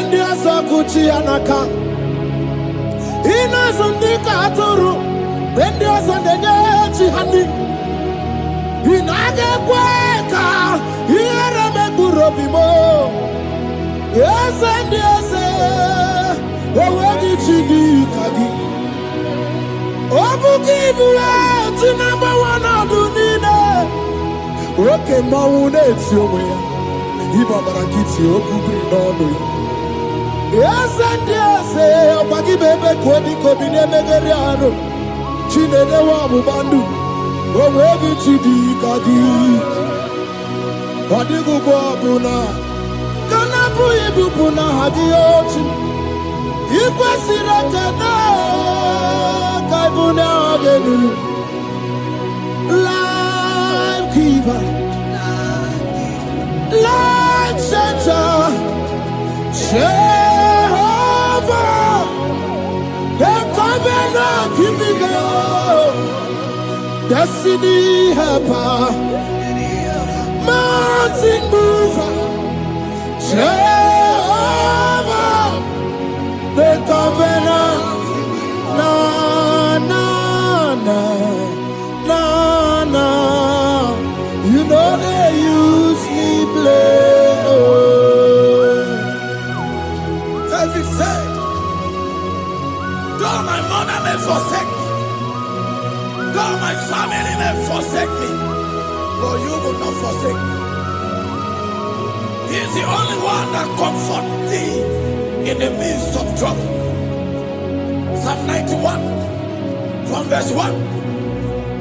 ndị ọzọ kụchi ya n'aka ị na-azụ ndị ka atụrụ mgbe ndị ọzọ na-enye chi ha nri ị na-aga ekwe ka ihere mekpụrụ obi m eze ndị eze onweghị chi dị ka gị ọ bụ gị bụ chi na-agbanwe ọnọdụ niile oke mmanwụ na-eti onwe ya ịgbabara nkịtị okwu biri n'ọnụ ya eze ndị eze ọkwa gị bụ ebe ka obi ka obi na-emegharị arụ chi na-enyewe ọgbụgba ndụ onweghị chi dị ka gị ọ dịghị ugbo ọbụla ka na-abụghị ibupụ n'aha gị ochi ị kwesịrị ekene ka ịbụ n'aha gị elu life giver life changer Jehovah the covenant keeping God destiny helper mountain mover Jehovah the covenant na na na na na you know they use me play David said though my mother may forsake me though my family may forsake me but you will not forsake me. He is the only one that comforts thee in the midst of trouble. Psalm 91 from verse 1.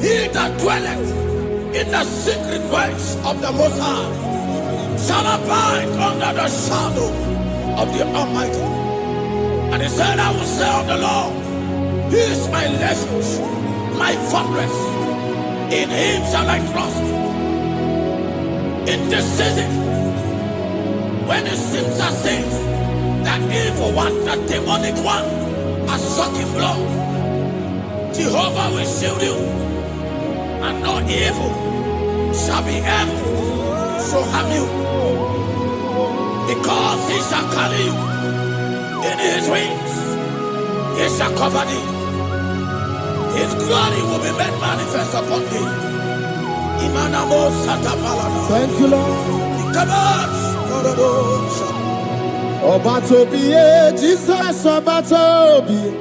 He that dwelleth in the secret place of the Most High shall abide under the shadow of the Almighty. And he said, I will say of the Lord, He is my refuge, my fortress. In Him shall I trust. In this season, when it seems as if that evil one, that demonic one, are sucking blood, Jehovah will shield you, and no evil shall be able to harm you, because He shall carry you in His wings. He shall cover thee. His glory will be made manifest upon thee. Thank you, Lord. Obatobiye, Jesus Obatobiye.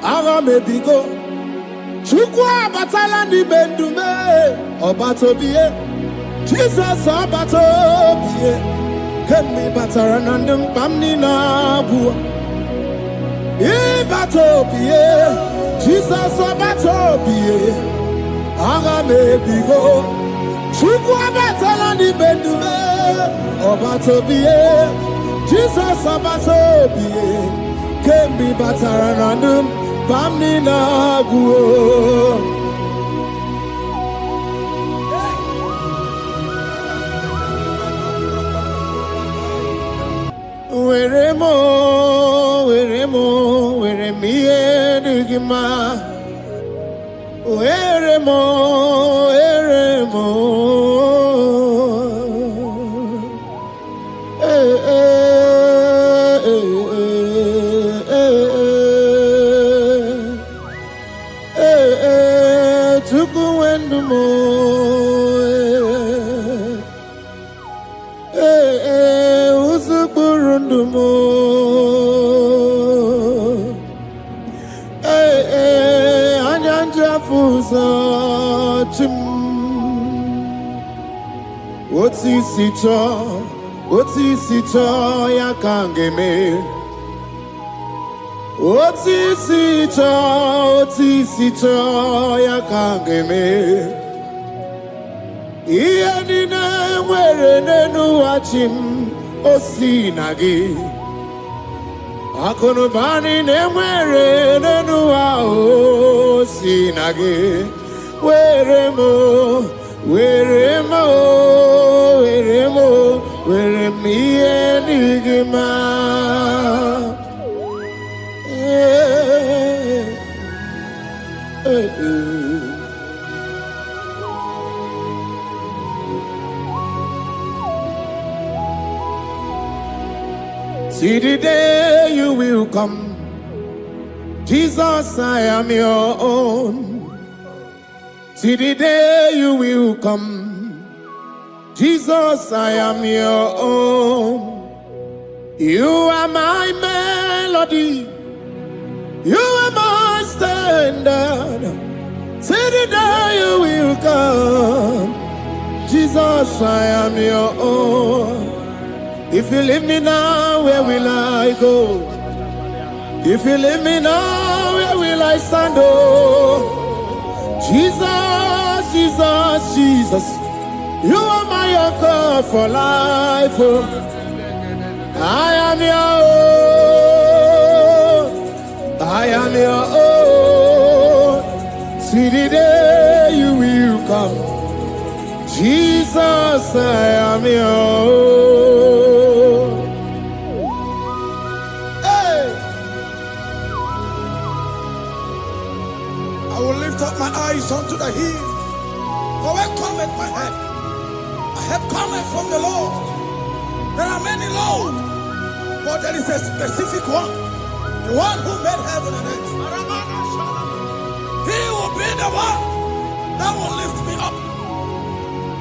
Aramebigo. Chukwu abatala ndi bendume. Obatobiye. Jesus Obatobiye. Kemi batara nandum pamni na buwa. Ibatobiye. Jesus Obatobiye. Aramebigo. Chukwu abatala ndi bendume. Obatobiye, Jesus Obatobiye, Kembi Bataranandum, Bamni Naguo. Weremo, weremiye dugima. Weremo. Otisito ya kangeme. Otisito ya kangeme. Iye nina nwere nenu achim osinagi. Akunubani nwere nenu osinagi. Weremo. Weremiye nigima. See the day you will come. Jesus, I am your own. See the day you will come. Jesus, I am your own. You are my melody. You are my standard. See the day you will come. Jesus, I am your own. If you leave me now, where will I go? If you leave me now, where will I stand? Oh, Jesus, Jesus, Jesus, you are my anchor for life. Oh, I am your own. I am your own. See the day you will come. Jesus, I am your own. Hey. I will lift up my eyes unto the hill. For where cometh my help? My help cometh from the Lord. There are many Lord, but there is a specific one. The one who made heaven and earth. He will be the one that will lift me up.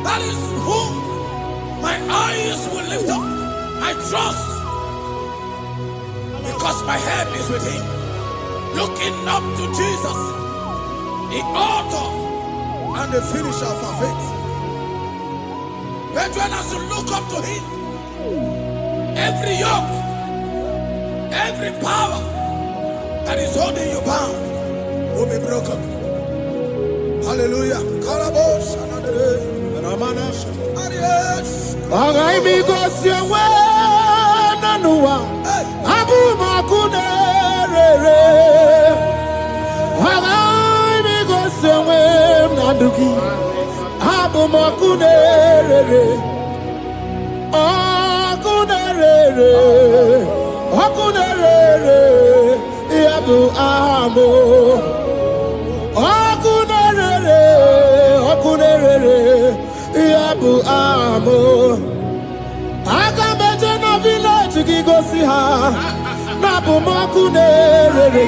That is whom my eyes will lift up. I trust, because my help is with him. Looking up to Jesus, the author and the finisher of our faith. Brethren, as you look up to him, every yoke, every power that is holding you bound will be broken. Hallelujah. Aga meje na village gi go see her. Na bu makunere.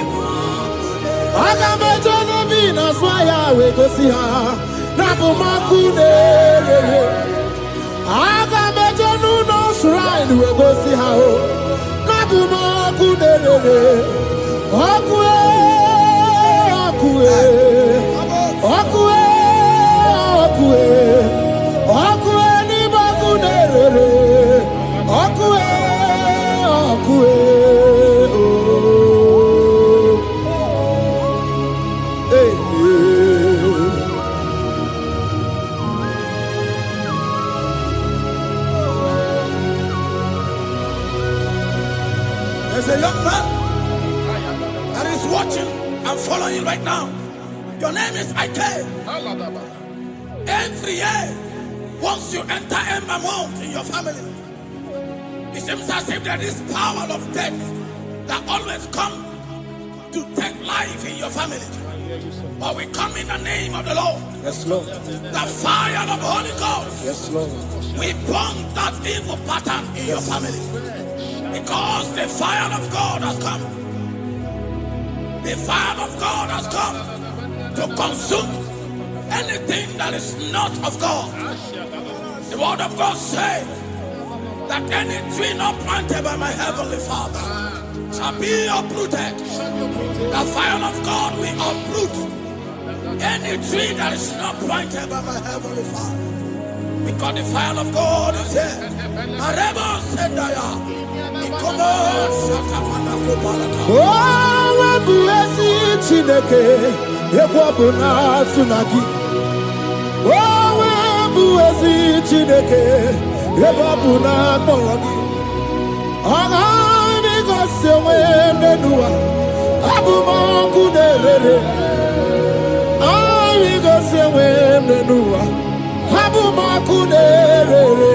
Aga meje na vina swaya we go see her. Na bu makunere. Aga meje no shrine we go see her. Na bu makunere. Okue, okue, okue, okue, okue ni makunere. Okue, okue, oh. Hey, There's a young man that is watching and following right now. Your name is Ike. Every year, once you enter a month in your family, it seems as if there is power of death that always come to take life in your family. But we come in the name of the Lord. yes, Lord. The fire of the Holy Ghost. Yes, Lord. We burn that evil pattern in your family. Because the fire of God has come. The fire of God has come to consume anything that is not of God. The word of God says that any tree not planted by my heavenly Father shall be uprooted. The fire of God will uproot any tree that is not planted by my heavenly Father. Because the fire of God is here. Marebo Sendaya. Oh, webuezi Chineke, ekwabuna tsunagi. Oh, webuezi Chineke, ekwabuna kpọrọgi. Ọga mi gosi onwe n'enuwa, abụmọkụ na-erere. Anyị gosi onwe n'enuwa, abụmọkụ na-erere.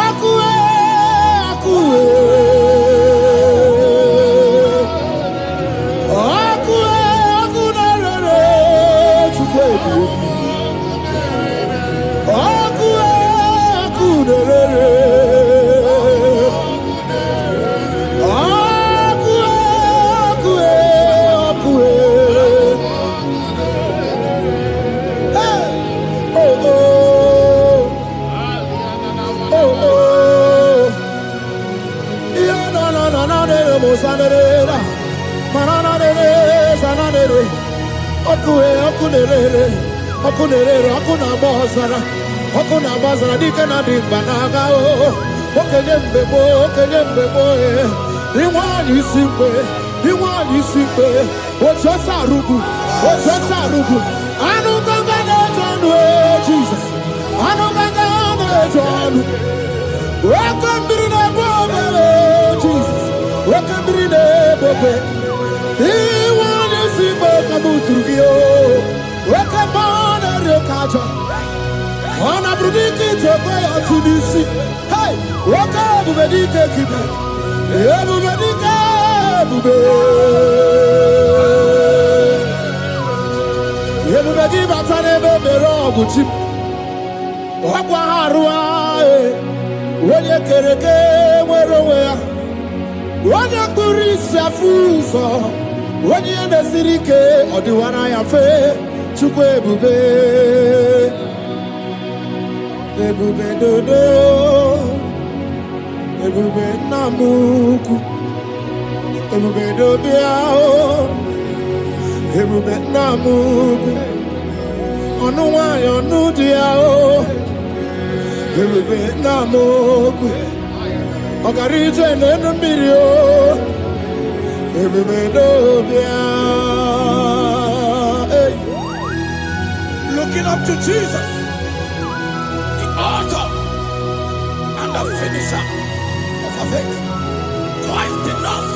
Ọkụ zanere, mananere, zanere, okunere, okuna bazara, dikana dibanaga o, okenye mbebo, iwani sikwe, ojosa rugu, anu ganga nejonu, Jesus, anu ganga nejonu, wakambiri ne bobe, Jesus, wakambiri ne bobe, iwani sikwe kabuturugio, wakambana rekaja, ona brudiki tokwe atudisi, hey, wakabubedike kibe, ebubedike bube, ebubedi batane bebero buchim, wakwa harua, wenye kereke mwerowe, wenye kurisa fuso, wenye nesirike odiwana ya fe, chukwe bube. Ebube dodo, ebube namuku, ebube dobiao, ebube namuku, onuwa yonudiao, ebube namuku, ogarije nenumirio, ebube dobiao. Looking up to Jesus, author and the finisher of our faith. Christ in us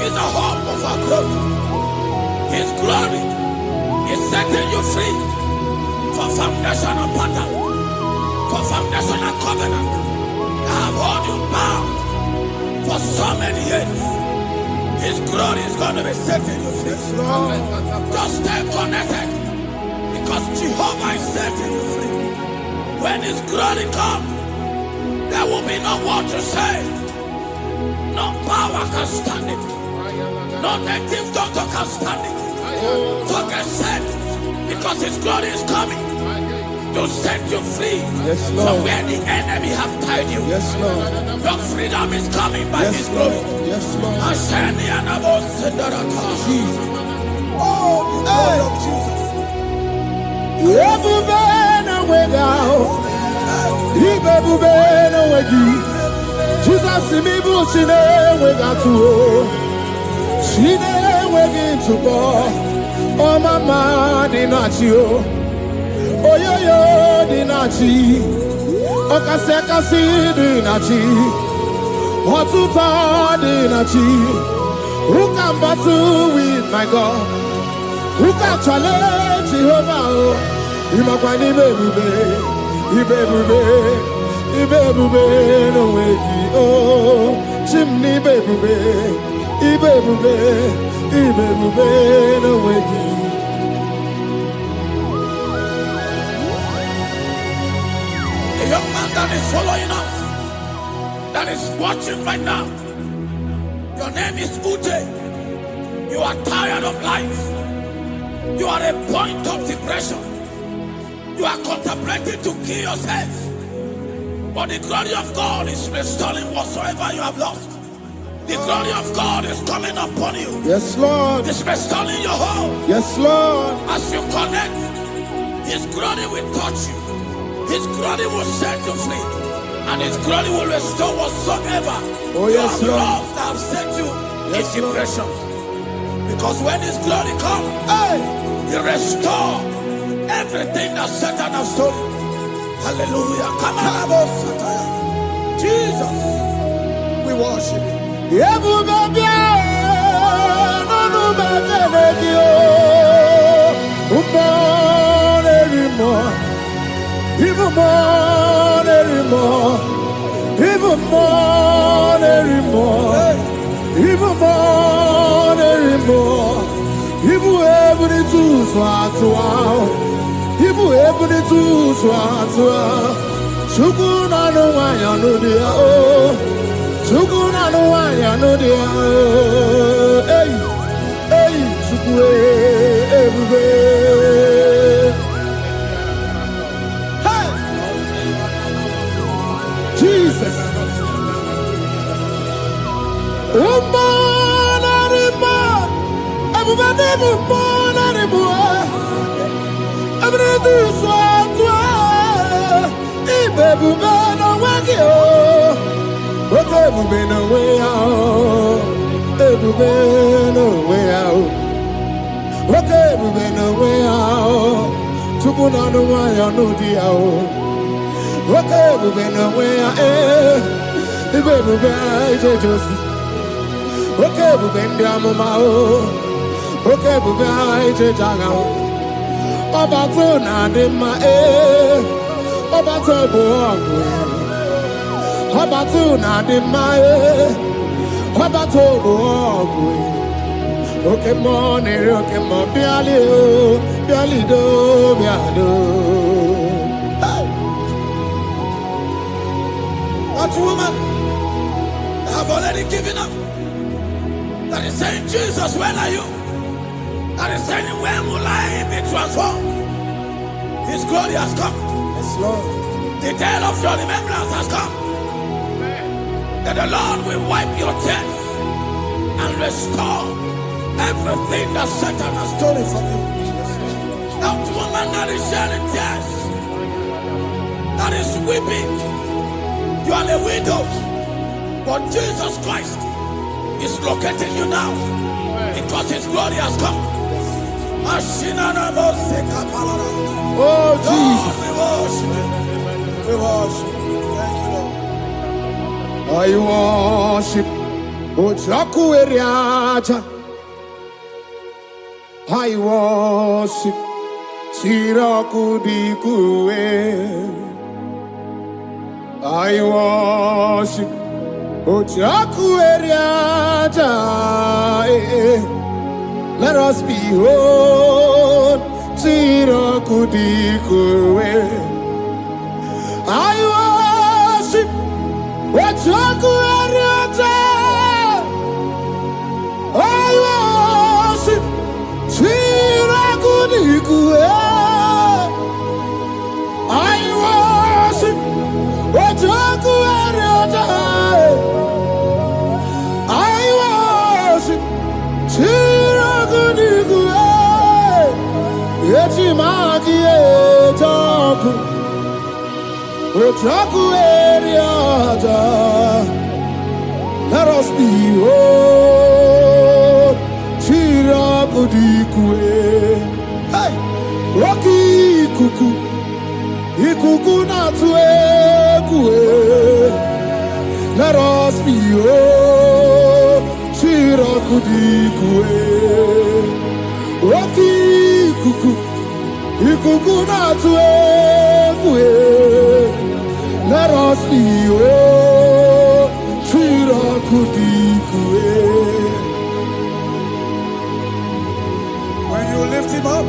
is the hope of our glory. His glory is setting you free for foundational pattern, for foundational covenant. I have held you bound for so many years. His glory is going to be setting you free. Just stay connected, because Jehovah is setting you free. When His glory comes, there will be no word to say. No power can stand it. No native doctor can stand it. So get set, because His glory is coming to set you free from where the enemy have tied you. Yes, Lord. Your freedom is coming by His glory. Yes, Lord. Jesus. Oh, the glory of Jesus. Jesus imibu chine wegatu, chine wegintu bo, o mama dinachi o, oyoyo dinachi, okasekasi dinachi, otuta dinachi, who can battle with my God? Who can challenge Jehovah? Imakwani bebube, ibebube no wegi oh, chimney bebube, ibebube no wegi. A young man that is following us, that is watching right now. Your name is Ute. You are tired of life. You are a point of depression. You are contemplating to kill yourself. But the glory of God is restoring whatsoever you have lost. The glory of God is coming upon you. Yes, Lord. It's restoring your home. Yes, Lord. As you connect, His glory will touch you. His glory will set you free. And His glory will restore whatsoever you have lost that have set you in depression. Because when His glory comes, He restores everything that Satan has stolen. Hallelujah. Come on, Jesus, we worship You. Jesus. ebube n'onwe ya ebube n'onwe ya nwoke ebube n'onwe ya Chukwu na-anụ nwanyị n'ụdị ya nwoke ebube n'onwe ya ibe ebube ijeje ozi nwoke ebube ndị amụma nwoke ebube ijeje agha ọbata na-adị mma ọbata bụ ọgụ ọbata na-adị mma ọbata bụ ọgụ oke mmụọ na-eri oke mmụọ bịalido bịado That woman have already given up. That is saying, Jesus, where are you? That is saying, when will I be transformed? His glory has come. Yes, Lord. The day of your remembrance has come. That the Lord will wipe your tears and restore everything that Satan has stolen from you. That woman that is shedding tears, that is weeping. You are a widow, but Jesus Christ is locating you now because His glory has come. Oh, Jesus. We worship. Thank you, Lord. I worship Ojaku Eriaja. I worship Chiraku Dikue. I worship Ojaku Eriaja. Let us behold Chiraku Dikue. I worship Ojaku Eriaja. I worship Chiraku Dikue. I worship Ojaku Eriaja. I worship Chiraku Dikue. Echimaki Ejaku Ojaku Eriaja. Let us behold Chiraku Dikue. Hey, Rocky Kuku Ikuku natu ekue. Let us behold Chiraku Dikue. Rocky Kuku Ikuku natu ekue. Let us behold Chiraku Dikue. When you lift Him up,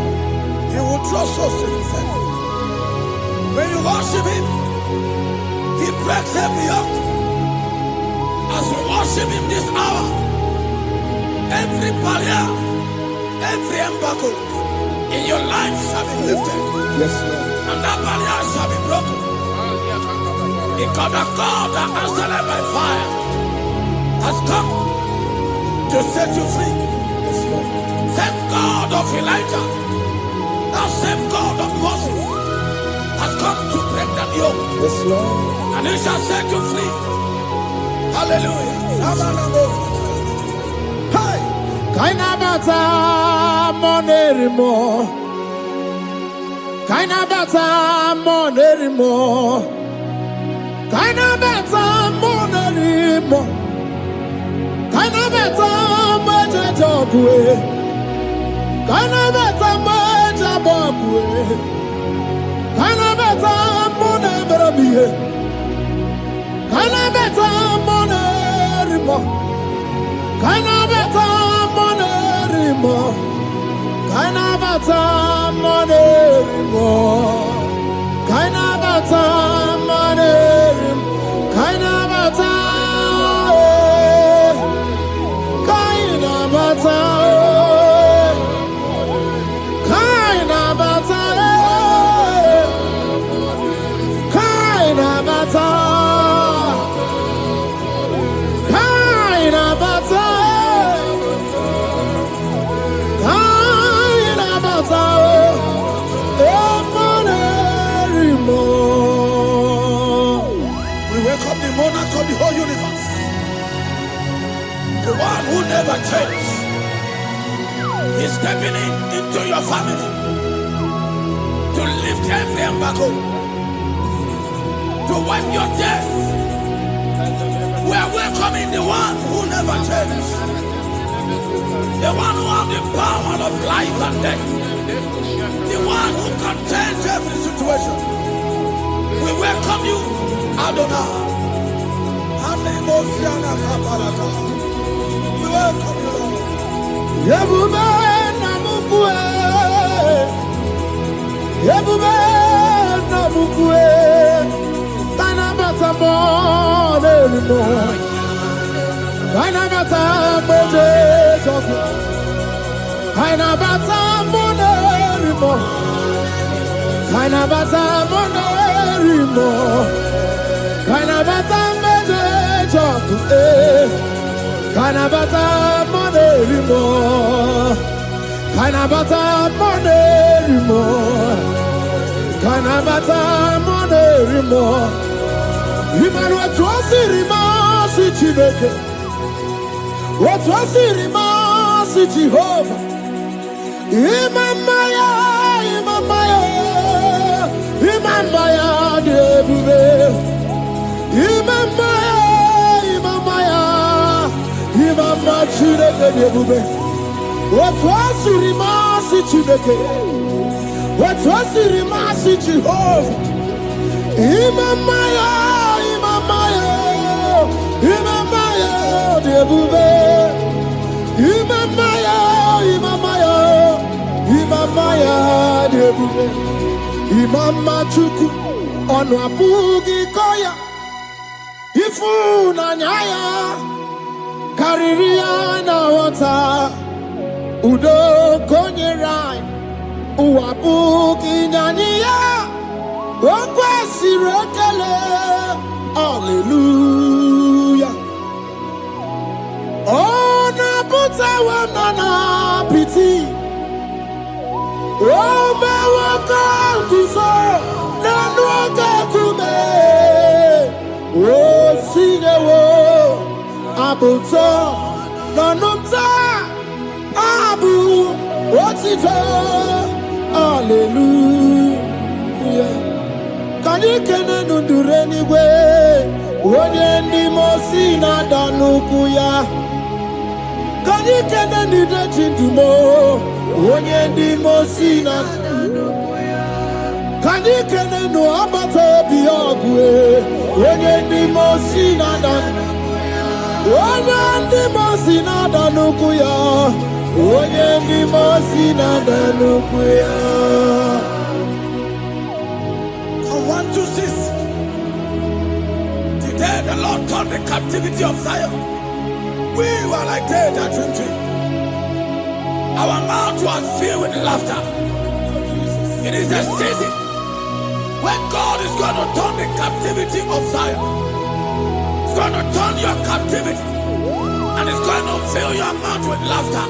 He will draw souls to Himself. When you worship Him, He breaks every yoke. As we worship Him this hour, every barrier, every embargo in your life shall be lifted. Yes, Lord. And that barrier shall be broken. Because the God that answered by fire has come to set you free. Yes, Lord. Same God of Elijah, that same God of Moses has come to break that yoke. Yes, Lord. And He shall set you free. Hallelujah. Hey! Kainabata monerimo. Kainabata monerimo. Kainabata monerimo. Kainabata majajabwe. Kainabata majababwe. Kainabata monebramiye. Kainabata monerimo. Kainabata monerimo. Kainabata monerimo. Kainabata monerimo. Kainabata Kainabata Kainabata Kainabata Kainabata Kainabata We welcome the monarch of the whole universe. the one who never changed. He's stepping into your family to lift every embargo, to wipe your tears. We are welcoming the one who never changed, the one who has the power of life and death, the one who can change every situation. We welcome you, Adonai. We welcome you, Lord. Yebube namukwe, Yebube namukwe, Kanabata monerimo, Kanabata monerimo, Kanabata monerimo, Kanabata monerimo, Kanabata monerimo. Kanabata monerimo, Kanabata monerimo, Kanabata monerimo. Imanu atwasirima si Chineke, atwasirima si Jehovah. Imamaya, Imamaya, Imamaya debube, Imamaya, Imamaya. Imama Chineke debube. Atwasirima si Chineke, atwasirima si Jehovah. Imamaya, Imamaya, Imamaya debube. Imamaya, Imamaya, Imamaya debube. Imama Chuku onu abugi koya. Ifu na nyaya. Kariria na wata udo konyerai uwabuki nyaniya okwesi rekele. Hallelujah. Ona buta wanana piti Ome waka kuso nanu waka kume O sinewo Abuto, nanumta, abu, otito, hallelujah. Kanikene nundureni we, onye ndi mosi na danukuya. Kanikene nidechindumo, onye ndi mosi na danukuya. Kanikene no abato biyogwe, onye ndi mosi na danukuya. Onye ndị mosi na-ada n'ukwu ya, onye ndị mosi na-ada n'ukwu ya. From 1 to 6, the day the Lord turned the captivity of Zion, we were like they that dream. Our mouth was filled with laughter. It is a season when God is going to turn the captivity of Zion. It's going to turn your captivity, and it's going to fill your mouth with laughter.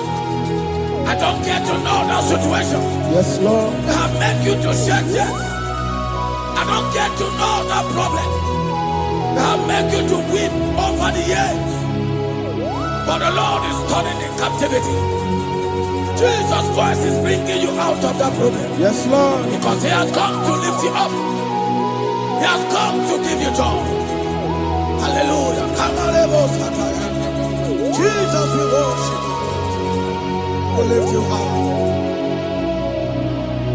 I don't get to know that situation. Yes, Lord. That make you to shed tears. I don't get to know that problem. That make you to weep over the years. But the Lord is turning the captivity. Jesus Christ is bringing you out of that problem. Yes, Lord. Because He has come to lift you up. He has come to give you joy. Hallelujah. Jesus, we worship you. We lift you high.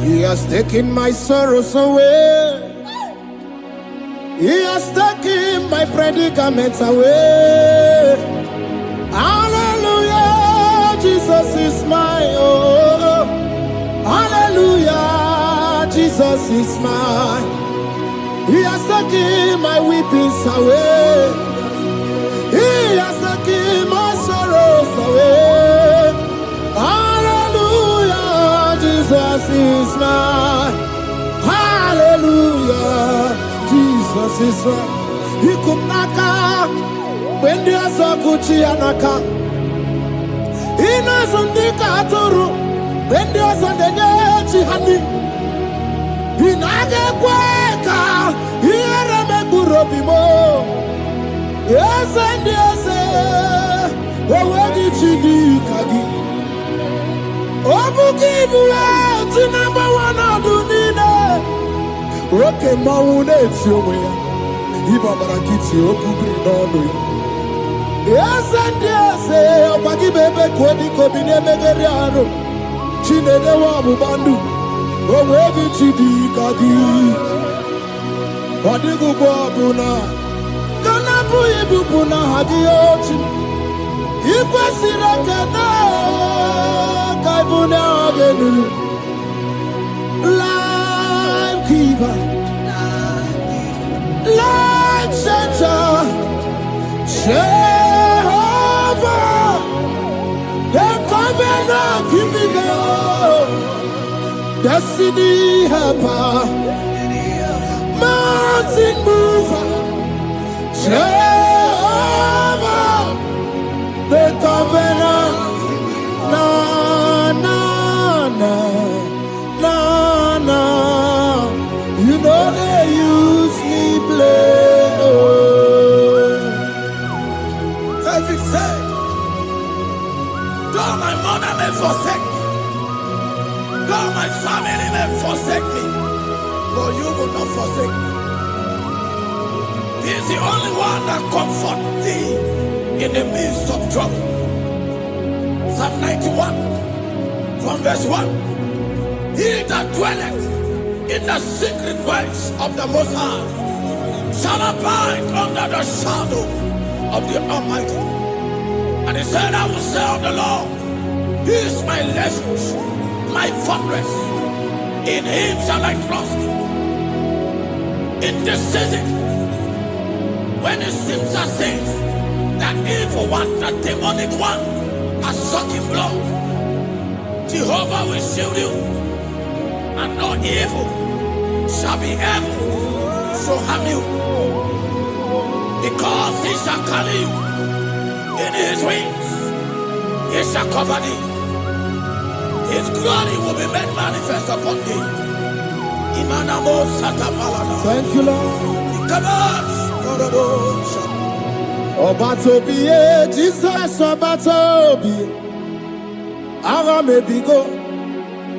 He has taken my sorrows away. He has taken my predicaments away. Hallelujah. Jesus is mine. Oh, hallelujah. Jesus is mine. He has taken my weepings away. He has taken my sorrows away. Hallelujah, Jesus is mine. Hallelujah, Jesus is mine. He could naka when there's a Gucci anaka. He knows on the Katuru when there's a Nechi honey. He naga kweka. Yes, and yes, Owedi chidika gi. Obuki bula tinamba wana dunine. Oke mawune tiyowe ya. Iba barakiti okubri nono ya. Yes and yes, Obagi bebe kodi kobine megeri aro. Chinede wabu bandu. Owedi chidika gi. Wadigu bwabuna. Kanabu ibubuna hadiyochi. Ikwesira kena kaibuna agenu. Life giver, life changer, Jehovah, the covenant keeping God, destiny helper, mountain mover, Jehovah, the covenant, na na na na na. You know they use me play. Oh. David said, though my mother may forsake me, though my family may forsake me, but you will not forsake me. He is the only one that comforts thee in the midst of trouble. Psalm 91, from verse 1. He that dwelleth in the secret place of the Most High shall abide under the shadow of the Almighty. And he said, I will say of the Lord, He is my refuge, my fortress. In Him shall I trust. In this season, when it seems as if that evil one, that demonic one, are sucking blood, Jehovah will shield you, and no evil shall be able to harm you, because He shall carry you in His wings. He shall cover thee. His glory will be made manifest upon thee. Thank you, Lord. Obatobiye, Jesus Obatobiye. Aramebigo.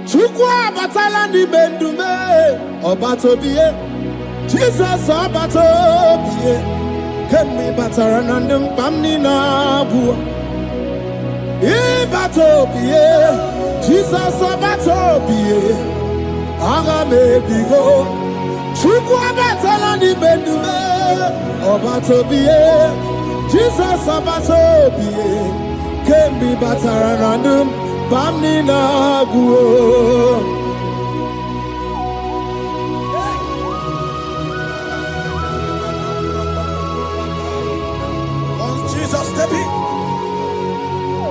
Chukwa batala ni bendume. Obatobiye. Jesus Obatobiye. Kemi bataranandum pamni na bua. Ibatobiye. Jesus Obatobiye. Aramebigo. Chukwa batala ni bendume. Obatobiye. Jesus Obatobiye. Kemi bataranandum pamni na bua.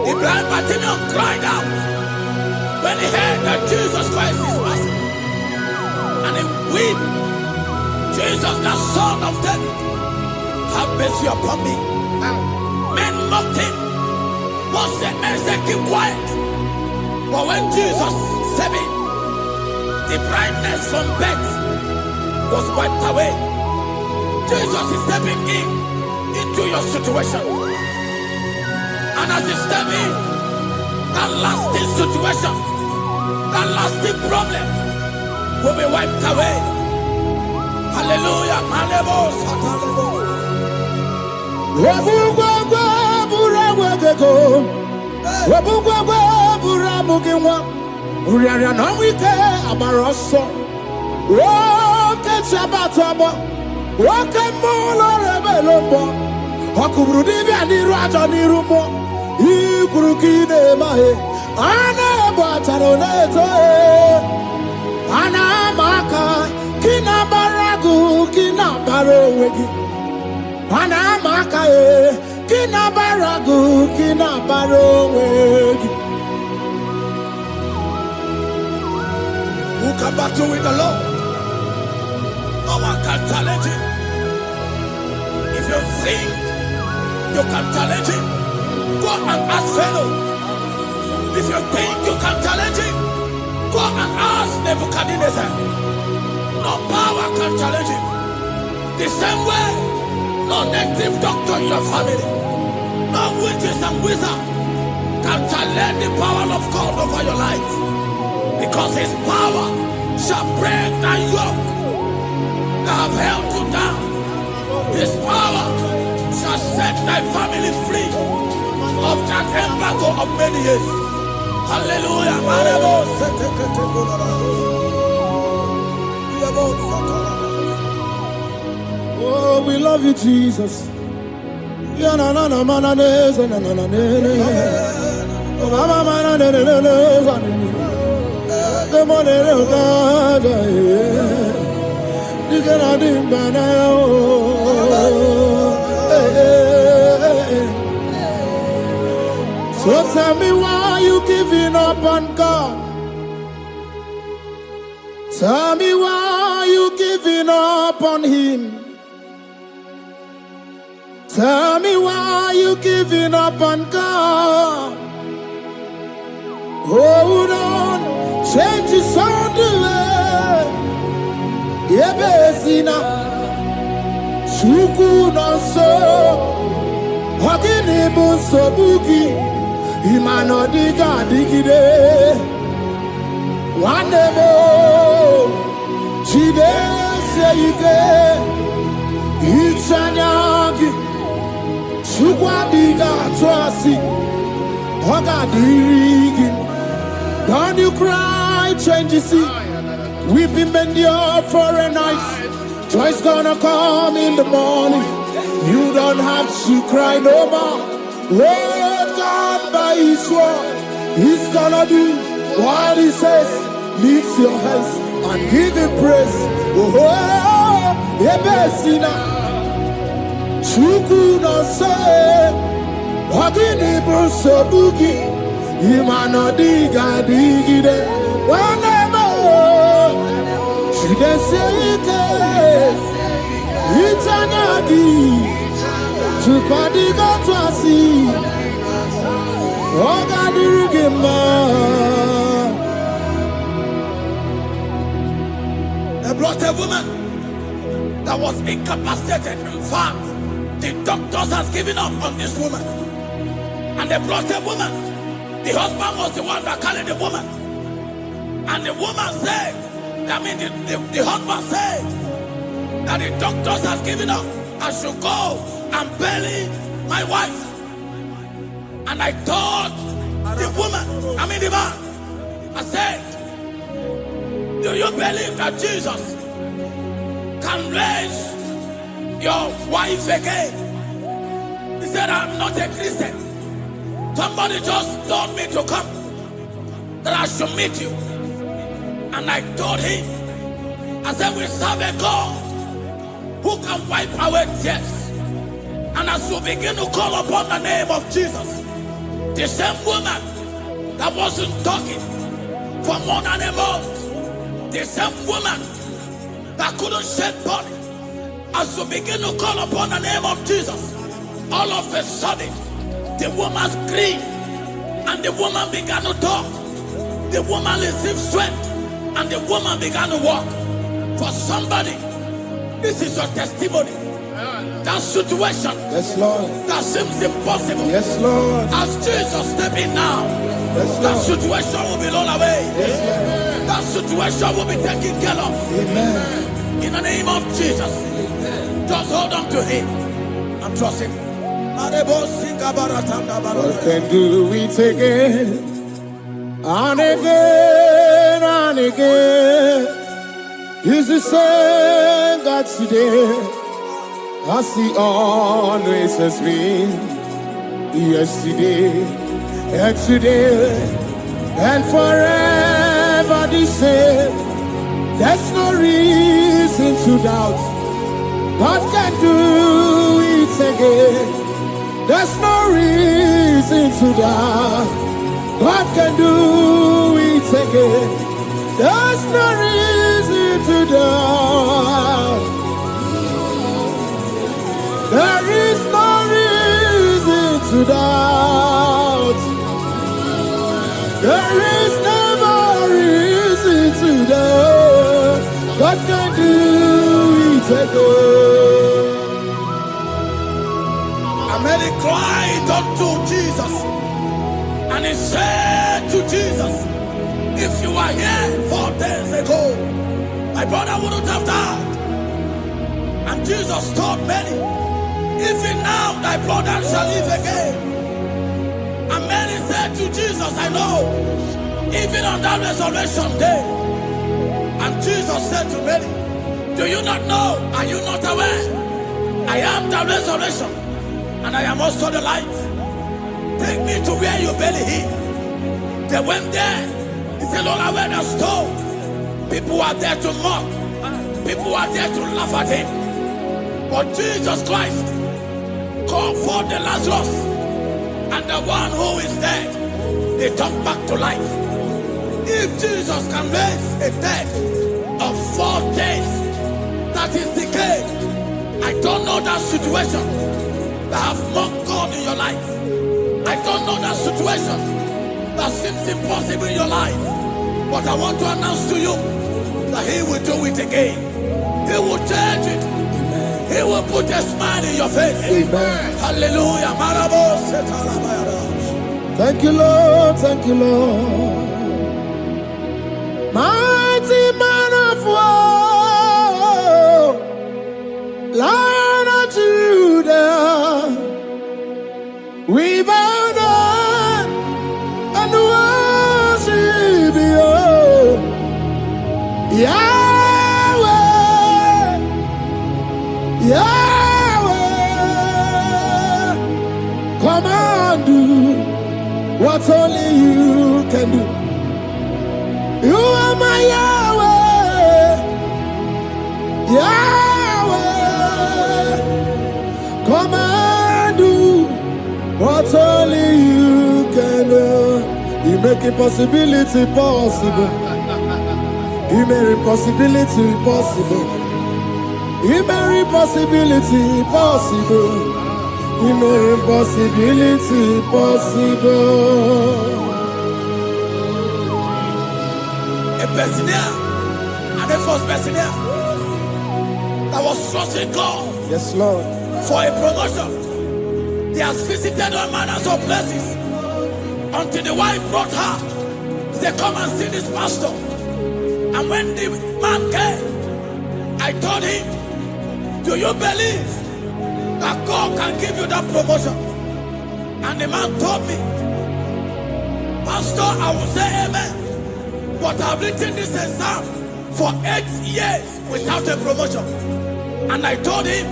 The blind Bartimaeus cried out when he heard that Jesus Christ is passing, and he wept, Jesus, the Son of David, have mercy upon me. Men mocked him. What said men said, keep quiet. But when Jesus said it, the brightness from birth was wiped away. Jesus is stepping into your situation. And as he step in, that lasting situation, that lasting problem will be wiped away. Hallelujah. Ikurukine mahe ana bataro neto ana maka kina baragu kina baro wegi ana maka kina baragu kina baro wegi. Who can battle with the Lord? No one can challenge him. If you think you can challenge him, go and ask fellow. If you think you can challenge him, go and ask Nebuchadnezzar. No power can challenge him. The same way, no native doctor in your family, no witches and wizards can challenge the power of God over your life. Because his power shall break that yoke that have held you down. His power shall set thy family free of that embargo of many years. Hallelujah. Oh, we love you, Jesus. So tell me why you giving up on God. Tell me why you giving up on him. Tell me why you giving up on God. Hold on, change is on the way. Yebezina, Shuku no so, Hagini bunso bugi, Imano diga digide. One day more, Chide se ike, Ichanyagi, Shukwa diga twasi, Hoga digi. Don't you cry, change you see. Weeping endure for a night. Joy's gonna come in the morning. You don't have to cry no more. Hold God by his word. He's gonna do what he says. Lift your hands and give him praise. Oh, Ebesina. Chuku no say. Wagini bruso bugi. Imano diga digide. Whenever she can say it, it's an adi. Chupadiga twasi. Oga dirigima. They brought a woman that was incapacitated. In fact, the doctors has given up on this woman. And they brought a woman. The husband was the one that carried the woman. And the woman said, the husband said that the doctors has given up. I should go and bury my wife. And I told the woman, the man, I said, do you believe that Jesus can raise your wife again? He said, I'm not a Christian. Somebody just told me to come, that I should meet you. And I told him, I said, we serve a God who can wipe away tears. And as we begin to call upon the name of Jesus, the same woman that wasn't talking for more than a month, the same woman that couldn't shed blood, as we begin to call upon the name of Jesus, all of a sudden, the woman screamed, and the woman began to talk. The woman received strength, and the woman began to walk. For somebody, this is your testimony. That situation, yes, Lord, that seems impossible, yes, Lord, as Jesus step in now, yes, that situation will be rolled away. Yes, that situation will be taken care of. Amen. In the name of Jesus, just hold on to him and trust him. God can do it again and again and again. He's the same God today as he always has been. Yesterday and today and forever the same. There's no reason to doubt. God can do it again. There's no reason to doubt. God can do it again. There's no reason to doubt. There is no reason to doubt. There is never reason to doubt. God can do it again. And Mary cried unto Jesus. And he said to Jesus, if you were here 4 days ago, my brother wouldn't have died. And Jesus told Mary, even now thy brother shall live again. And Mary said to Jesus, I know, even on that resurrection day. And Jesus said to Mary, do you not know? Are you not aware? I am the resurrection, and I am also the life. Take me to where you bury him. They went there. He said, Lord, I went a stone. People are there to mock. People are there to laugh at him. But Jesus Christ called forth the Lazarus, and the one who is dead, they come back to life. If Jesus can raise a dead of 4 days, that is decayed, I don't know that situation that have mocked God in your life. I don't know that situation that seems impossible in your life. But I want to announce to you that he will do it again. He will change it. Amen. He will put a smile in your face. Amen. Hallelujah. Thank you, Lord. Thank you, Lord. Mighty man of war, Lion of Judah, we bow down and worship you, Yahweh, Yahweh. Come and do what only you can do. You are my Yahweh, Yahweh. Come and do what only you can do. You make impossibility possible. You make impossibility possible. You make impossibility possible. You make impossibility possible. A Bethlehem, and a first Bethlehem that was trusting God. Yes, Lord. For a promotion. He has visited all manners of places until the wife brought her. He said, come and see this pastor. And when the man came, I told him, do you believe that God can give you that promotion? And the man told me, Pastor, I will say amen. But I've written this exam for 8 years without a promotion. And I told him,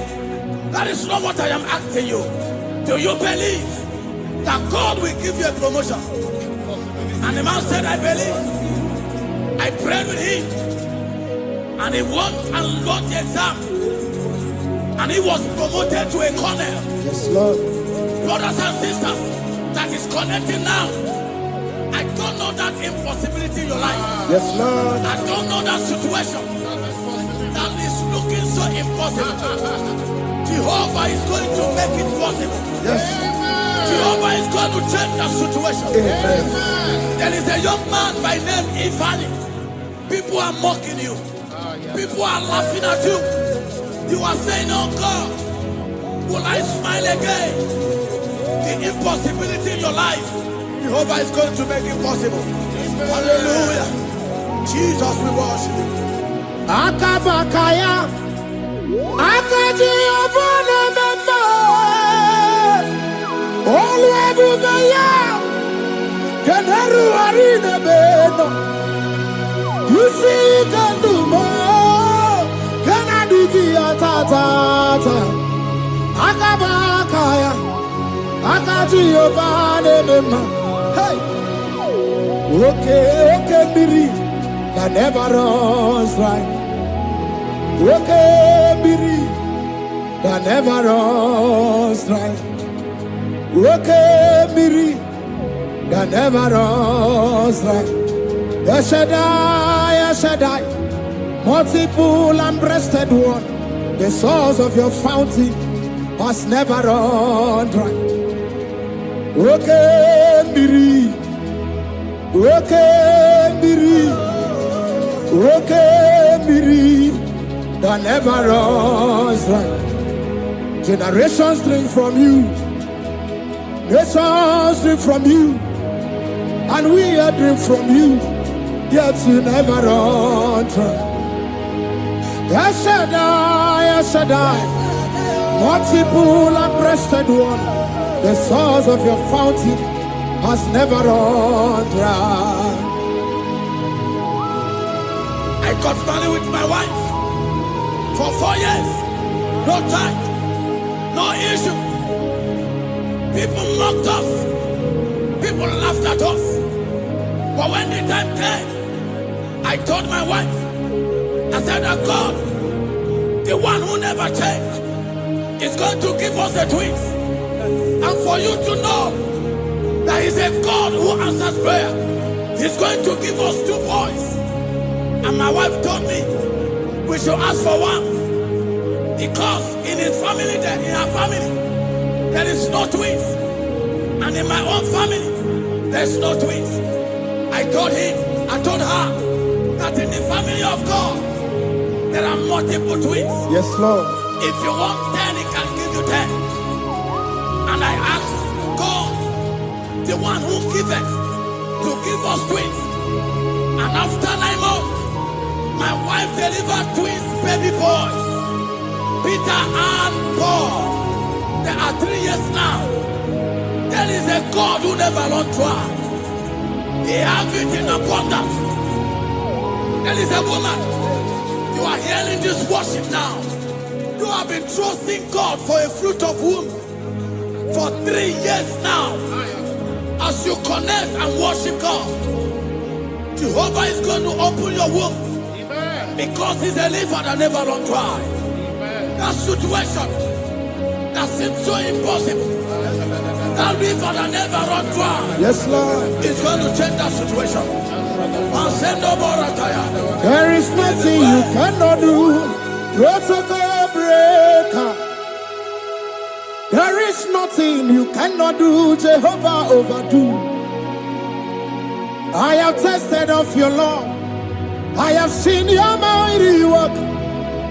that is not what I am asking you. Do you believe that God will give you a promotion? And the man said, I believe. I prayed with him. And he won and wrote the exam. And he was promoted to a colonel. Yes, Lord. Brothers and sisters, that is connecting now. I don't know that impossibility in your life. Yes, Lord. I don't know that situation that is looking so impossible. Jehovah is going to make it possible. Yes. Jehovah is going to change that situation. Amen. There is a young man by name Ifani. People are mocking you. People are laughing at you. You are saying, oh God, will I smile again? The impossibility in your life, Jehovah is going to make it possible. Hallelujah. Jesus, we worship you. Akabakaya, Akaji Obana Mama, Olwebubaya, Keneru Arina Beno, you see, can do more, Kanadiki Atata, Akabakaya, Akaji Obana Mama, hey, okay, Biri. That never runs dry. Okay, Biri, that never runs dry. Okay, Biri, that never runs dry. Shaddai, multiple and breasted one, the source of your fountain has never run dry. Okay, Biri, okay, Biri. Okay, Miri, that never runs dry. Generations drink from you. Nations drink from you, and we are drink from you, yet you never run dry. Yes, Shaddai, multiple and breasted one, the source of your fountain has never run dry. I got married with my wife for 4 years. No time, no issue. People mocked us. People laughed at us. But when the time came, I told my wife, I said that God, the one who never changed, is going to give us the twins. And for you to know that He's a God who answers prayer, He's going to give us 2 boys. And my wife told me we should ask for one, because in his family, in her family, there is no twins, and in my own family, there's no twins. I told her that in the family of God, there are multiple twins. Yes, Lord. If you want 10, He can give you 10. And I asked God, the one who giveth, to give us twins. And after 9 months, my wife delivered twins, baby boys, Peter and Paul. There are 3 years now. There is a God who never runs dry. He has it in abundance. There is a woman. You are hearing this worship now. You have been trusting God for a fruit of womb for 3 years now. As you connect and worship God, Jehovah is going to open your womb. Because He's a river that never runs dry. That situation that seems so impossible, that river that never runs dry, Yes, Lord. is going to change that situation. There is nothing you cannot do. Protocol breaker. There is nothing you cannot do. Jehovah overdo. I have tasted of your love. I have seen your mighty work.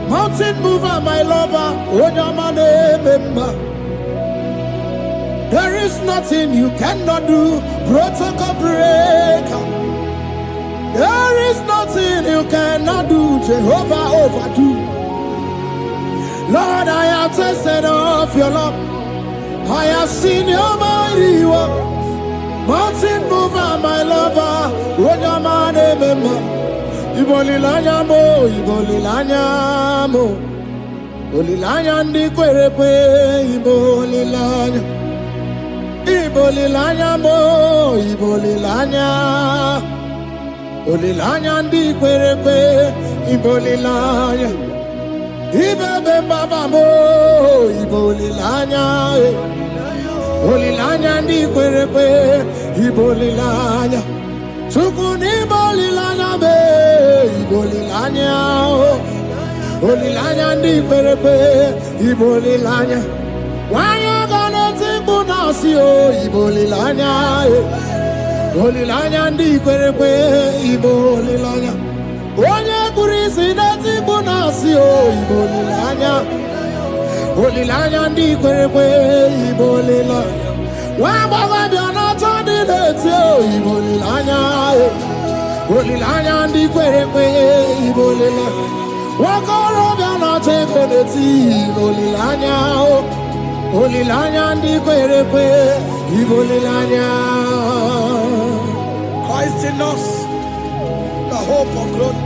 Mountain mover, my lover. There is nothing you cannot do. Protocol breaker. There is nothing you cannot do. Jehovah overdo. Lord, I have tasted of your love. I have seen your mighty work. Mountain mover, my lover. Ibolilanya mo, ibolilanya mo. Olilanya ndi kwerepe, ibolilanya. Ibolilanya mo, ibolilanya. Olilanya ndi kwerepe, ibolilanya. Ibebe baba mo, ibolilanya. Olilanya ndi kwerepe, ibolilanya. Chukuni bolilanya be, ibolilanya. Olilanya ndi kwerepe, ibolilanya. Wanya gana tibu nasi o, ibolilanya. Olilanya ndi kwerepe, ibolilanya. Wanya kurisi na tibu nasi o, ibolilanya. Olilanya ndi kwerepe, ibolilanya. Wabaga biana tadi leti o, ibolilanya. Olilanya ndi kwerepe, ibolilanya. Wakoro biana teko leti, ibolilanya. Olilanya ndi kwerepe, ibolilanya. Christ in us, the hope of glory.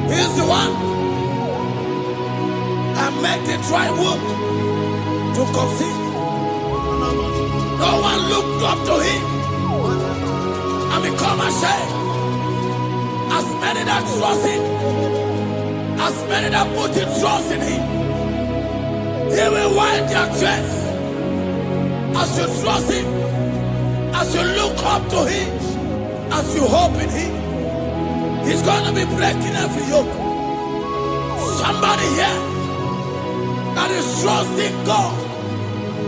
He is the one that made the dry womb to conceive. No one looked up to Him and become ashamed. As many that trust Him, as many that put in trust in Him, He will wipe their tears. As you trust Him, as you look up to Him, as you hope in Him, He's going to be breaking every yoke. Somebody here that is trusting God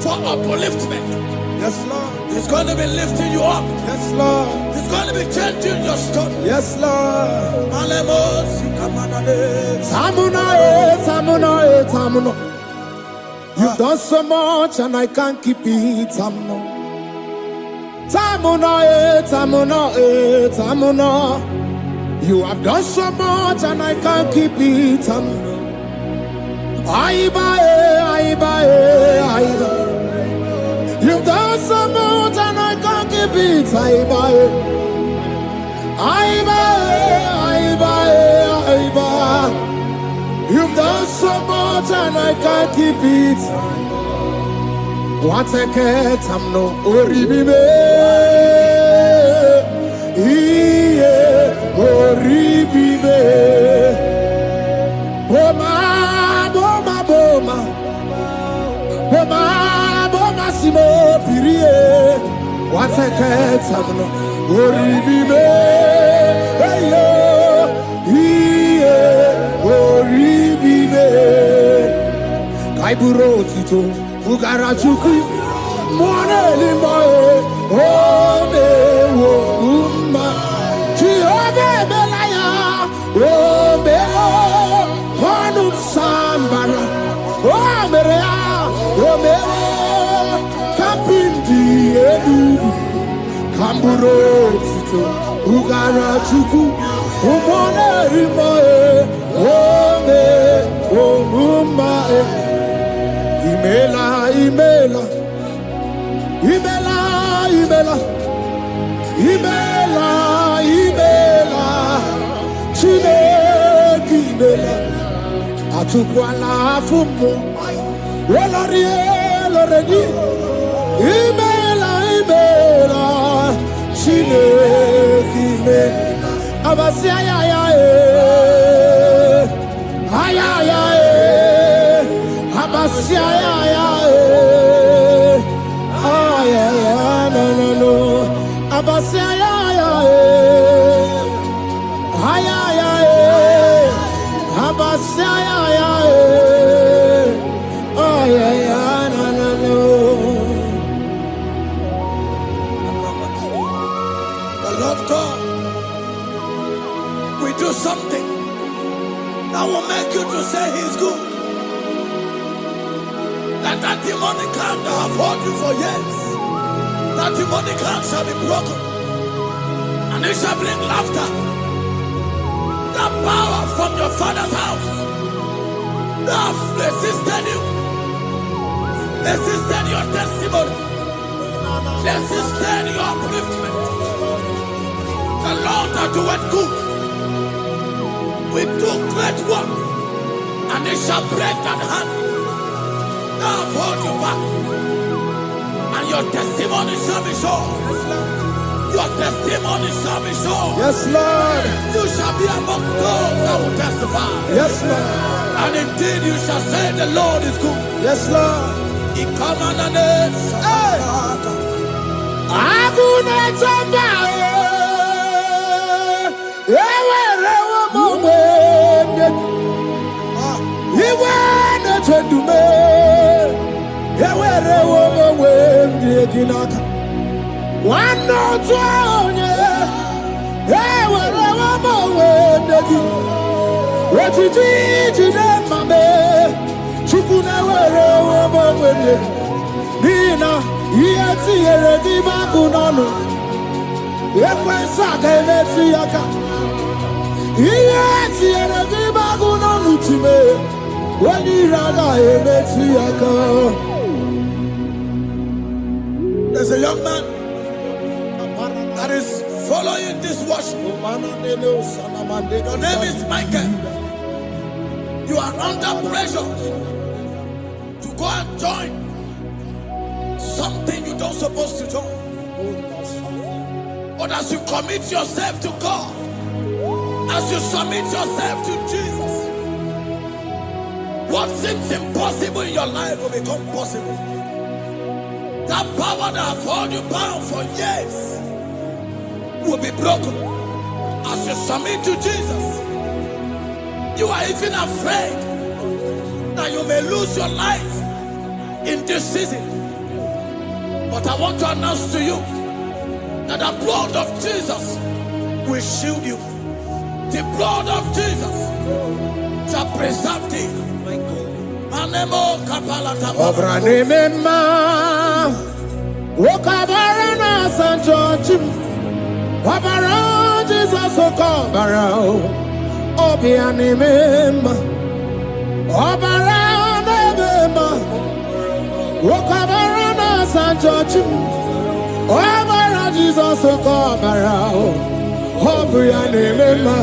for upliftment. Yes, Lord. He's going to be lifting you up. Yes, Lord. He's going to be changing your story. Yes, Lord. Malemos, Ikamanade. Samuna, Samuna, Samuna. You've done so much and I can't keep it. You have done so much and I can't keep it. You've done so much and I can't keep it. You've done so much and I can't keep it. What a cat, I'm no oribibe. Oribibe. Boma, boma, boma. Boma, boma, simo pirie. What a cat, I'm no oribibe. Hey, yo. Kaiburo tito ugarachuku mwana limae ome wo umma Jehovah belaya ome panu sambara ome rea ome kapindi edu kamburo tito ugarachuku mwana limae ome wo umma Imela, Imela, Imela, Imela, Imela, Imela, Chimeki, Imela, Atukwala Fumo, Wolorie, Loredi, Imela, Imela, Chimeki, Imela, Abasia, Ayaya, Abasia, no. Abasia, Abasia, no. The Lord God will do something that will make you to say He's good. That demonic hand that have held you for years, that demonic hand shall be broken, and it shall bring laughter. That power from your father's house that have resisted you, resisted your testimony, resisted your upliftment. The Lord that doeth good will do great work, and it shall break that hand. I've hold you back, and your testimony shall be sure. Your testimony shall be sure. Yes, Lord. You shall be among those that will testify. Yes, Lord. And indeed you shall say the Lord is good. Yes, Lord. He come on the name. There's a young man that is following this worship. Your name is Michael. You are under pressure to go and join something you don't supposed to join. But as you commit yourself to God, as you submit yourself to Jesus, what seems impossible in your life will become possible. That power that has held you bound for years will be broken as you submit to Jesus. You are even afraid that you may lose your life in this season. But I want to announce to you that the blood of Jesus will shield you. The blood of Jesus shall preserve thee. Anemo kapala Obra nemema. Wokabara na San George. Wabara Jesus okobara. Obia nemema. Obara nemema. Wokabara na San George. Obara Jesus okobara. Obia nemema.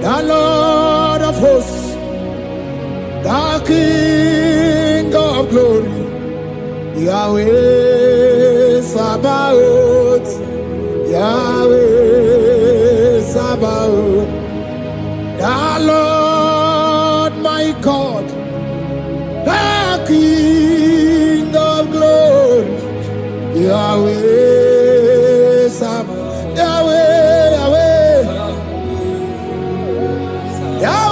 The Lord of hosts, the King of glory, Yahweh Sabaoth, Yahweh Sabaoth, the Lord my God, the King of glory, Yahweh Sabaoth, Yahweh, Yahweh.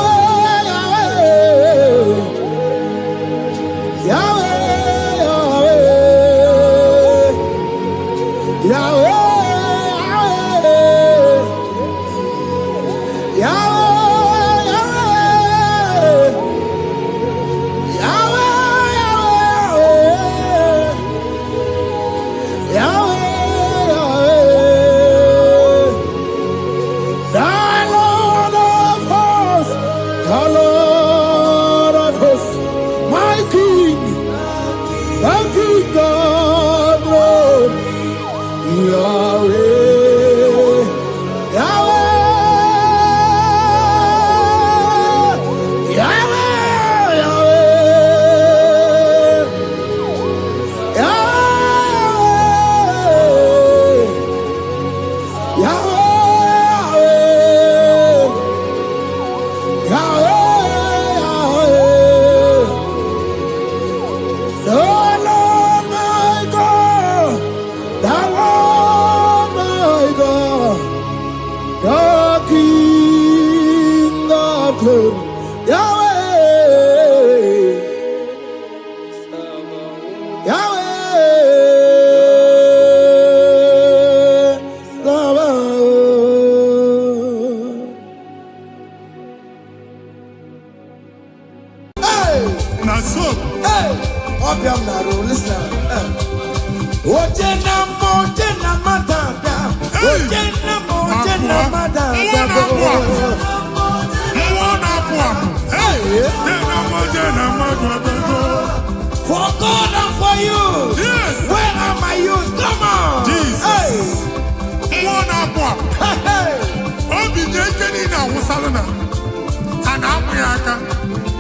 For God and for you. Yes. Where are my youth? Come on. Jesus. Hey.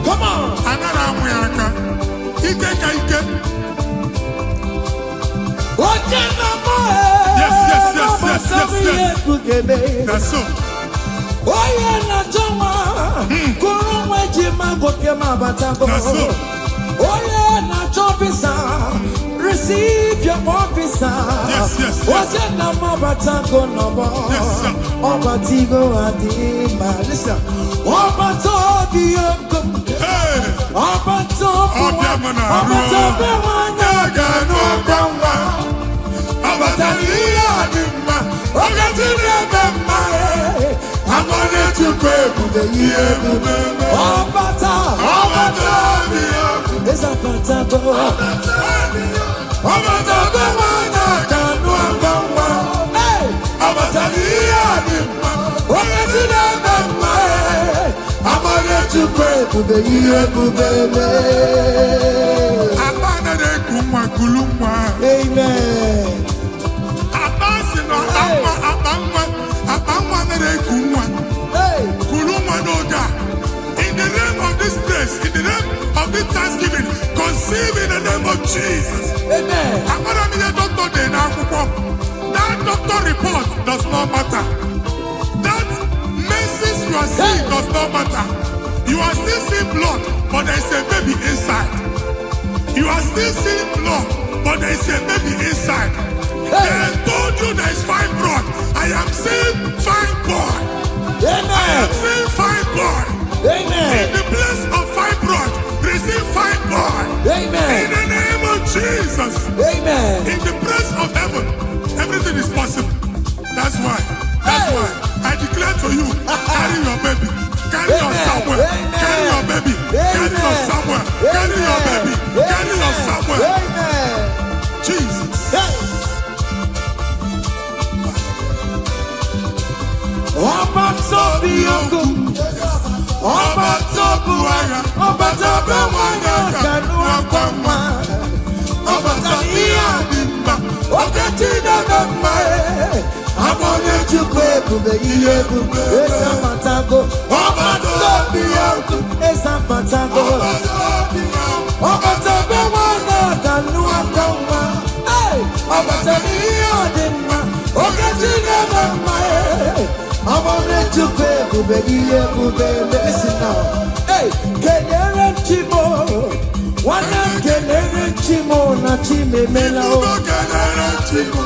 Come on. Yes. That's so. That's so. Receive your officer. Yes. Yes, sir. Listen. I'm gonna to pray for the year. It's a patago. To pray to the year, amen. In the name of this place, in the name of this Thanksgiving, conceive in the name of Jesus. Amen. I'm going to be a doctor then. That doctor report does not matter. That message you are seeing does not matter. You are still seeing blood, but there is a baby inside. You are still seeing blood, but there is a baby inside. They told you there is fibroid. I am seeing fine boy. Amen. I am seeing fine boy. Amen. In the place of fibroid, receive fine boy. Amen. In the name of Jesus. Amen. In the place of heaven, everything is possible. That's why I declare to you, carry your baby. Carry your somewhere. Carry your baby. Carry your somewhere. carry your baby, carry your Samuel. Amen. Jesus. Hey. Ọba tó bí ogun, ọba tó bu ara, ọba tó bẹ wọn náà kanú ọkọ mọ, ọba tó ní àdìmọ, ọkẹ tí dàgbà mọ ẹ, amọ̀nyẹ chukwu ebube ihe ebube, esa patago, ọba tó bí ogun, esa patago, ọba tó bẹ wọn náà kanú ọkọ mọ, ọba tó ní àdìmọ, ọkẹ tí dàgbà mọ ẹ. I'm on the to pay, baby, listen now. Hey, Kelere Chimo, one of Kelere Chimo, not Chime Melo. Kelere Chimo,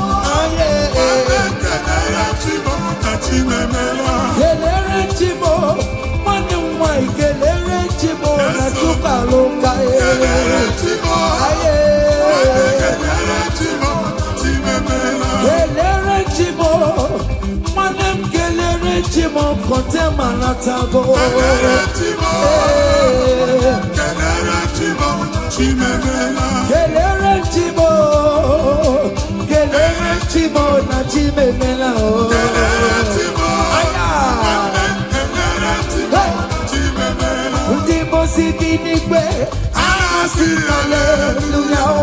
Kelere Chimo, one of my Kelere Chimo, not Chupaloka. Kelere Chimo, Kelere Chimo, Chimo kote manatago. Kelere Chimo, Chimemela. Kelere Chimo, Kelere Chimo na Chimemela. Kelere Chimo, Chimemela. Ndimo sibinigwe, anasi hallelujah,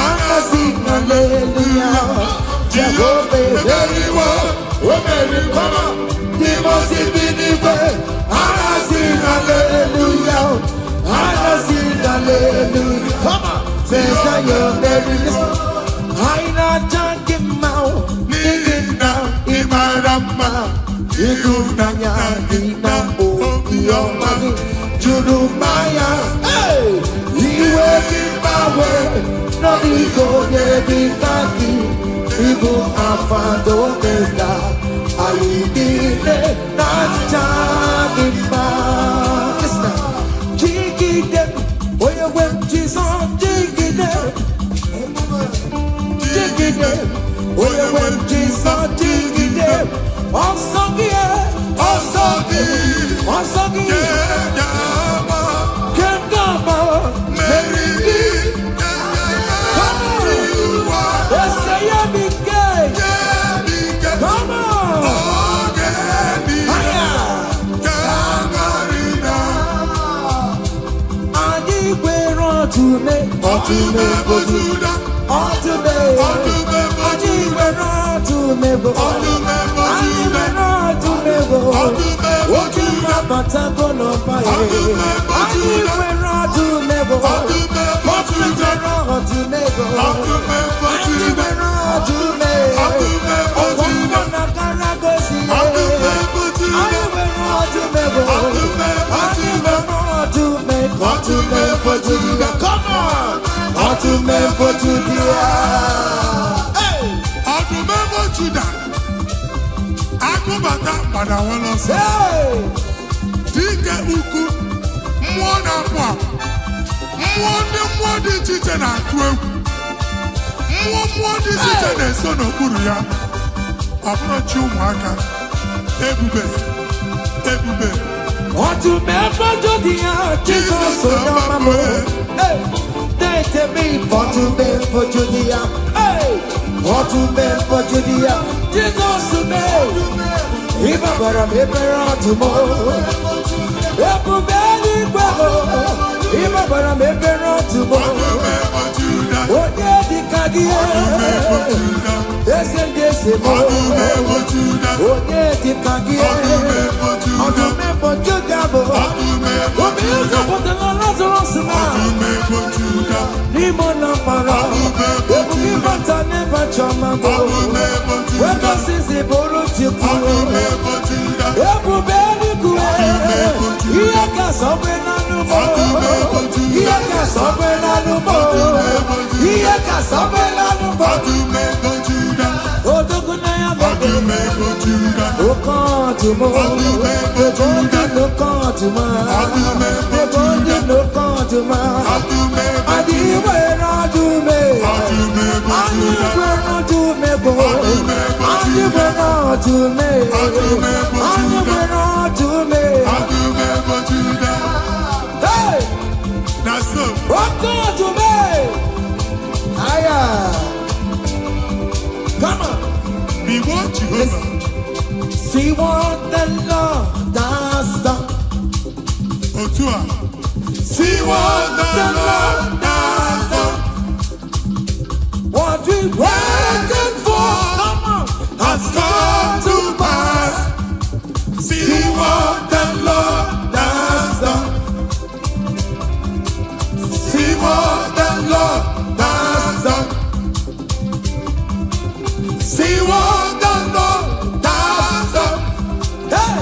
anasi hallelujah. Jehovah, very well, very come on. Must be the hallelujah, hallelujah. Come on, say your very listen. I not talking about digging down in my rama. You do not oh, your money, you do Maya. Hey, you working my way, no ego, Ibu afado mega. I did it, not talking about. Listen, jiggy them, where you went, Jesus, jiggy them. Jiggy them, where you went, Jesus, jiggy them. Also, yeah, also, also, Kendama, Mary, come on, let's say you're big gay. Come on. Come on! To member Judah. Hey! To member Judah. Akubata Madawala say. Dike uku. Mwana kwa. Mwadi chiche na kwe. Mwadi chiche na sono kuruya. Abuna chumwaka. Ebube. To member Judah. Jesus so mama. Hey! To me for to me for Judea, hey, for to me for Judea, Jesus to me. If I were a member tomorrow, if you barely go, if I were a member tomorrow, what did the Kadia? Yes, and yes, what did the Kadia? On the member Judah, what is the Lazarus now? Nimona para, ebuki bata never chamago. Weka sisi boro chikuro. Ebu beli kue, iyaka sobe na numo. Iyaka sobe na numo. Iyaka sobe na numo. Odogu na ya bebe. Okan tumo. Ebondi lokan tuma. Ebondi lokan tuma. Adiwe na dume. Adiwe na dume bo. Adiwe na dume. Adiwe na dume. Hey! so. Welcome to me. Aya. Come on. Be what Jehovah. See what the Lord has done. Otua. See what the Lord has done. What we waited for, come on, Has come to pass. See what the Lord has done. See what the Lord has done. See what the Lord has done. hey,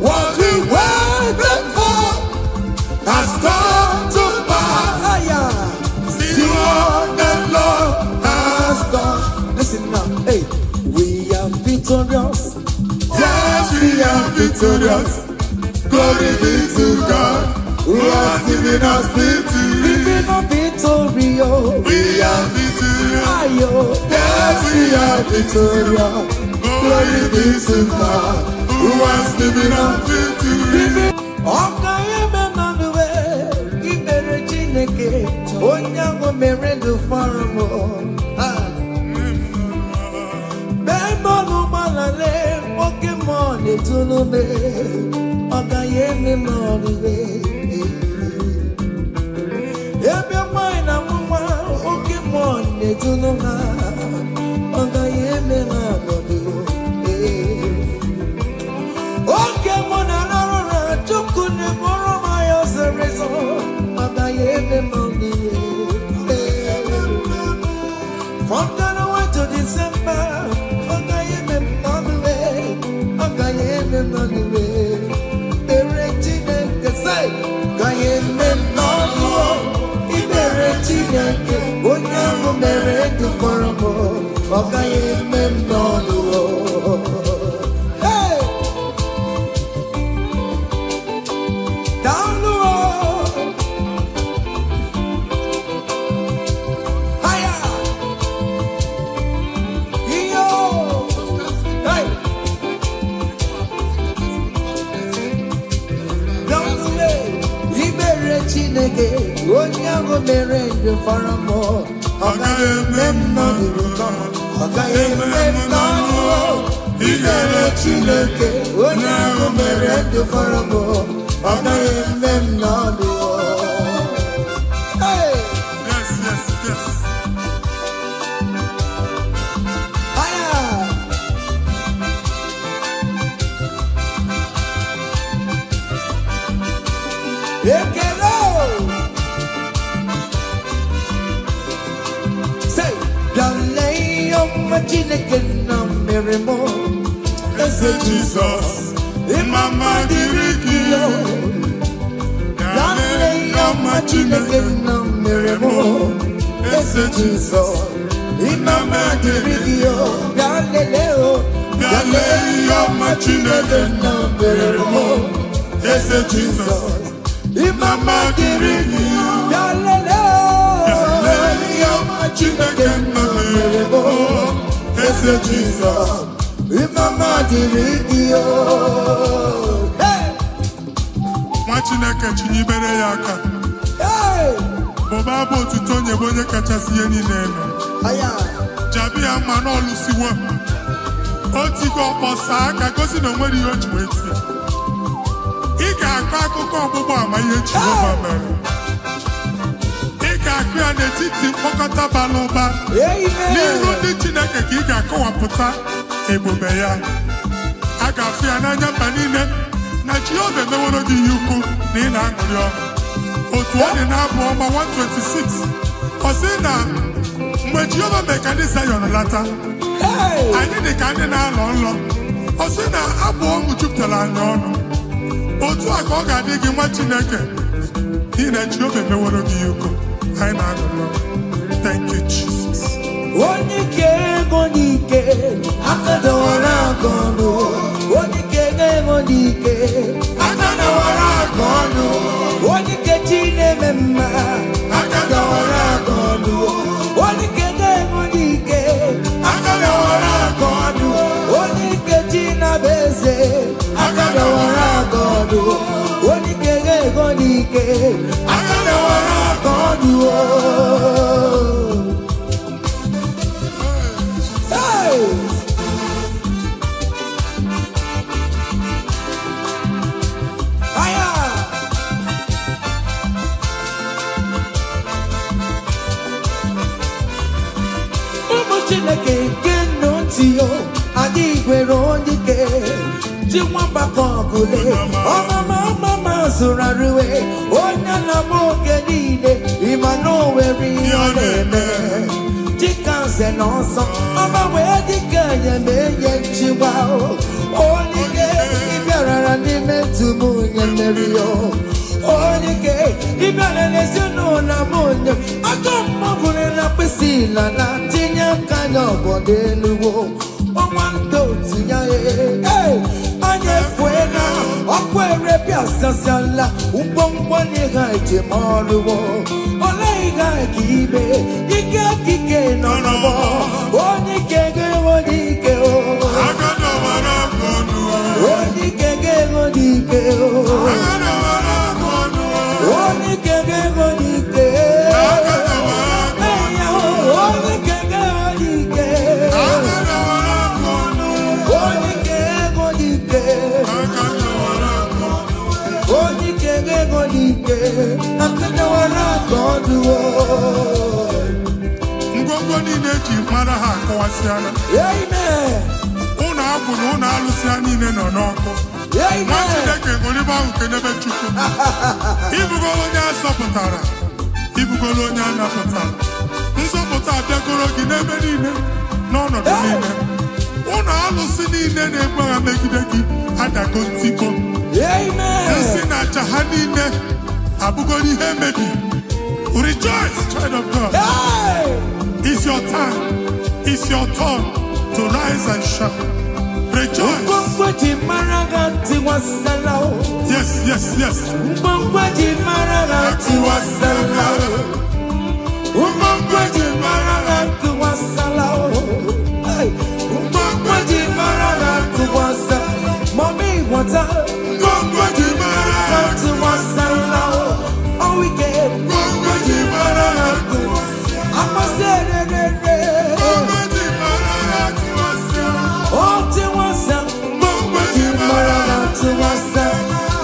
What we waited for has come to pass. aya. See what the Lord has done. Listen now, hey, we are victorious. Yes, we are victorious. Glory be to God who has given us victory. Living a victory, oh. We are victorious. Ayo, Yes, we are victorious. Glory be to God who has given us victory. ọka eme manụwe ikpere Chineke onye ahụ mere ndụ fọrọ m bemọnụ gbalale oke mmụọ na-etulume ọ gaghị eme m ọrịre ebe nwanyị na nwa oke mmụọ na-etulu ha ọ gaghị eme ha ọnọdụ oke mụ na narụra chukwu na-eburu m ya ọsịrịsọ ọ gaghị eme m ọnịre from January to December ọ gaghị eme m ọnịre ọ gaghị eme m ọnịre ikpere Chineke say gaghị eme m n'ọnụ ikpere Chineke onye ahụ mere ndụ fọrọ m ọ gaghị eme m n'ọnụ down the road, higher, yo, hey, down the way, ibere Chineke, onye ahụ mere ndụ fọrọ m, ọ gaghị eme m n'ọnụ, ọ gaghị eme m n'ọnụ, ibere Chineke, onye ahụ mere ndụ fọrọ m. ọ gaghị eme m n'ọnụ. Hey! Yes, yes, yes. Aya! Ekele! Say, bịalee ọma Chineke na mere m eze Jizọs. Mama dịrị gị Bịalee ọma Chineke na mere m eze Jizọs. Mama dịrị gị bịalee o. Bịalee ọma Chineke na mere m eze Jizọs. Mama dịrị gị bịalee o. Bịalee ọma Chineke na mere m eze Jizọs. Mama dịrị gị Nwa Chineke chinyibere ya aka. Bụba abụ otuto onye bụ onye kachasị ihe niile elu. Jabi ya mma n'ọlụsiwo. O tigo ọkpọsa aka gosi na o nwere ihe o ji wee tie. Ị ga-akọ akụkọ ọgbụgbọ ama ihe Jehova mere. Ị ga-akụ ya n'etiti mkpọkọta bara ụba. N'ihu ndị Chineke ka ị ga-akọwapụta ebube ya. A ga-afụ ya n'anya mba niile na Jehova emeworo gị ihe ukwu na ị na-aṅụrị ọṅụ. Otu ọ dị n'abụ ọma 126 ọ sị na mgbe Jehova mere ka ndị Zayọn lata anyị dị ka ndị na-alọ nlọ. Ọ sị na abụ ọṅụ jupụtara anyị ọnụ. Otu a ka ọ ga-adị gị nwa Chineke n'ihi na Jehova emeworo gị ihe ukwu anyị na-aṅụrị ọṅụ. Thank you, Jesus. Onye ike ego n'ike aka dọwara aka ọnụ. Onye ike ego n'ike aka dọwara aka ọnụ. Onye ike chi na-eme mma aka dọwara aka ọnụ. Onye ike ego n'ike aka dọwara aka ọnụ. Onye ike chi na-abụ eze aka dọwara aka ọnụ. Onye ike ego n'ike aka dọwara aka Chineke nke ntio adị gwere onye ike ji nwamba ka ọgụle ọmama zụrụ arụwe onye na-ama oge niile ịma na o nwere ihe ọ na-eme dịka nze na ọzọ ọma wee dịka enye nchịgba onye ike ịbịarara n'ime ntụm onye mmeri ya onye ike ịbịara n'ezinụlọ m onye aka mmọbụrụ na mkpịsị ila na tinye aka anya ọbọdọ eluwo ọnwa ndị otu ya anya efue na ọkwa erepịa sasiala ngwongwo n'ihe ejem ọrụwo ole ihe ka ibe ike kike nọ n'ọgbọ onye ike ga-enwe n'ike onye ike ga-enwe n'ike onye ike ga-enwe n'ike ngwongwo niile eji mara ha akọwasịala ụlọ abụ na ụlọ alụsị niile nọ n'ọkụ nwa Chineke ṅụrịba ahụ kenebe Chukwu ibugolo onye azọpụtara ibugolo onye a napụtara nzọpụta abịagoro gị n'ebe niile n'ọnọdụ niile ụlọ alụsị niile na-egbu agha megide gị adago ntiko nsị na aja ha niile abụgoro ihe emebi. Rejoice, child of God. It's your time. It's your turn to rise and shine. Rejoice. Yes, yes, yes. Mommy, what's up?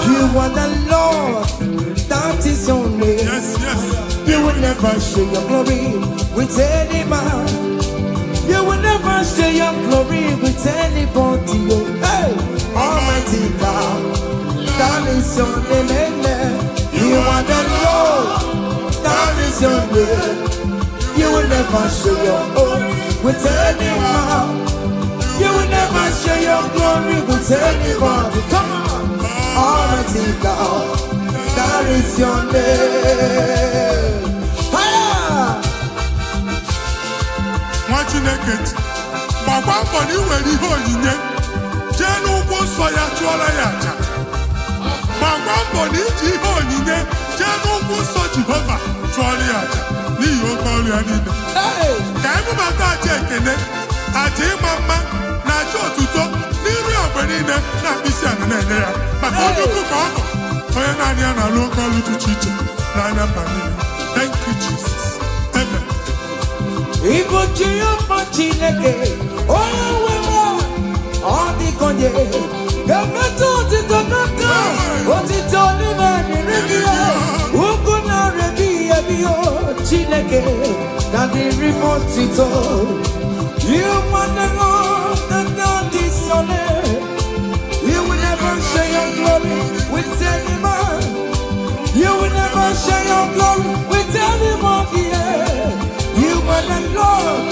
You are the Lord, that is your name. Yes, yes. You will never share your glory with any man. You will never share your glory with anybody. Hey, Almighty God, that is your name. Amen. You are the Lord, that is your name. You will never share your glory with any man. You will never share your glory with anybody. Come on. Almighty God, that is your name. Nwa Chineke gbakwa mbọ na iwere ihe onyinye jee n'ugwu nsọ ya chụọrọ ya aja. Gbakwa mbọ na iji ihe onyinye jee n'ugwu nsọ Jehova chụọrọ ya aja n'ihi oke ọrụ ya niile. Ka emebata aja ekene, aja ịma mma na aja otuto n'iru ogbe niile na mkpịsị ala na-enye ya maka onye ukwu ka ọ nọ onye naanị ya na-alụ oke ọrụ dị iche iche n'anya mba niile. Thank you, Jesus. Amen. Igbo Jehova Chineke onye nwere ọ dịkonye ga-emetụ otito n'aka otito n'ime dịrị gị ugwu na-arịa gị ebi Chineke na dịrị m otito. You want the Lord that not is your name. You will never share your glory with any man. You will never share your glory with anybody. You are the Lord,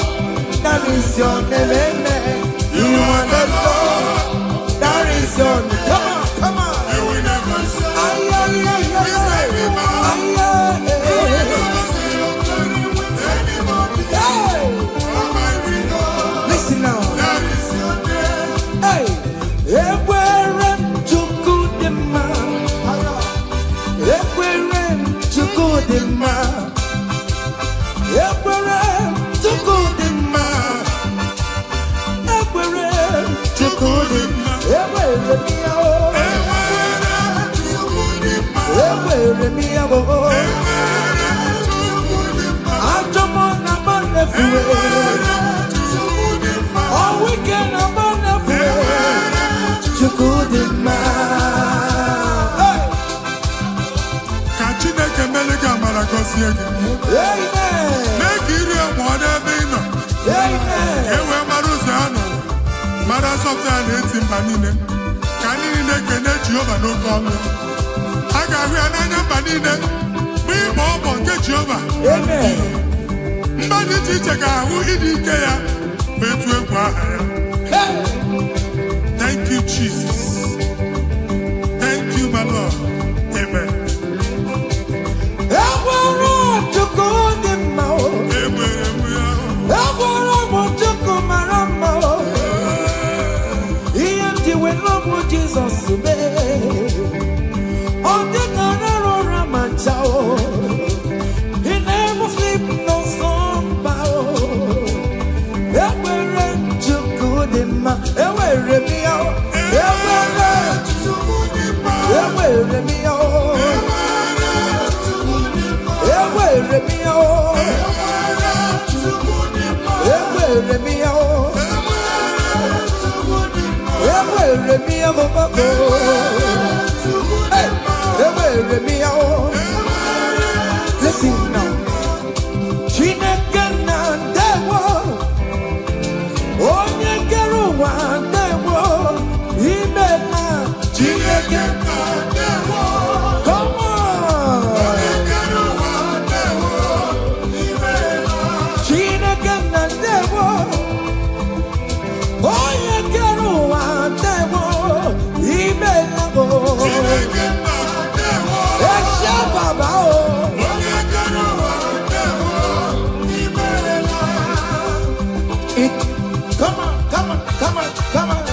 that is your name. Amen. You are the Lord, that is your name. Come on, come on. You will never share with any man. You will never share your glory with anybody. Listen now. That is your name. Hey, ekwere Chukwu dị mma. Ekwere Chukwu dị mma. Ekwere Chukwu dị mma. Ekwere Chukwu dị mma. Ekwere m ya o. Ekwere m ya o. Ajọ m na m na-efuwe. All weekend I'm on the floor. Chukwu dị mma. Ka Chineke mere gị amara gọzie gị. Amen. Mee ka iri enwe n'ebe ị nọ. Amen. na-atọ ya na-eti mba niile ka ndị niile kene Jehova n'oke ọnụ. A ga-ahụ ya n'anya mba niile bụ ịbọ ọbọ nke Jehova. Mba dị iche iche ga-ahụ ịdị ike ya ma etu egwu aha ya. Thank you, Jesus. Thank you, my Lord. Amen. Jesus, he never sleep no slumber. Listen now. Chineke na ndewo, onye kere ụwa ndewo, ime na Chineke na ndewo. Come on. Onye kere ụwa ndewo, ime na Chineke na ndewo, onye kere ụwa ndewo, ime na Chineke na ndewo. Eshe baba o. Come on, come on, come on, come on.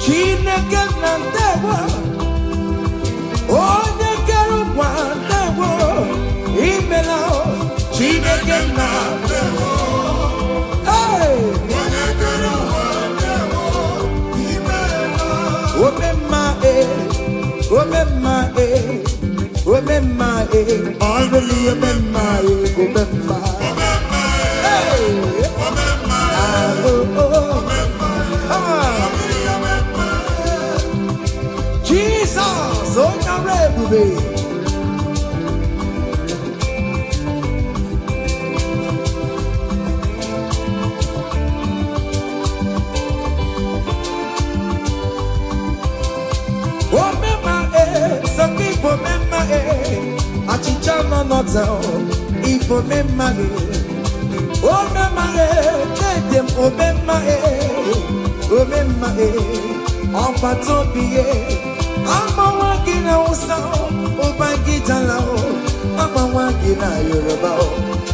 Chineke na ndewo, onye kere ụwa ndewo, imela Chineke na ndewo. Hey! Onye kere ụwa ndewo, imela. Omemma omemma omemma ọlụlụ omemma omemma. Hey! Omemma Jesus, onye ọrụ ebube. Achicha no notel, ipo memma o memma dedem o memma on patopie, ama wagina usa, o bagita lao, ama wagina Yoruba,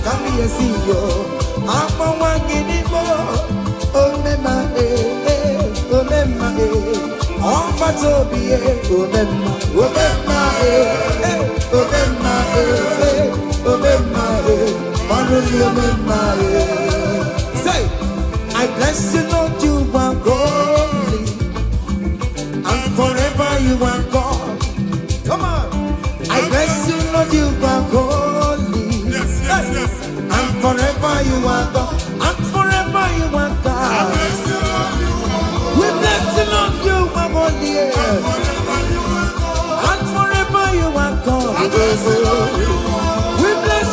kami yesiyo, ama wagini mo, o memma on patopie, o memma say, I bless you, Lord, you are holy, and forever you are God. Come on, I bless you, Lord, you are holy, Yes. and forever you are God, and forever you are God. We bless you, Lord, you are holy, and forever you are God. We bless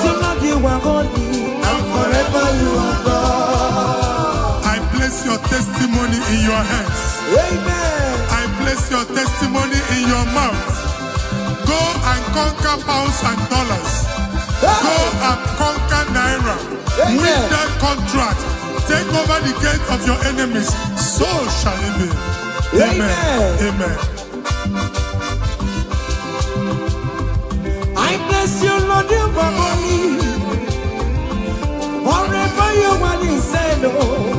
you, Lord, you are holy, and forever you are God. I place your testimony in your hands. Amen. I place your testimony in your mouth. Go and conquer pounds and dollars. Go and conquer naira. Amen. Win that contract. Take over the gates of your enemies. So shall it be. Amen. Amen. I bless you, Lord, you are holy. Forever you are the same, Lord.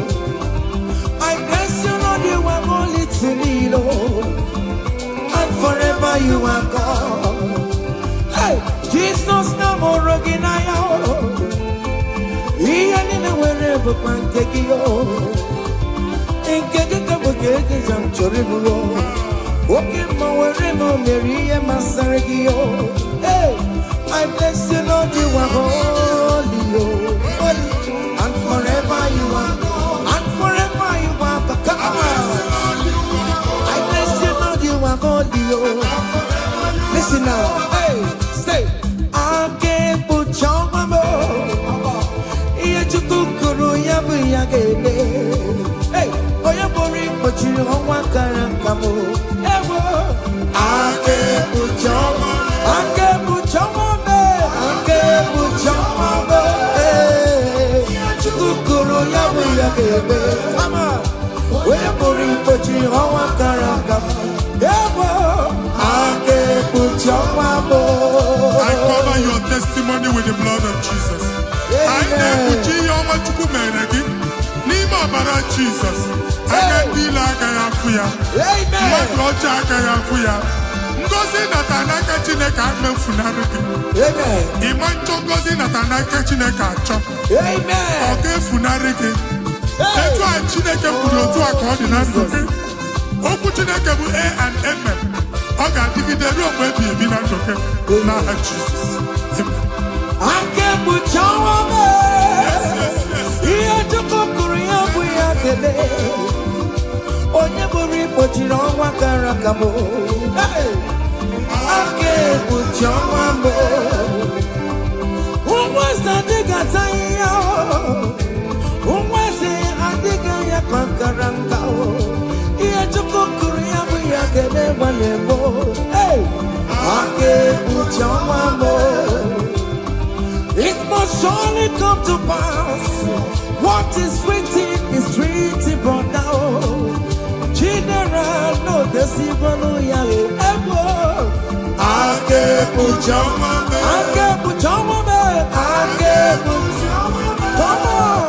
I bless you, Lord, you are holy to me, Lord. And forever you are God. Hey, Jesus, no more roginaya. He and in a wherever man take you. In Kekaka, jam choribulo. Okay, wherever Mary and Masaragio. Hey, I bless you, Lord, you are holy, holy, and forever. ga-eme. Onye pụrụ ikpochi ọnwa kara aka m. Ewo aka ekpuchi ọnwa m. I cover your testimony with the blood of Jesus. I na-ekpuchi ihe ọma Chukwu mere gị n'ime ọbara Jesus. Aka ndị ile agaghị afụ ya. Mmadụ ọjọọ agaghị afụ ya. Ngozi nata n'aka Chineke emefunarị gị. Ịma nchọ ngozi nata n'aka Chineke achọ. Ọ ga-efunarị gị. Etu a Chineke kwuru otu a ka ọ dị na ndụ gị. Okwu Chineke bụ A and Amen. Ọ ga-adịgide ruo mgbe ebighị ebi na ndụ gị n'aha Jizọs. Aka ekpuchi ọnwa m. Ihe Chukwu kwuru ya bụ ya ga-eme. Onye bụrụ ikpochiri ọnwa kara aka m. Aka ekpuchi ọnwa m. Ụmụ eze adịghị ata ihe. Ụmụ eze adịghị ya ka nkara nka. Ihe Chukwu kwuru ya bụ ya ga-eme gbalị mbụ. Aka ekpuchi ọnwa m. It must surely come to pass. What is written is written, brother. General, no, the civil, yeah, ever. I get put your mama. I get put your mama. I get put your mama. Come on.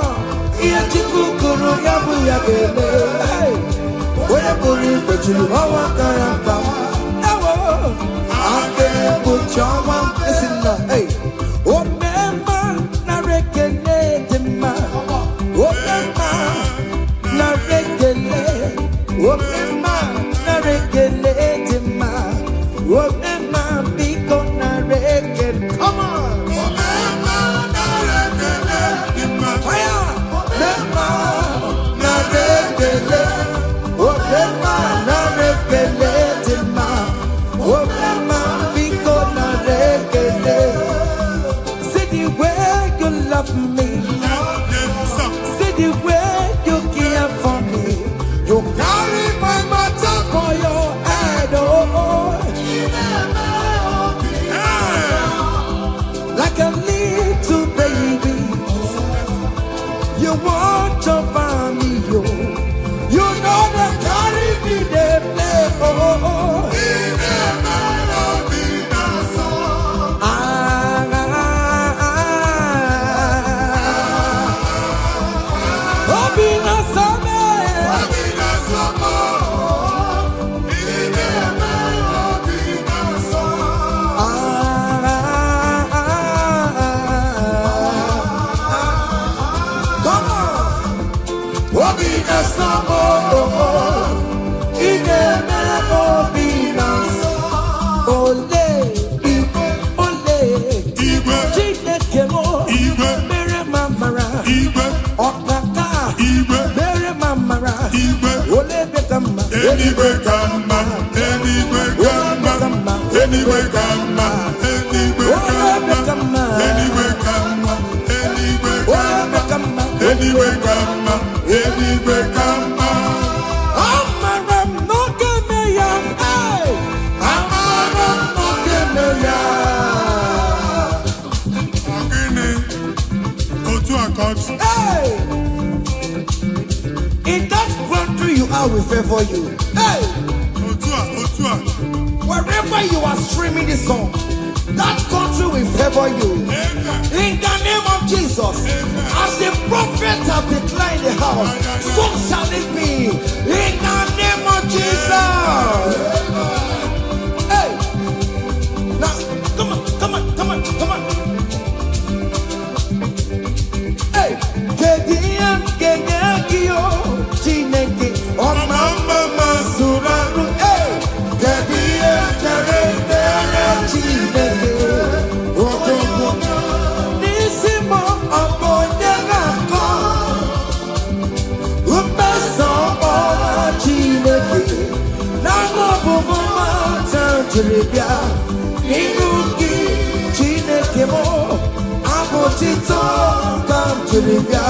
Yeah, Chikukuru, yabu, yagele. Hey, where put it, but you are wakaraka. Ever. I get put your mama. Listen now, hey. Oh, man, na rekele de ma. Oh, man, na rekele. Oh, man, na rekele de ma. Oh, man, biko na rekele. Come on. Oh, man, na rekele de ma. Fire. Man, na rekele. Oh, man, na rekele de ma. Oh, man, biko na rekele. Love me. See the way you care for me. You carry my matter for your head, oh. Like a little baby, you want over me, you know that carry me they play, oh. Anyway, come on, anyway, come on, anyway, come on, anyway, come on, anyway, come on, anyway, come on, anyway, come on, anyway, come on. Amaram no gemeya, hey. Amaram no gemeya. Agene, otu akot. Hey. In that country you are, we favor you. Hey. Otua. Wherever you are streaming this song, that country will favor you. Amen. In the name of Jesus. Amen. As the prophet have declared the house, so shall it be. In the name of Jesus. Hey. Now, come on. Hey. Kediakio, Chineke, Omamba Masuraru. Hey. Chineke, Otomo, Nisimo, Abonyagako, Upeso, Chineke, Namo Bumama, Tantribia, Niruki, Chineke mo, Abotito, Tantribia,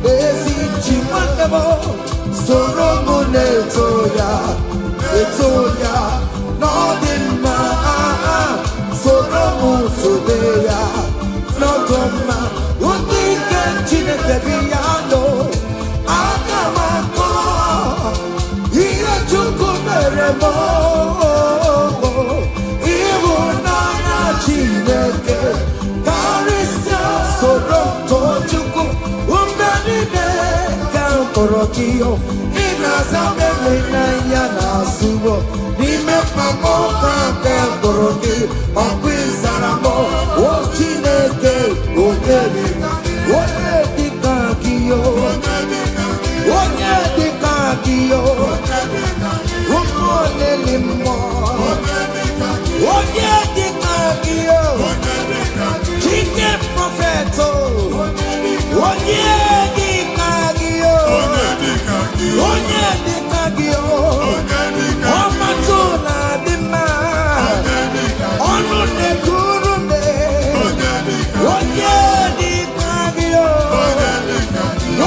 Ezi Chimandemo, Soromone Etoya, Nodima, Soromu Todeya, Nodoma, Udika Chineke Biano, Gio, Inazame Nayana Subo, Nime Pamoka Borogi, Oquisaramo, Ochineke, Odedika, Odedika Gio, Odedika Gio, Umonelimo, Odedika Gio, Chicken Propheto, Odedika Gio, Odedika Gio, Omatuna Dima, Onune Gurume, Odedika Gio,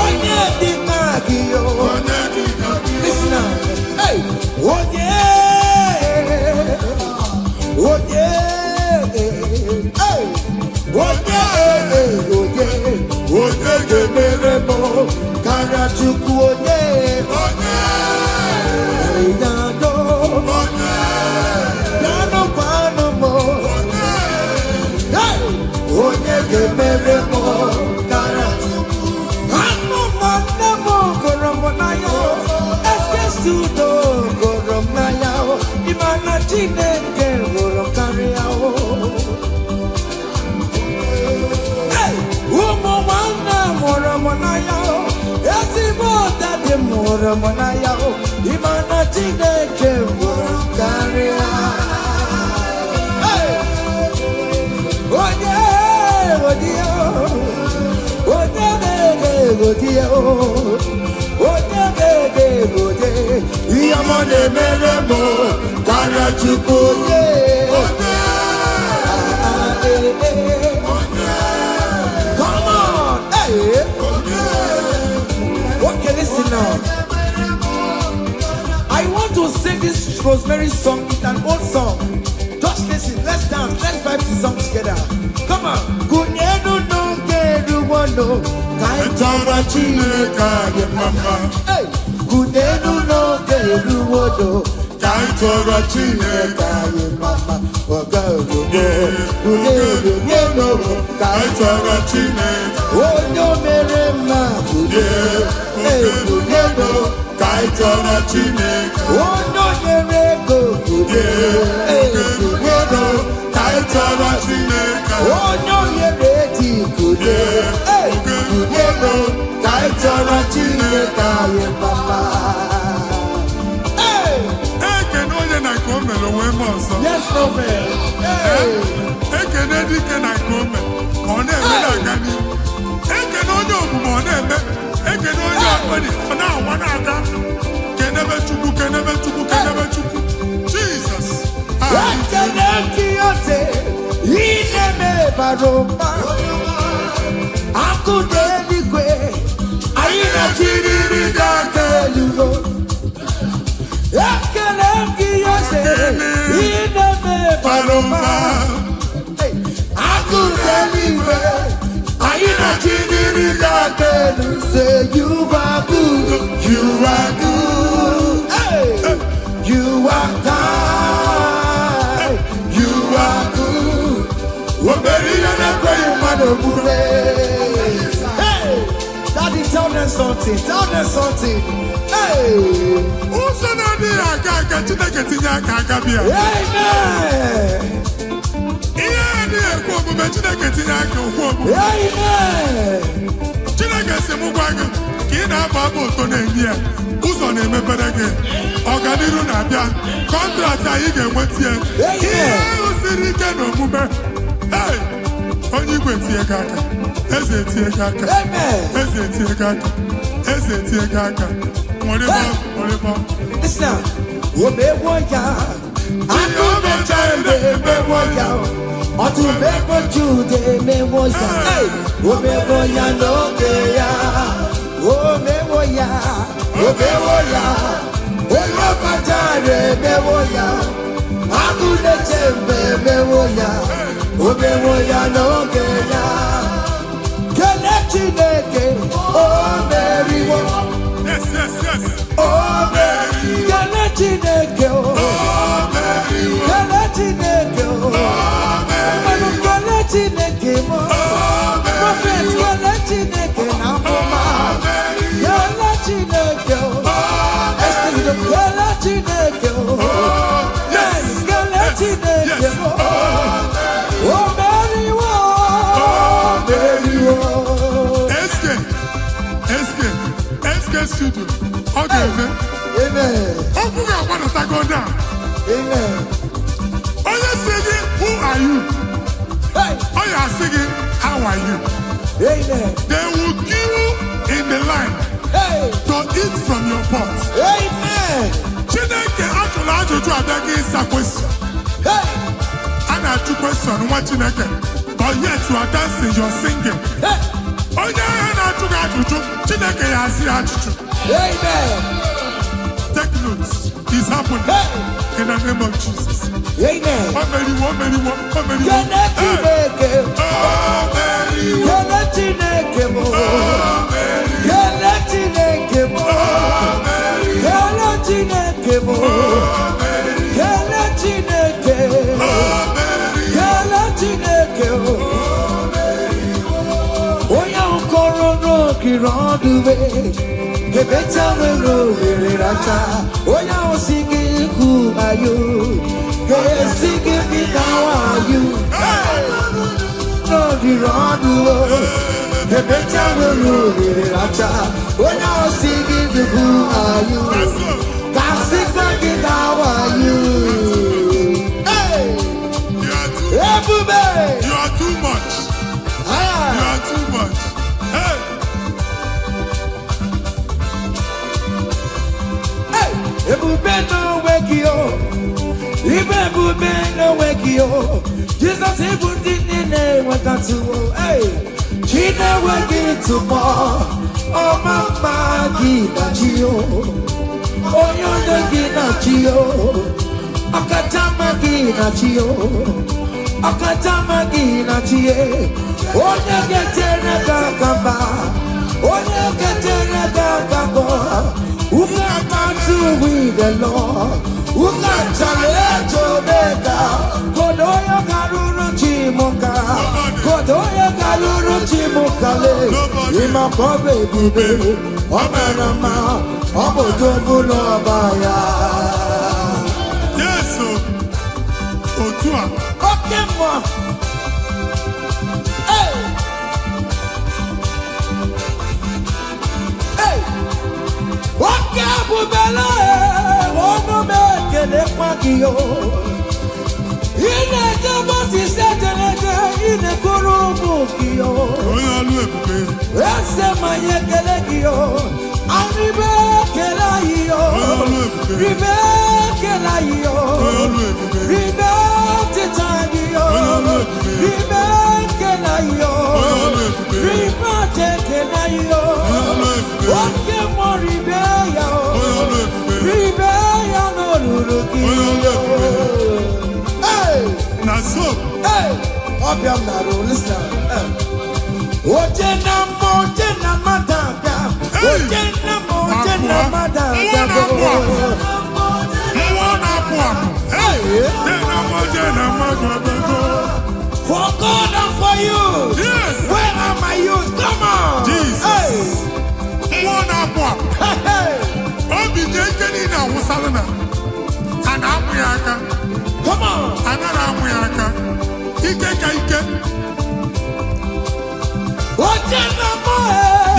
Odedika Gio. Listen now, hey, Ramonaya, Imana Tineke, Karia. Oh yeah, oh dear, oh dear, oh dear, Yamane Meremo, Karia Chukuye. Come on, hey. Okay, listen now. I want to sing this Rosemary song. It's an old song. Just listen. Let's dance. Let's vibe the song together. Come on. Kunyenu no keru wano kaitara chileka ye mama. Hey. Kunyenu no keru wano kaitara chileka ye mama. Wagaru kunyenu no kaitara chileka. Onyo merema kunyenu. Hey kunyenu. Kaitana Chineke, Ono Yerego, Kudo, Kaitana Chineke, Ono Yereti, Kudo, Kudo, Kaitana Chineke, Papa. Hey, can only I come and away, Monson. Yes, no man. Hey, can I come on every can only on every. Jesus. Say you are good, you are good, hey. You are kind, you are good. Hey, Daddy, tell them something, Hey, who's on the Chineke si mụ gwa gị ka ị na-aba abụ ụtọ na-enye ya ụzọ na-emepere gị ọganiru na-abịa kọntraktị anyị ga-enweta ya ihe ahụ siri ike n'omume onye igwe tie gị aka eze tie gị aka eze tie gị aka eze tie gị aka nwere Otubeko Jude mewoya, omewoya nogeya, omewoya, olopatare mewoya, agune chembe mewoya, omewoya nogeya, kenechineke, omeriwo, yes, omeri, kenechineke, omeriwo, kenechineke, Chineke mo, prophet, Chineke na mama, Chineke. studio. Okay, amen. Amen. Open your mouth and go down. Amen. Oh, you're singing, who are you? Hey. Oh, you are singing, how are you? Amen. They will queue in the line Hey. to eat from your pot. Amen. Chineke actually ajụjụ abịaghị ịsa question. Hey. A na-ajụ question nwa Chineke, but yet you are dancing, you are singing. Hey. Onye ahụ na-ajụ gị ajụjụ, Chineke ya asị ya ajụjụ. Amen. Take notes. It's happening Hey. in the name of Jesus. Amen. Oh, Mary, oh, Mary, oh, Mary, oh. Kene Chineke. Oh, Mary, oh. Kene Chineke mo. Oh, Mary, Kene Chineke mo. oh, Mary, Kene Chineke mo. oh, Mary, Kene Chineke. oh, Mary, Kene Chineke o. Onye nkọrọ n'okiri ọdụbe. Kebecha nwere ohere racha. Onye ahụ si gị ikwu ayo. Kesi gị bịa wayo. N'okiri ọdụbe. Kebecha nwere ohere racha. Onye ahụ si gị ikwu ayo. Kasi gị bịa wayo. you are too, Ebube. you are too much. You are too much. Hey, Ebube n'onwe gị o, ibe ebube n'onwe gị o, Jizọs ịbụ ndị niile enwetatụwo, chi na-enweghị ntụpọ, ọma mma gị na chi o, onye onye gị na chi o, ọkachamma gị na chi o, ọkachamma gị na chi e, onye ga-etere gị aka mba, onye ga-etere gị aka mbọ. Who can battle with the Lord? Who can challenge Omega? Kodoyo Karuru Chimoka. Kodoyo Karuru Chimokale. Ima Kobe Bibe. Omerama. Obodobulo Baya. yes, so Otua. Okay, ma. Hey. Hey. Wake bubele, ono mekele kwakio. Ine kama tiseteleke, ine kurumukio. Onye ọlụ ebube. Ese manye kele kio, aribe kela iyo. Onye ọlụ ebube. Ribe kela iyo. Onye ọlụ ebube. Ribe titani yo. Onye ọlụ ebube. Ribe kela iyo. Onye ọlụ ebube. Ribe tekela iyo. Onye ọlụ ebube. Oke mo ribe ya o. Onye ọlụ ebube. Ribe ya no lulu ki Onye ọlụ yo. ebube. Hey, Na so, hey. Obiam na ro listen. Oje na mataka. Hey. Oje na mataka. Nwa na-apụ apụ. Nwa na-apụ apụ. Hey, je na mmadụ. For God and for you. Yes. Where are my youth? Come on. Jesus. Hey. Nwa na-apụ apụ. Hey, hey. Obi dị ike niile awụsalụ na a na-amụ ya aka. Come on. A nara amụ ya aka. Ike ka ike. Oje na mo.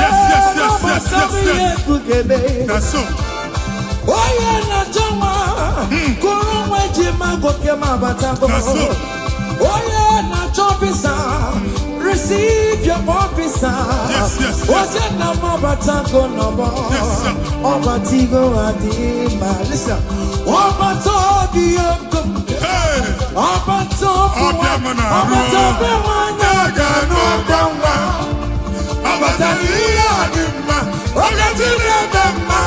Yes. Na so, Oye na choma. Kuru mweji magoke mabatago. na so. Oye na chopisa. Receive your officer. Yes. Oje na mabatago no mo. Yes, sir. Obatigo adima. Listen. Obatobi yokum. Hey, Obatobi Obiam na ruo. Obatobi wanya gano gangwa. Abatani ya dị mma. Oge Chineke mma.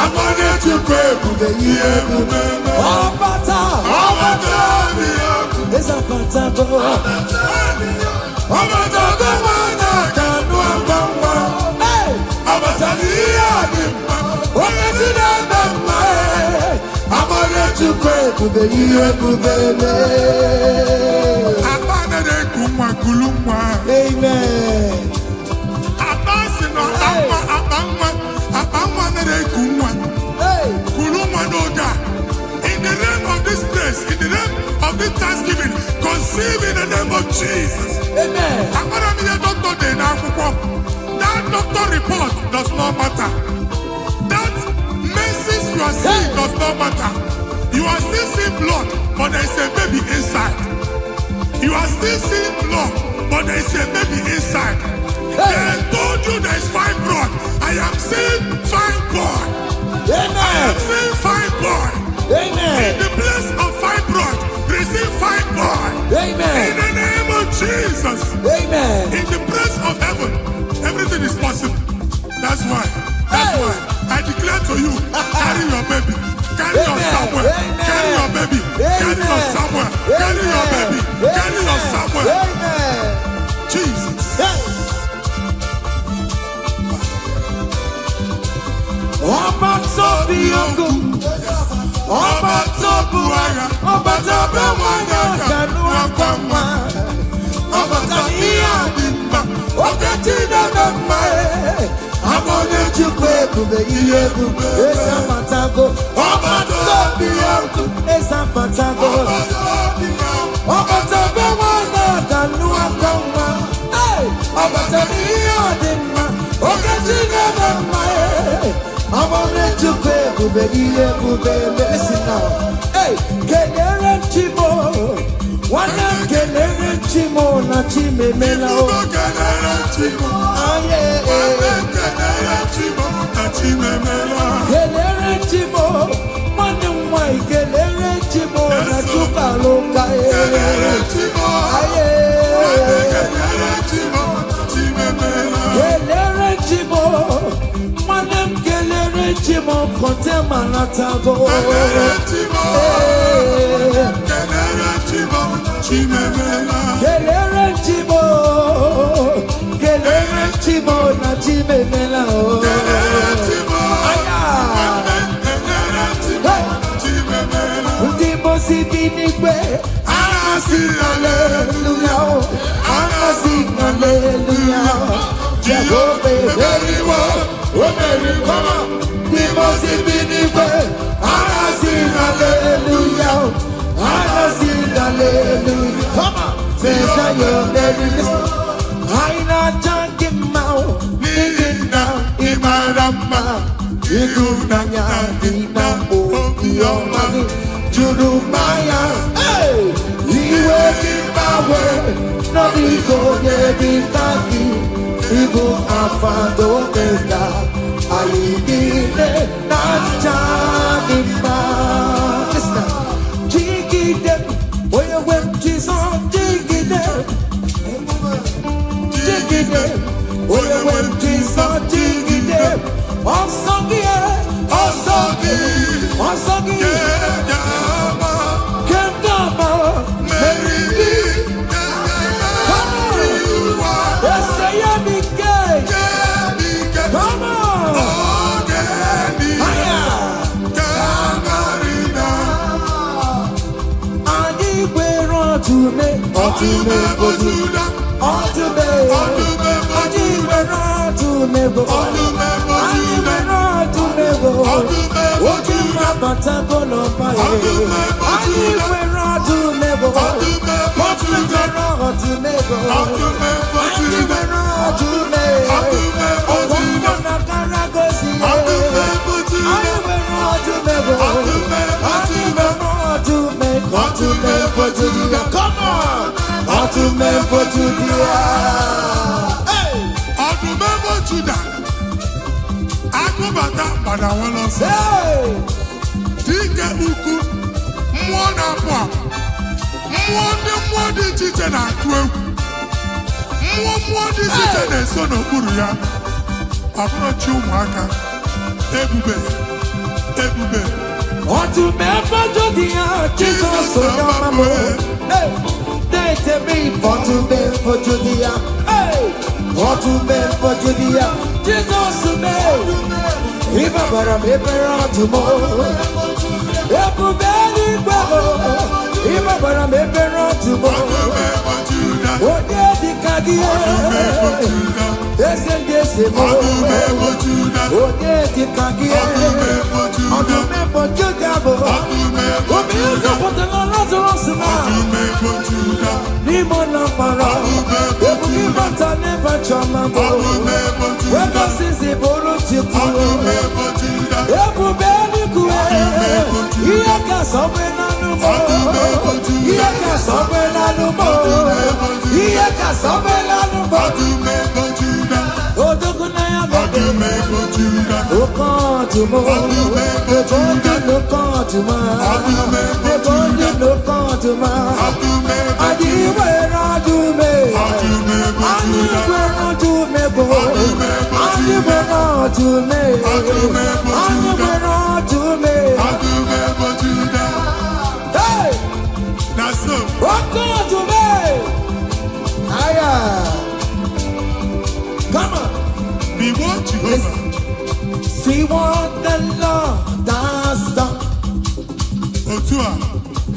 Amanye Chukwu ebube ihe ebube. Obata. Ọbata obi ọkụ. Esa patago. Ọbata obi nwanyị ga-anụ agbanwa. Abatani ya dị mma. Oge Chineke mma. Amanye Chukwu ebube ihe ebube. Akpa na-eku nwa kulu nwa. Amen. Akpa si na akpa nwa na-eku nwa. Hey. Kulu nwa n'oge a. In the name of this place, in the name of this thanksgiving, conceive in the name of Jesus. Amen. Akpara m ihe doctor dị n'akwụkwọ. That doctor report does not matter. law, but there is a baby inside. They told you there is fibroid. I am saying fine boy. I am saying fine boy. In the place of fibroid, receive fine boy. In the name of Jesus. In the place of heaven, everything is possible. That's why I declare to you, carry your baby. Carry your somewhere. Carry your baby. Carry your somewhere. Carry your baby. Carry your somewhere. Jesus. Ọba tó bí ogun, ọba tó bu ara, ọba tó bẹ wọnyọ kanu akwamwa, ọba tó iya dimba, oke ti dada mma e, amone chukwu ebube ihe ebube ezapatago, ọba tó bí ogun ezapatago, ọba tó bẹ wọnyọ kanu akwamwa, ọba tó iya dimba, oke ti dada mma e. I'm on it to pay, baby, listen now. Hey, Kenere Chimo, one of Kenere Chimo, not Chime Melo. Kenere Chimo, Kenere Chimo, not Chime Melo. Kenere Chimo, one of my Kenere Chimo, not Chupaloka. Kenere Chimo, Kenere Chimo, Chime Melo. Kenere Chimo. Chimo kote manatago. Kenere Chimo, Kenere Chimo, Chimemela. Kenere Chimo, Kenere Chimo na Chimemela. Kenere Chimo, Kenere Chimo, Chimemela. Ndimo sibinikwe, anasi hallelujah, anasi hallelujah. Jehovah very well, very well. We must be the way. I sing hallelujah. I sing hallelujah. Come on, say your very listen. I not talking now. Begin now, Imarama. You nanya dina o yomani. Judumaya. Hey, you will give my way. No ego, Yeditaki. Igbo afado beta. I need it, not Janima. Listen, jiggy them, where you went, Jesus, jiggy them. Jiggy them, where you went, Jesus, jiggy them. Osagi, Kendama, Mary, come on, let's say you're big gay. Come on. Come on! Remember Judah. Akubata Badawana say. Dike uku mwana kwa. Mwande chiche na kwe. Mwande chiche na sono kuruya. Abro chumaka. Ebube. Want to remember Judah, Jesus so mama. Hey. They me for to be for Judah. Hey, for to be for Judah. Jesus to me. Iba bara me bara to mo. Ebu beli kwabo. Iba bara me bara to mo. Ode di kagie. Dese mo. Ode di kagie. Ode me for Judah bo. Obi uzo potelo Lazarus na. Nimona para, ebu kibata neba chama bo. Weka sisi boro chiku. Ebu beli kue, iyaka sobe na numo. Iyaka sobe na numo. See what the Lord has done.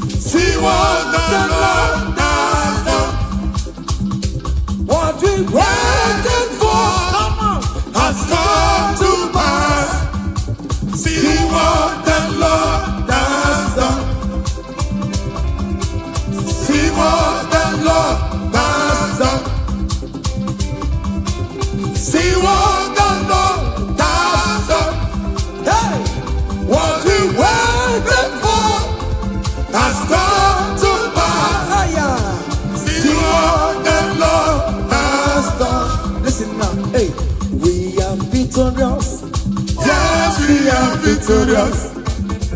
See what the Lord has done. What we waited for Has come to pass. See what the Lord has done. See what the Lord has done. See what the Lord has done. Hey, What we waited for has come to pass. See what the Lord has done. listen now. Hey, we are victorious. Yes, we are victorious.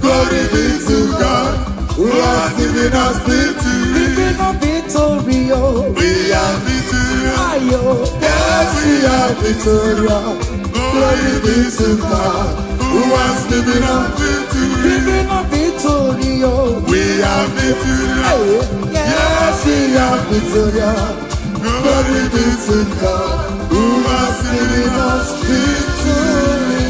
Glory be to God, who has given us victory. Living a victory, oh. We are victorious. Ayo. Yes, we are victorious. Glory be to God, who has given us victory. Living a victory, oh. We are victorious. Hey, Yes, we are victorious. Glory be to God, who has given us victory.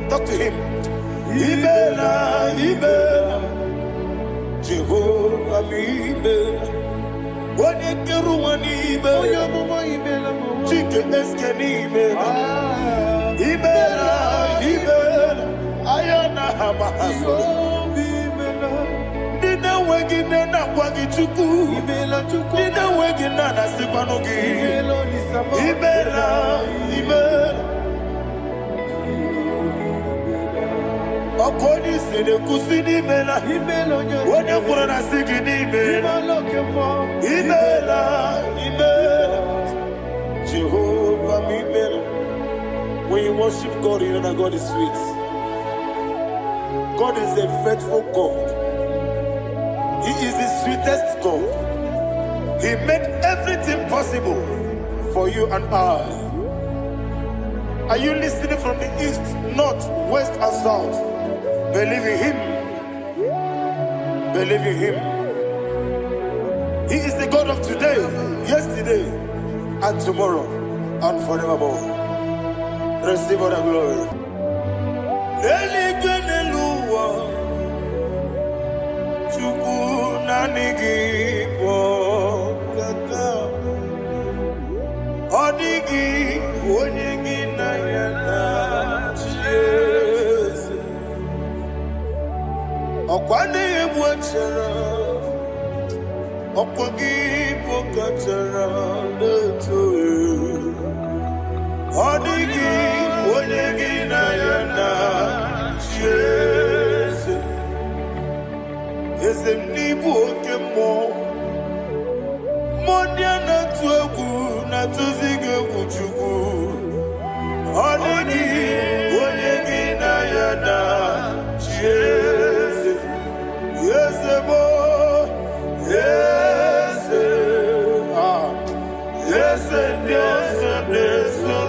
Talk to him. Ibela, Ibela, Jehovah, Ibela. Wanekeru Ibela, Chicken Escanibela, Ibela, Ibela, Ayana Hamahaso. Dina Wagina Wagichuku, Dina Wagina Sipanogi, Ibela, Ibela. According to the Kusini Mela, when you put on a singing Imela, Jehovah Imela. When you worship God, you know that God is sweet. God is a faithful God. He is the sweetest God. He made everything possible for you and I. Are you listening from the east, north, west, and south? Believe in him. Believe in him. He is the God of today, yesterday, and tomorrow, and forevermore. Receive all the glory. Okwane yebwachara Okwagi pokachara leto Odigi onyegi na yana Jesu Eze mnibu okemo Mondia na tuegu na tuzige kuchugu Odigi onyegi na yana Jesu Yes, boy. Yes, yes, yes, yes, no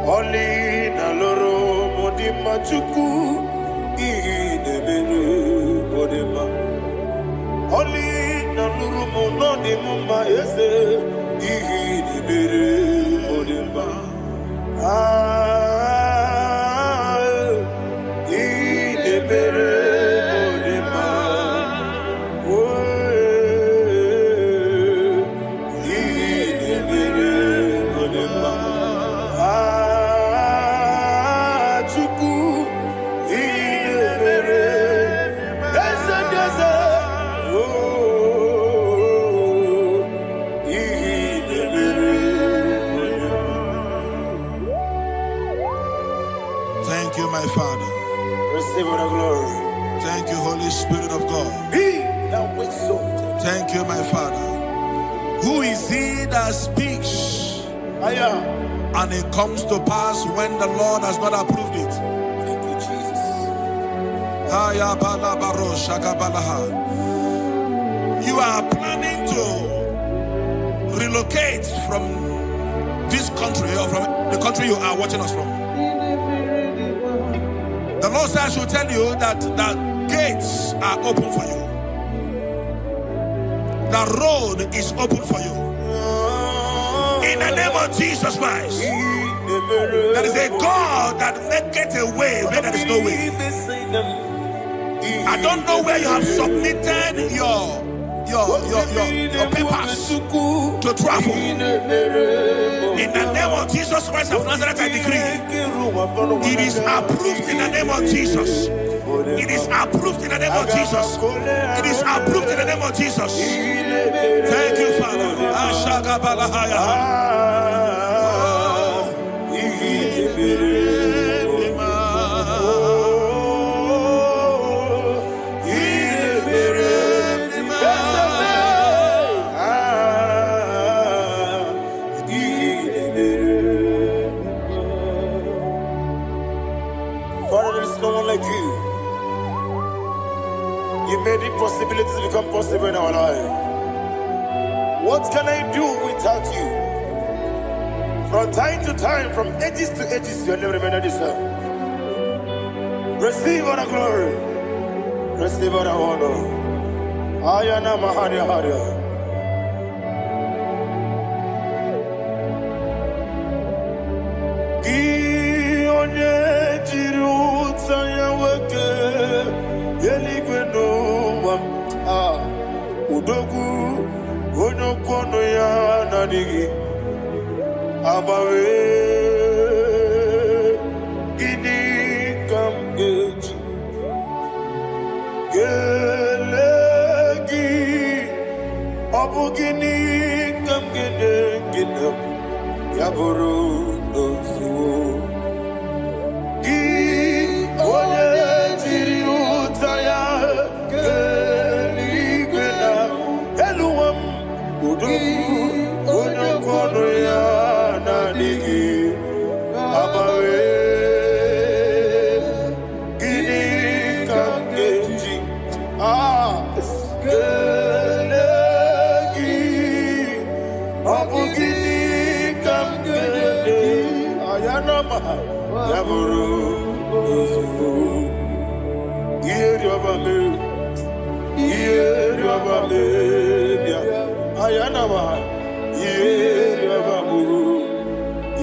Oli na loro modima chuku ihi nebere modima. Oli na luru mono di mumma ese ihi nebere modima. Ihi nebere modima. Ihi nebere modima. Thank you, my Father. Receive all the glory. Thank you, Holy Spirit of God. He that exalted. Thank you, my Father. Who is he that speaks and it comes to pass when the Lord has not approved it? Thank you, Jesus. You are planning to relocate from this country or from the country you are watching us from. The Lord says I should tell you that the gates are open for you. The road is open for you. In the name of Jesus Christ. There is a God that maketh a way where there is no way. I don't know where you have submitted your papers to travel. In the name of Jesus Christ of Nazareth, I decree it is approved in the name of Jesus. It is approved in the name of Jesus. It is approved in the name of Jesus. Thank you, Father. Father, there is no one like you. You made impossibilities become possible in our life. What can I do without you? From time to time, from ages to ages, you have never remained the same. Receive all the glory. Receive all the honor. Ayana Mahania Haria. Udogu onokono ya nadigi abawe ini kamgeji gelegi abugini kamgene ginam yaburu dosuo gi onye jiri utaya Udokono ya nadigi abawe gini kamgeji gelegi abu gini kamgede ayanama yaburu uzufu yeri abame bia ayanama yeri abamu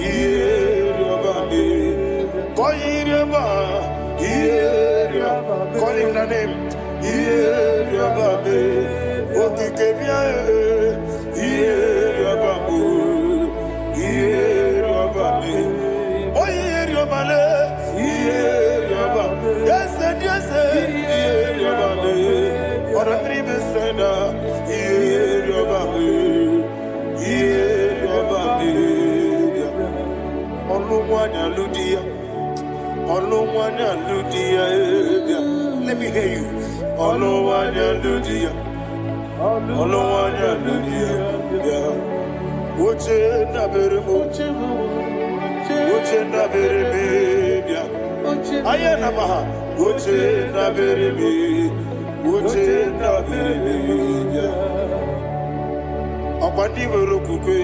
yeri abame yeri abame call him the name yeri abame okikebia yeri abamu yeri abame yeri abale yeri abame yes yeri abame ora tribe sena yeri abame let me hear you. Akwandi werokukwe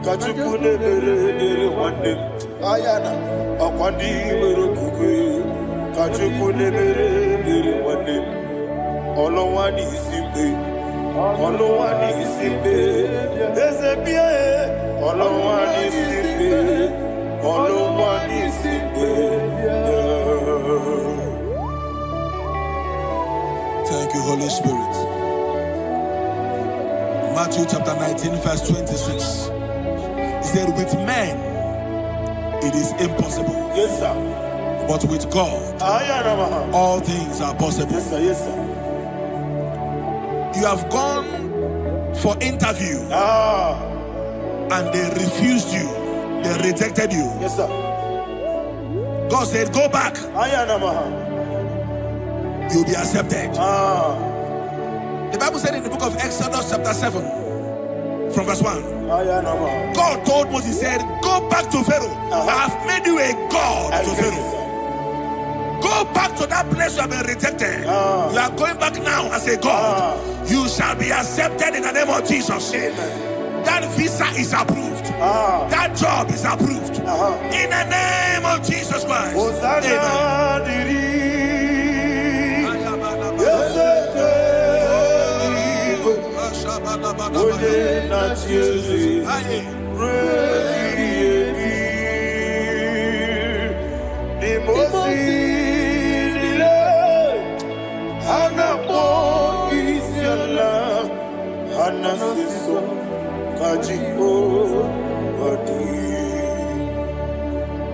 kachuku nebere one day. ayana akwandi merokukwe kachuku nebere bere wane olowani isimbe olowani isimbe ezebie olowani isimbe olowani isimbe. Thank you, Holy Spirit. Matthew chapter 19 verse 26. He said, with men it is impossible. Yes, sir. But with God, all things are possible. Yes, sir. Yes, sir. You have gone for interview and they refused you. They rejected you. Yes, sir. God said, go back. You'll be accepted. The Bible said in the book of Exodus chapter 7 from verse 1. God told Moses, he said, go back to Pharaoh. I have made you a God to Pharaoh. Go back to that place you have been rejected. You are going back now as a God. You shall be accepted in the name of Jesus. Amen. That visa is approved. That job is approved. In the name of Jesus Christ.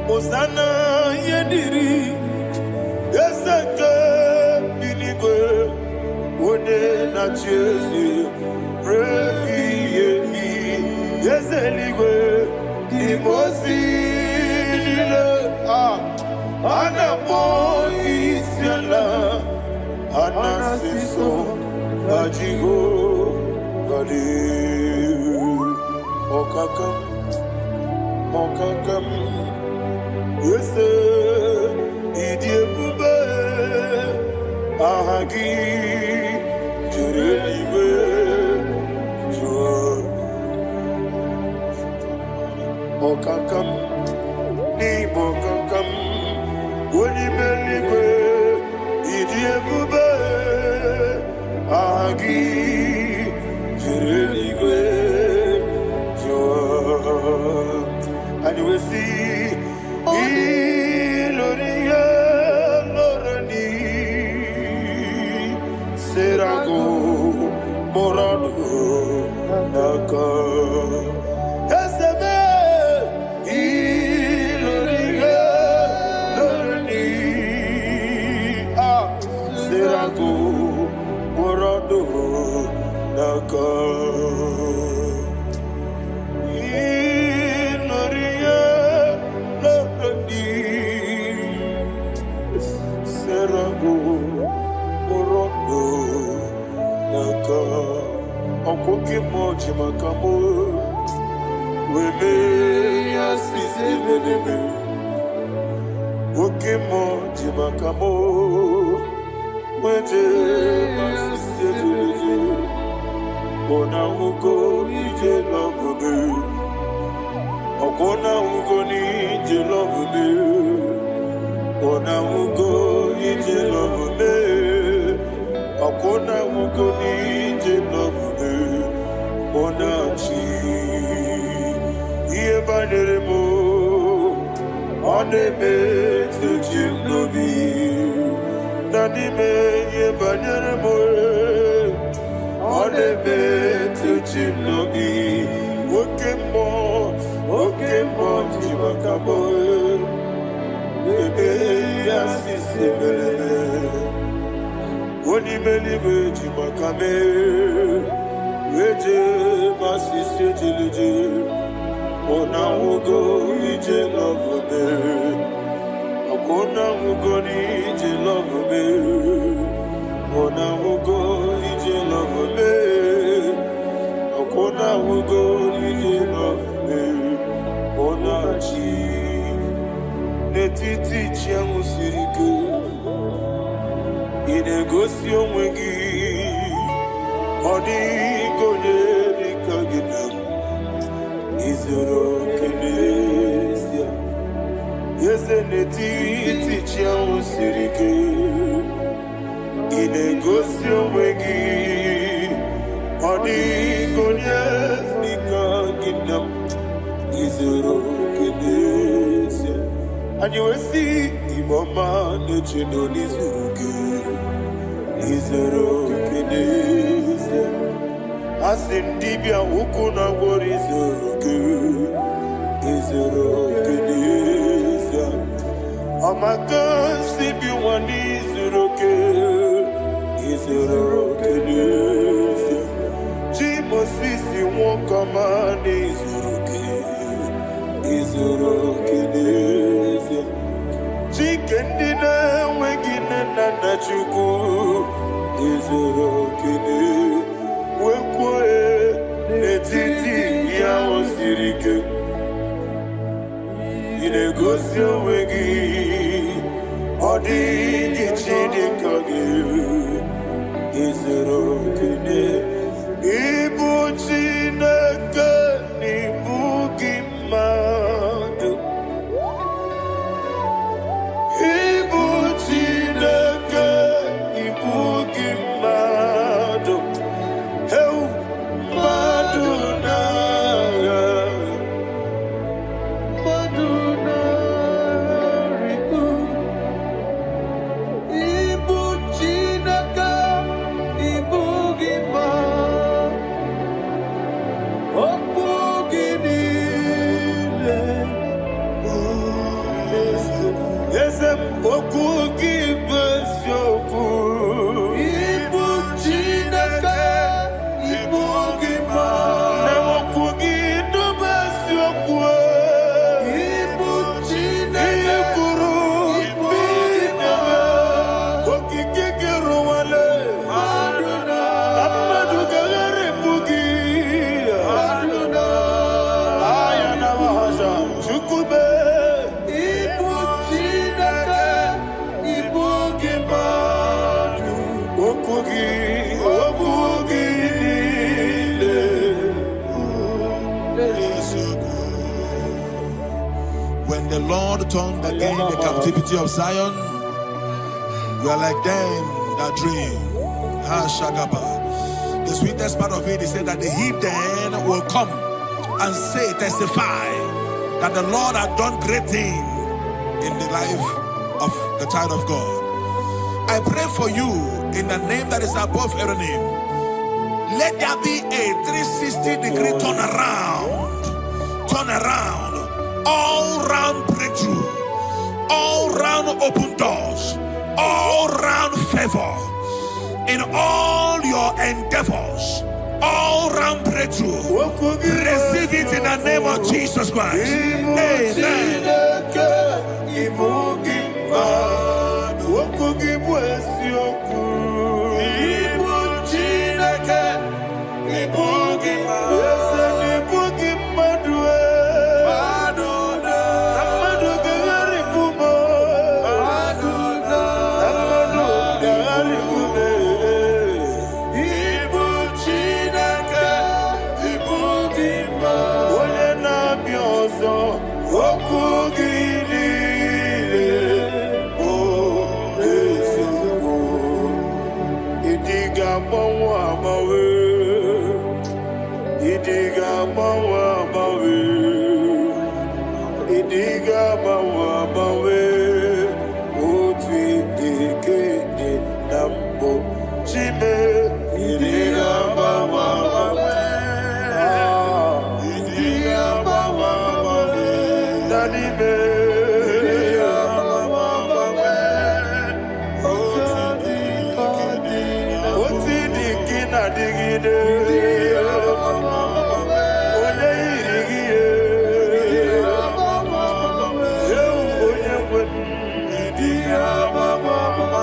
Osana yediri ezeke binigwe one na Jesu rebi yemi ezeligwe imosi nile anapo isiala anasiso ajigo gadi okakam Yese idiebube ahagi jurelibe jua okakam ni bokakam wonimeligwe idiebube ahagi jurelibe jua and we see Iloria Lorani Serago Morado Naka Esebe Iloria Lorani Serago Morado Naka Okoke moji makamo weme yasisi meneme Oke moji makamo weje masisi jeje Ona ugo ije love me Okona ugo ni ije love me Ona ugo ije love me Okona ugo ni ije love me Onachi Iye banere mo Oneme Tujim nobi Nanime Iye banere mo Oneme Tujim nobi Okemo Jimakabo Ebe Yasisi Meleme Onimelibe Jimakame Weje masisi jiliji Ona ugo ije love me Akona ugo ni ije love me Ona ugo ije love me Akona ugo ije love me Ona chi Netiti chiamu sirike Inegosi onwegi Odigonye dikagina Izoro kenesia n'etiti chi ahụ siri ike ị na-egosi onwe gị ọ dịghị onye dịka gị nna m izuru oke n'ezie anyị wee sị Igbo ọma na-eche na onye zuru gị izuru oke n'ezie asị m dibịa ukwu na-agwọrọ izuru gị izuru oke n'ezie ọmaka si bi nwa n'izuru oke izuru oke n'ezie chi Mosisi nwoke ọma n'izuru oke izuru oke n'ezie chike ndị na-enweghị nne na nna Chukwu izuru oke n'ezie wekwuo n'etiti ya o siri ike ị na-egosi onwe gị ọ dịghị chi dịka gị izuru oke ịbụ Chineke n'ịbụ gị mmadụ ịbụ Chineke ịbụ gị mmadụ mmadụ n'agha mmadụ na-arịgo ịbụ Chineke ịbụ gị mmadụ okwu gị niile eze okwu gị bụ eziokwu ịbụ Chineke ịbụ gị na-ekwu gị dobe eziokwu ịbụ Chineke kwuru ịbụ okike gị rụwale na mmadụ ga-agharịpụ gị aya na mahaja Chukwube ịbụ Chineke ịbụ gị mmadụ okwu gị niile When the Lord turned again the captivity of Zion, we are like them that dream. The sweetest part of it is said that the heathen will come and say, testify that the Lord had done great things in the life of the child of God. I pray for you in the name that is above every name. Let there be a 360-degree turn around, all round breakthrough, all round open doors, all round favor in all your endeavors, all round breakthrough. Receive it in the name of Jesus Christ. Amen.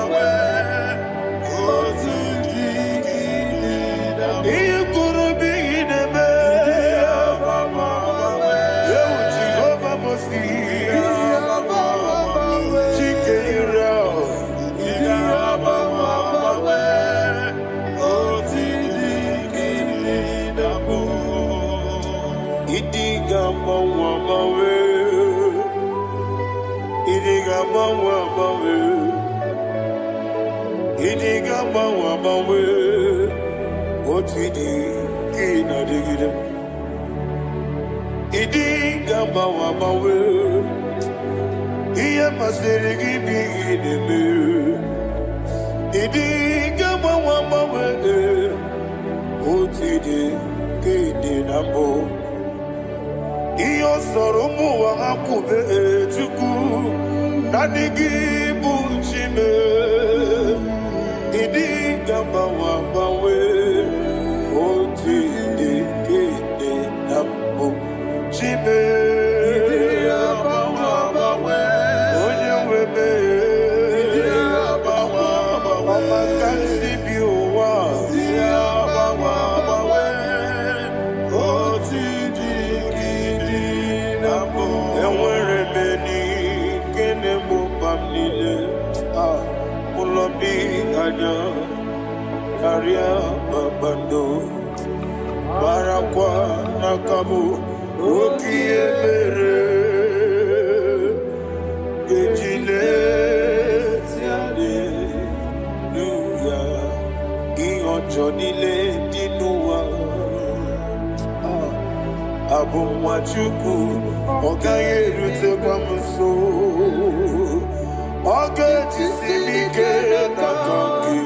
Onye Iyo soro mu wa akube chuku nadigi buchime idi gamba wa bawe oti de kede nambo chime idi abawa bawe onye webe idi abawa bawe makansi biwa idi abawa bawe oti Karia babando barakwa nakabu okiemere gejile tiade luya iyojo nile dinuwa abumwachuku okaye rute kwamuso oge tisimike nakangi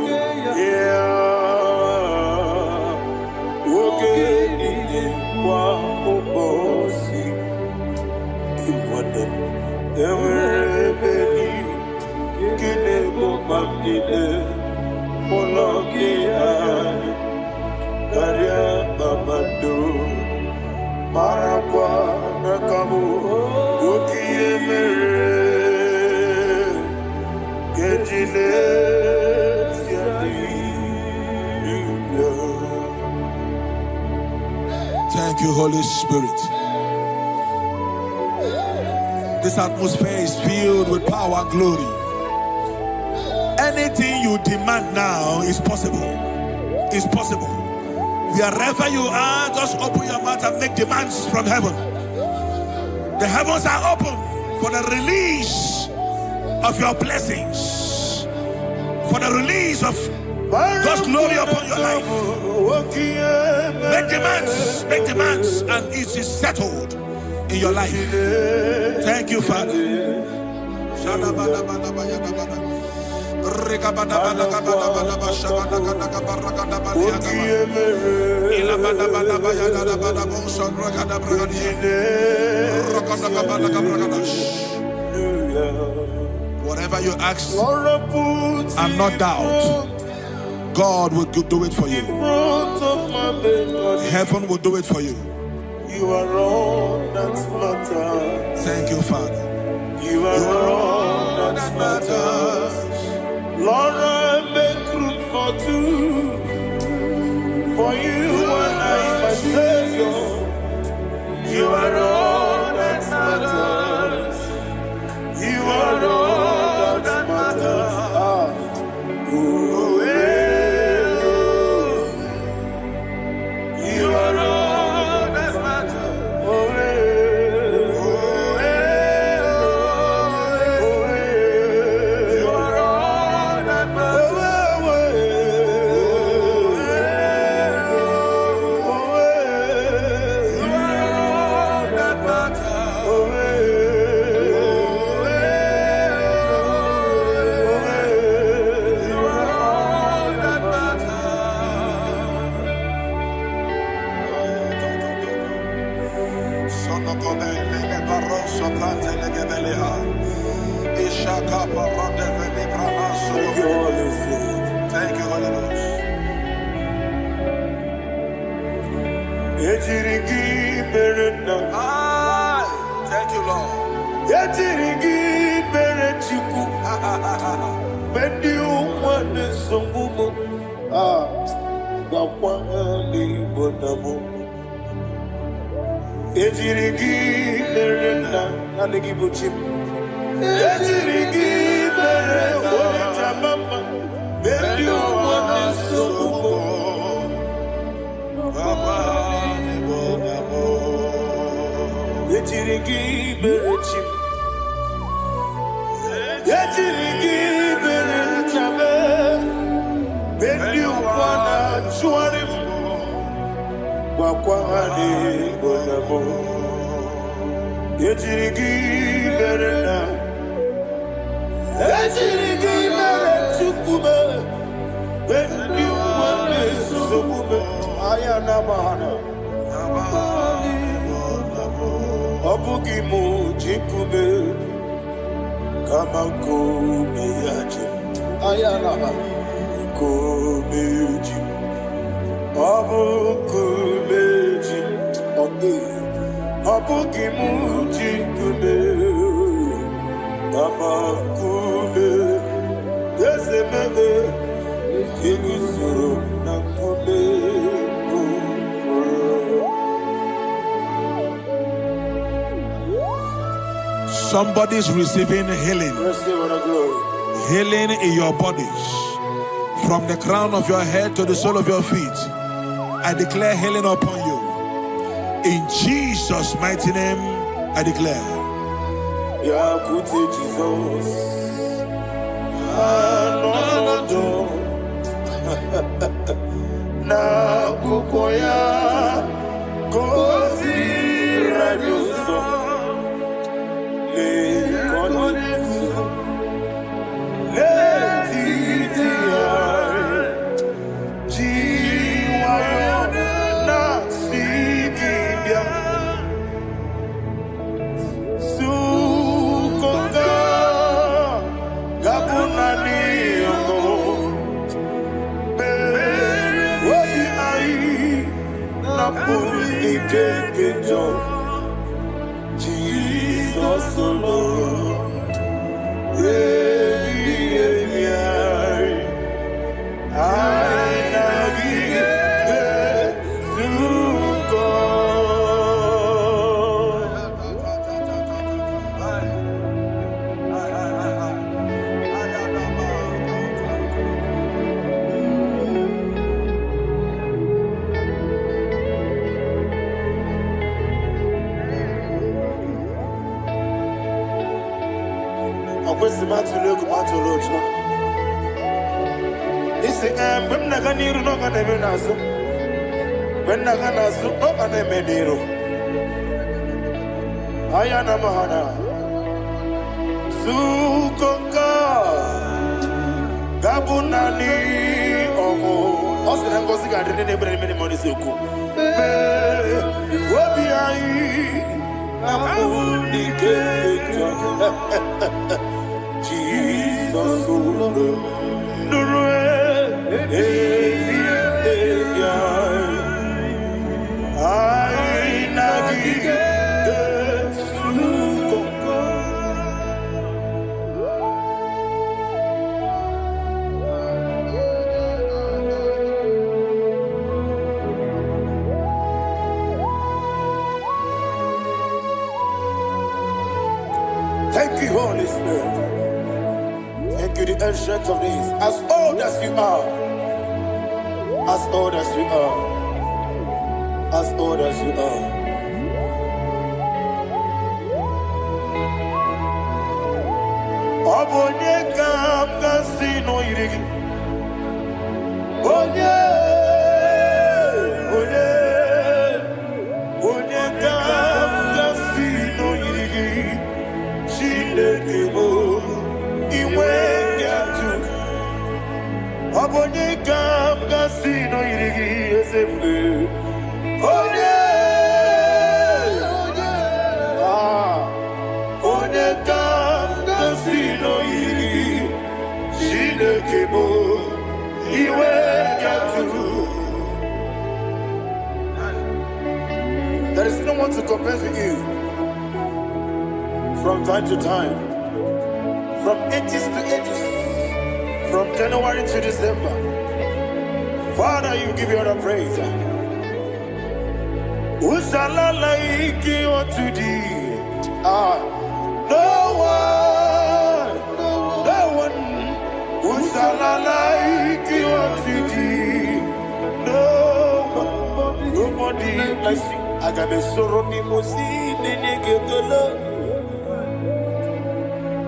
Thank you, Holy Spirit. This atmosphere is filled with power and glory. Anything you demand now is possible. It's possible. Wherever you are, just open your mouth and make demands from heaven. The heavens are open for the release of your blessings, for the release of God's glory upon your life. Make demands, and it is settled in your life. Thank you, Father. Whatever you ask and not doubt, God will do it for you. Heaven will do it for you. You are all that matters. Thank you, Father. You are all that matters. Lord, I make room for two. For you and I, my Savior. You are all that matters. You are all that matters. You are all that matters. You are all that matters. Thank you, Holy Ghost. Thank you, Lord. Yejirigi bere chabe. Bendi ukwana chuari. Wakwani bonamo. Yejirigi bere na. Yejirigi bere chukube. Bendi ukwane sukube. Ayana mahana. Obugi mu jikube. Kama kumeji, ayana kumeji, abu kumeji, abu kimuji kume, kama kume, yesemebe, igusuru na kume. Somebody's receiving healing. Healing in your bodies. From the crown of your head to the sole of your feet. I declare healing upon you. In Jesus' mighty name, I declare. Jesus. Na kukoya kozi rajuso. Jesus alone. When Nagani no can even answer. When Naganasu no can even do. Ayana Mahana Sukonga Gabunani Omo Osina Gosiga didn't ever many money Suku. What be I? Namuni Jesus. Thank you, Holy Spirit. Thank you, the ancient of days. As old as you are, as old as you are, as old as you are. Obonye kam kasino irigi. Onye kam kasino irigi. Chinekebo iwe yatu. Obonye kam kasino irigi esefu. Onye kam kasino irigi. Chinekebo iwe yatu. There is no one to compare with you. From time to time, from ages to ages, from January to December, Father, you give you all the praise. Who shall I like you unto thee? No one. Who shall I like you unto thee? No one. Nobody like you. I got a sorrow, Mimosi, Neneketolo.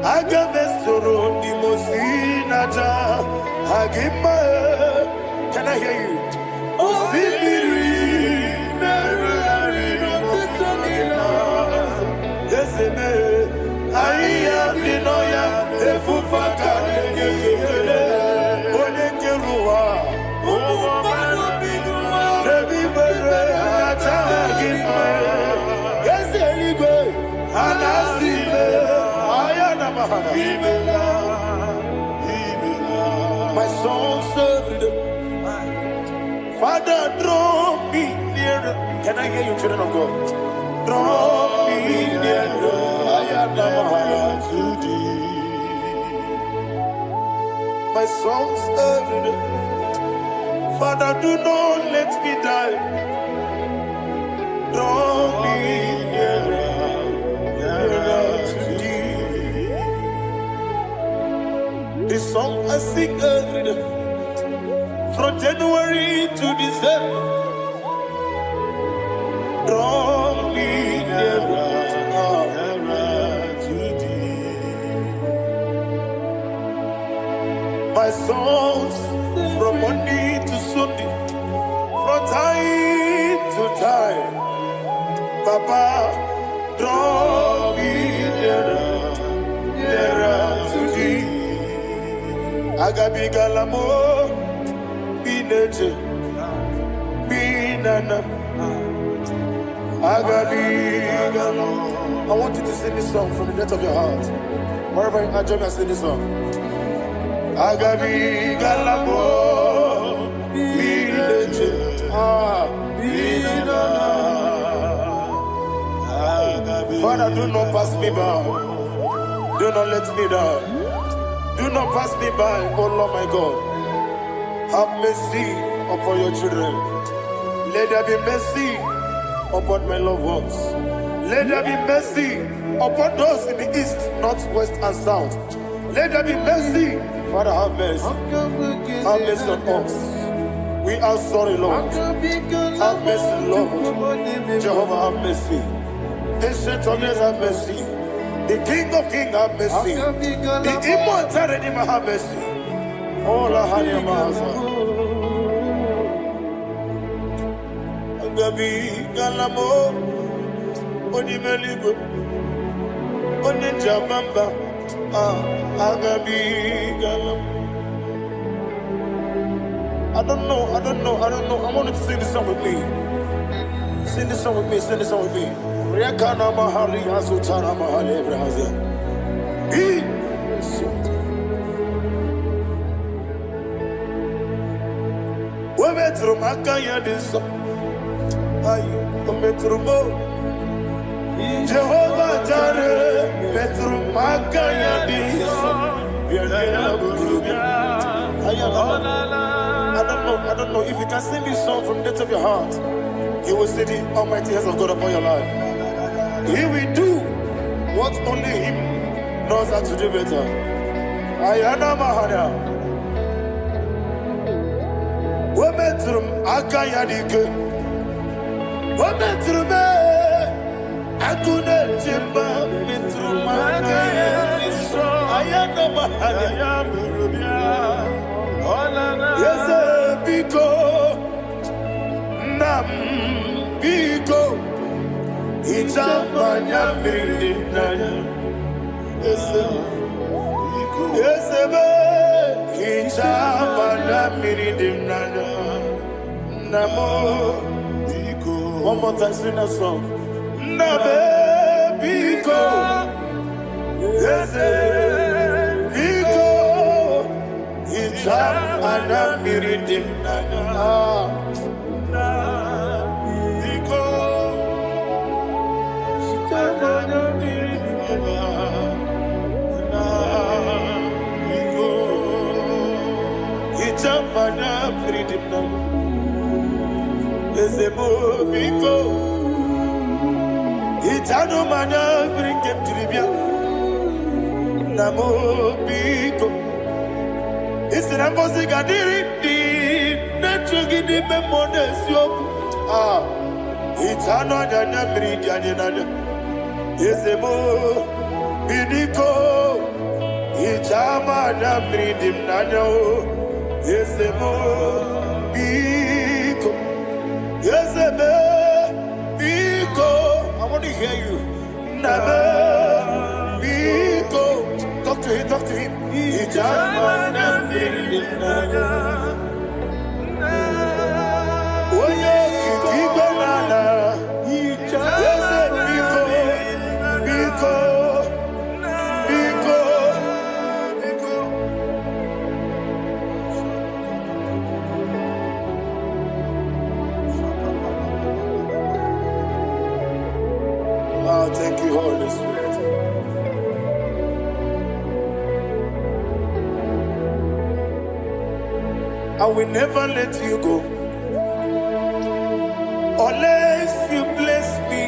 Agamesoro Dimosinaja Agima. Can I hear you? Osibiri Yeseme Aya Dinoya Efufaka Onekerua Nebi Bere Atagima Yeseligwe Anasile Ayana Mahana my song served. Father, draw me nearer. Can I hear you, children of God? Draw me nearer. I am to thee. My songs served. Father, do not let me die. Draw me nearer, nearer to thee. This song I sing every day. From January to December, draw me nearer, nearer to thee. My songs from Monday to Sunday, from time to time, Papa, draw me nearer, nearer to thee. Agabi Galamo. I want you to sing this song from the depth of your heart. Wherever you are, join me and sing this song. Agabi Galamo Father, do not pass me by. Do not let me die. Do not pass me by, oh Lord my God. Have mercy upon your children. Let there be mercy upon my loved ones. Let there be mercy upon those in the east, north, west, and south. Let there be mercy. Father, have mercy. Have mercy on us. We are sorry, Lord. Have mercy, Lord. Jehovah, have mercy. Ancient of days, have mercy. The King of Kings, have mercy. The immortal Redeemer, have mercy. Ola hanya maza Agabi Galamo Oni Meligo Oni Jamamba Agabi Galamo. I don't know. I want you to sing this song with me. Sing this song with me. Riakana Mahali Azutana Mahali Ebrahazia. Metro Makaya this Metro Jehovah Jare Metro Makaya this I don't know if you can sing this song from the depth of your heart. You will see the almighty hands of God upon your life. He will do what only Him knows how to do better. Ayana Mahana. Wometrum akayadike Wometrum akune chimba Metrum akayadike Ayana mahana Yese biko Nam biko Ichamanya mirinaya Yese be Ichamanya mirinaya Namo biko. One more time, sing that song. Nabe biko. Yes, biko. Icham anamiridim nana. Na biko. Icham anamiridim nana. Biko. Icham anamiridim nana. Ezebo biko, itano mana brinkem tribia. Namo biko, isina kosi kadiri di nechugi di memodesio. Itano jana brinja jana. Ezebo biko. Amada Bridim Nano, yes, Biko, yes, Biko. I want to hear you. Naba, Biko. Talk to him, talk to him. Amada Bridim Nano. Oh, yeah, Biko Nana. Yes, Biko, Biko. Thank you, Holy Spirit. I will never let you go unless you bless me.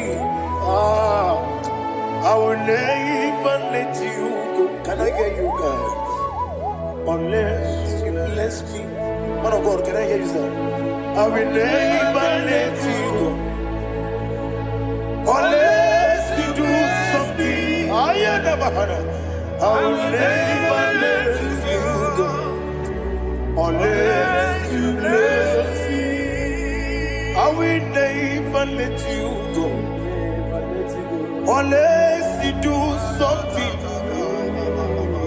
I will never let you go. Can I hear you guys? Unless you bless me. Man of God, can I hear you, sir? I will never let you go unless you do something. I will never let you go unless you bless me. I will never let you go unless you do something.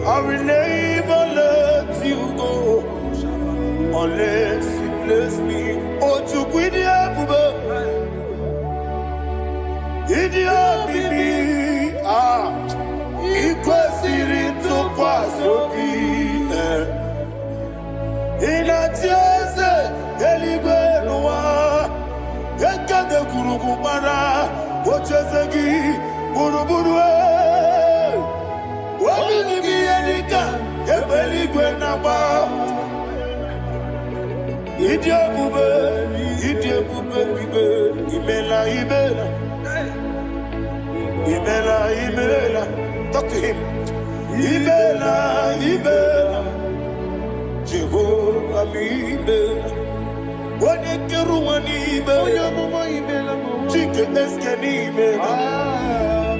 I will never let you go unless you bless me. Oh, to quit the Bibi, ikwesiri tụkwasị ịna-etieze eluigwe n'ụwa ekede kwurukwu mara ocheze gị gburugburu obibi gị ihe dịka ebe eluigwe na-agba ịdị ebube bibe imela imela. Imela, Imela, talk to him. Imela, Imela, Jehovah, Imela. When you get one Imela, chicken escan Imela.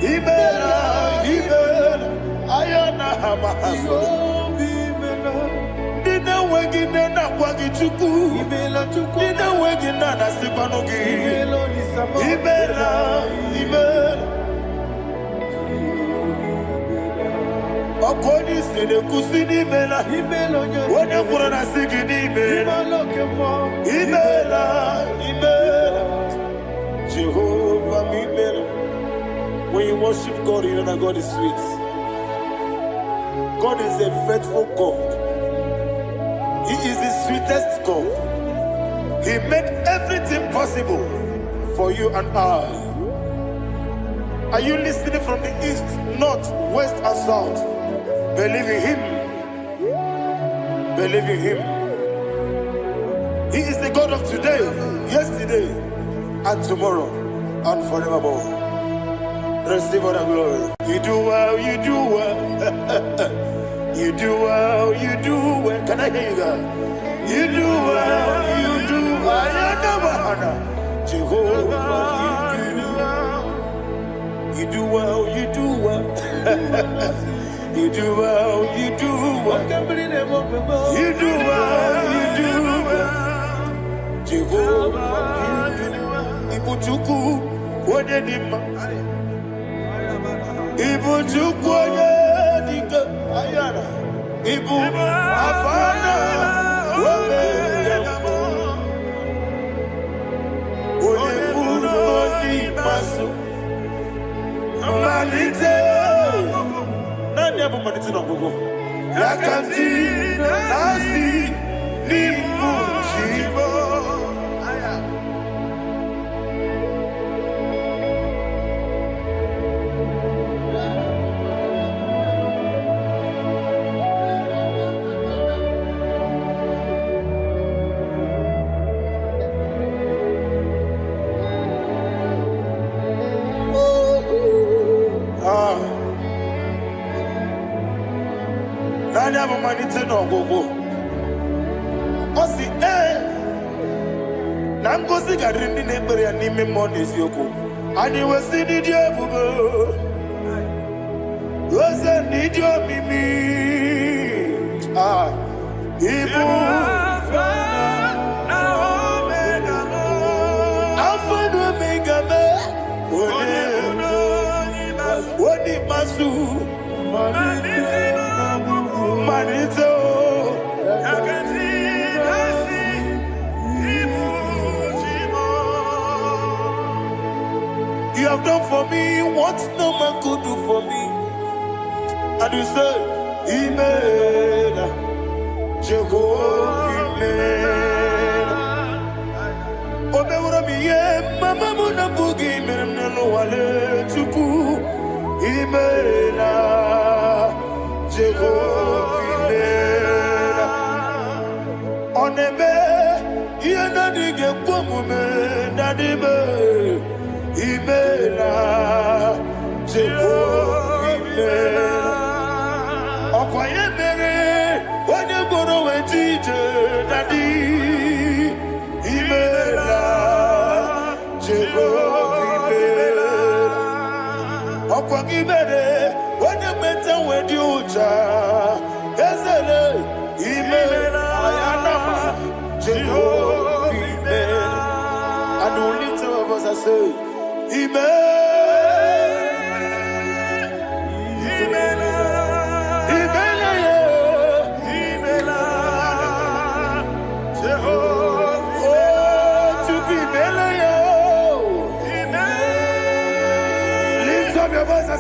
Imela, Imela, Ayana Hamahaso. Dina wegina na kwagi chuku. Dina wegina na sipanogi. Imela, Imela. Akoni sene kusini mela, wone kurana sigini mela, imela, Jehovah mela. When you worship God, you know that God is sweet. God is a faithful God. He is the sweetest God. He made everything possible for you and I. Are you listening from the east, north, west, and south? Believe in him. Believe in him. He is the God of today, yesterday, and tomorrow, and forevermore. Receive all the glory. You do well, you do well. You do well, you do well. Can I hear you guys? You do well, you do well. Jehovah, you do well, you do well. You do well, you do well. You do well, you do well. Jehovah, you do well. Ibuchuku, Wadedima. Ibuchuku, Wadedika. Ayana. Ibu, Afana. Wabedemo. Wadepuru, Odimasu. Malite. Yakanti nasi ni mujibo. Nani abo manite no gogo. Osi na ngozi garindi n'ekpere ya n'ime mmụọ n'eziokwu. Anyị wesi n'ịdị ebube. Oze n'ịdị omimi. And you say, Imela, Jehovah, Imela. Obewura miye, mama muna bugi, meremnelo wale tuku. Imela, Jehovah, Imela. Onebe, yena dige kumume, nadibe. Imela, Jehovah, Imela. Okwaye mere, onye boro wetije, nadi. Imela, Jehovah, Imela. Okwaye mere, onye meta wedi ucha, ezele. Imela, ayanama, Jehovah, Imela. And we lift our voice and say, Imela.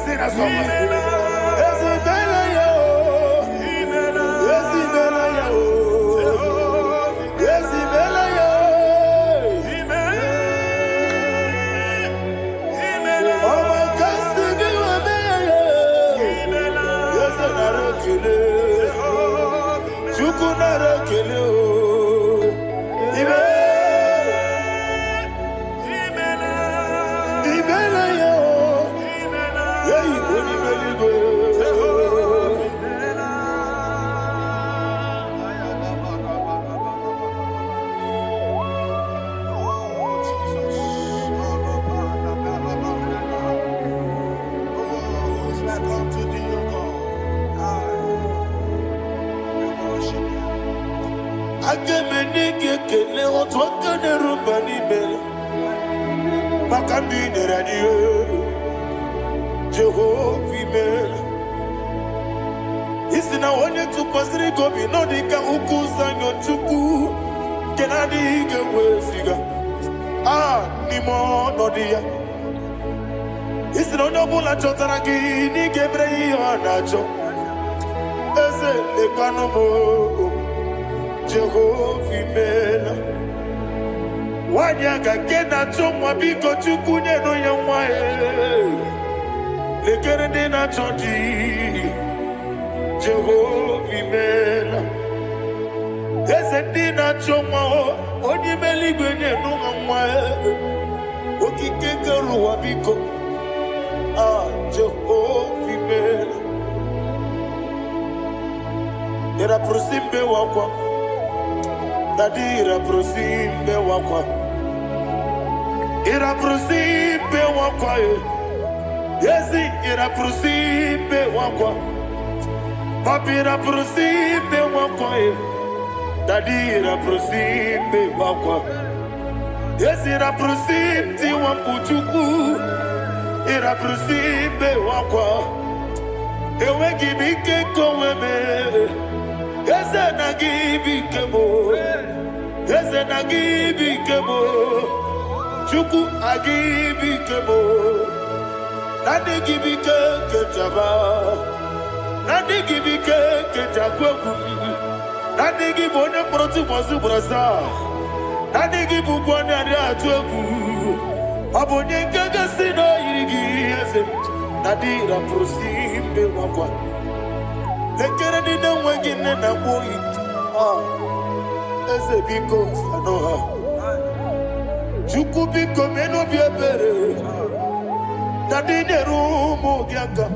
Sing that song. Jehovah, Imela. Isi na onye tụkwasịrị gị obi n'ọdịka ukwu zanyo Chukwu nke na-adịghị eweziga n'ime ọnọdụ ya. Isi na onye ọbụla chọtara gị n'ịga emere ihe ọ na-achọ. Eze lekwanụ m, Jehovah, Imela. Nwanyị aga nke na-achọ nwa, biko Chukwu nyenụ ya nwa ya. Lekere ndị na-achọ di, Jehovah, Imela. Eze ndị na-achọ nwa, onye ime eluigwe nyenụ ha nwa ya. Okike kere ụwa, biko Jehovah, Imela. Iraprosimbe wakwa, Dadi iraprosimbe wakwa, iraprosimbe wakwa. Yesi iraprosimbe wakwa, Papi iraprosimbe wakwa. Dadi iraprosimbe wakwa. Yesi iraprosimti wambuchuku, iraprosimbe wakwa. Ewe gibike koweme, eze na gibike mo, eze na gibike mo, Chuku agibike mo. Nadi gibike kejaba, Nadi gibike kejakwegu, Nadi gibone proti mozu brasa, Nadi gibugwane ari atwegu, Abonye kege sino irigi eze. Nadi iraprosimbe wakwa. Lekere di na wengine na boyi. Eze biko sanoha. Chukwu biko meno biebere. Nadi nerumu giaka.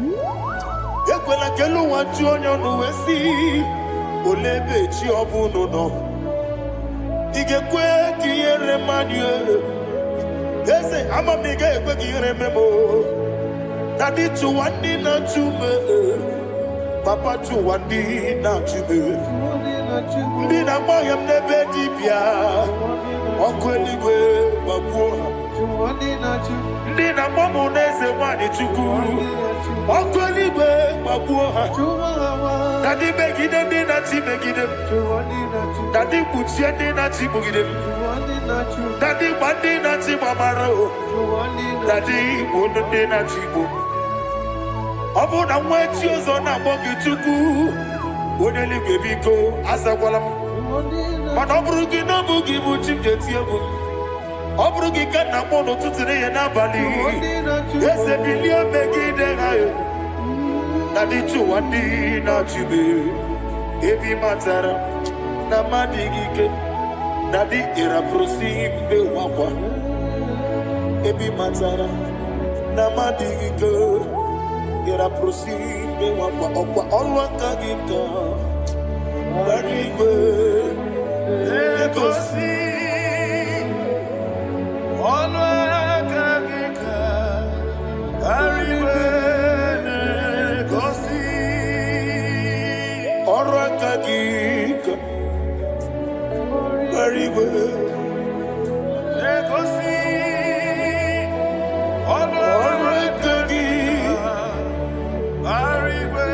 Ekwela kelu wanchu onyo nuwesi. Olebe chi obuno no. Igekwe kiyere manye. Eze amamiga ekwe kiyere memo. Nadi chuwandi na chume. Papa chuwandi na chume. Ndi na moyam nebe dibia. Ọkụ eluigwe gbagbuo ha. Ndị na-agba mụ n'eze nwanyị Chukwu. Ọkụ eluigwe gbagbuo ha. Dadi megide ndị na-achị megide m. Dadi kpuchie ndị na-achị kpugide m. Dadi gba ndị na-achị gbamara o. Dadi igbo ndị na-achị igbo. Obu na mwechi ozo na bogi chuku. Onye ligwe biko azakwala m. Mana ọ bụrụ gị na ọ bụ gị bụ chi m ga-eti egwu. Ọ bụrụ gị ka nna m n'ụtụtụ na ihe n'abalị. Eze bilie megide ha ya. Na dị chụwa ndị na-achị m. Ebi matara na mmadụ gị ike. Na dị ịrapụrụsi mbe wakwa. Ebi matara na mmadụ gị ike. Ịrapụrụsi mbe wakwa ọkwa ọlụ aka gị ka. Barigwe egosi ọnụ aka gị ka barigwe egosi ọrụ aka gị ka barigwe egosi ọnụ aka gị barigwe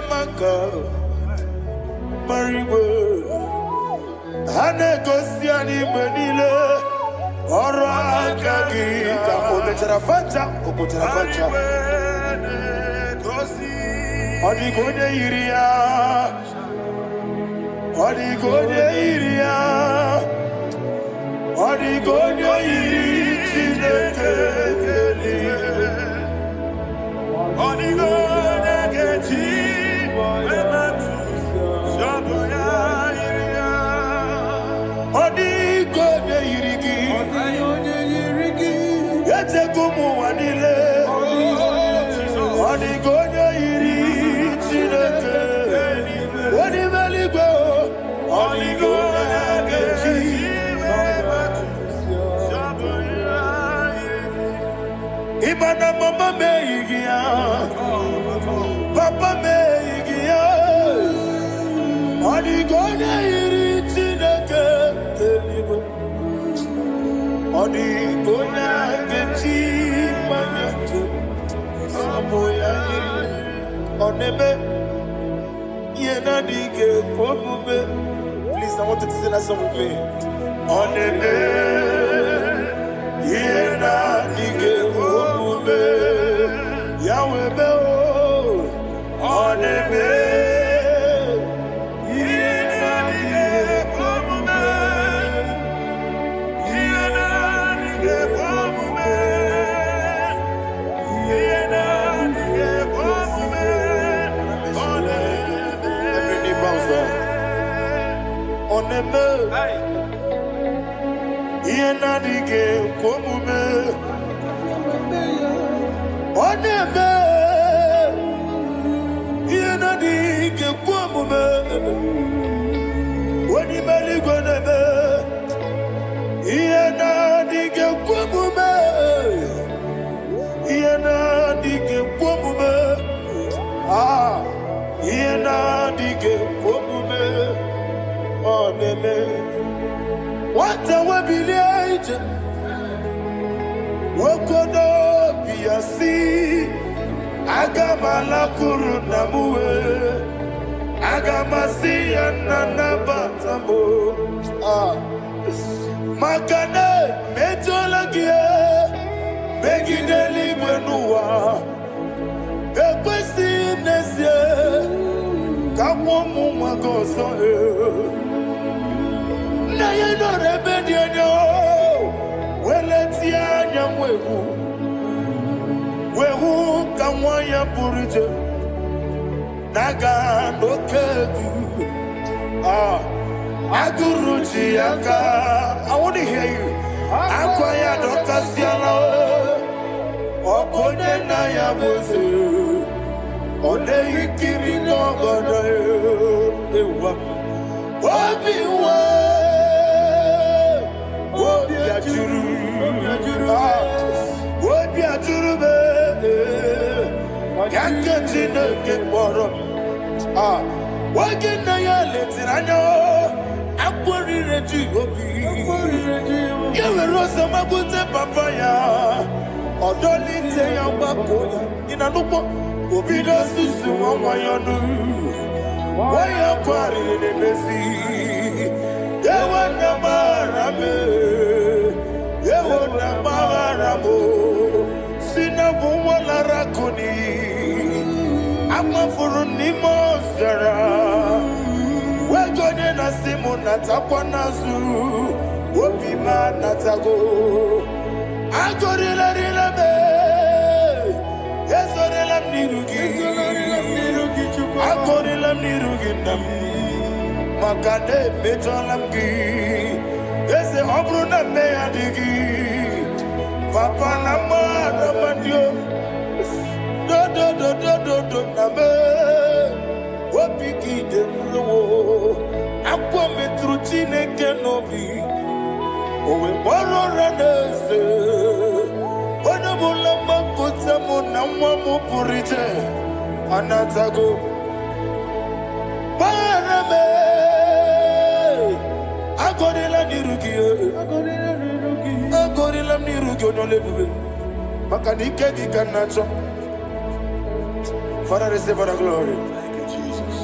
Maka Marigwe Hane gosi ani menile ọrụ aka gị ka o mechara facha ọ dịghị onye yiri ya ọ dịghị onye yiri ya ọ dịghị onye yiri Chineke ọ dịghị onye ga-eji Ibana mama meigia, papa meigia. Onigonya iri Chineke telibe. Onigonya gechi manyato. Samoya iri. Onebe yena dige komume. Please, I want you to sing that song with me. Onebe yena dige komume. Yahweh be o. Onebe. Onebe, yena dige komume. Onebe, yena dige komume. Onibeli gonebe, yena dige komume. Yena dige komume. Ah, yena dige komume. Oneme, what a webillage, Wokono Biasi, Agamala Kurunamue, Agamasi and Nanabatamo, Makane, Metolagia, Begideli Benua, Equesi Nesia, Kawamu Magoso. Na ye no rebellion no weletia nyamwehu wehu kamwaya purije naga no kegu aguruji aka. I want to hear you. Akwaya dokasiala okonye na ya boze ode ikiri no godo ewa obiwa Obi ajuru be, yaketi ne keporo. Wagi na ya letiranya, akwari reji obi. Yewe rosa magute papaya, odoli te ya wakoya. Ina nupo, obi do susu wawayonu. Waya kwari ne besi, yewe na marame. Yewo na mara Sina Wala Rakuni, Amafuruni Mozara, Wagodena Simona Takwanazu, Wopima Natago, Agorilla Rilabe, Yazorilla Nirugi, Agorilla Niruginam, Makane Betolamgi, Ese Obruna Meadigi. Papa nama namandio, do nabe, wapiki demlo, akwa metruchine kenobi, owe boro ranese, wana bula makota mo namwa mo purije, anatago, barame, agodela nirugi. Gorilla Nirugo no live. Makanike di Kanacho. Father, receive the glory. Thank you, Jesus.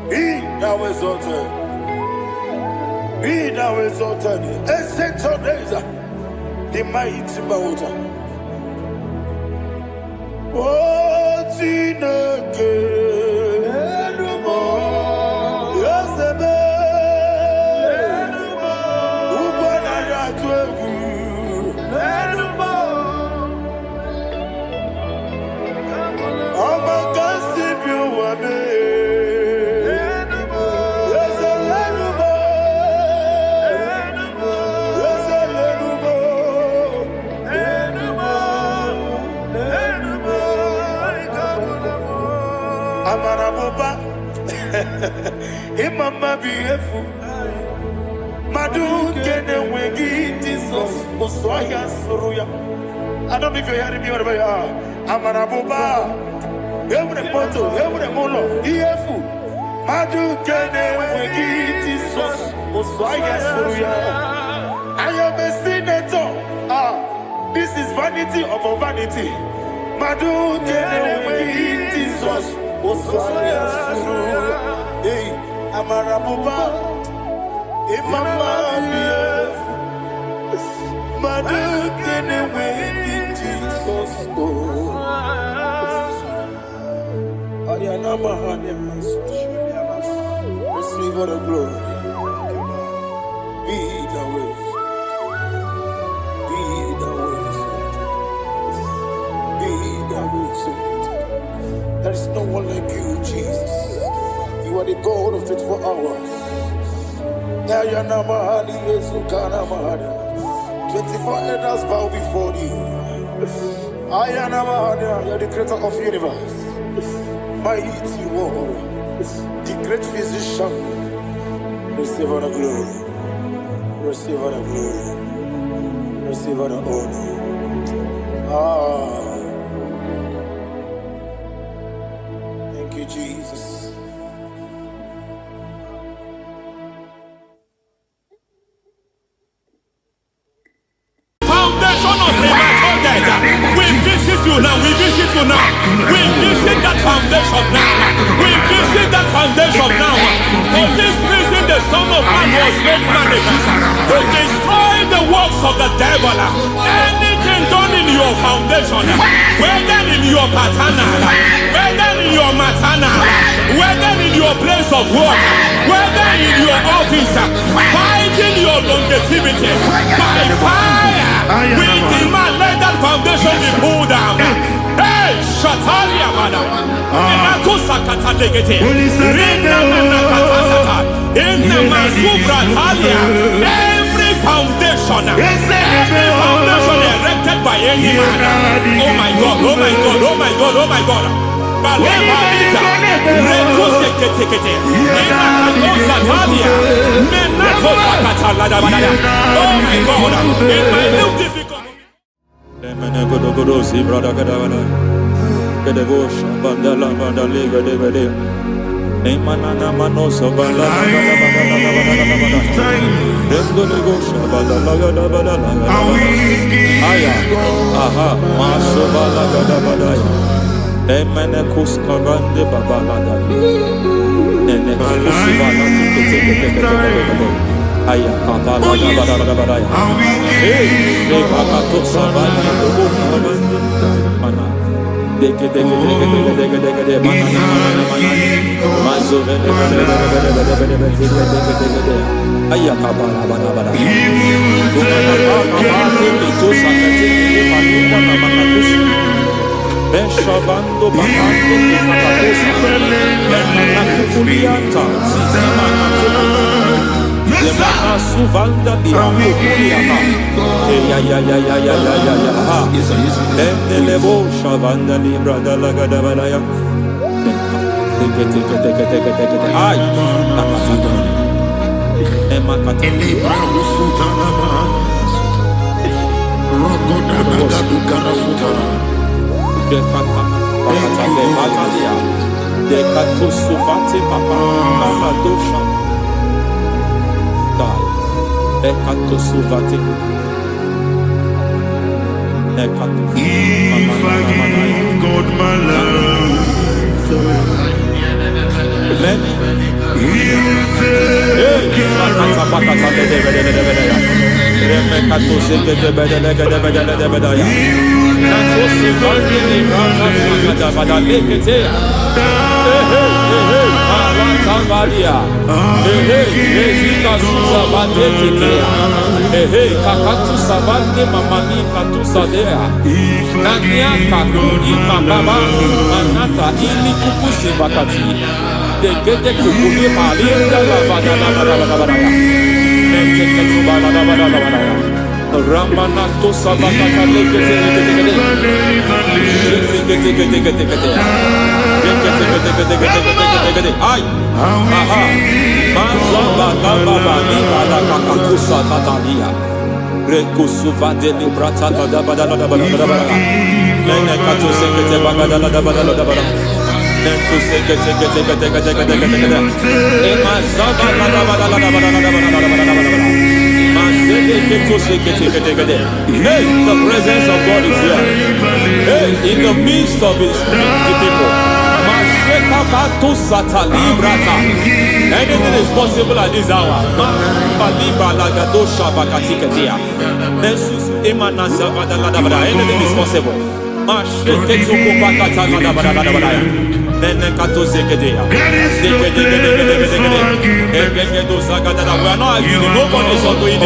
Be thou exalted. Be thou exalted. Essential days. The mighty mountain. Oh, Tineke. Imama beautiful. Madu kene wegi Jesus Oswaya Suruya. I don't know if you're hearing me wherever you are. Amarabuba. Every photo, every molo. Beautiful. Madu kene wegi Jesus Oswaya Suruya. I am a senator. This is vanity of a vanity. Madu kene wegi Jesus Oswaya Suruya. Hey, Amarabuba, Imama, Madu can away Jesus. Ariana, receive all the glory. Be the way, be the way, there is no one like you, Jesus. You are the God of faithful hours. 24 elders bow before you. You are the creator of the universe. Mighty warrior, the great physician. Receive all the glory. Receive all the glory. Receive all the honor. Thank you, Jesus. We visit you now. We visit you now. We visit that foundation now. We visit that foundation now. For this reason, the Son of Man was made manifest to destroy the works of the devil. Anything done in your foundation, whether in your paternal, whether in your maternal, whether in your place of work, whether in your office, fighting your longevity by fire, we demand let that foundation be pulled down. Hey, Shatalia, madam. Every foundation erected by any man. Oh my God, oh my God, oh my God, oh my God. Oh my God, in my new difficult. Aya kapala da ba da ya. Hey, le pakato sabani do mana. Deke mana. Mazo vele. Aya kapala ba da. Kumana kapala to sakati le paluka na makakusi. Beshabando bakando kakakusa. Benana kukulianta. Zizimana tebata. Lemana suvanda biankukuliata. Ya. Benelebo shavanda libra dalagada balaya. Teke. Ay. Nakasata. Emakata. Libra usutana ma. Rogoda nagadu karasutana. Dekata. Bakata de batalia. Dekato suvati papa. Mama dosha. Ekato suvati. Ekato. If I give God my love, Amen. He will take care Ramanato Sabakata Ay, aha, Rekusuva de Librata da Bada. Lenekato Sekete Bagada da Bada. Nentu Sekete. Emazaba da. Hey, the presence of God is here. Hey, in the midst of His people. Anything is possible at this hour. Anything is possible. We are not arguing. Nobody is doing it.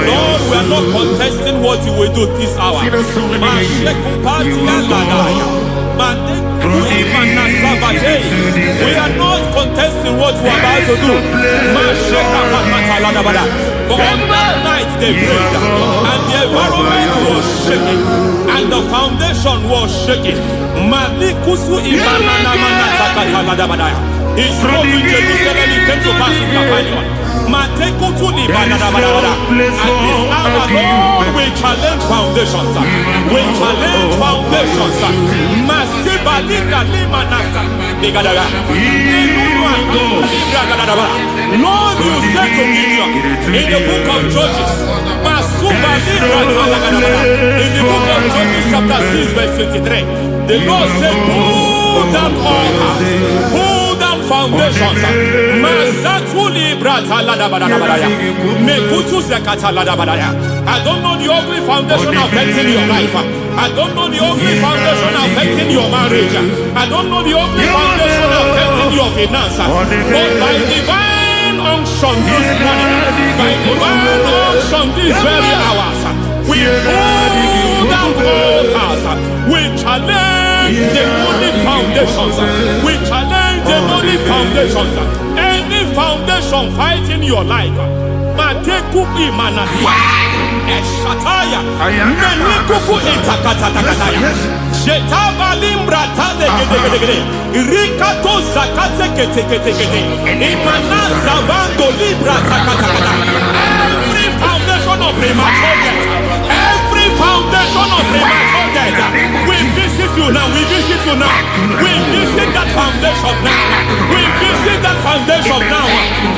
Lord, we are not contesting what you will do this hour. We are not contesting what we are about to do. For on that night they prayed, and the environment was shaking, and the foundation was shaking. He spoke in Jerusalem, he came to pass in Capernaum. At this hour, Lord, we challenge foundations. We challenge foundations. Lord, you said to Gideon in the book of Judges, in the book of Judges chapter 6 verse 23, the Lord said, pull down altars, pull down foundations. I don't know the ugly foundation affecting your life. I don't know the ugly foundation affecting your marriage. I don't know the ugly foundation affecting your finance. But by divine unction this morning, by divine unction these very hours, we pull down altars. We challenge demonic foundations. We challenge demonic foundations. Any foundation fighting your life, Matekuki Manadia, Eshataya, Menikuku Itakatatakataya, Shetavalimbra Tade, Rikato Zakate Kete, Imanaza Bando Libra Takatakata. Every foundation of premature death, every foundation of premature death, we visit you now, we visit you now, we visit that foundation now, we visit that foundation now.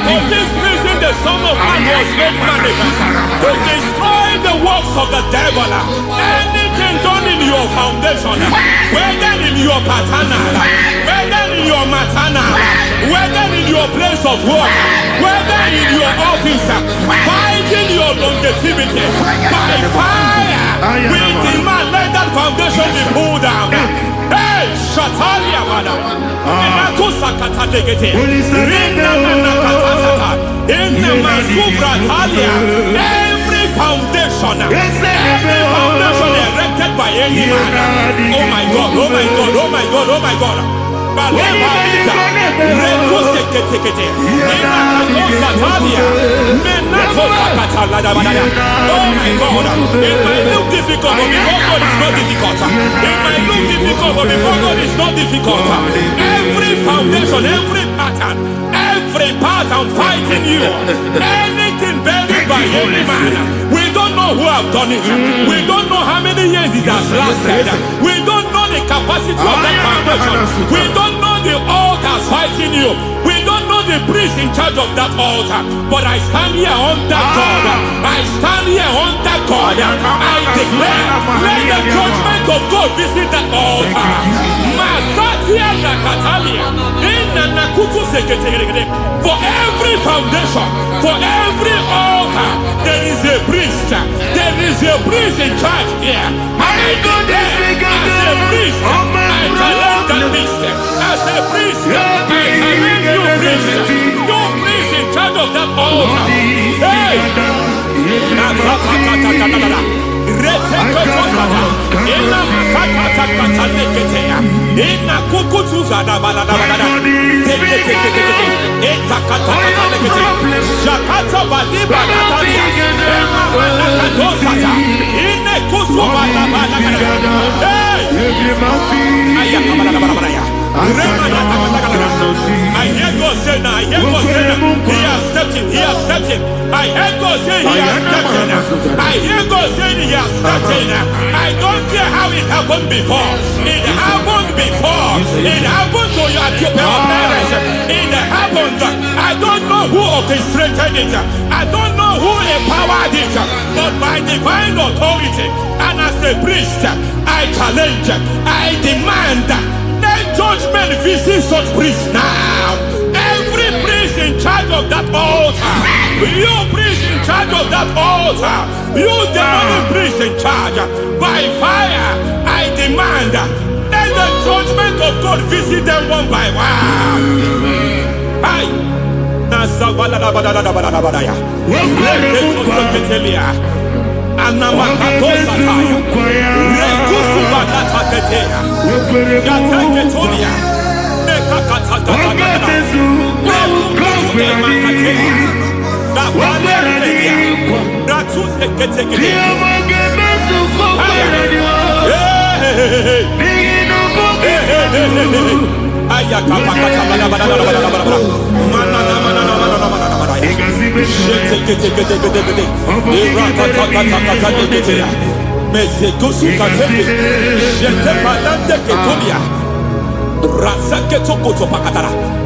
For this reason, the Son of Man was made manifest to destroy the works of the devil. Anything done in your foundation, whether in your paternal, whether in your maternal, whether in your place of work, whether in your office, fighting your longevity by fire. We demand let that foundation be pulled down. Hey, Shatalia Bada. Every foundation erected by any man. Oh my God, oh my God, oh my God, oh my God. Oh my God, it might look difficult, but before God it's not difficult. It might look difficult, but before God it's not difficult. Every foundation, every pattern fighting you, anything buried by any man. We don't know who have done it. We don't know how many years it has lasted. We don't know the capacity of that foundation. We don't know the altars fighting you. We don't know the priest in charge of that altar. But I stand here under God. I stand here under God. I declare, let the judgment of God visit that altar. For every foundation, for every altar, there is a priest. There is a priest in charge here. I declare, as a priest, I challenge that priest. As a priest, I challenge you priest. You priest in charge of that altar. Hey! I hear God say now, I hear God say now, he has stepped in, he has stepped in. I hear God say he has stepped in. I hear God say he has stepped in. I don't care how it happened before. It happened before. It happened to your parents. It happened. I don't know who orchestrated it. I don't know who empowered it. But by divine authority and as a priest, I challenge, I demand, let judgment visit such priests now. Every priest in charge of that altar, you priest in charge of that altar, you demonic priest in charge, by fire, I demand, let the judgment of God visit them one by one. Aye.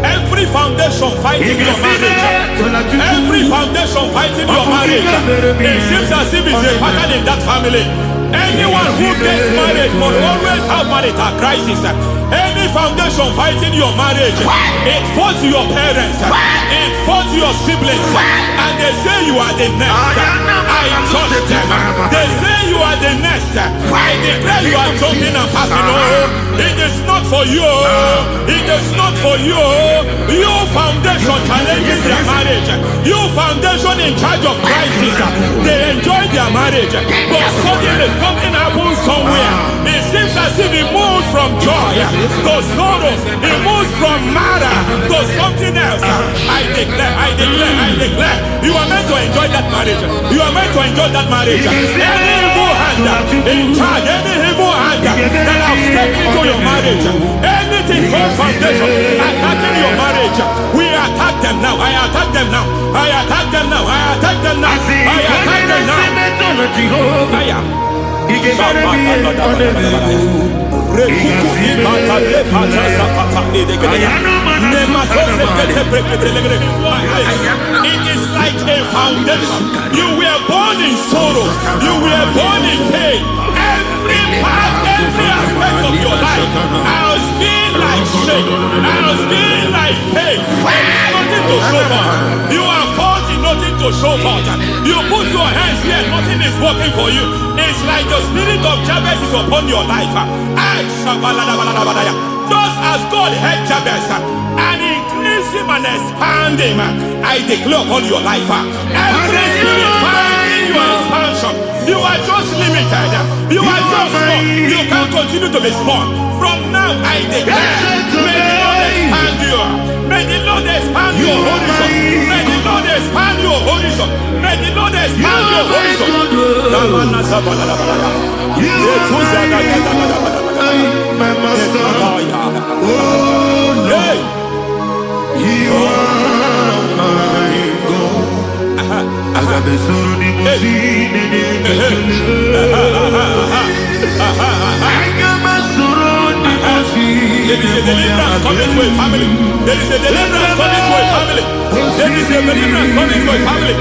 Every foundation fighting your marriage, every foundation fighting your marriage, it seems as if it's a pattern in that family. Anyone who gets married will always have marital crisis. Any foundation fighting your marriage, it fought your parents, it fought your siblings, and they say you are the next. I judge them. They say you are the next. I declare you are jumping and passing. Oh, it is not for you. It is not for you. You foundation challenges their marriage. You foundation in charge of crisis. They enjoy their marriage, but suddenly something happens somewhere. It seems as if it moves from joy to sorrow. It moves from matter to something else. I declare, you are meant to enjoy that marriage. You are meant to enjoy that marriage. Any evil hand in charge, any evil hand that have stepped into your marriage, anything called foundation attacking your marriage, we attack them now. I attack them now. I attack them now. I attack them now. I attack them now. It is like a foundation. You were born in sorrow. You were born in pain. Every part, every aspect of your life, I was feeling like shame. I was feeling like pain. nothing to show forth. You are faulty, nothing to show forth. You put your hands here, nothing is working for you. It's like the spirit of Jabez is upon your life. Just as God had Jabez and increased him and expanded him, I declare upon your life. Every spirit finding your expansion, you are just limited. You are just small. You can't continue to be small. From now, I declare, may the Lord expand you. May the Lord expand your horizon. May the Lord expand your horizon. May the Lord expand your horizon. My master, oh Lord, you are my God. I got the soul in my feet, I got my soul in my feet. There is a deliverance coming to a family. There is a deliverance coming to a family. There is a deliverance coming to a family.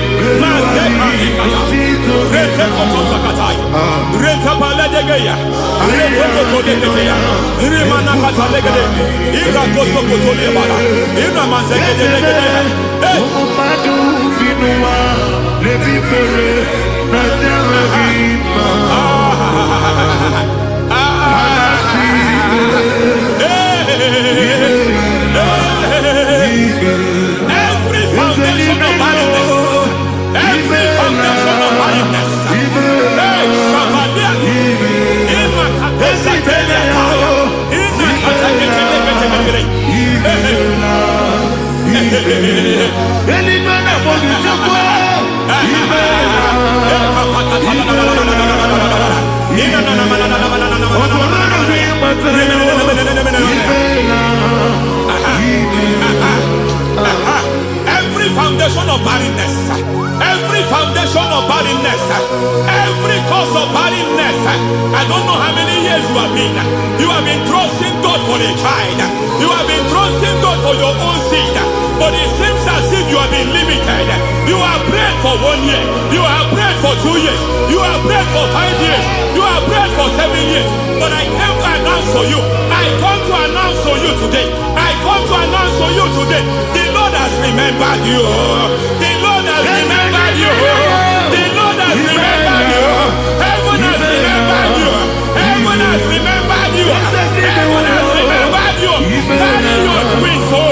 Every foundation of barrenness, every foundation of barrenness, every foundation of barrenness, every foundation of barrenness, every cause of barrenness. I don't know how many years you have been trusting God for a child. You have been trusting God for your own seed, but it seems as if you have been limited. You have prayed for 1 year, you have prayed for 2 years, you have prayed for 5 years, you have prayed for 7 years. But I came to announce for you, I come to announce for you today, I come to announce for you today, the Lord has remembered you. The Lord has remembered you. The Lord has remembered you. Heaven has remembered you. Heaven has remembered you. Heaven has remembered you. Carry your twins, oh.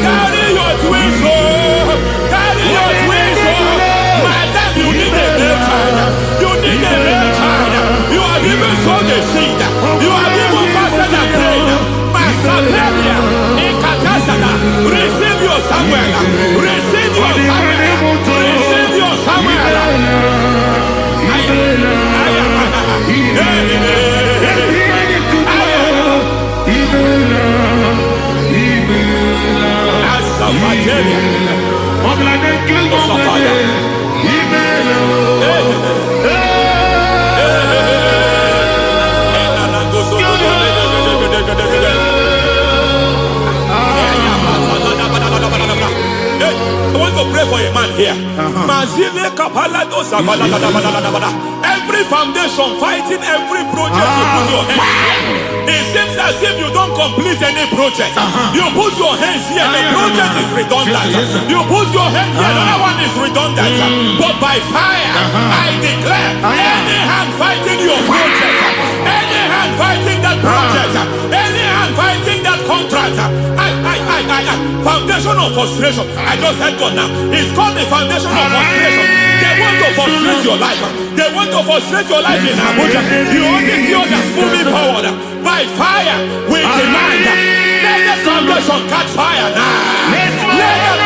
Carry your twins, oh. Carry your twins, oh. Madam, you need a real child. You need a real child. You have even sown the seed. You have even fasted and prayed. Masaberia, Ekatasada, receive your Samuel. Receive your Samuel. Receive your Samuel. I want to pray for a man here. Every foundation fighting every project you put your hands here. It seems as if you don't complete any project. You put your hands here, the project is redundant. You put your hand here, another one is redundant. But by fire, I declare, any hand fighting your project, any hand fighting that project, any hand fighting that contract, foundation of frustration. I just heard God now. It's called the foundation of frustration. They want to frustrate your life. They want to frustrate your life in Abuja. You only see others moving forward. By fire, we demand. Let the foundation catch fire now. Let the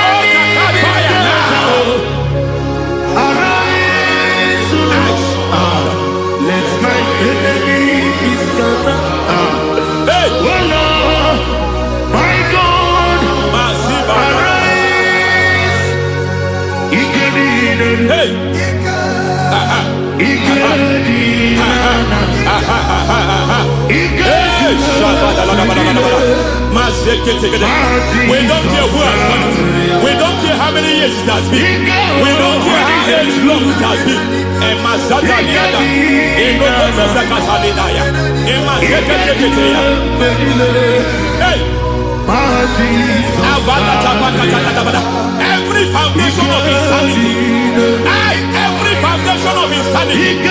altar catch fire now. Arise, let my enemies scatter. Hey, Oh Lord, my God, arise. hey. We don't care who has done it. We don't care how many years it has been. We don't care how age long it has been. Hey, Every foundation of insanity. Every foundation of insanity.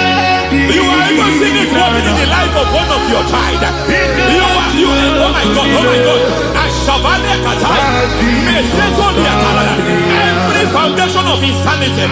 You are even seeing it working in the life of one of your child. Oh my God. Every foundation of insanity.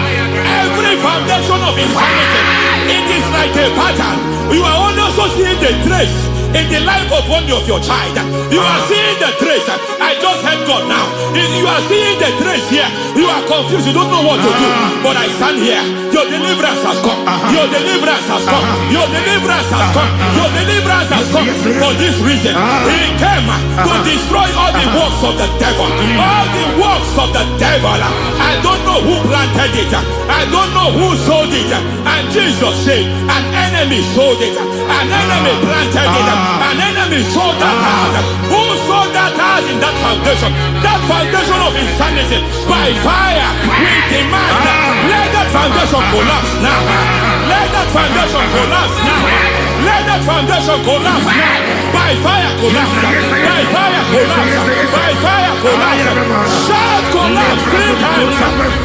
Every foundation of insanity. It is like a pattern. You are also seeing the trace in the life of one of your child. You are seeing the trace. I just heard God now. You are seeing the trace here. You are confused. You don't know what to do. But I stand here. Your deliverance has come. Your deliverance has come. Your deliverance has come. Your deliverance has come. For this reason, He came to destroy all the works of the devil. All the works of the devil. I don't know who planted it. I don't know who sold it. And Jesus said, an enemy sold it. An enemy planted it. An enemy sold that house. Who sold that house in that foundation? That foundation of insanity. By fire, we demand, let that foundation collapse now. Let that foundation collapse now. Let that foundation collapse now. By fire collapse. By fire collapse. By fire collapse. Shout collapse 3 times.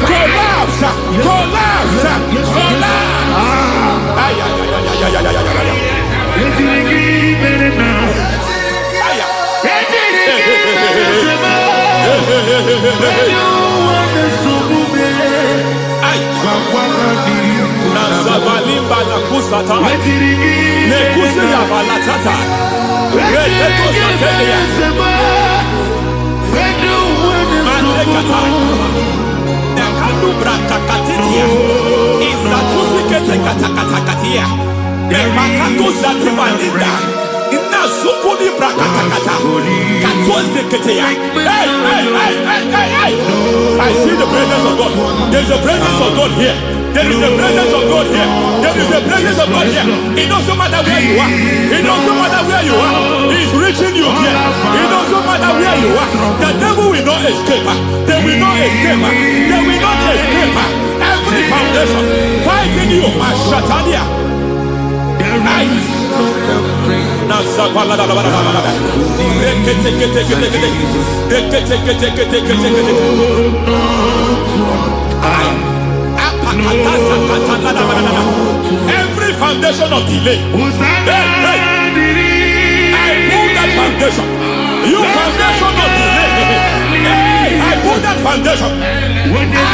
Collapse. Collapse. Nazavalimba na kusata nekusi ya balatata reteto sotelia matekata nekanu brakakatitia izatusikete katakatakatia nemakato zatibalinda inazukuni brakatakata katoziketea. I see the presence of God. There is a presence of God here. There is a presence of God here. There is a presence of God here. It doesn't matter where you are. It doesn't matter where you are. He's reaching you here. It doesn't matter where you are. The devil will not escape. They will not escape. They will not escape. Every foundation fighting you. Ashatalia. Every foundation of delay, I pull that foundation. You foundation of delay, I pull that foundation.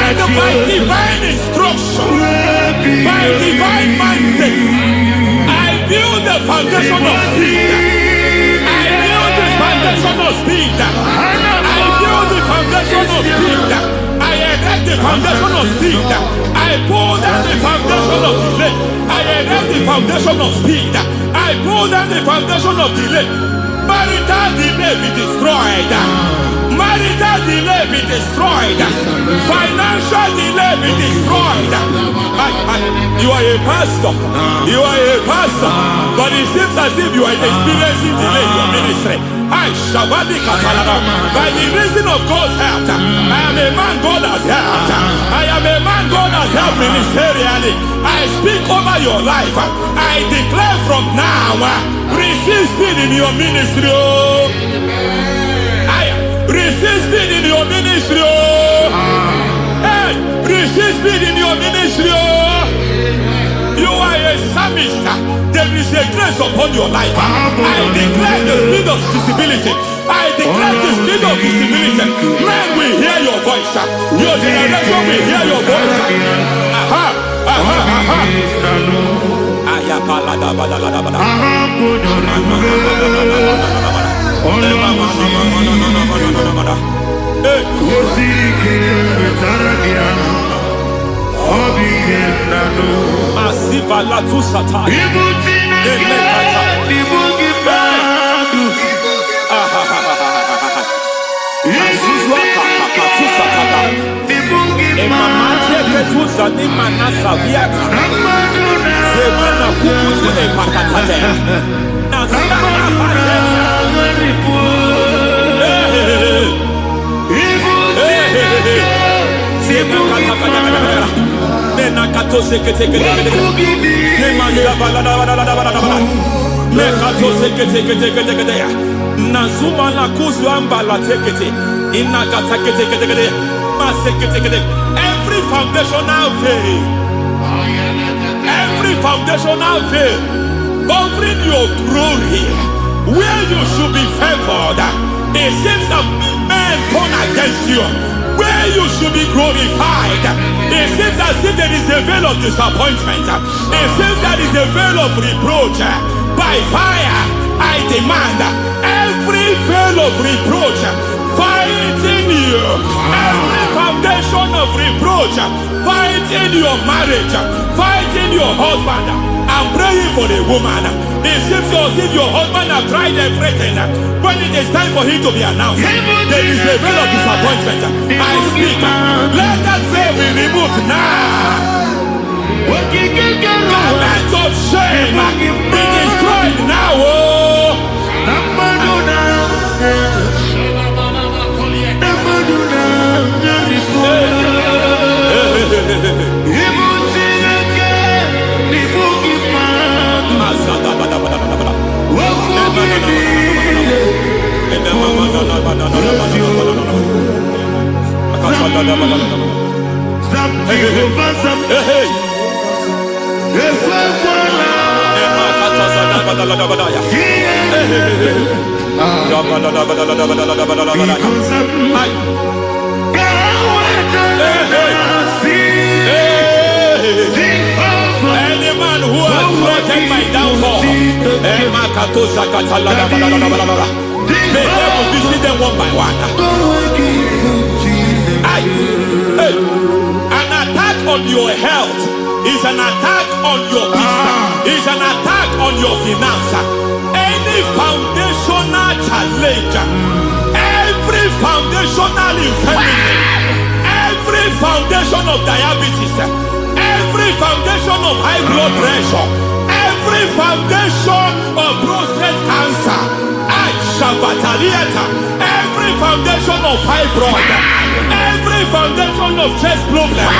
And by divine instruction, by divine mandate, I build the foundation of speed. I build the foundation of speed. I build the foundation of speed. I erect the foundation of speed. I pull down the foundation of delay. I erect the foundation of speed. I pull down the foundation of delay. Marital delay be destroyed. Marital delay be destroyed. Financial delay be destroyed. You are a pastor. You are a pastor. But it seems as if you are experiencing delay in your ministry. By the reason of God's help, I am a man God has helped. I am a man God has helped ministerially. I speak over your life. I declare from now, receive speed in your ministry. Receive speed in your ministry. Hey, receive speed in your ministry. You are a psalmist. There is a grace upon your life. I declare the speed of visibility. I declare the speed of visibility. Men will hear your voice. Your generation will hear your voice. Asivala tu sata. Azuzwa kaka tu sata. Emamate ketuza ni manasa viata. Semana kukutu e pakatate. Nasana pate. Nazuma la kuzuamba la tekete. Inagatakete. Every foundational veil. Every foundational veil covering your glory, where you should be favored. It seems that men turn against you, where you should be glorified. It seems as if there is a veil of disappointment. It seems there is a veil of reproach. By fire, I demand every veil of reproach fighting you, every foundation of reproach fighting your marriage, fighting your husband. I'm praying for the woman. It seems as if your husband has tried everything. When it is time for him to be announced, there is a veil of disappointment. I speak. Let that veil be removed now. Garment of shame be destroyed now. Any man who has plotted my downfall, may devil visit them one by one. An attack on your health is an attack on your peace, is an attack on your finance. Any foundational challenge, every foundational infirmity, every foundation of diabetes, every foundation of high blood pressure, every foundation of prostate cancer, every foundation of fibroid, every foundation of chest problem,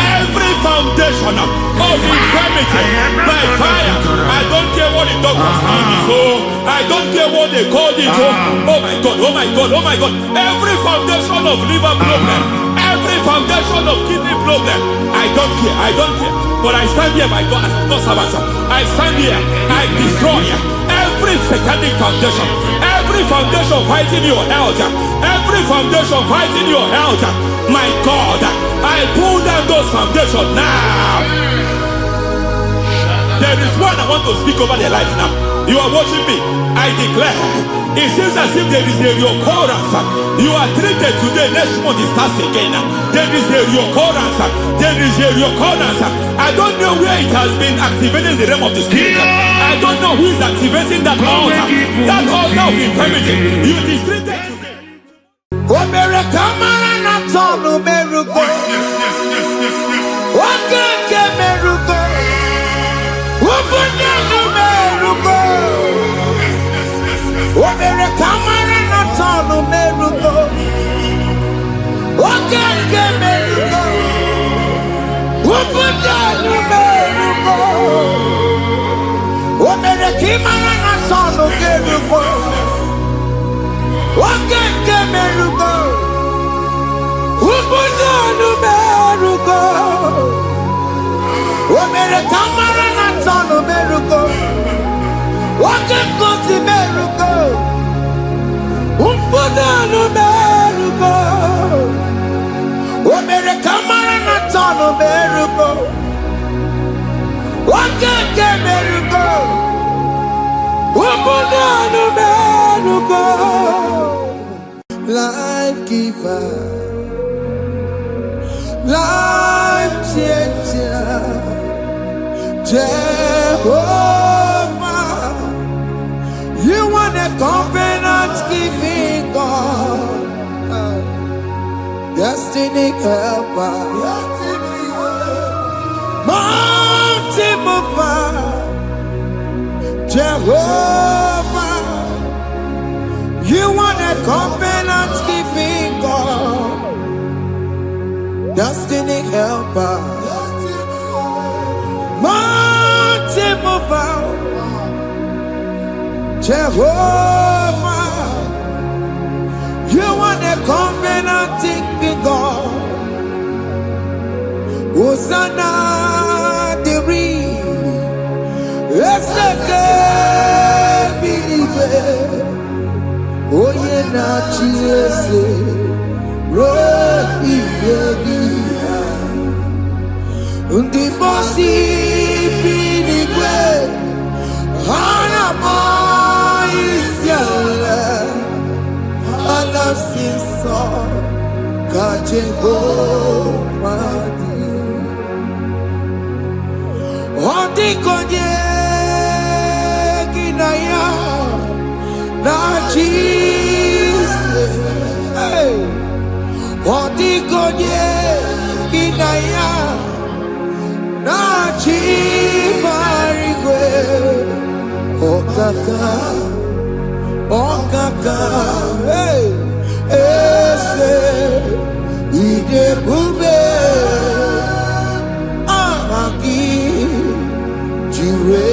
every foundation of infirmity by fire. I don't care what the doctors call it, so I don't care what they called it. Oh my God, oh my God, oh my God. Every foundation of liver problem, every foundation of kidney problem, I don't care. But I stand here by God as God's servant. I stand here, I destroy every satanic foundation, every foundation fighting your health, every foundation fighting your health. My God, I pull down those foundations now. There is one I want to speak over their life now. You are watching me. I declare, it seems as if there is a reoccurrence. You are treated today, next month it starts again. There is a reoccurrence. There is a reoccurrence. I don't know where it has been activated in the realm of the spirit. I don't know who is activating that altar of infirmity. You is treated today. Life giver, life changer, Jehovah, you want a covenant keeping God, destiny helper, mountain mover, Jehovah, you want a covenant keeping God, destiny helper, mountain mover, Jehovah. Hosanna diri eseke bibe oye na chiese ro iyebi ndi bosi binigwe hana mo isiale alasinso ka Jehova di Odikonye kinaya na Jesus. Odikonye kinaya na chimarigwe. Okaka, okaka, ese idebube amaki. Jiwe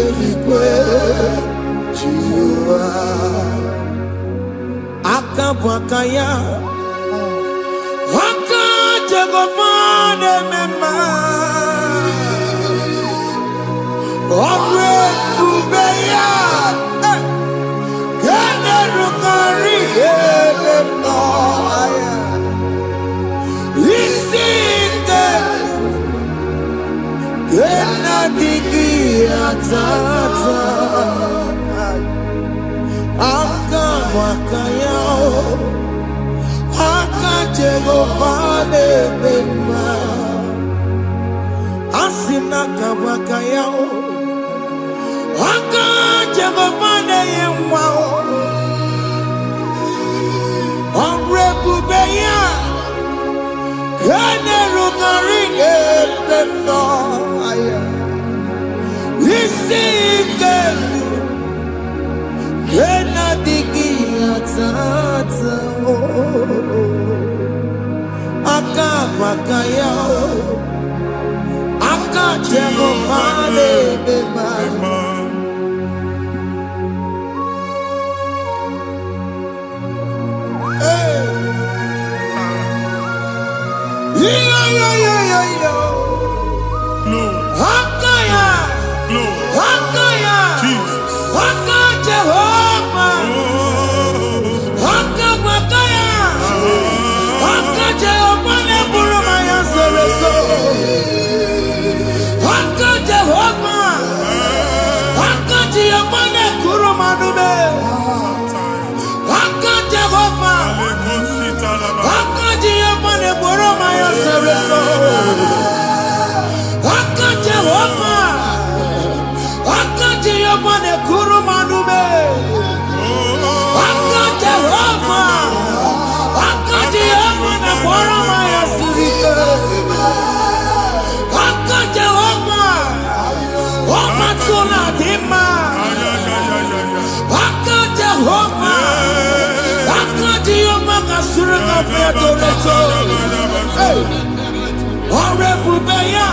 jiwa akabwakaya akajegomane mema ogwe ubeya generukari emema isinde gena digi atata akabwakaya akajegomane mema asina kabwakaya akajegomane yemwa onrebubeya generukari emema isike gena digi atata akabwakaya akajegomane mema Hakaya, Hakaya, Jesus, Hakaya Jehova, Hakabakaya, Hakaya Jehova ne burumaya sereso, Hakaya Jehova, Hakaya Jehova ne kurumanume, Hakaya Jehova, Hakaya Jehova ne burumaya sereso. Jehova, Jehova ne kurumanume, Jehova, Jehova ne boromaya sirike, Jehova, Omatuna dima, Jehova, Jehova kasurika feto Orebubeya.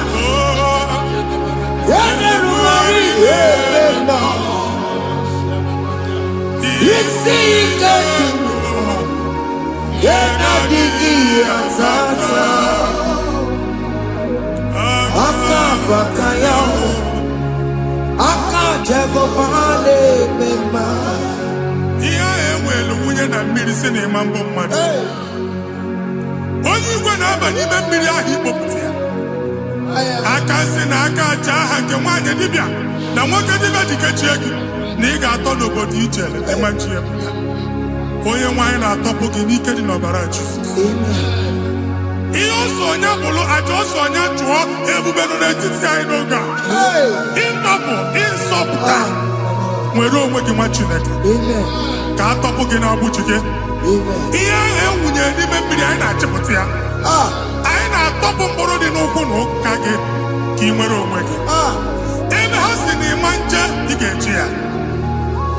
Onye igwe na-aba n'ime mmiri ahụ ikpopụta ya aka nsị na aka aja aha nke nwaanyị dibịa na nwoke dibịa ji kechie gị na ị ga-atọ n'obodo ije ịma nchi ya pụta. Onye nwaanyị na-atọpụ gị n'ike dị n'ọbara Jizọs. Ihe ọsọ onye bụrụ aja ọsọ onye chụọ ebube nọ n'etiti anyị n'oge a. Ịtọpụ ịsọpụta nwere onwe gị nwa Chineke ka atọpụ gị n'agbụchi gị. Ihe ahụ ewunye n'ime mmiri anyị na-achịpụta ya. Anyị na-atọpụ mkpụrụ dị n'ụkwụ na ụka gị ka ị nwere onwe gị. Ebe ha si na ịma nje ị ga-eji ya.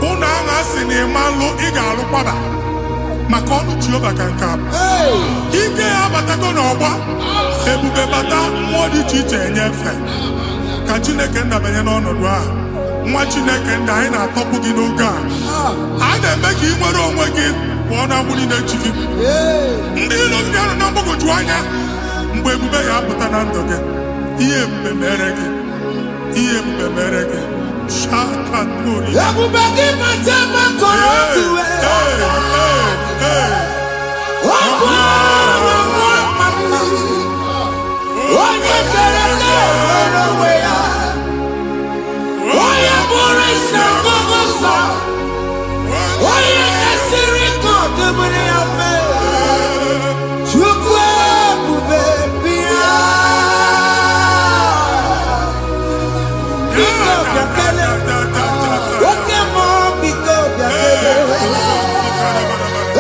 Ụlọ ahụ ha si na ịma nlụ ị ga-alụ kwaba maka ọnụ Jehova ka nke a bụ. Ike ya abatago n'ọgba ebube bata mmụọ dị iche iche enyefe ka Chineke ndabanye n'ọnọdụ ahụ. Nwa Chineke ndị anyị na-atọpụ gị n'oge a. A na-eme ka ị nwere onwe gị pụọ na agbụrụ na-echi gị. Ndị ilo gị ahụ na mgbagwoju anya mgbe ebube ya apụta na ndụ gị. Shakatori. Everybody matema koraduwe. Onye kereke onwe ya. Onye bụrụ isi ngọgọsọ. Onye esiri kodumiri ya fe. Chukwu ebube bịa. Biko bịakele. Oke mmụọ biko bịakele.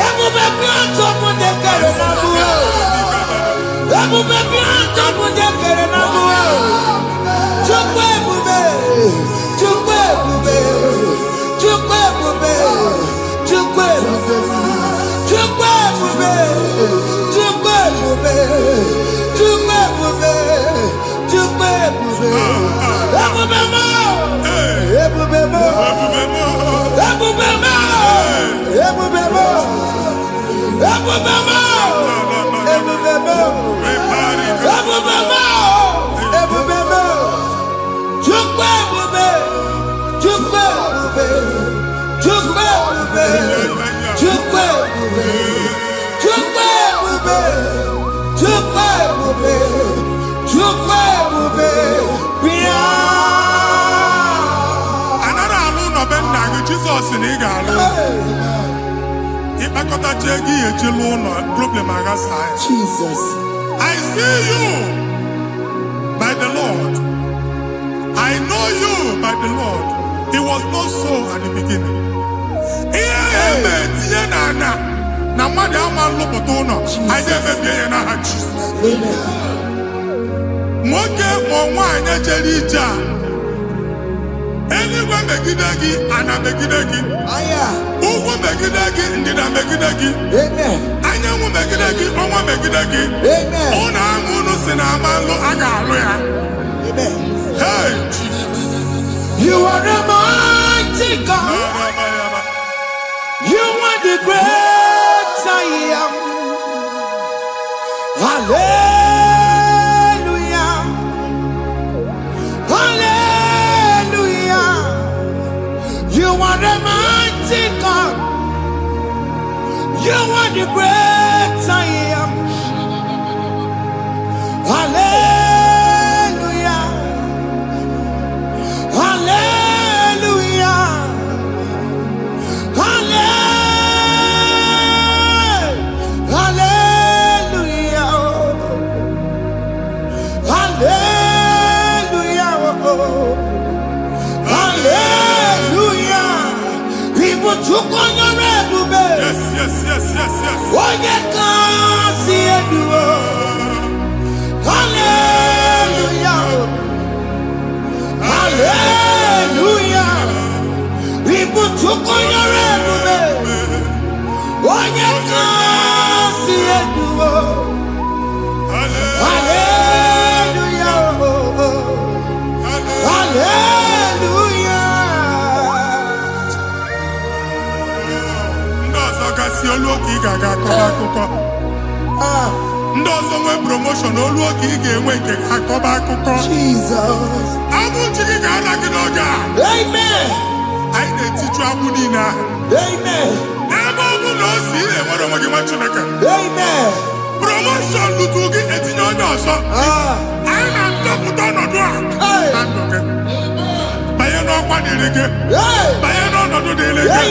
Ebube bịa ntọpụ dekere na mụọ. Ebube bịa ntọpụ dekere na mụọ. Chukwu ebube. Chukwu ebube. Chukwu ebube. Chukwu ebube. Chukwu ebube. Chukwu ebube. Chukwu ebube. Chukwu ebube. Ebube mo. Ebube mo. Ebube mo. Ebube mo. Ebube mo. Ebube mo. Ebube mo. Ebube mo. Chukwu ebube. Chukwu ebube. Chukwu ebube. Chukwu ebube. Chukwu ebube. Chukwu ebube. Chukwu ebube. Bịa. Anara alụ nọ be nna gị Jizọs na ị ga-alụ. Ịkpakọtacha ego ihe ejelu ụlọ problem aghasa ya. Jesus. I see you by the Lord. I know you by the Lord. It was not so at the beginning. Ihe eme tinye na ana na mmadụ ama nlụpụta ụlọ. Anyị emebie ya n'aha Jizọs. Nwoke ma nwaanyị jere ije a. Eluigwe megide gị, ana megide gị. Ugwu megide gị, ndịda megide gị. Anyanwụ megide gị, ọnwa megide gị. Ụnụ ahụ unu si na ama nlụ a ga-alụ ya. Hey, Jesus. You are the mighty God. You are the great I am. Hallelujah. Hallelujah. You are the mighty God. You are the great I am. Hallelujah. Hallelujah. Hallelujah. Hallelujah. Hallelujah. People took on your rebube. Yes, yes, yes, yes, yes. Oh, you can't see it. Hallelujah. Hallelujah. People took on your rebube. Oh, you can't see it. Hallelujah. Hallelujah. Ndị ọzọ gasị olu oge ị ga-aga akọba akụkọ. Ndị ọzọ nwee promotion olu oge ị ga-enwe nke akọba akụkọ. Jesus. Abụ chi gị ga-ala gị n'oge a. Amen. Anyị na-etiju abụ niile ahụ. Amen. N'ebe ọ bụ na o si ị na-enwere onwe gị nwa Chineke. Amen. Promotion lutu gị etinye onye ọzọ. Anyị na-ndọpụta ọnọdụ a. Na ndụ gị. Banye n'ọkwa dịrị gị. Banye n'ọnọdụ dịrị gị.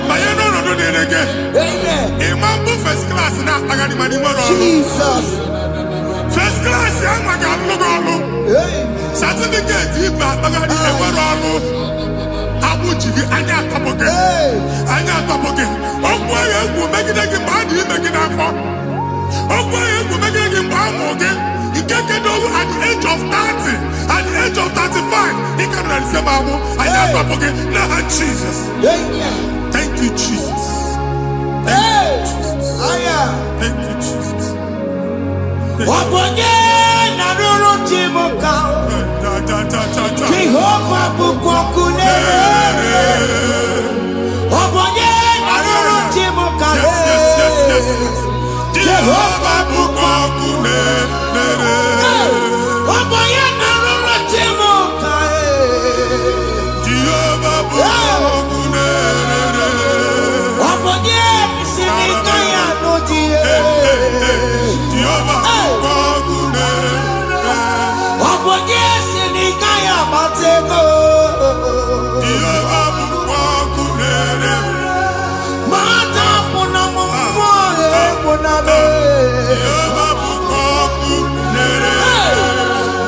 Banye n'ọnọdụ dịrị gị. Amen. Ịma mbụ first class na-akpagharị ma n'ime ọrụ. Jesus. First class ya nwa ga-alụ gị ọrụ. Certificate ibe akpagharị enwere ọrụ. Abụ ji gị anya atọpụ gị. Anya atọpụ gị. Okwu ahụ egwu megide gị mgbe a dị ime gị n'afọ. Okwu ahụ egwu megide gị mgbe a mụrụ gị. Nke kedu at the age of 30, at the age of 35, ị ka nọ na December abụ. Anya atọpụ gị n'aha Jesus. Thank you, Jesus. Thank you, Jesus. Ọbọnye na rụrụ chi m ka Jehova bụkwa ọkụ na-ere. Ọbọnye na rụrụ chi m ka Jehova bụkwa ọkụ na-ere. Ọbọnye na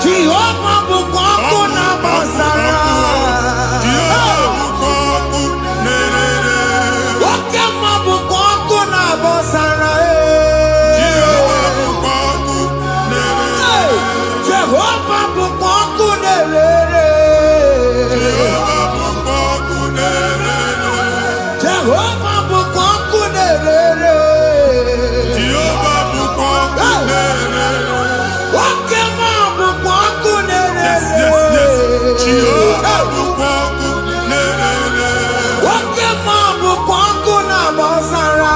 Jehovah bukoku na bosara. Okema bukoku na bosara. Jehovah bukoku nerere. Jehovah bukoku nerere. Okema bukoku nerere. Okema bukoku na bosara.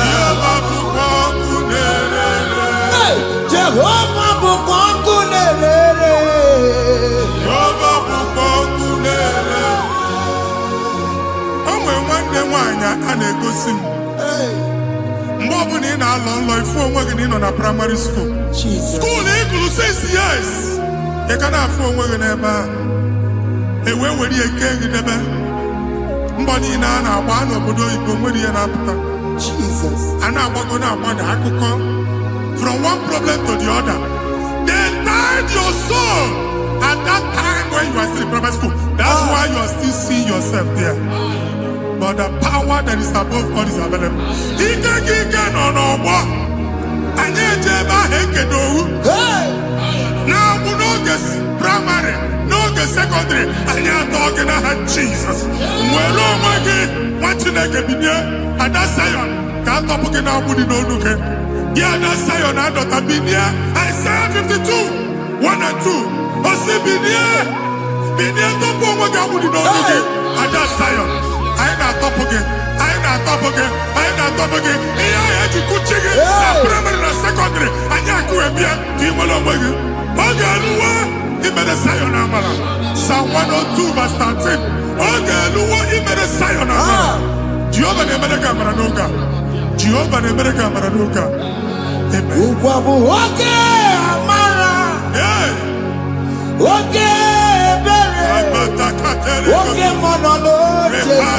Jehovah bukoku nerere. A na-egosi m mgbe ọbụla ị na-alọ nlọ ifu onwe gị na ị nọ na praịmarị skuul skuul ị gụrụ 6 years ị ka na-afụ onwe gị n'ebe a ewe were ihe kee gị debe mbọ niile a na-agba n'obodo oyibo nwere ihe na-apụta a na-agbago na-agbada akụkọ from one problem to the other. They tied your soul at that time when you are still in primary school. That's why you are still seeing yourself there. But the power that is above all is available. Ike no what? And yet now we know this primary, know the secondary, and you're talking about Jesus. Well, oh my God, what you like be there? And that's Zion. Can't talk again now, would you know? Look at yeah, that's Zion. I don't have been here. Isaiah 52, 1 and 2. But see, be there. Be there, don't go what God would you know? And that's Zion. I ain't not top again. I ain't not top again. I ain't not top again. I had to cook chicken. Primary and secondary. And you could be a team along with you. Okay, he made a Zion Amala. Psalm 102 verse 13. Okay, he made a Zion Amala. Jehovah the America Maranuka. Jehovah the America Maranuka. Okay, Amara. Yeah. Okay. Oke monolo jese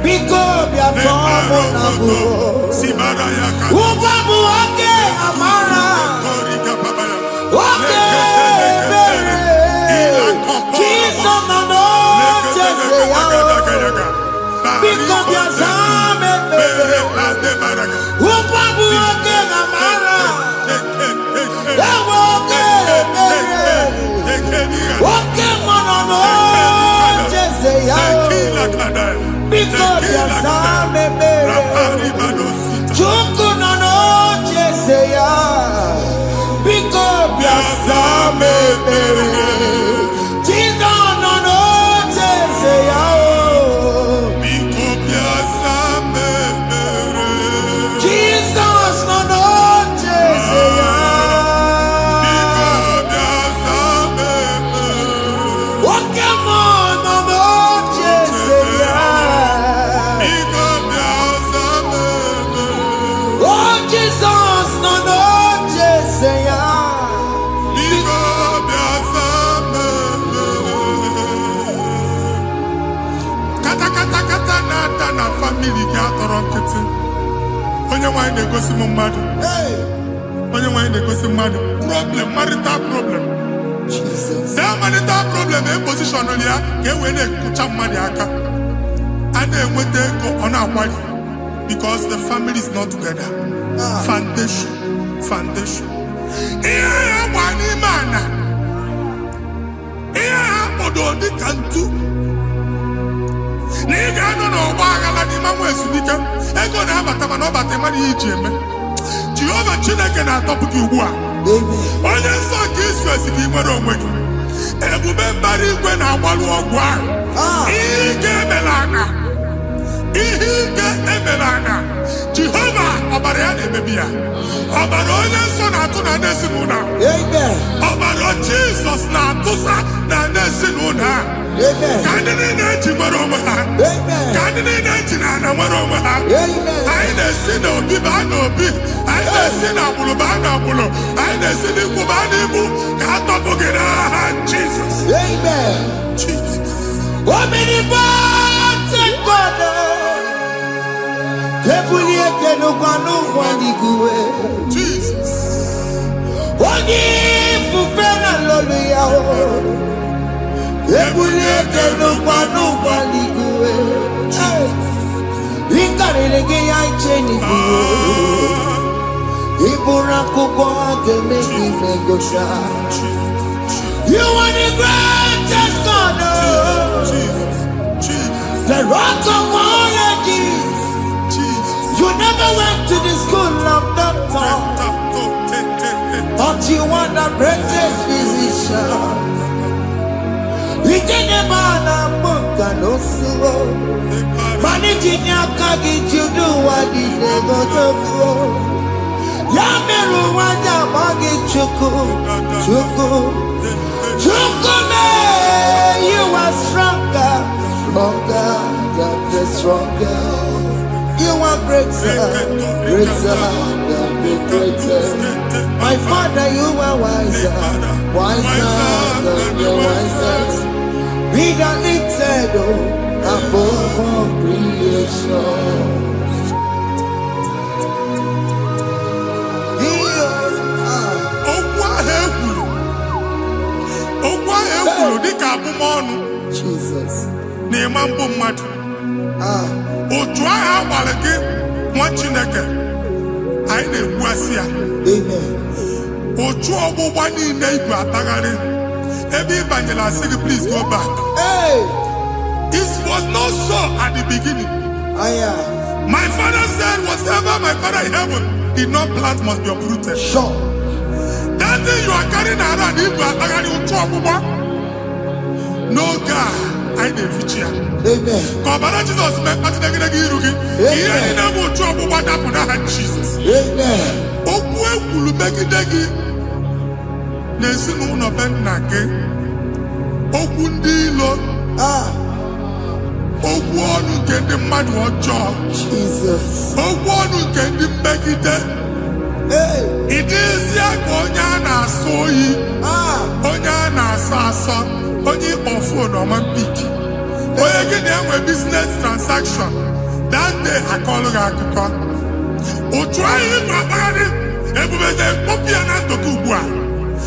biko bia tomo nabu ubabu oke amara oke bere Jesus nono jese biko bia zame bere ubabu oke amara oke bere oke monolo jese biko bia zame bere chuku nono jese biko bia zame bere Jesus nono jese Biko bia zame bere Jesus nono jese oke monolo jese oh Jesus nono jese kata na family gị atọrọ nkịtị onye nwanyị na-egosi m mmadụ onye nwanyị na-egosi mmadụ problem marital problem that marital problem e position ya ka e wee na-ekụcha mmadụ aka a na-enweta ego ọ na-akwali because the family is not together. Foundation ihe ya gba n'ime ana ihe ha kpọdo dịka ntu na ị ga-anọ n'ọgba aghara n'ime nwa ezumike ego na-abata mana ọ bata mmadụ ihe iji eme Jehova Chineke na-atọpụ gị ugbu a onye nsọ nke Izrel gị nwere onwe gị ebube mbara igwe na-agbalụ ọgwụ ahụ ihe ike emela anya Jehova ọbara ya na-emebi ya ọbara onye nsọ na-atụ na n'ezinụlọ ọbara Jizọs na-atụsa na n'ezinụlọ ha ka ndị niile eji nwere onwe ha ka ndị niile eji na ana nwere onwe ha anyị na-esi n'obi baa n'obi anyị na-esi n'agbụrụ baa n'agbụrụ anyị na-esi n'ikwu baa n'ikwu ka a tọpụ gị n'aha Jizọs. Jesus. You are the greatest God, the rock of all ages. You never went to the school of doctor, but you are the greatest physician. We didn't man a book and also managing your carriage, you do what you never do. Yameru waja magi chuku. Chukume, you are stronger, stronger. You are greater than the greatest. My Father, you are wiser than the wisest. Be the lifted above all creation. Jesus. Please go back. Hey. This was not so at the beginning. My father said, whatever my Father in heaven did not plant must be uprooted. Sure. That thing you are carrying around, no God, I didn't feature. Amen. Jesus Jesus. Amen. Jesus. Hey. It is Onyana soyi, Onyana sasa, Onyi ofo no man pick. Oye get them a business transaction. That day I call Rakuka. O try it, Babadi, Ebube, Popiana to Kubua.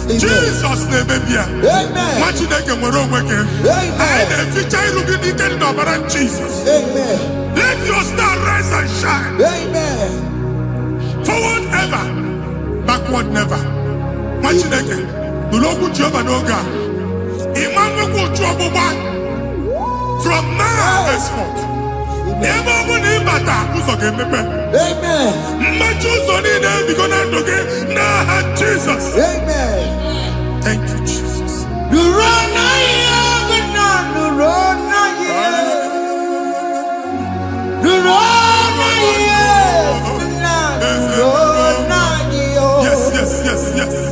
Jesus name, baby. Amen. Watching like a moro working. Amen. And if you try looking at Jesus. Amen. Let your star rise and shine. Amen. Forward ever, backward never. Machineke, the local Jehovah no God. Emmanuel go trouble back from now henceforth. Never will he bata who's okay, Amen. Matthews on in there because I'm okay. Nah, Jesus. Amen. Thank you, Jesus. Yes.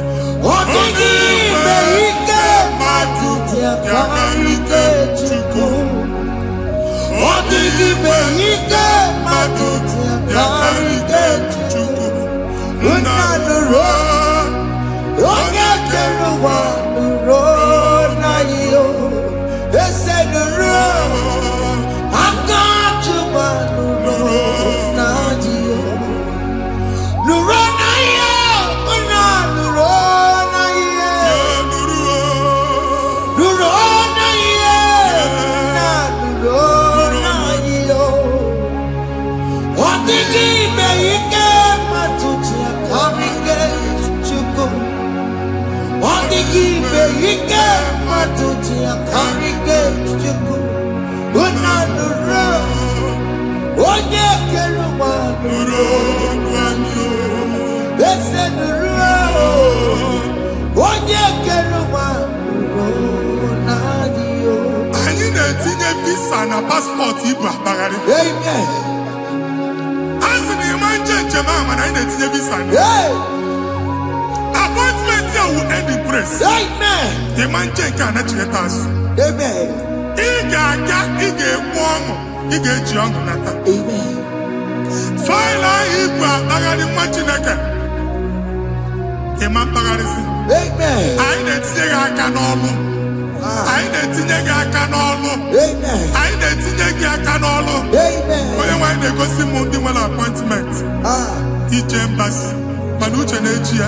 Visa na passport Igbo akpagharị. Amen. Asị na ịma njem ama na ị na-etinye visa na. Appointment ya will end in praise. Amen. Ịma njem nke a na-echileta azụ. Amen. Ị ga-aga, ị ga-ekwu ọṅụ, ị ga-eji ọṅụ nata. Amen. Faịlụ ahụ Igbo akpagharị nwa Chineke. Ịma mkpagharịsị. Amen. Anyị na-etinye gị aka n'ọlụ. Anyị na-etinye gị aka n'ọlụ. Amen. Anyị na-etinye gị aka n'ọlụ. Amen. Onye nwe anyị na-egosi m ndị nwere appointment. Ije mbasi. Mana uche na-eji ya.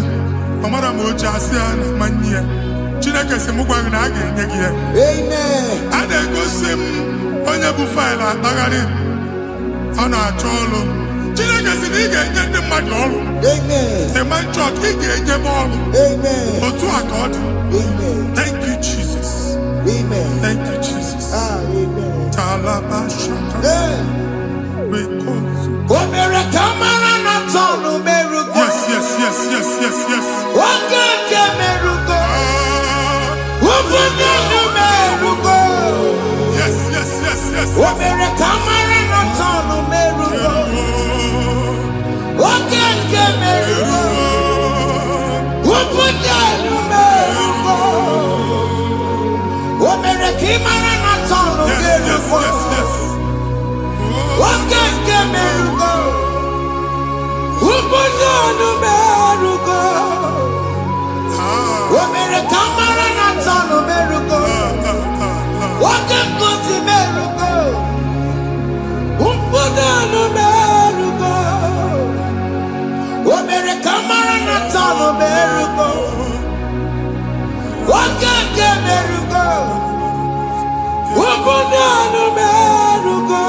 Ọ mara ma oche asị ya na manye ya. Chineke sị m gwa gị na a ga-enye gị ya. Amen. A na-egosi m onye bụ faịlụ akpagharị. Ọ na-achọ ọrụ. Chineke sị na ị ga-enye ndị mmadụ ọrụ. Amen. Ema chọọchị ị ga-enye m ọrụ. Amen. Otu a ka ọ dị. Amen. Thank you, Jesus. Amen. Thank you, Jesus. Amen. Talaba shaka. Rekosu. Omere kamara na tonu merugo. Yes, yes, yes, yes, yes, yes. Okeke merugo. Ubunenu merugo. Yes, yes, yes, yes. Omere kamara na tonu merugo. Okeke merugo. Ubunenu merugo. Omere kamara na tonu merugo. Okeke merugo. Ubunenu merugo. Omere kamara na tonu merugo. Okeke merugo. Ubunenu merugo. Omere kamara na tonu merugo. Okeke merugo. Ubunenu merugo.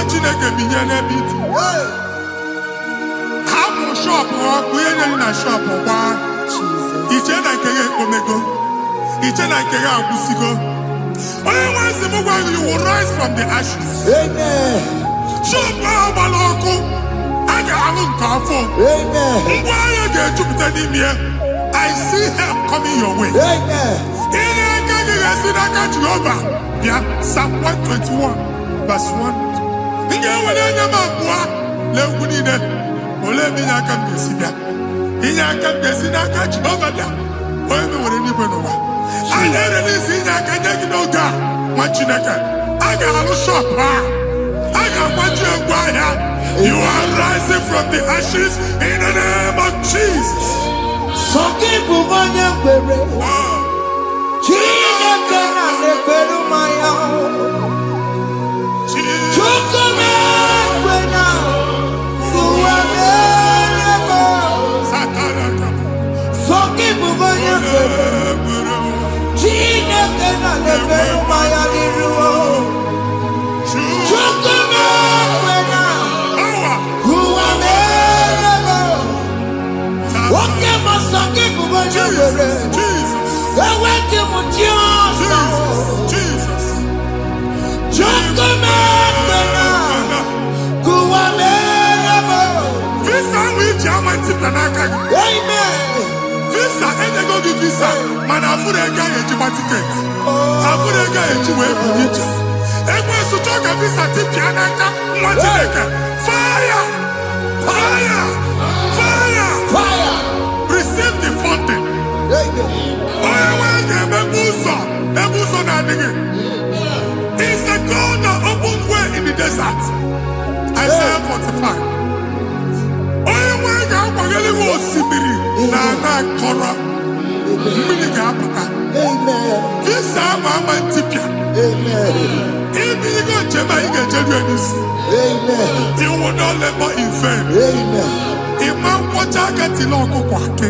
Chineke binye n'ebe itu. Hapụ shọpụ ọkụ ihe na shọpụ gba. Iche na nke ya ekpomego. Iche na nke ya agwụsigo. Onye nwe nsị m gwa you will rise from the ashes. Amen. Shọpụ ahụ gbara ọkụ. A ga-alụ nke afọ. Amen. Ngwa ahịa ga-ejupụta n'ime ya. I see help coming your way. Amen. Ihe aka gị ga-esi n'aka Jehova. Bịa Psalm 121 verse 1. Ị ga-ewere anya m abụọ n'egwu niile. Olee ebe inye aka m ga-esi bịa? Inye aka m ga-esi n'aka Jehova bịa. Onye m nwere n'igwe n'ụwa. A na-ere n'isi inye aka nye gị n'oge a, nwa Chineke. A ga-alụ shọpụ a. A ga-agbaji egwu ahịa. You are rising from the ashes in the name of Jesus. Sọkị bụ onye kwere. Chineke na-ekwere mmanya. Chukwu na-ekwe na ụwa na-erebe. Sọkị bụ onye kwere. Chineke na-ekwere mmanya n'iru. Chukwu na-ekwe na ụwa na-erebe. Nwoke ma sọkị bụ onye kwere. Enweghị m chi ọzọ. Chukwu na-ekwe na ụwa na-erebe. Visa ahụ iji ama ntịpịa n'aka gị. Amen. Visa enyego gị visa mana afụrụ ego ahụ ejigba tiketi. Afụrụ ego ahụ eji wee bụ ije. Ekwensu chọọ ka visa tipịa n'aka nwa Chineke. Fire! Fire! Fire! Fire. Onye nwe ga-emepe ụzọ ebe ụzọ na-adịghị. He's a God that opens way in the desert. Isaiah 45. Onye nwe ga-akwaghere gị osimiri na ana akọrọ. Mmiri ga-apụta. Visa ama ntipịa. Ibigo njem anyị ga-ejeru n'isi. You will not labor in vain. Ịma nkwọcha aka tili ọkụkọ ake.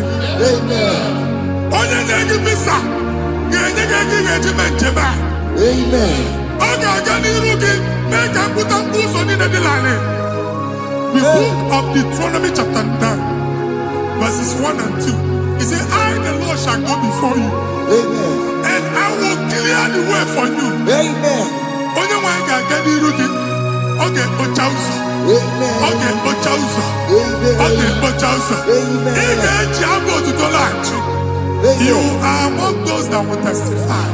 Onye na-egi visa ga-enye gị ego ị ga-eji mee njem a. Ọ ga-aga n'iru gị mee ka mpụta mkpụ ụzọ niile dị larịị. The book of Deuteronomy chapter 9 verses 1 and 2. He said, I the Lord shall go before you. And I will clear the way for you. Onye nwe ga-aga n'iru gị. Ọ ga-ekpocha ụzọ. Ọ ga-ekpocha ụzọ. Ọ ga-ekpocha ụzọ. Ị ga-eji abụ otuto laghachi. You are among those that will testify.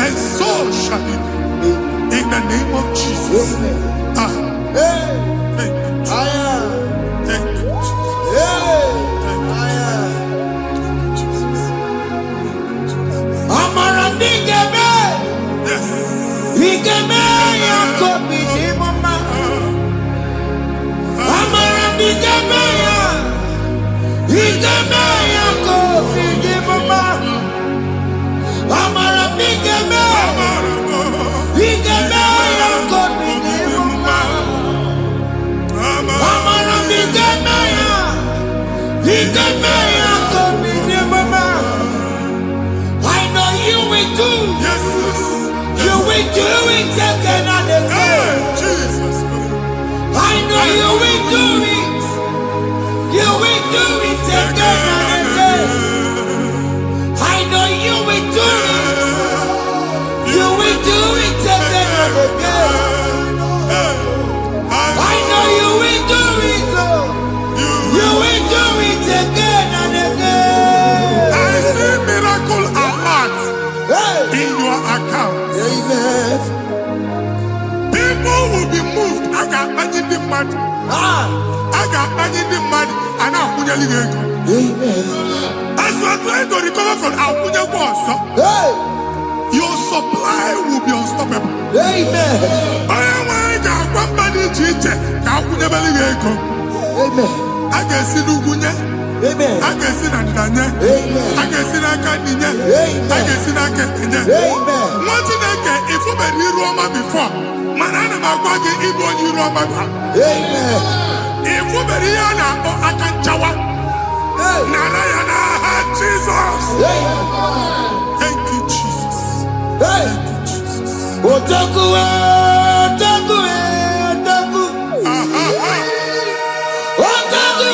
And so shall it be. In the name of Jesus. Thank you, Jesus. Thank you, Jesus. Amara ndigebe. Yes. Igeme ya kobi ni mama. Amara ndigebe ya. Igeme ya kobi ni mama. Amara ndigebe. Igeme ya kobi ni mama. Amara ndigebe ya. Igeme ya kobi ni mama. I know you will do. Yes. You will do it again and again. Jesus. I know you will do it. You will do it again and again. I know you will do it. You will do it again and again. I know you will do it. You will do it again and again. I see miracle alert in your account. Amen. People will be moved. I got money in the mud. I got money in the mud. And I'm going to go. Amen. As you are trying to recover from Abuja Boss, your supply will be unstoppable. Amen. I got one body teacher. Abuja Baligo. Amen. I can see Lugunya. Amen. I can see Nandanya. Amen. I can see Nakaninya. Amen. I can see Nakaninya. Amen. What did I get if you were in Roma before? Manana Magwagi Igbo in Roma. Amen. If you were here now, I can chawa. Narayana, Jesus. Thank you, Jesus. Thank you, Jesus. Otaku, otaku, otaku. Otaku,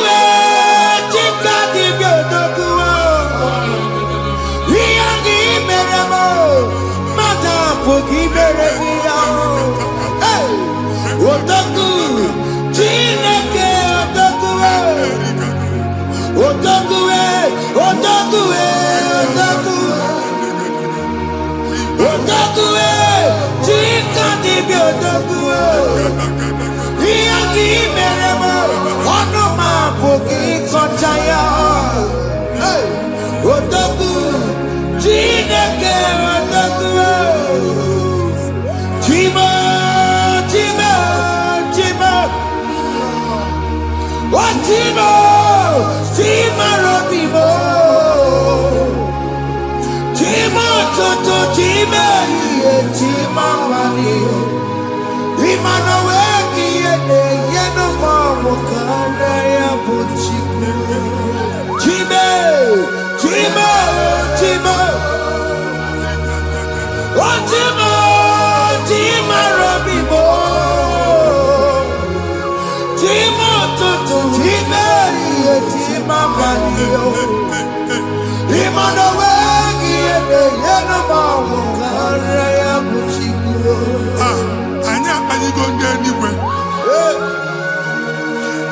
chika dibi otaku. Iyagi meremo, mata poki meremira. Otaku, chineke otaku. Otaku, otaku, otaku. Otaku, chika dibi otaku. Iyagi meremo, onoma poki kochaya. Otaku, chineke otaku. Chima, chima, chima. Chima, chima robimo. Chima toto, chima iye, chima mani. Imano weki yene, yeno mamu kanda ya buchiku. Chima, chima, chima. Chima, chima robimo. Chima toto, chima iye, chima mani. Imano weki yene, yeno mamu kanda ya buchiku. Anya akpaligo ndị eluigwe.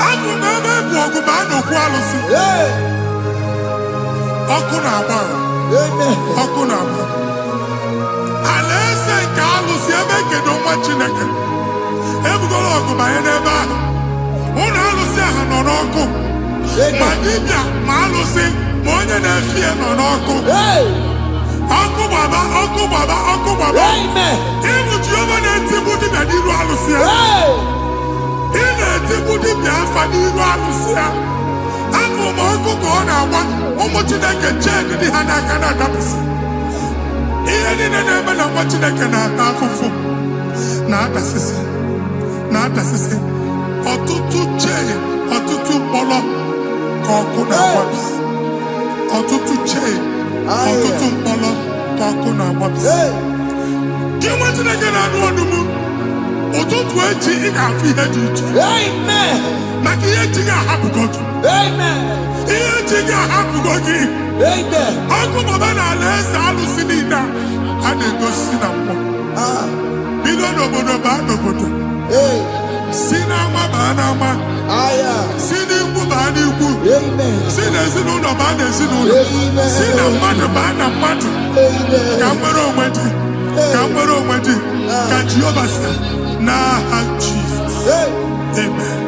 Abụ m ebe bụ ọgụ ma a na-okwu alụsị. Ọkụ na-agba. Ọkụ na-agba. Alaeze nke alụsị ebe kedu nwa Chineke. Ebugoro ọgụ banye n'ebe ahụ. Ụlọ alụsị ahụ nọ n'ọkụ. Ma dibịa ma alụsị Monye na fie no n'ọkụ. Ọkụ baba, ọkụ baba, ọkụ baba. Amen. Ịbụ Jehova na-etigbu dibịa n'iru alụsị ya. Ị na-etigbu dibịa afa n'iru alụsị ya. Afọ ma ọkụ ka ọ na-agba ụmụ Chineke chee dị ha n'aka na-adapụsị. Ihe niile na-eme na nwa Chineke na-ata afụfụ na-adasịsị ọtụtụ chee, ọtụtụ mkpọrọ ka ọkụ na-agbapụsị. Ọtụtụ chee, ọtụtụ mkpọrọ ka ọkụ na-agbapụsị. Gị nwa Chineke na-anụ ọdụm, ụtụtụ echi ị ga-afụ ihe dị iche. Maka ihe echi ga-ahapụgo gị. Ihe echi ga-ahapụgo gị. Ọkụ baba na ala eze alụsị niile a na-egosi na mmụọ. Bido n'obodo baa n'obodo. Si n'ama baa n'ama. Si n'ikwu baa n'ikwu. Si n'ezinụlọ baa n'ezinụlọ. Si na mmadụ baa na mmadụ. Ka nwere onwe dị. Ka nwere onwe dị. Ka Jehova sị n'aha Jizọs. Amen.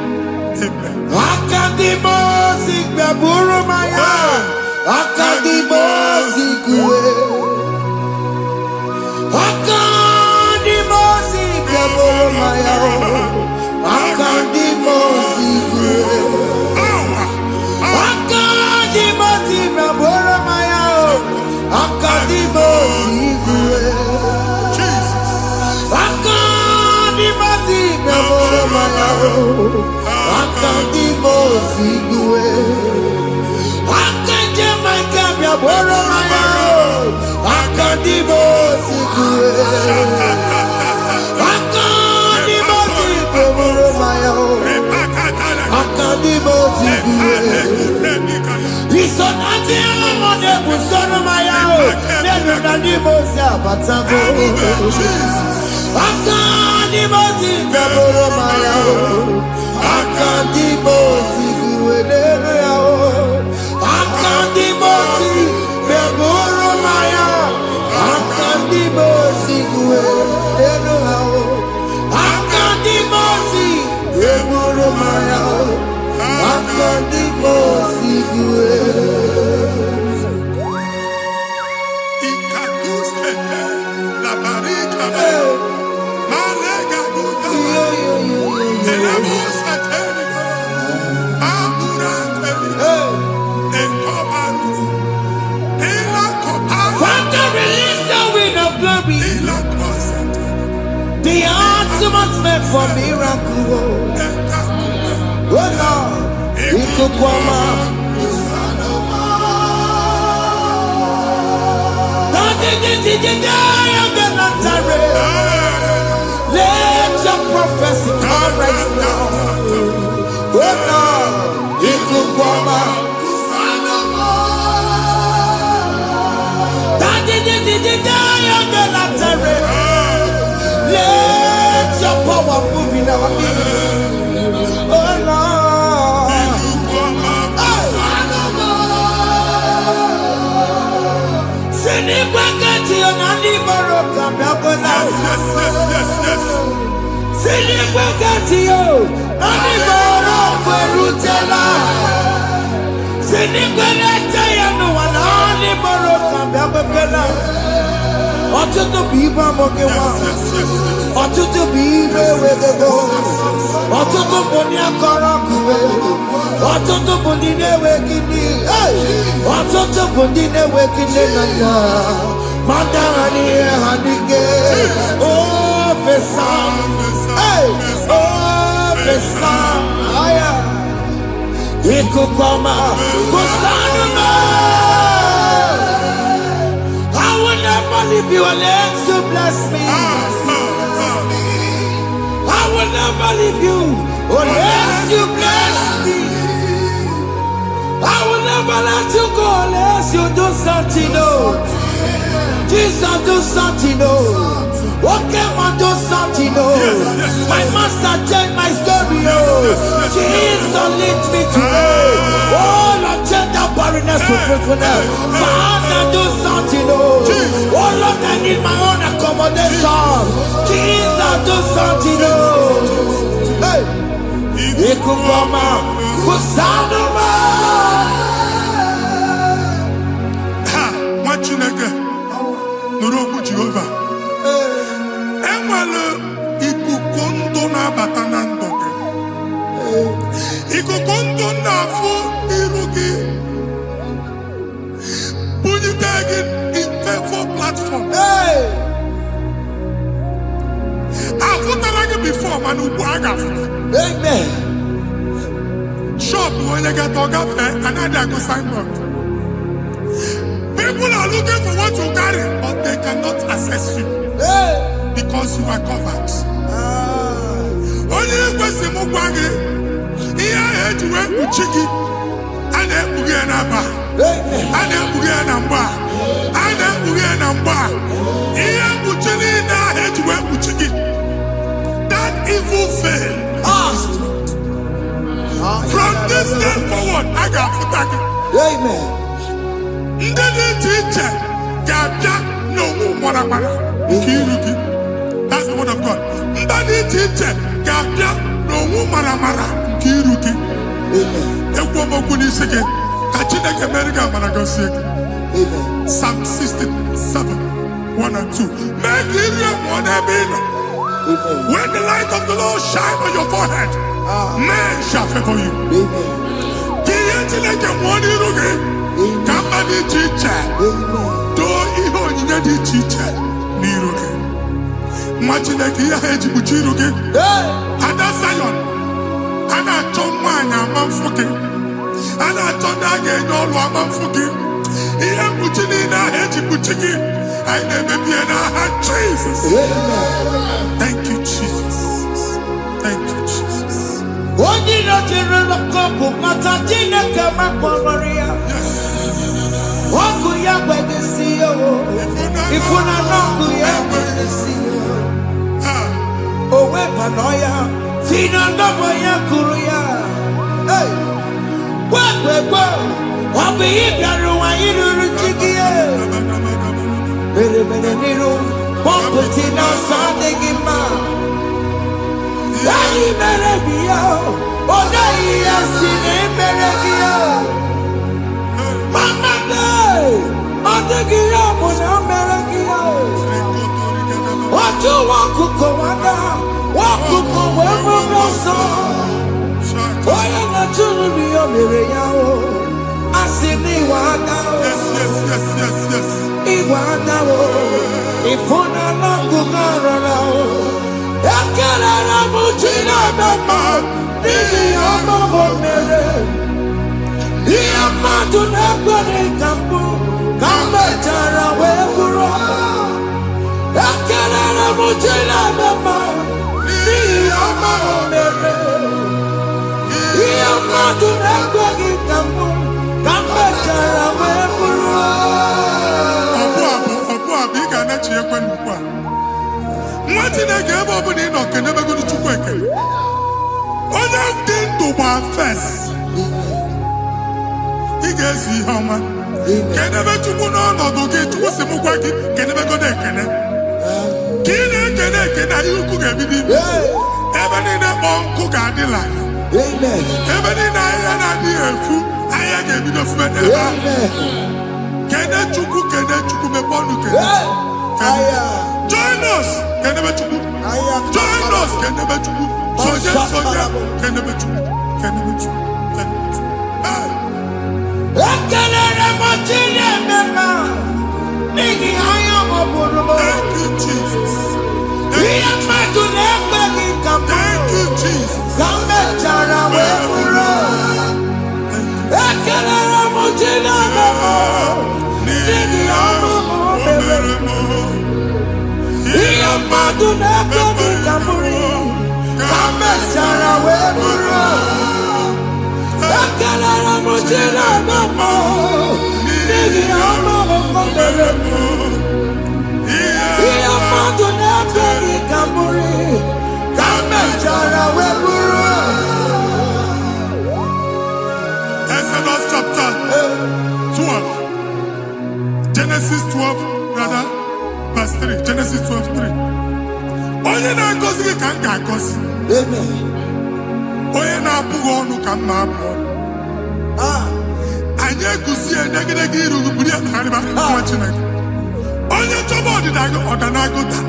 Amen. Akadimosi gbẹ̀bùrú maya. Akadimosi kúwe. Akadimosi gbẹ̀bùrú maya. Akadimosi kúwe. Akadimosi gbẹ̀bùrú maya. Akadimosi kúwe. Akadimosi gbẹ̀bùrú maya. Akadimosi kúwe. Akadimosi gbẹ̀bùrú maya. Akadimosi kúwe. Akadimosi gbẹ̀bùrú maya. Akadimosi kúwe. Isonati amode busono maya. Nenu nadimosi abatago. Akadimosi gbẹ̀bùrú maya. Akadimosi kúwe nenu yao. Akadimosi gbẹ̀bùrú maya. Akadimosi kúwe nenu yao. Akadimosi gbẹ̀bùrú maya. Akadimosi kúwe. Ikaduskete, la barika, malega duda, elabosaterigo, aburaterigo, ekobaru, elakoparu, Father, release the wind of glory. elakosete, The atmosphere for miracle. Oh Lord, Ikukwama. Let your prophecy come right now. Oh Lord, Ikukwama. Let your power move in our midst. Oh Lord. Sinikwakati onani boroka mnakola. Sinikwakati yo nani boroka rutela. Sinikwakati ya no wanani boroka mnakola. Ọtụtụ bụ ibe amụgịwa. Ọtụtụ bụ ibe ewegego. Ọtụtụ bụ ndị akọrọ ọkụwe. Ọtụtụ bụ ndị na-enweghị nne. Ọtụtụ bụ ndị na-enweghị nne na nna. Ma ndị agha n'ihe ha n'ike. Ofesa. Ofesa. Ikuku ọma. Kusanuma. I will never leave you unless you bless me. I will never leave you unless you bless me. I will never let you go unless you do something. Oh, Jesus, do something. Oh, okay, man, do something. Oh, my master changed my story. Oh, Jesus, lead me today. Oh, Lord, change that barrenness to fruitfulness. Father, do something. Oh, Lord, I need my own accommodation. Jesus, do something. Oh, hey, Ikukoma, Kusanuma. na-abata na ndụ gị. Ikuku ndụ na-afụ iru gị bunyite gị in favor platform. Afụtara gị before mana ugbu a ga-afụta. Amen. Shop onye ga-eto gafee anaghị agụ signboard. People are looking for what you carry, but they cannot access you because you are covered. Onye kwesị m gwa gị ihe ahụ eji wee kpuchi gị a na-ekpughe ya n'aba, a na-ekpughe ya na mgba, a na-ekpughe ya na mgba. Ihe mkpuchi niile ahụ eji wee kpuchi gị, that evil veil. From this day forward, I got gị. Amen. Ndị dị iche iche ga-abịa n'onwe maramara nke iru gị. That's the word of God. Ndị dị iche iche ga-abịa n'onwe maramara nke iru gị. Ekwu okwu n'isi gị ka Chineke mere gị amara gọzie gị. Psalm 67, 1 and 2. Mee ka iru ya mụọ n'ebe ị nọ. When the light of the Lord shine on your forehead, men shall favor you. Ka ihe Chineke mụọ n'iru gị. Ka mma dị iche iche doo ihe onyinye dị iche iche n'iru gị. Nwa Chineke ihe ha eji kpuchi iru gị. Ada Zion, a na-achọ nwaanyị ama mfụ gị, a na-achọ ndị a ga-enye ọrụ ama mfụ gị. Ihe mkpuchi niile ahụ eji kpuchi gị anyị na-emebi ya n'aha Jesus. Thank you Jesus. Thank you Jesus. Onye nọchiri n'ọkụ mata Chineke makpọrọ ya. Ọkụ ya gbedesi ya o. Ifuna n'ọkụ ya gbedesi ya. O wepụrụ ya. Si na ndọbọ ya kụrụ ya. Gbegbe ọ bụ ihe bịara ụwa iruru chi gị. Mere n'iru pọmpụti n'ọsọ adịghị mma. Anyị mere bi ya, ọ naghị ya si na emere gị ya. Mama ọ dịghị ya bụ na o mere gị ya. Otu nwakuko nwada, nwakuko wee bụrụ ọsọ. Onye na-achụrụ m ya mere ya o. Asị m iwe ada o. Iwe ada o. Ifuna n'ọkụkọ rọrọ o. Ekelere m Chineke ma n'ihi ọma o mere. Ihe mmadụ na-ekweghị ka mbụ ka m mechara wee bụrụ. Ekelere m Chineke ma n'ihi ọma o mere. Ihe mmadụ na-ekweghị ka mbụ ka m mechara wee bụrụ. Ọbụ ị ga na-echi ekwe nnukwu a. Nwa Chineke ebe ọ bụla ị nọ kenebegoro Chukwu ekele. Onye dị ndụ gba fes. Ị ga-ezi ihe ọma. Kenebe Chukwu n'ọnọdụ gị, Chukwu si m gwa gị kenebegoro ekele. Ka ị na-ekele ekele ihe ukwu ga-ebido ime. Ebe niile kpọ nkụ ga-adịla. Ebe niile ahịhịa na-adịghị efu, ahịhịa ga-ebido fume n'ebe ahụ. Kene Chukwu mepe ọnụ kene. Join us, kenebe Chukwu. Join us, kenebe Chukwu. Soja, kenebe Chukwu. Kenebe Chukwu. Kenebe Chukwu. Ekelere m Chineke ma n'ihi anya m bụrụ m. Thank you, Jesus. Ihe mmadụ na-ekweghị ka m Thank you, Jesus. ka m mechara wee bụrụ. Ekelere m Chineke ma n'ihi ọrụ m mere. Ihe mmadụ na-ekweghị ka m bụrụ ka m mechara wee bụrụ. Ekelere m Chineke ma n'ihi ọrụ m mere. Ihe mmadụ na-ekweghị ka m bụrụ ka m mechara wee bụrụ. Exodus chapter 12. Genesis 12, rather, verse 3. Genesis 12, 3. Onye na-agọzi gị ka m ga-agọzi. Onye na-abụghị ọnụ ka m na-abụ ọnụ. Anyị egusi ya negedege iru buru ya narịba nwa Chineke. Onye chọba ọdịda gị ọda na-agụta.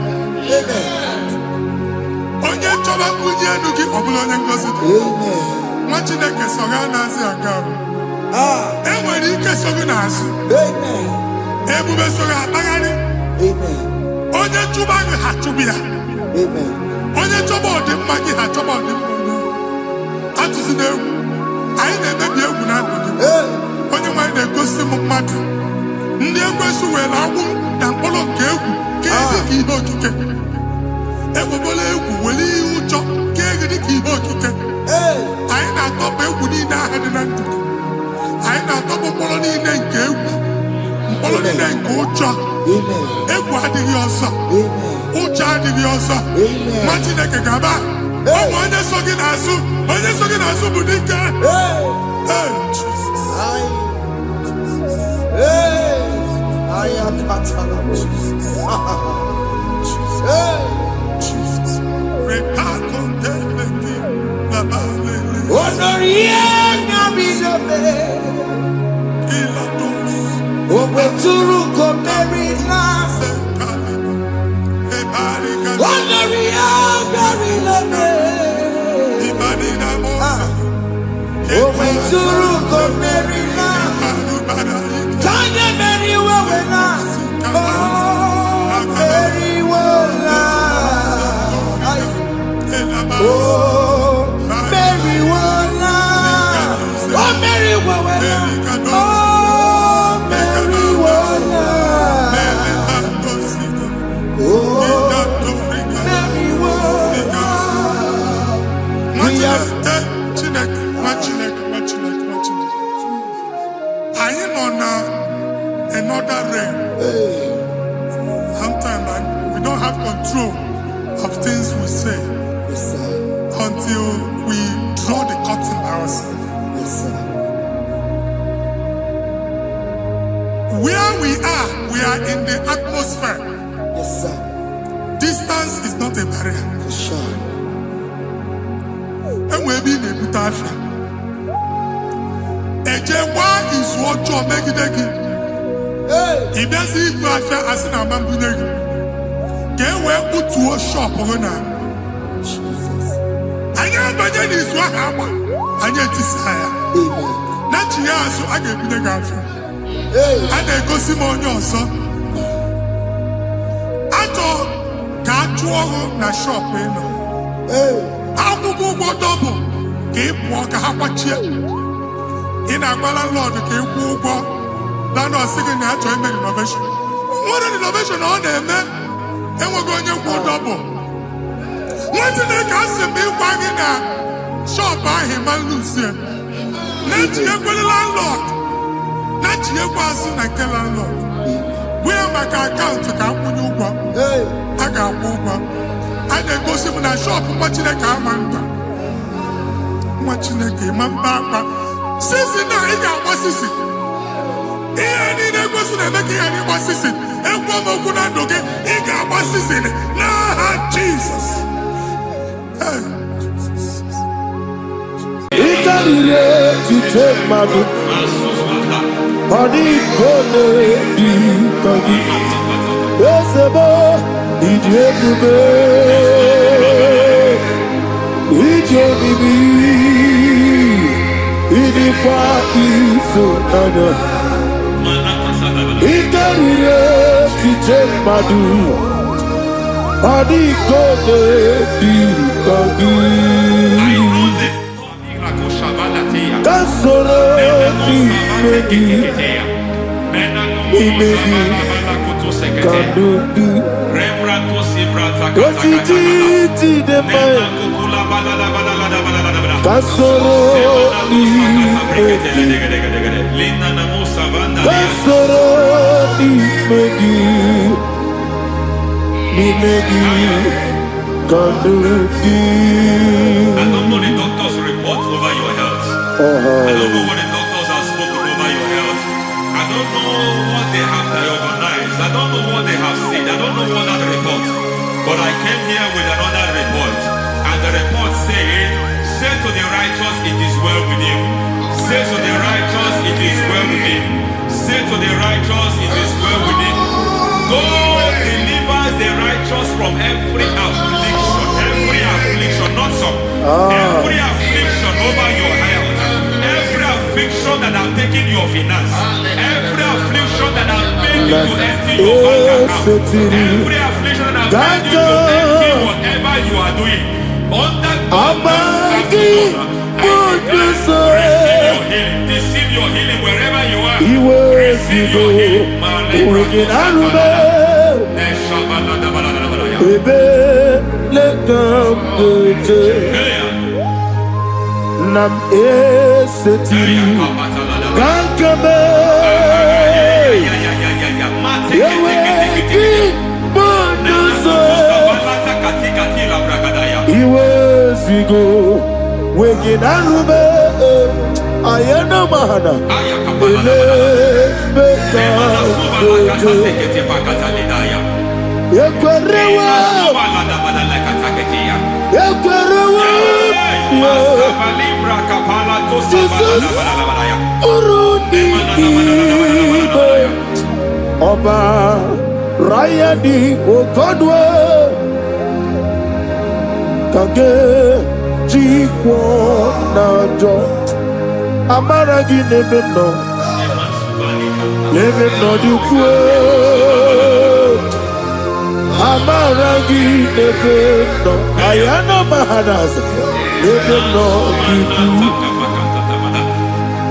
Onye chọba Baba bunye nuki obula onye ngozi. Amen. Nwa Chineke soga na asi aga. Enwere ike soga na asu. Amen. Ebube soga abagari. Amen. Onye chuba gị ha chubia. Amen. Onye chọba ọdịmma gị ha chọba ọdịmma onye. Atụzi n'egwu. Anyị na-emebi egwu na ndụ gị. Onye nwaanyị na-egosi m mmadụ. Ndị ekwesu were agwụ na mkpụrụ nke egwu kee dị ka ihe okike. Ekwebola egwu were ihe ụjọ kee gị dị ka ihe okike. Anyị na-atọpụ egwu niile ahụ dị na ndụ gị. Anyị na-atọpụ mkpụrụ niile nke egwu. Mkpụrụ niile nke ụjọ. Egwu adịghị ọzọ. Ụjọ adịghị ọzọ. Nwa Chineke gaba. Ọ bụ onye so gị n'azụ. Onye so gị n'azụ bụ dike. I am Katana. Jesus. Jesus. Another realm. Sometimes we don't have control of things we say until we draw the curtain by ourselves. Where we are in the atmosphere. Distance is not a barrier. For sure. And we'll be in a good affair. Ejewa is what you're making. If there's a good affair, as in a man, get where put to a shop or not. I am the is what happened. I get desire. Not here, so I get the girlfriend. And I go see more son. I thought, can't you na shop? I will go double. Keep walk a half in a landlord, keep walk. Now, no second natural innovation. What an innovation on them, man. And we're going to go double. What did they cast him be wagging at? Shop by him and lose him. Not yet with the landlord. Not yet was in a landlord. Where my account to come when you go? I got one. I then go see when I shop, watching a car man. Watching a game, my papa. Since now, he got what's this? Any negotiation and making any assistant, and one more good and okay, he got assistant. Nah, Jesus. It's a relay to take my book. Body gonna be coming. Yes, a boy, it's your baby. It's your baby. It's your party, so I know. Ikarire tije madu adi kode di kagi kasoro di megi imegi kandudu kojiji de mai kasoro di megi kasoro di megi kandudu. I don't know the doctor's report over your health. I don't know what the doctors have spoken over your health. I don't know what they have diagnosed. I don't know what they have said. I don't know what that report. But I came here with another report. And the report said, say to the righteous, it is well with him. Say to the righteous, it is well with him. Say to the righteous, it is well with him. God delivers the righteous from every affliction. Every affliction. Every affliction over your health, every affliction that have taken your finance, every affliction that have made you to empty your bank account, every affliction that have made you to empty whatever you are doing, under receive your healing wherever you are. Receive your healing. Nam esetiri gankame yeweki bonuso iwezigo weginarube ayana mahana ele beka yekwerewa Jesus Urundi Oba Rayadi Okodwe Kage Jikwo Najo Amaragi Nebeno Nebeno Dukwe Amaragi Nebeno Ayana Mahanas Nebeno Dukwe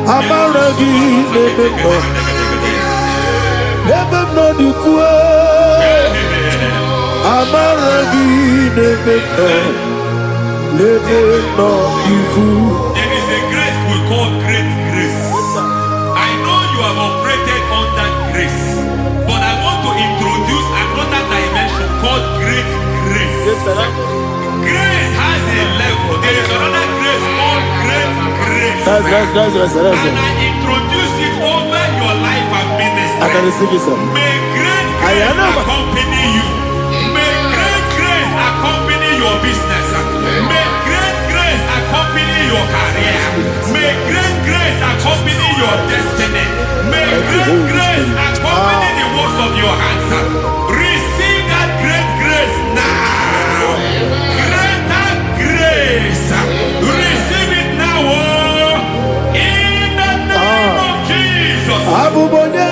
Amaragi Nebeno Nebeno Dukwe Amaragi Nebeno Nebeno Dukwe. There is a grace we call great grace. I know you have operated under grace, but I want to introduce another dimension called great grace. Yes, sir. Grace has a level. There is another grace called great grace. That's And I introduce it over your life and ministry. I can receive it, sir. May great grace accompany you. May great grace accompany your business. May great grace accompany your career. May great grace accompany your destiny. May great grace accompany the works of your hands. Receive that great grace now. Greater grace. Receive it now. In the name of Jesus. Abubonye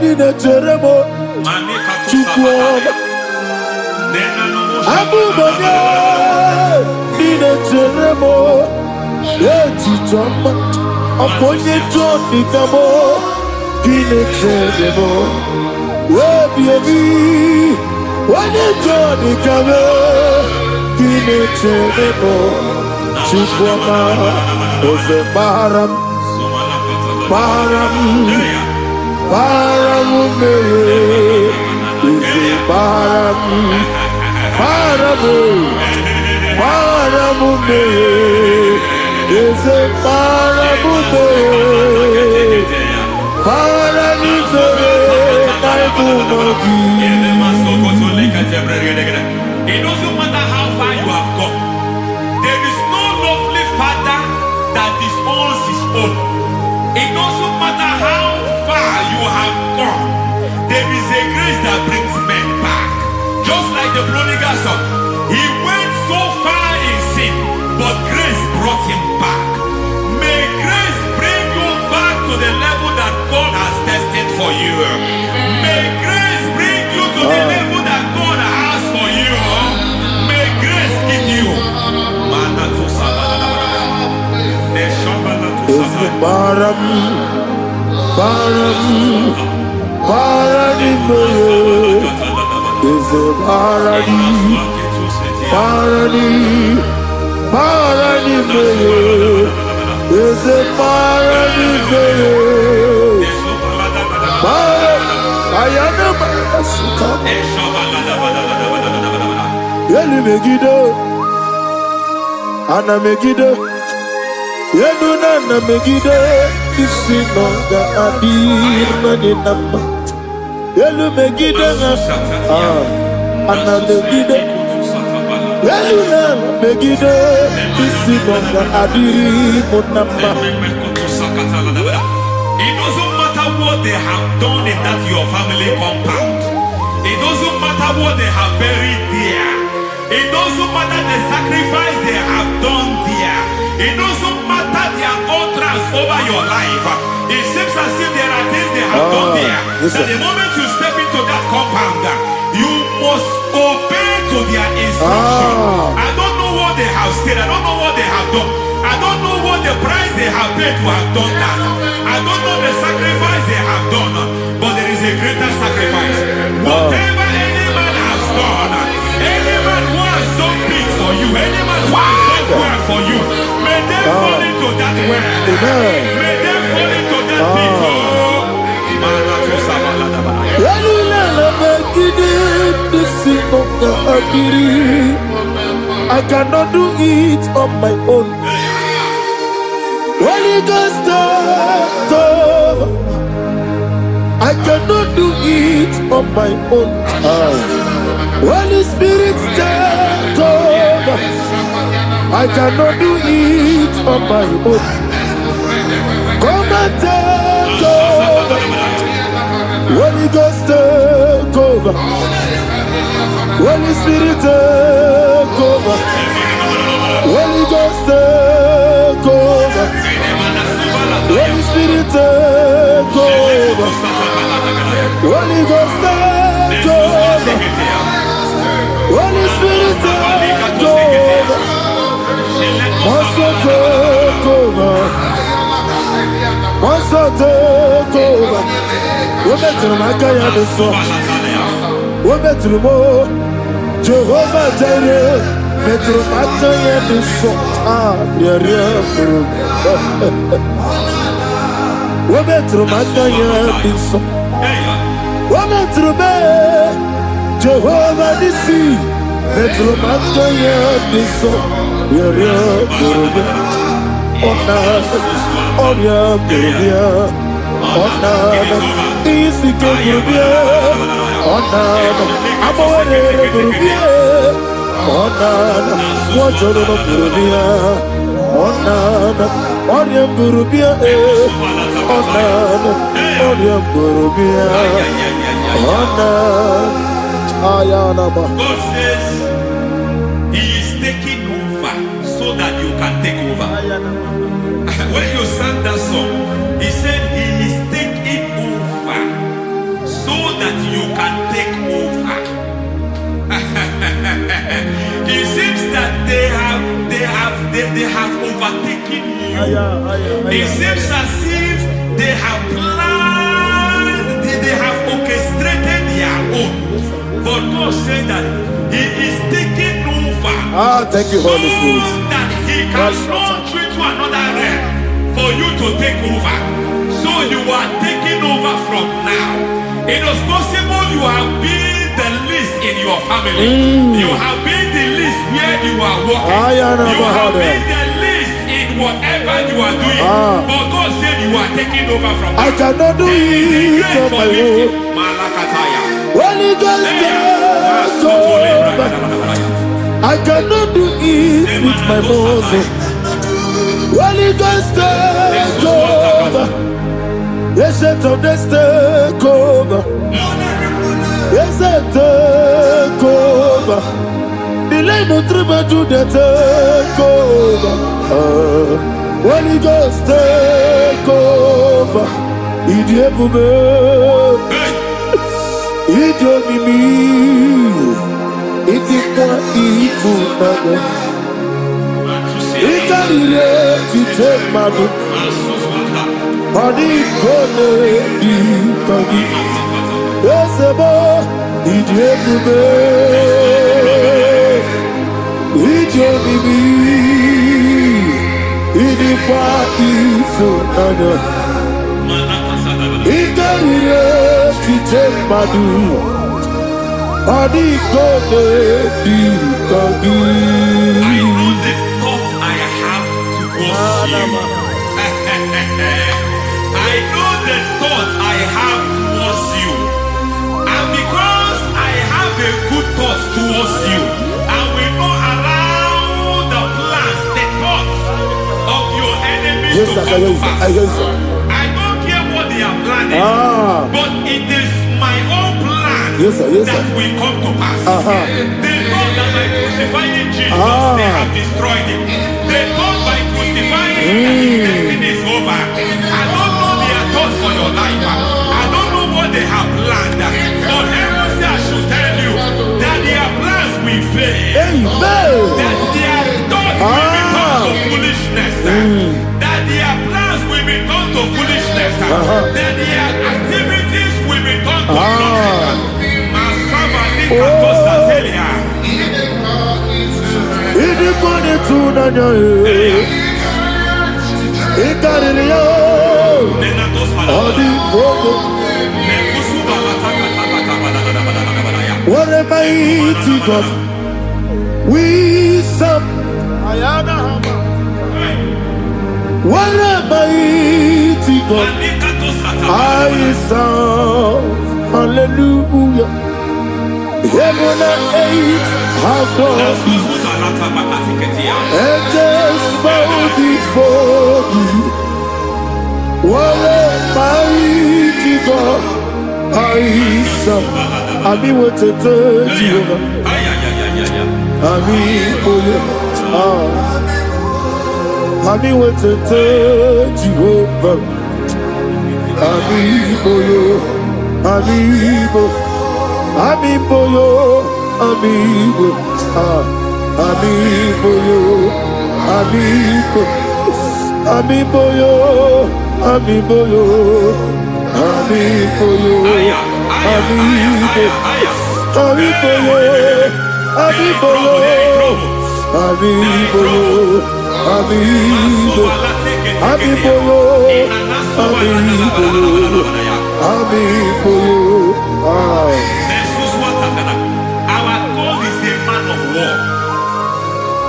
Nina Teremo Chukwoma Abubonye Nina Teremo Eti Choma Aponye Toni Kamo Kine Teremo Webi Wane Toni Kamo Kine Teremo Chukwoma Ose Baram Baram Paramume Ise Paramume Paramume Ise Paramume Paramume Naibumogi. It doesn't matter how far you have gone. There is no lovely father that disowns his own. It doesn't matter how far you have gone. There is a grace that brings men back. Just like the prodigal son. He went so far in sin, but grace brought him back. May grace bring you back to the level that God has destined for you. May grace bring you to the level that God has for you. May grace give you. Baram Paradime is a paradise. Paradime is a paradise. Ayana Masita Yeli Megido Ana Megido Yenuna na Megido Isinonga Adirna ni Nama Yelu Megido Ana Megido Yenuna na Megido Isinonga Adirna Nama. It doesn't matter what they have done in that your family compound. It doesn't matter what they have buried there. It doesn't matter the sacrifice they have done there. It doesn't matter their utterance over your life. It seems as if there are things they have done there. Yes, that the moment you step into that compound, you must obey to their instruction. I don't know what they have said. I don't know what they have done. I don't know what the price they have paid to have done that. I don't know the sacrifice they have done. But there is a greater sacrifice. Whatever any man has done, any man who has done big for you, any man who has done well for you, may they fall into that well. May they fall into that pit. I cannot do it on my own. Holy Ghost, I cannot do it on my own. Holy Spirit, take over. I cannot do it on my own. Come and take over. Holy Ghost, take over. Holy Spirit, take over. Holy Ghost, take over. Holy Spirit, take over. Holy Ghost, take over. Holy Spirit, take over. Also take over. Also take over. Women to my guy the song. Women to the more. Jehovah Jireh. Metro my guy the song. Women to my guy the song. Women to me. Jehovah the sea. Metro my guy the song. God says He is taking over so that you can take over. When you sang that song, He said He is taking over so that you can take over. It seems that they have overtaken you. It seems as if they have planned, they have orchestrated their own. But God said that He is taking over. Thank you, Holy Spirit. So that He can launch you to another realm for you to take over. So you are taking over from now. It is possible you have been the least in your family. You have been the least where you are working. You have been the least in whatever you are doing. But God said you are taking over from now. I cannot do it on my own. Holy Ghost, take over. I cannot do it with my muscle. Holy Ghost, take over. Yes, of this take over. Yes, take over. Delay no trouble to the take over. Holy Ghost, take over. Idiot, Idio mimi, idikwa ifunado. Ikarire tite madu. Body kone di kagi. Esebo idio mimi, idio mimi, idikwa ifunado. Ikarire tite madu. Body kone di kagi. I know the thoughts I have towards you. I know the thoughts I have towards you. And because I have a good thought towards you, I will not allow the plans, the thoughts of your enemies to come to pass. I don't care what they are planning, but it is my own plan that will come to pass. The thought that by crucifying Jesus, they have destroyed him. They thought by crucifying that his destiny is over. I don't know their thoughts for your life. I don't know what they have planned. But heaven says I should tell you that their plans will fail. That their thoughts will be turned to foolishness. That their plans will be turned to foolishness. That their activities will be turned to nothing. What a mighty God we serve. What a mighty God I serve. Hallelujah. Heaven and earth have done it. Angels bow before you. What a mighty God I serve. Ami wetete Jehovah. Ami boyo. Ami wetete Jehovah. Ami boyo. Ami boyo. Amibo yo, amibo, amibo yo, amibo, amibo yo, amibo yo, amibo yo, amibo, amibo yo, amibo yo, amibo yo, amibo, amibo yo, amibo yo, amibo yo, Our God is a man of war.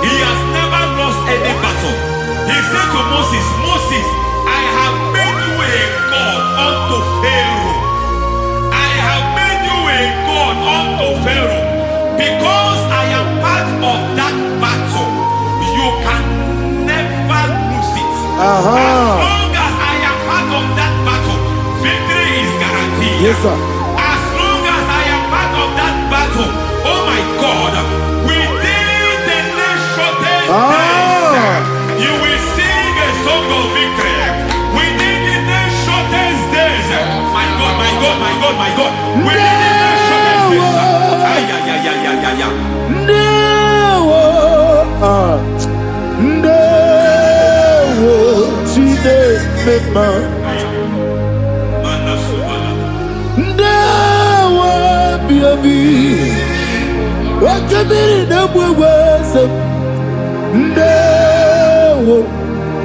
He has never lost any battle. He said to Moses, Moses, I have made you a God unto Pharaoh. I have made you a God unto Pharaoh. Because I am part of that battle, you can never lose it. As long as I am part of that battle, victory is guaranteed. Yes, sir. Oh my God, within the next shortest days, you will sing a song of victory. Within the next shortest days, my God, my God, my God, my God, within the next shortest days. Wakabiri na mweweza Ndewo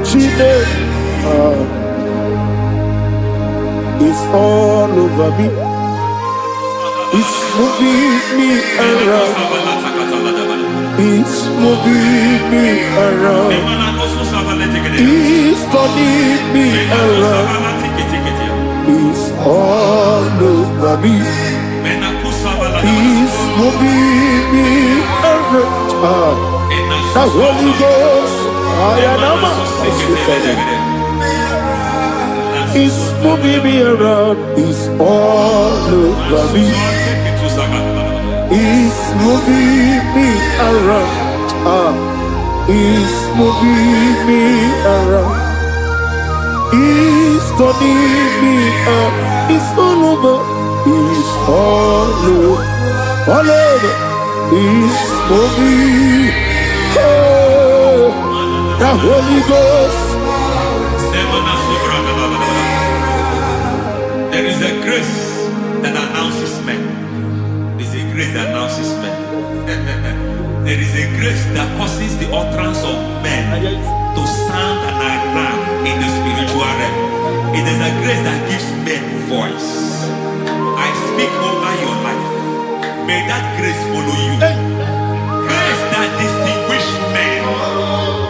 Chine It's all over me. It's moving me around. It's moving me around. It's turning me around. It's all over me. He's moving me around. The Holy Ghost, I am He's moving me around. He's all over me. He's moving me around. He's moving me around. He's turning me up. He's all over. He's all over, he's moving, oh, the Holy Ghost. There is a grace that announces men. There is a grace that announces men. There is a grace that causes the utterance of men to sound an alarm in the spiritual realm. It is a grace that gives men voice. I speak over your life. May that grace follow you. Grace that distinguishes men.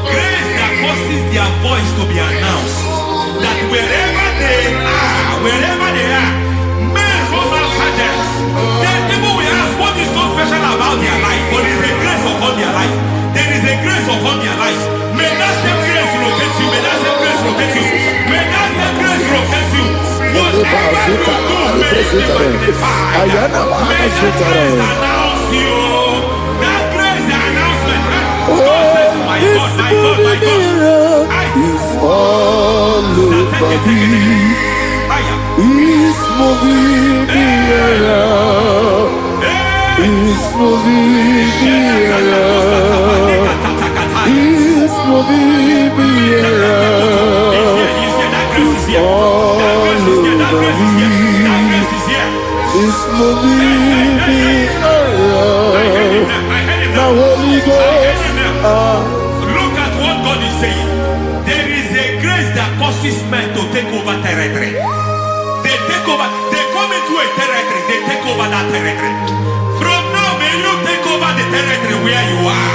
Grace that causes their voice to be announced. That wherever they are, men from after them. Then people will ask what is so special about their life. But there is a grace upon their life. There is a grace upon their life. May that same grace locate you. May that same grace locate you. May that same grace locate you. Whatever you do, may it be magnified. May that grace announce you. That grace my It's God, my God, my moving me God. around. Aye. It's all over me. Aye. It's moving me around. It's moving me around. It's moving me around. It's all over me. It's moving me around. Now Holy Ghost. Look at what God is saying. There is a grace that causes men to take over territory. They take over, they come into a territory, they take over that territory. From now, may you take over the territory where you are.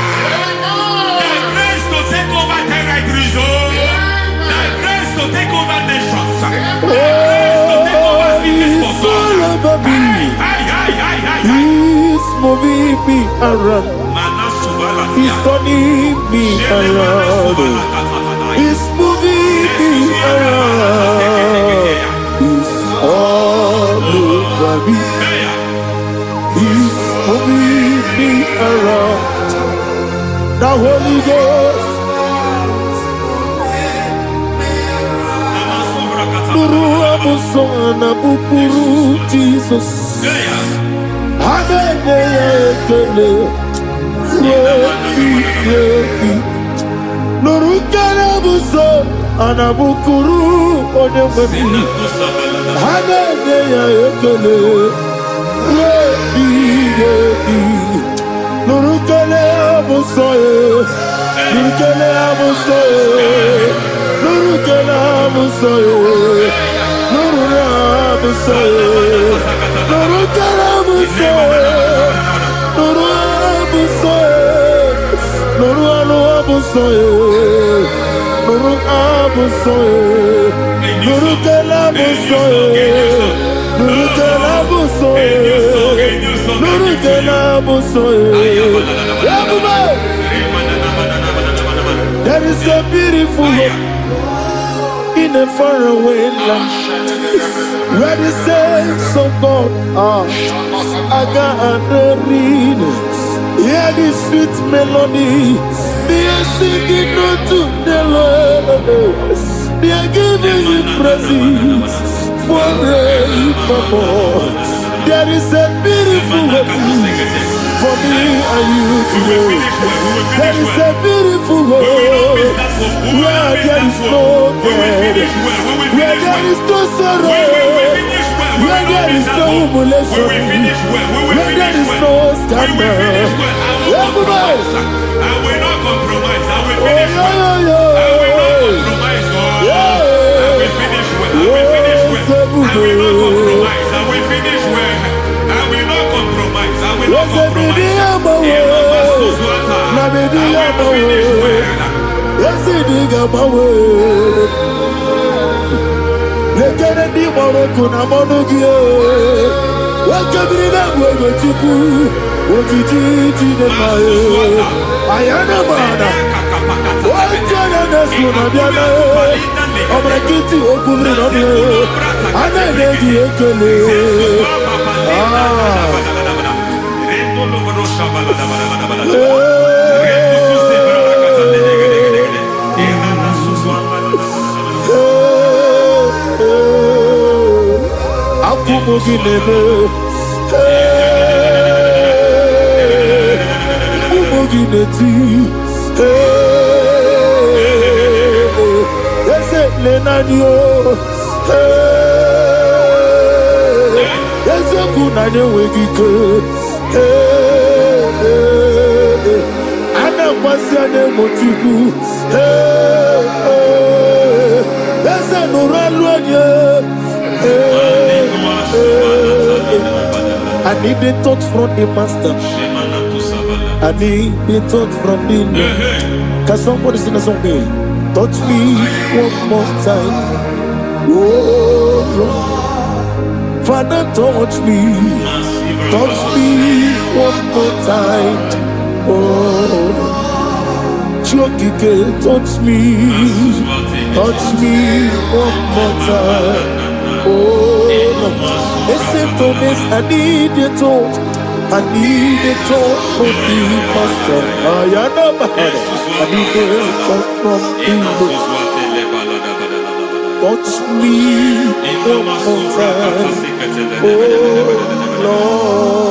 The grace to take over territories, the grace to take over nations, the grace to take over cities for God. He's moving me around. He's turning me around. He's moving me around. He's all over me. He's moving me around. The Holy Ghost. Nuru amusona bukuru Jesus. Nurukana buso anabukuru onemani hanene ya ekele nurukana buso nurukana buso nurukana buso nurukana buso nurukana buso There is a beautiful hope in a faraway land where the saints of God are gathering. Hear the sweet melody. They are singing unto the Lord. They are giving you praise forevermore. There is a beautiful hope for me and you today. There is a beautiful hope where there is no death, where there is no sorrow, where there is no humiliation, where there is no scandal. I will not compromise. I will finish well. I will not compromise. I will finish well. I will finish well. I will not compromise. I will finish well. I will not compromise. I will not compromise. I need the touch from the master. I need the touch from the Lord. Can somebody sing a song here? Touch me one more time. Oh Lord. Father, touch me. Touch me one more time. Oh Chokike, touch me. Touch me one more time. Oh Lord. Listen to this, I need your touch. I need a touch from thee, Master. I need a touch from thee. Touch me one more time, oh Lord.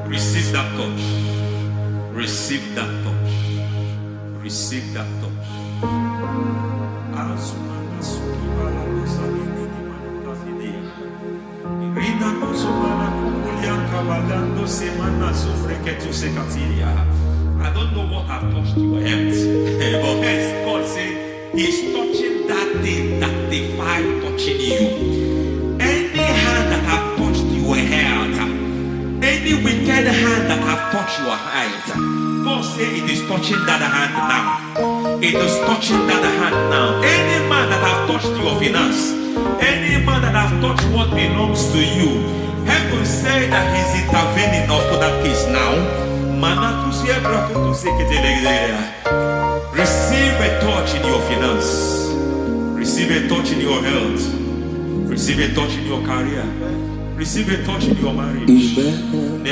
Receive that touch. Receive that touch. Receive that touch. I don't know what have touched your health, but hence God said He's touching that thing that defied touching you. Any hand that have touched your health, any wicked hand that have touched your health, God said it is touching that hand now. It is touching that hand now. Any man that have touched your finance, any man that have touched what belongs to you, heaven say that He's intervening for that case now. Receive a touch in your finance. Receive a touch in your health. Receive a touch in your career. Receive a touch in your marriage. Amen.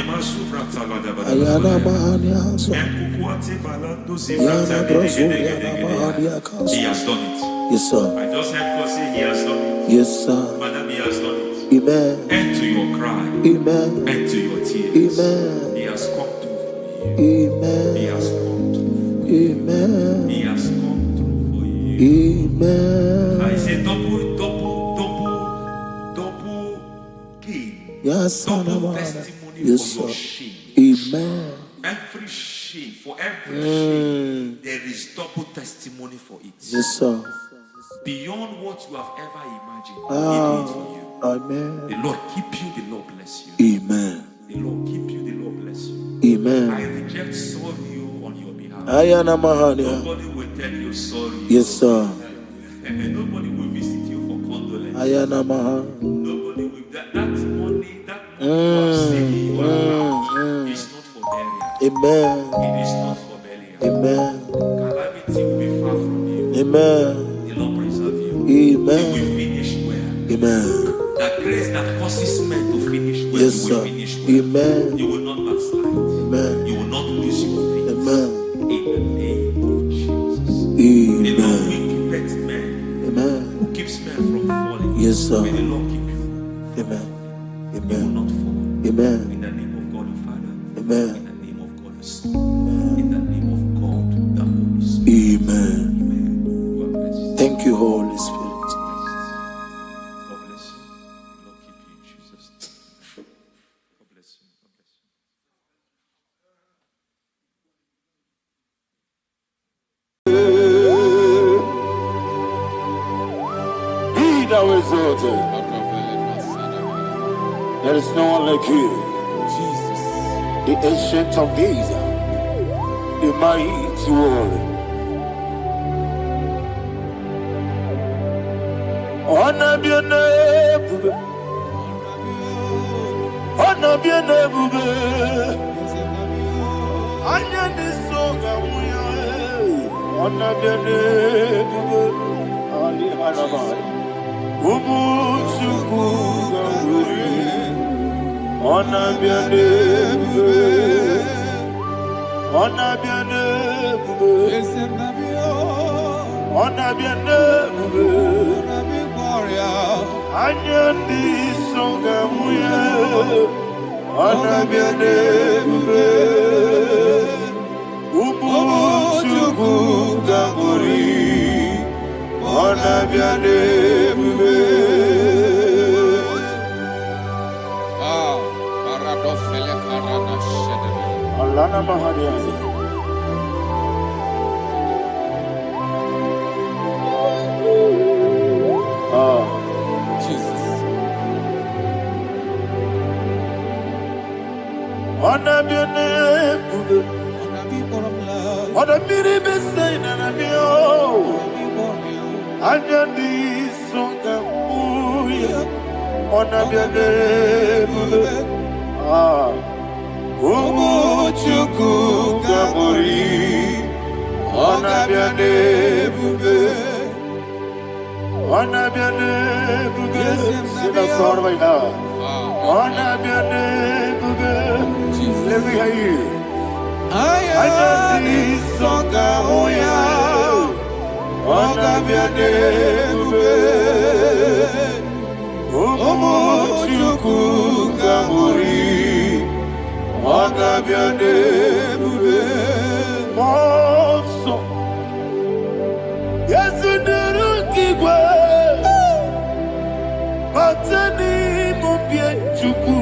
He has done it. Yes, sir. I just heard God say He has done it. Yes, sir. Madam, He has done it. Amen. End to your cry. Amen. End to your tears. Amen. He has come through for you. Amen. He has come through for you. Amen. He has come through for you. Amen. I say double gain. Yes, Double sir. testimony Yes, for your sir. shame. Amen. Every shame, for every shame, there is double testimony for it. Yes, sir. Beyond what you have ever imagined, He did it for you. Amen. The Lord keep you, the Lord bless you. Amen. The Lord keep you, the Lord bless you. Amen. I reject sorry on your behalf. Ayana Mahania. Nobody will tell you sorry. Yes, sir. And nobody will visit you for condolence. Ayana Mahania. Nobody will. That money you have saved in your account is not for burial. Amen. It is not for burial. Amen. Calamity will be far from you. Amen. The Lord preserve you. Amen. You will finish well. Amen. The grace that causes men to finish well, Yes, you will sir. finish well. Amen. You will not backslide. Amen. You will not lose your faith. Amen. In the name of Jesus. The Lord Amen. will keep men. Amen. Who keeps men from falling? Yes, sir. May the Lord keep you. Amen. You will Amen. not fall. Amen. In the name of God the Father. Amen. In the name of God the Son. In the name of God the Holy Spirit. Amen. Amen. You are blessed. Thank you, Holy Spirit. God bless you. The Lord keep you in Jesus' name. God bless you. God bless you. Be thou exalted. There is no one like you. Jesus. The ancient of days. The mighty warrior. Honor be your name, bube. Honor be your name, bube. Anya ni soga muya. Honor be your name, bube. Ali Hanabai. Ubu chuku gamburi. Honor be your name, bube. Honor be your name, bube. Honor be your name, bube. Anya ni soga muya. Honor be your name, bube. Ubu chuku gamburi. Honor be your name, bube. Alana Mahadiazi. Jesus. Honor be your name, bube. Honor be the best thing and I be oh. Anya di songa muya. Honor be your name, bube. Umu chuku gabori. Honor be your name, bube. Honor be your name, bube. Sing a song right now. Let me hear you. I am Songa Oya. Omo Chuku Kamuri. Agabiane Bube. Monso. Yasuduru Kigwe. Matani Mubie Chuku.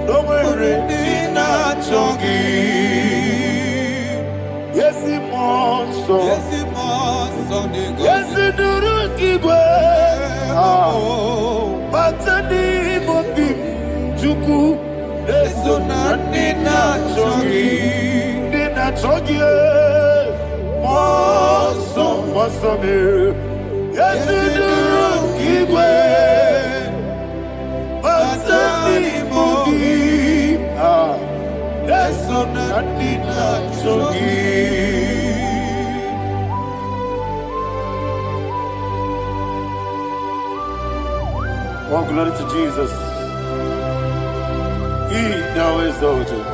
Nomere Nina Chongi. Yesi Monso. Yesi Monso. Yesi Duru Kigwe. Matani Mubie Chuku. Yesu Nina Chongi. Nina Chongi. Monso. Monso me. Yesi Duru Kigwe. Matani Mubie. Yesu Nina Chongi. Oh, glory to Jesus. He now is exalted.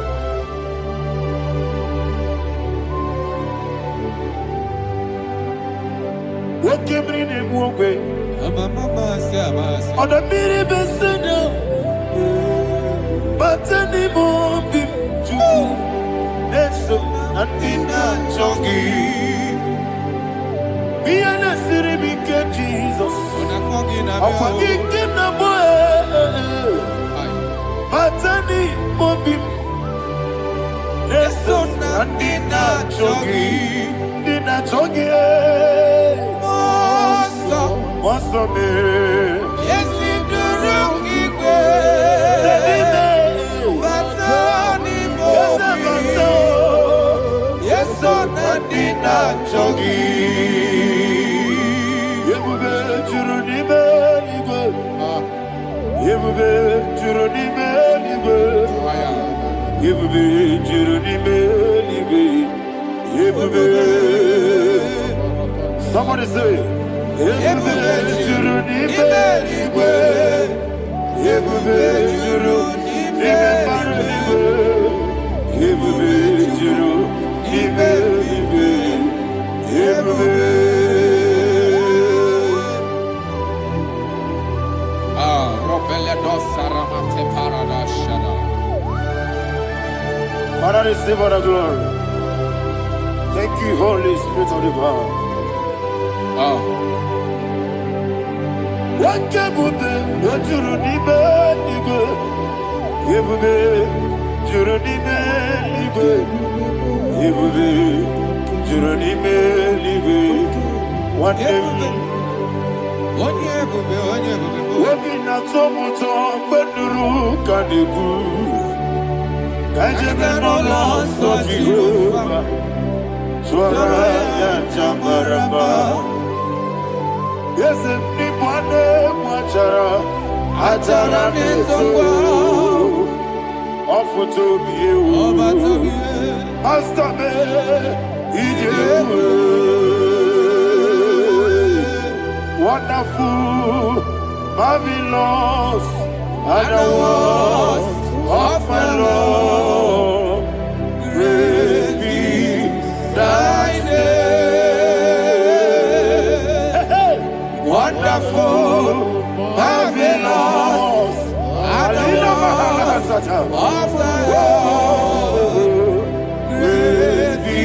What came in him one way? On the mini besina, but any more big Jew. That's so Nina Chongi. Be an city, Jesus. I'm forgetting the boy. Matani Mobi. Lesson Nina Chongi. Nina Chongi. Mosso me. Yes, in the Rocky Matani Mobi. Yes, on Nina Chongi. Somebody say, Father, receive all the glory. Thank you, Holy Spirit of divine. What can we do? What you do? Yes, Nipane Mwachara, Atara Neto, Offer to be you, Master wonderful, marvelous, and the was of my Lord, great be thy name. Wonderful, marvelous, and the was of my Lord, great be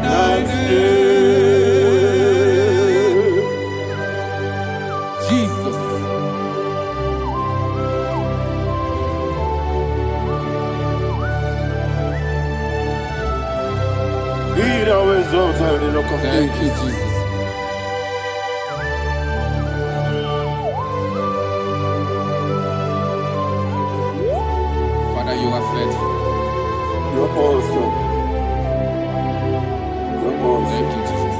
thy name. Jesus. Be thou exalted in the rock of Thank you, ages. Jesus. Father, you are faithful. You're awesome. You're awesome. Thank you, Jesus.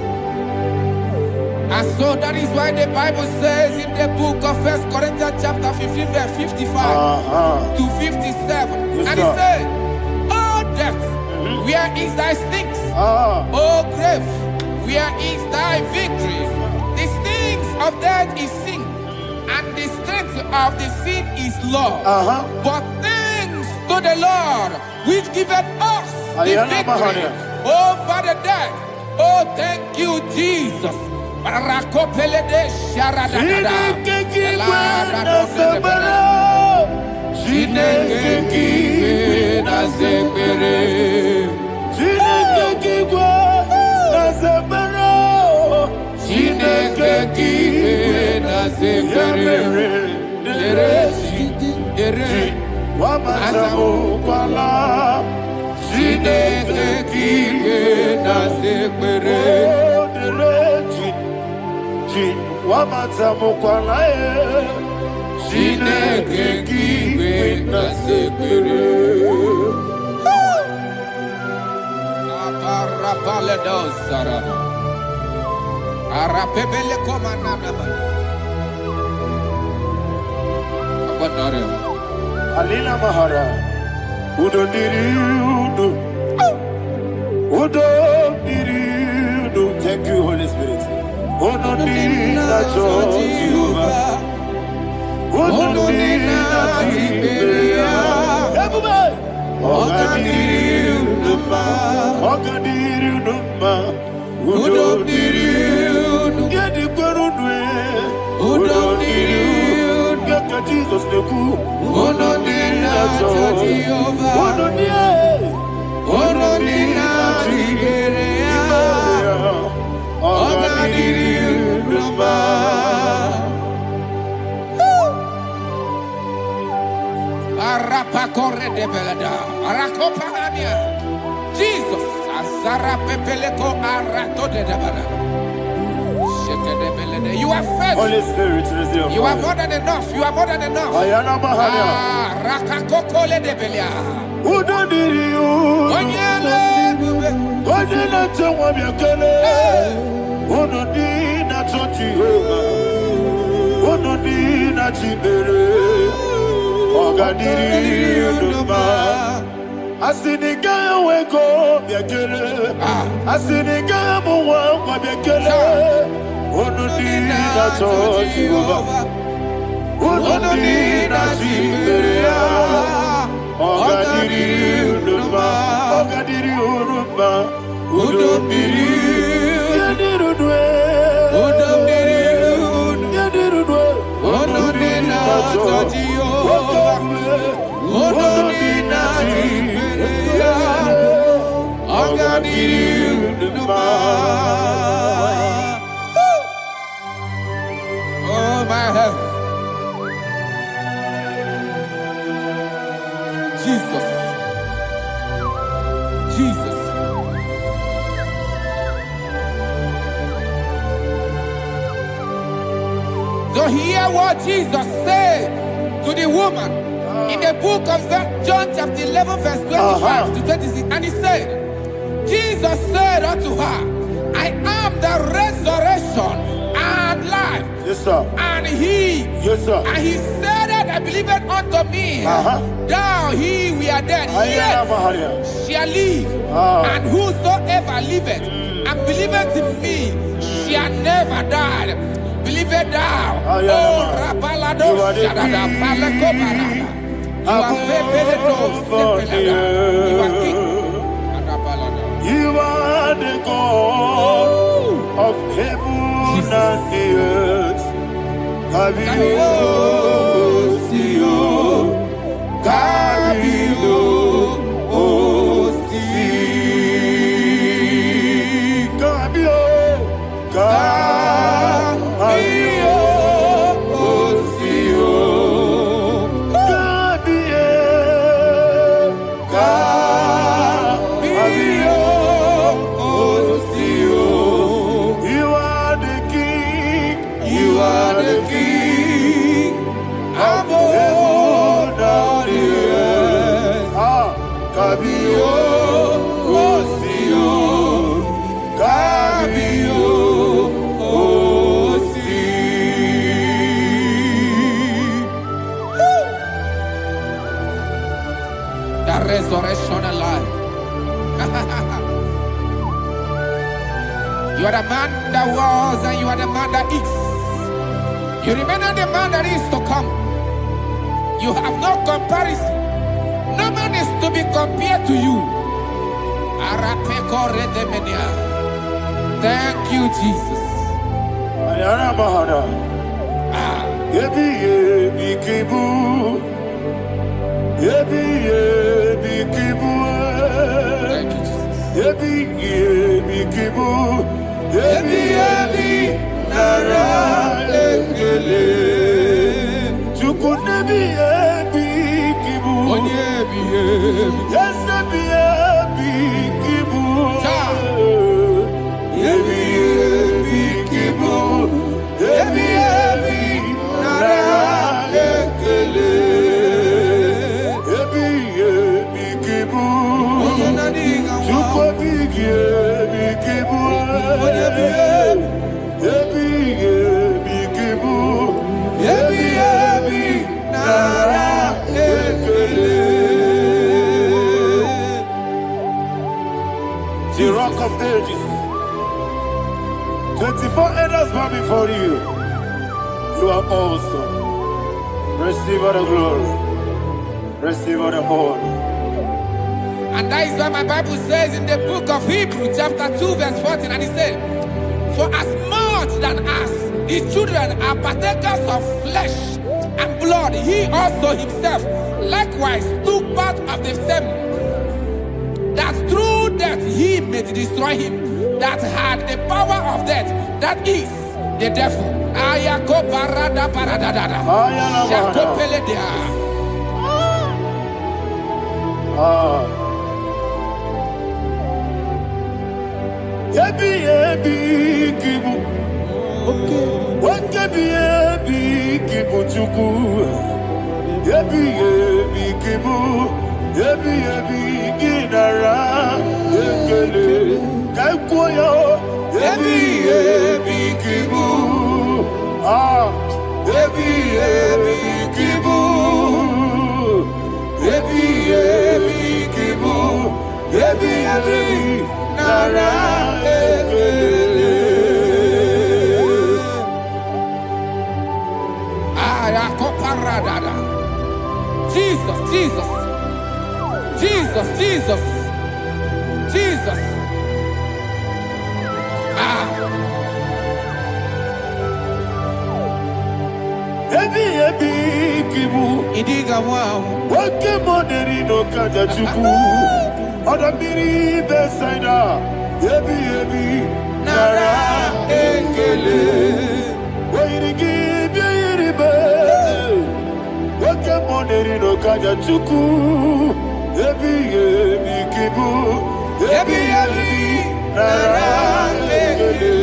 And so that is why the Bible says in the book of 1 Corinthians chapter 15 verse 55 to 57. Yes, And it sir. says, "Oh death, where is thy stings? Oh grave, where is thy victory? The stings of death is sin, and the strength of the seed is law. But thanks to the Lord, which giveth us the victory over the dead. Oh, thank you, Jesus. Rakopelede sharadada. Alina Mahara, Udo Diriudo, Udo Diriudo. Thank you, Holy Spirit. Udo Diriudo, Udo Diriudo, Jesus the cool. Jesus, Azara Pepeleko Arato de Dabara. You are faithful. Holy Spirit, receive. You are more than enough. You are more than enough. Ayana Mahania. Rakakokole de Belia. Udo Diriu. Onyele Tewa Biakele. Udo Dina Jehovah. Udo Dina Chibere. Oga Diriu Numa. Asinika weko Biakele. Asinika Mwa Biakele. Onodina Jehovah, Onodina Jehovah, Ogadiri Unuba, Ogadiri Unuba, Udobiri, Yadirudwe, Udobiri, Yadirudwe, Onodina Jehovah, Onodina Jehovah, Ogadiri Unuba. My health. Jesus. Jesus. So hear what Jesus said to the woman in the book of John chapter 11 verse 25 to 26. And he said, Jesus said unto her, I am the resurrection and life. Yes, sir. And he, yes, sir. And he said that I believed unto me, thou he we are dead, yet shall live, and whosoever liveth and believeth in me shall never die. Believeth thou, oh Rabalado Shadada Palakobarada. You are you are king. You are the God of heaven and the earth. Kabio, Sio, Kabio, Osi, Kabio, Kabio, Osio, Kabio, Kabio, Osio. You are the king. You are the king of heaven and the earth. Kabio, Osio, Kabio, Osi. The resurrection alive. You are the man that was and you are the man that is. You remember the man that is to come. You have no comparison. No man is to be compared to you. Thank you, Jesus. Thank The Rock of Ages. 24 elders bow before you. You are awesome. Receive all the glory. Receive all the honor. And that is what my Bible says in the book of Hebrews chapter 2 verse 14. And it said, for as much than as the children are partakers of flesh and blood, he also himself likewise took part of the same, that through death he may destroy him that had the power of death, that is the devil. Jesus, Jesus, Jesus, Jesus, Jesus. Idiga wow. Wake money no kaja chuku. Oda miri besaida. Ebi nara ekele. Wairigi biiribe. Wake money no kaja chuku. Ebi kibu. Ebi nara ekele.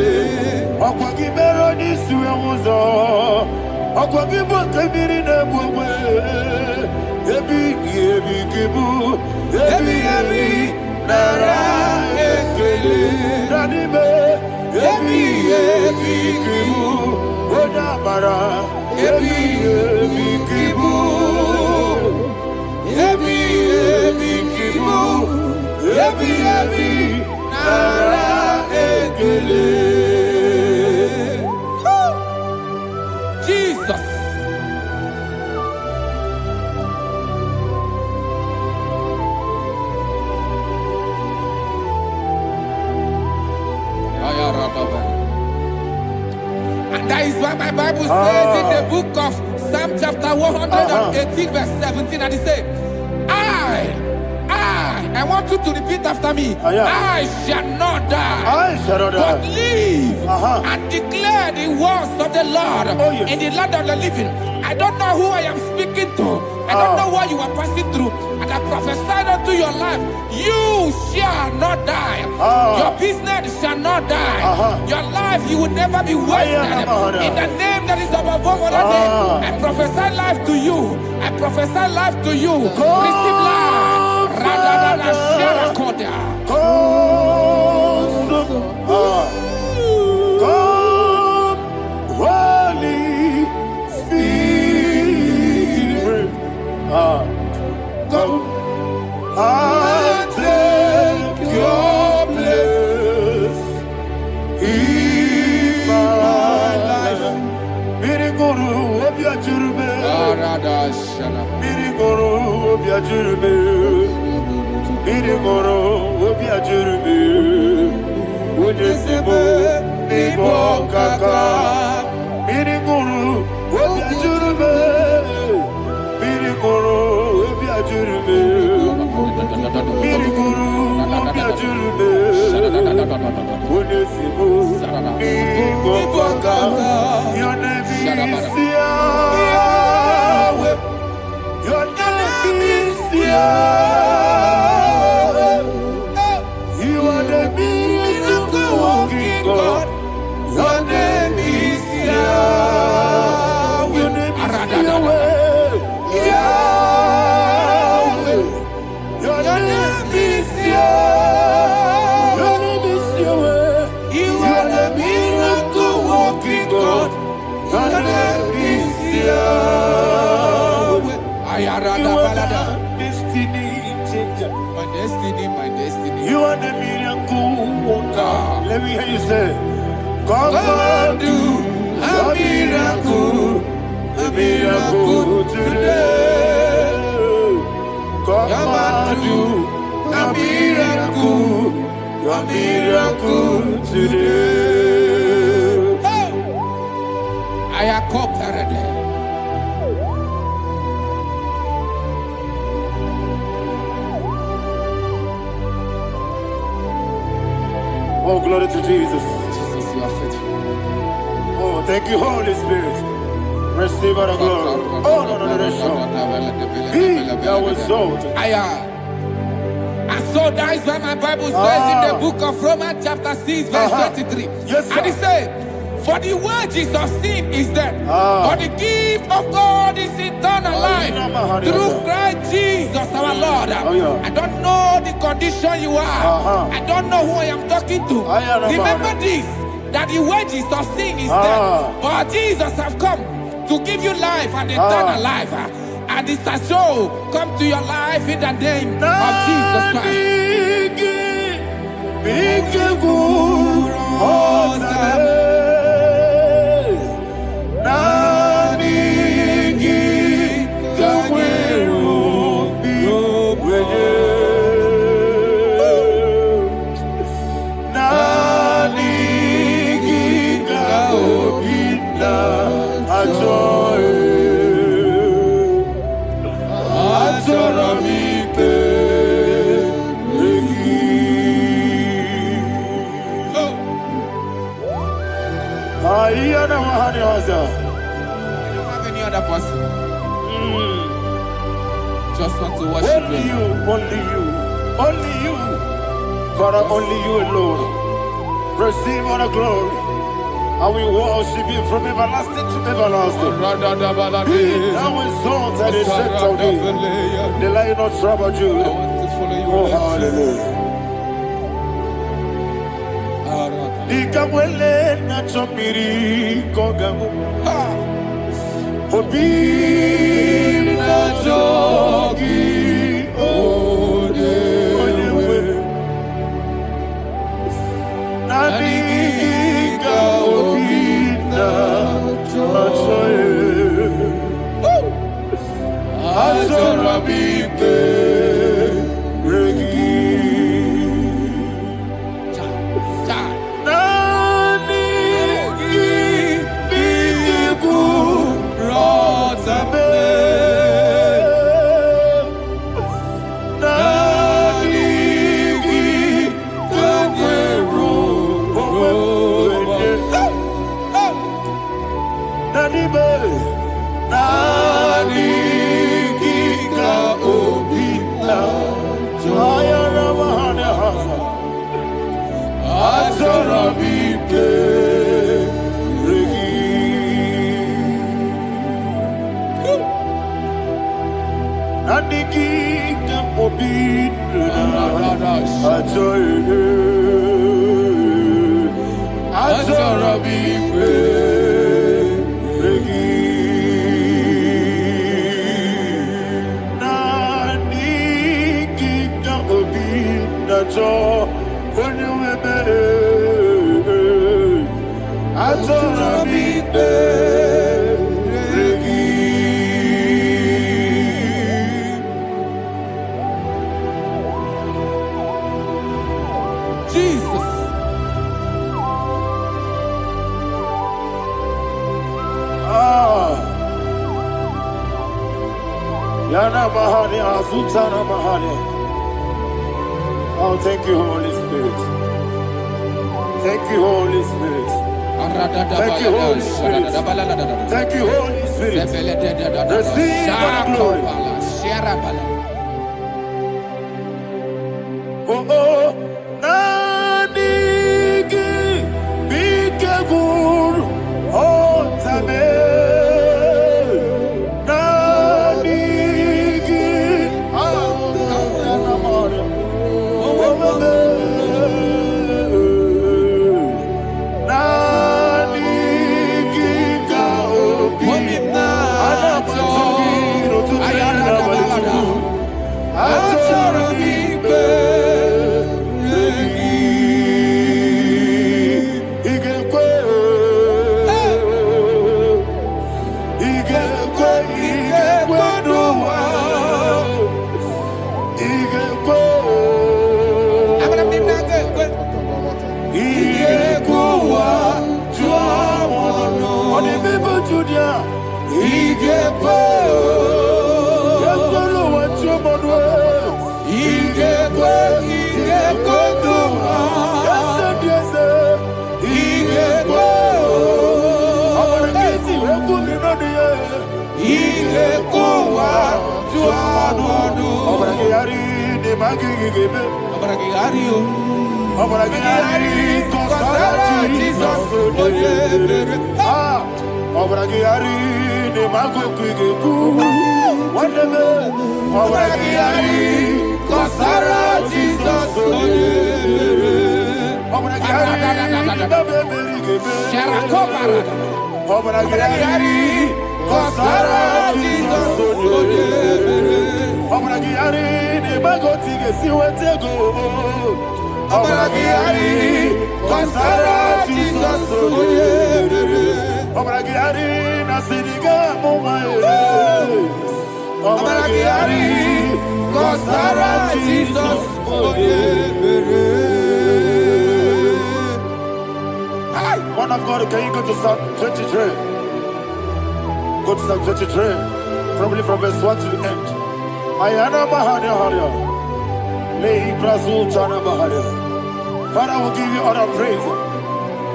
Akwagi mero ni suwe muzo. Akwagi botemiri na bwe. Ebi kibu. Ebi nara ekele. Nanibe. Ebi kibu. Oda mara. Ebi kibu. Ebi kibu. Ebi nara ekele. Jesus. And that is why my Bible says in the book of Psalm chapter 118 verse 17, and it says, I want you to repeat after me. I shall not die, but live and declare the words of the Lord in the land of the living. I don't know who I am speaking to. I don't know what you are passing through. And I prophesy unto your life, you shall not die. Your business shall not die. Your life, you will never be wasted. In the name that is above all other name, I prophesy life to you. I prophesy life to you. Receive life. Holy Spirit, come and take your place in my life. Mirigoro, Obia Jurumi, Udesibo, Nibo Kaka, Mirigoro, Obia Jurumi, Mirigoro, Obia Jurumi, Mirigoro, Obia Jurumi, Udesibo, Nibo Kaka, your name is Yahweh, your name is Yahweh. You are the miracle working God. Your name is Yahweh. Your name is Yahweh. Yahweh. Your name is Yahweh. Your name is Yahweh. You are the miracle working God. Your name is Yahweh. You are the destiny changer. My destiny. You are the miracle worker. Let me hear you say, come and do a miracle today. Come and do a miracle today. I am cooperative. Oh, glory to Jesus. Jesus, you are faithful. Oh, thank you, Holy Spirit. Receive our glory. Oh, no. Be thou exalted. And so that is why my Bible says in the book of Romans chapter 6 verse 23. Yes, sir. And it says, for the wages of sin is death, but the gift of God is eternal life through Christ Jesus our Lord. I don't know the condition you are. I don't know who I am talking to. Remember this, that the wages of sin is death, but Jesus have come to give you life and eternal life. And this shall show come to your life in the name of Jesus Christ. I don't have any other person. Just want to worship only you, only you. Father, only you alone. Receive all the glory. I will worship you from everlasting to everlasting. Be thou exalted and set of thee. The Lion of Tribe of Judah. Oh, hallelujah. Ikamwele na chomiri kogamu. Obi na jogi onewe. Naniga obi na choe. Azorabike regi. Jesus. Yana Mahani Azutana Mahani. Oh, thank you, Holy Spirit. Thank you, Holy Spirit. Thank you, Holy Spirit. Thank you, Holy Spirit. Receive the glory. Oh, oh, Nanigi, Bigagul, oh, Tame. Man of God, can you go to Psalm 23? Go to Psalm 23, probably from verse 1 to the end. Ayana Mahania Haria. Lay Brazil Chana Mahania. Father, we'll give you all the praise.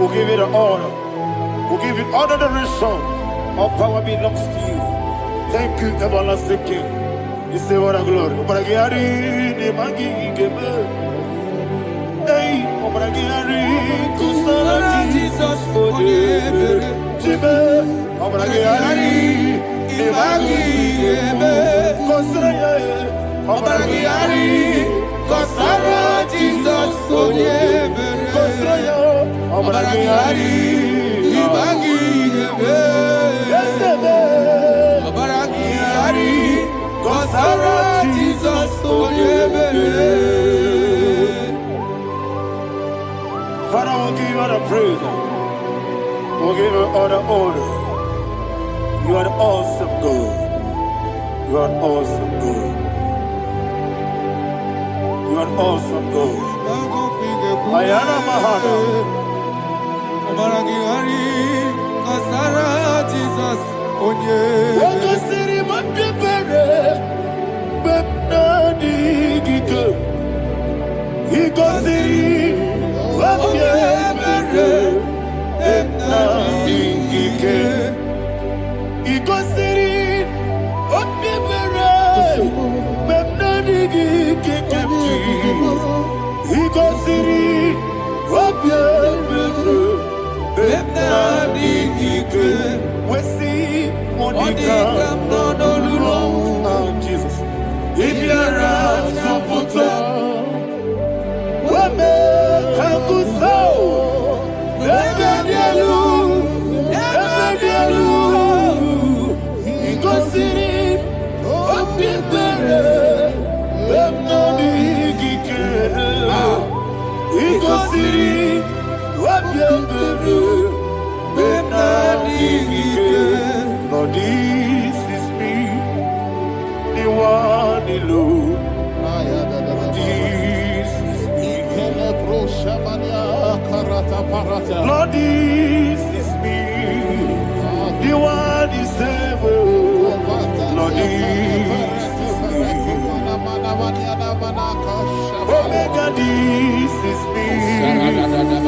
We'll give you the honor. We'll give you all the adoration. All power belongs to you. Thank you, everlasting King. You say what a glory. Obragiari, the Magi, Gebe. Hey, Obragiari, Kusara, Jesus, for the Jibe. Obragiari, the Magi, Gebe. Kusara, Obragiari, Kusara, Jesus, for the Kusara, Obragiari, the Magi, Gebe. Obragiari, Kusara, Jesus, for the Father, we'll give you all the praise. We'll give you all the honor. You are the awesome God. You are an awesome God. You are an awesome God. Ayana Mahana. Jesus. Waka siri mapipere. Bepnani gike. Iko siri. Wapyemere, Bepnani gike. Iko siri, Wapyemere, Bepnani gike kemji. Iko siri, Wapyemere, Bepnani gike. Wesi, Monica, oh Jesus. Ibiara, Saputo. Wame kakuso, ebedielu, ikosiri, opipere, bemnani gike, ikosiri, opipere, bemnani gike. Lord, this is me, the one alone. This is me. Lord, this is me. The one is able. Lord, this is me. Omega, this is me.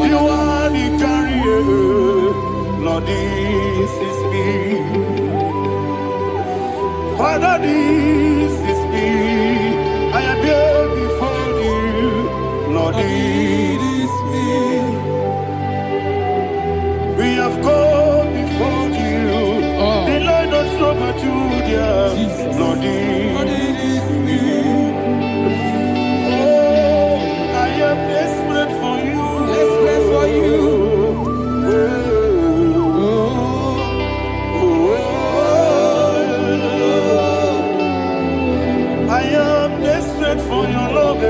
The one he carry. Lord, this is me. Father, this is me. I am here before you. Lord, this is me. We have come before you. The Lord of Super Judah. Lord, this is me. Oh, I am desperate for you. Desperate for you. I am desperate for your love.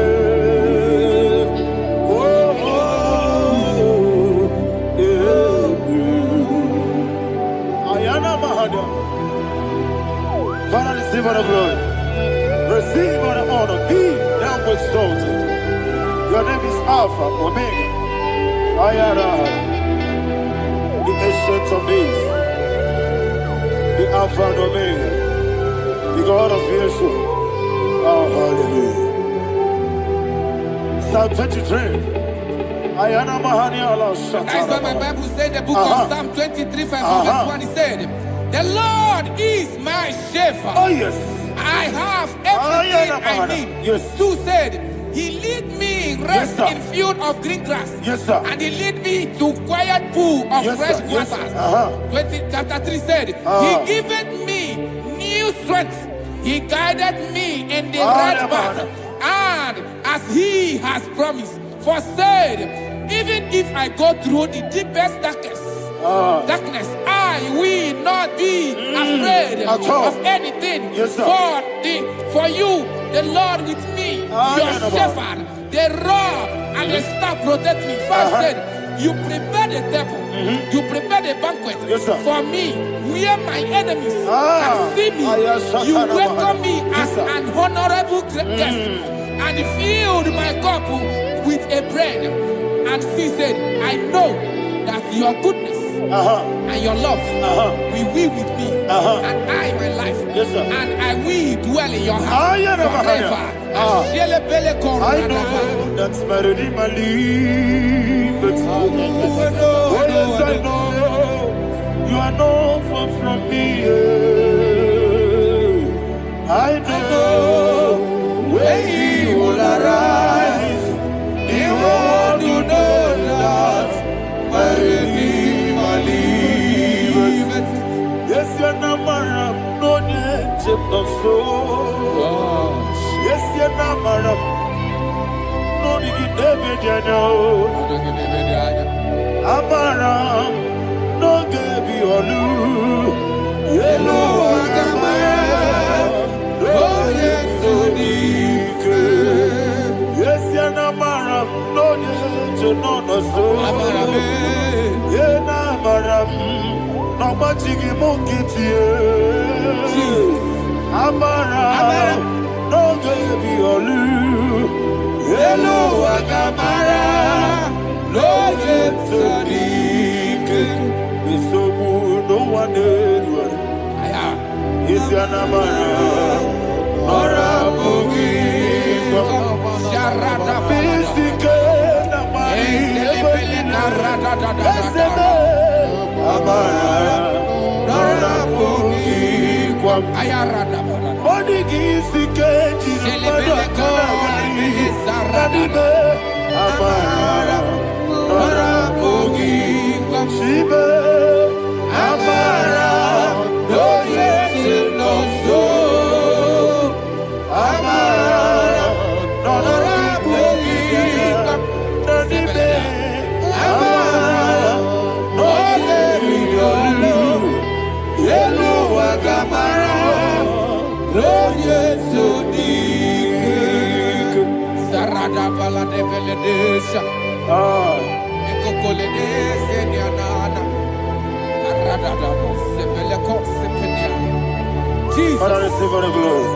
Father, receive all the glory. Receive all the honor. Be thou exalted. Your name is Alpha, Omega. The ancient of days. The Alpha and Omega. The God of Yeshua. Oh, hallelujah. Psalm 23. That's what my Bible said, the book of Psalm 23, 5, verse 1, he said, the Lord is my shepherd. Oh, yes. I have everything I need. Yes. 2 said, he lead me rest Yes, in field of green grass. Yes, sir. And he lead me to quiet pool of Yes, fresh sir. Yes, waters. sir. Chapter 3 said, he giveth me new strength. He guided me in the right path. And as he has promised, for said, even if I go through the deepest darkness, I will not be afraid of anything. Yes, sir. For you, the Lord with me, your shepherd, the rod and the staff protect me. First said, you prepare the table, you prepare the banquet for me, where my enemies can see me. You welcome me as an honorable guest, and filled my cup with a bread. And she said, I know that your goodness and your love will be with me, and I, my life, and I will dwell in your house forever. I know that's better than my life. Oh, yes, I know you are not far from me. I know when he will arise, he will do that. Yes, you're not married, no need to so. Yes, you're not married, no need to be Amara, no give you a loo. Yellow, oh, yes, so deep. Yes, you're not married, no need to know the soul. Yeah, Namaram, no much you get you. Amara, no give you a loo. Hello, Agamara, no get so deep. It's so good, no one did. Is your Namara, or a boogie? Sharada, Jesus. Father, receive all the glory.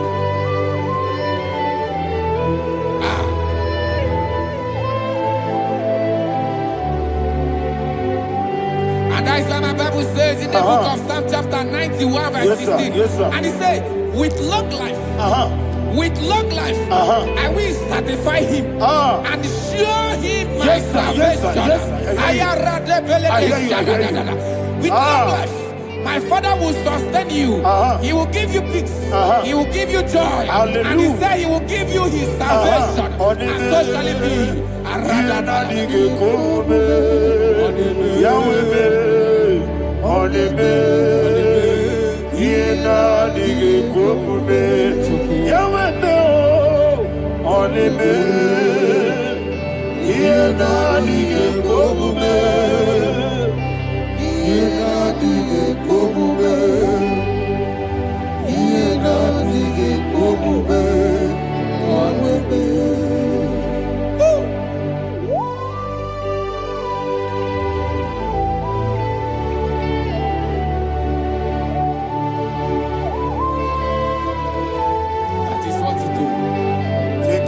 That is why my Bible says in the book of Psalm chapter 91 verse 16. Yes, sir. And he said, with long life, with long life, I will satisfy him and show him my salvation. With long life, my Father will sustain you. He will give you peace. He will give you joy. Hallelujah. And he said he will give you his salvation. And so shall it be.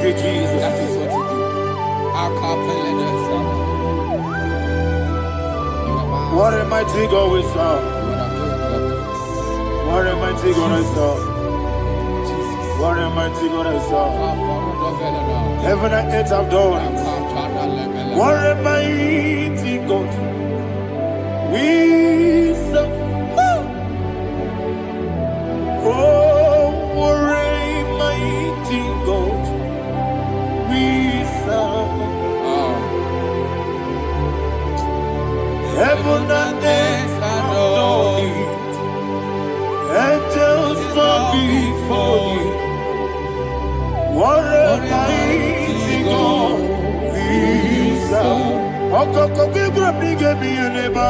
Jesus. That is what you do. What a mighty God we serve. What a mighty God I serve. What a mighty God I serve. Heaven and earth have done it. What a mighty God we serve. Oh, what a mighty God we serve. Heaven and earth have done it. Angels bow before you. What a mighty God we serve. Okoko bibra bige bi eneba.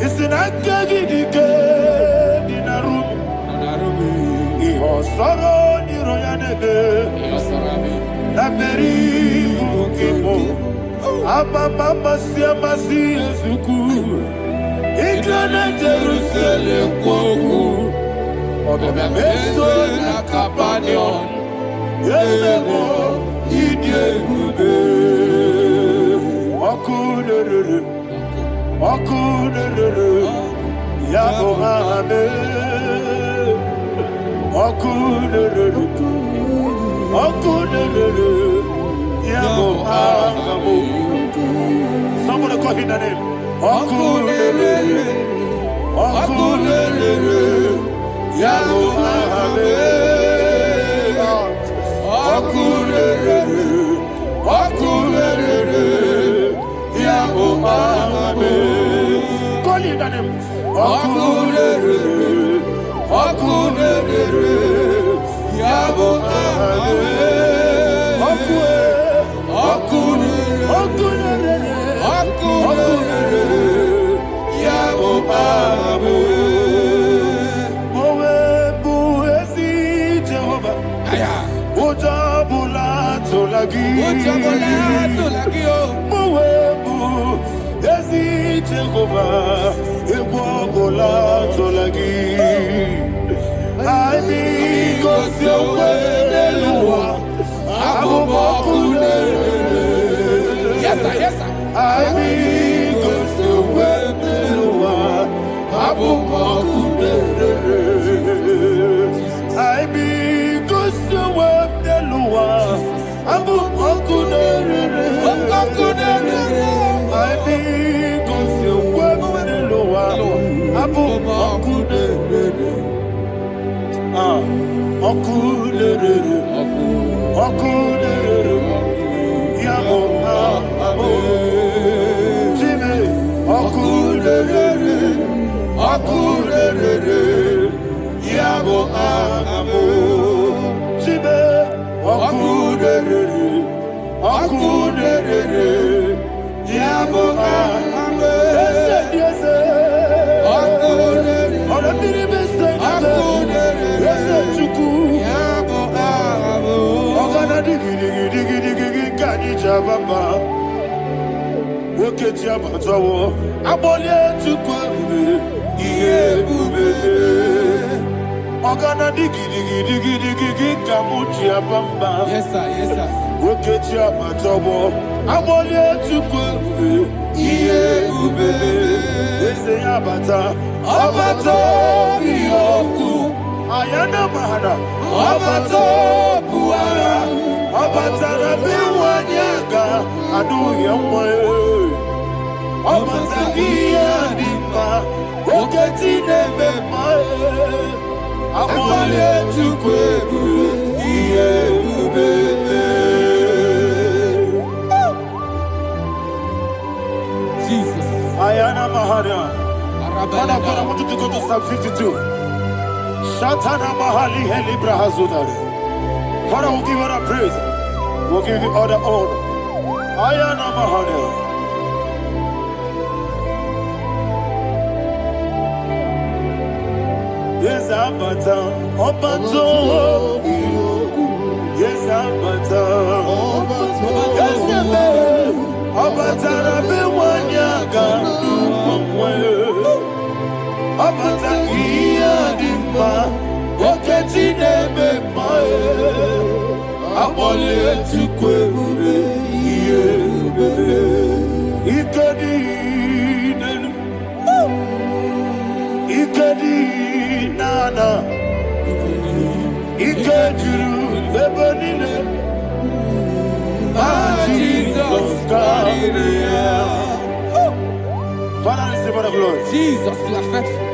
Isina kagi dike dinarubi. Iho soro ni royanebe. Naberi bukibo. Ababa siamasi ezuku. Ikrana Jerusalem kwoku. Obebe meso na Capernaum. Yelemo idie gube. Okunere. Okunere. Yabo hame. Okunere. Okunere. Yabo hame. Somebody call him the name. Okunere. Okunere. Yabo hame. Okunere. Okunere. Yabo hame. Call him the name. Okunere. Okunere. Yabo hame. Okunere. Okunere. Yabo hame. Mowe bu ezi Jehovah. Ojabula tolagi. Mowe bu ezi Jehovah. Ebobola tolagi. Ami kosio wedelua. Yes, sir, yes, sir. Ami kosio wedelua. Ami kosio wedelua. Abu okunere. Ami kosio wedelua. Abu okunere. Okunere. Okunere. Yabo abo. Jime. Okunere. Okunere. Yabo abo. Jime. Okunere. Okunere. Yabo abo. Yes, Okunere. Okunere. Baba, Wokechi abatawo, abole tukwa bube, iye bube. Ogana digi kamuchi abamba. Yes, sir, yes, sir. Wokechi abatawo, abole tukwa bube, Iye ube eze abata abato biyoku ayana mahana abato buara abata na biwanyaga adu yamwe abata iya dimba oketi nebe mae amale tukwebu iye ube. Ayana Mahana. Father, I want you to go to Psalm 52. Shatana Mahali Helibra Hazudari. Father, we'll give you the praise. We'll give you all the honor. Ayana Mahana. Yes, Abata. Obato. Yes, Abata. Yes, Abata Bewanyaga Abata iya dimba Oketi nebe mae Abole tukwe ube iye ube Ikedi nenu Ikedi nana Ikediru lebanine Jesus, God. Father, receive all the glory. Jesus, you are faithful.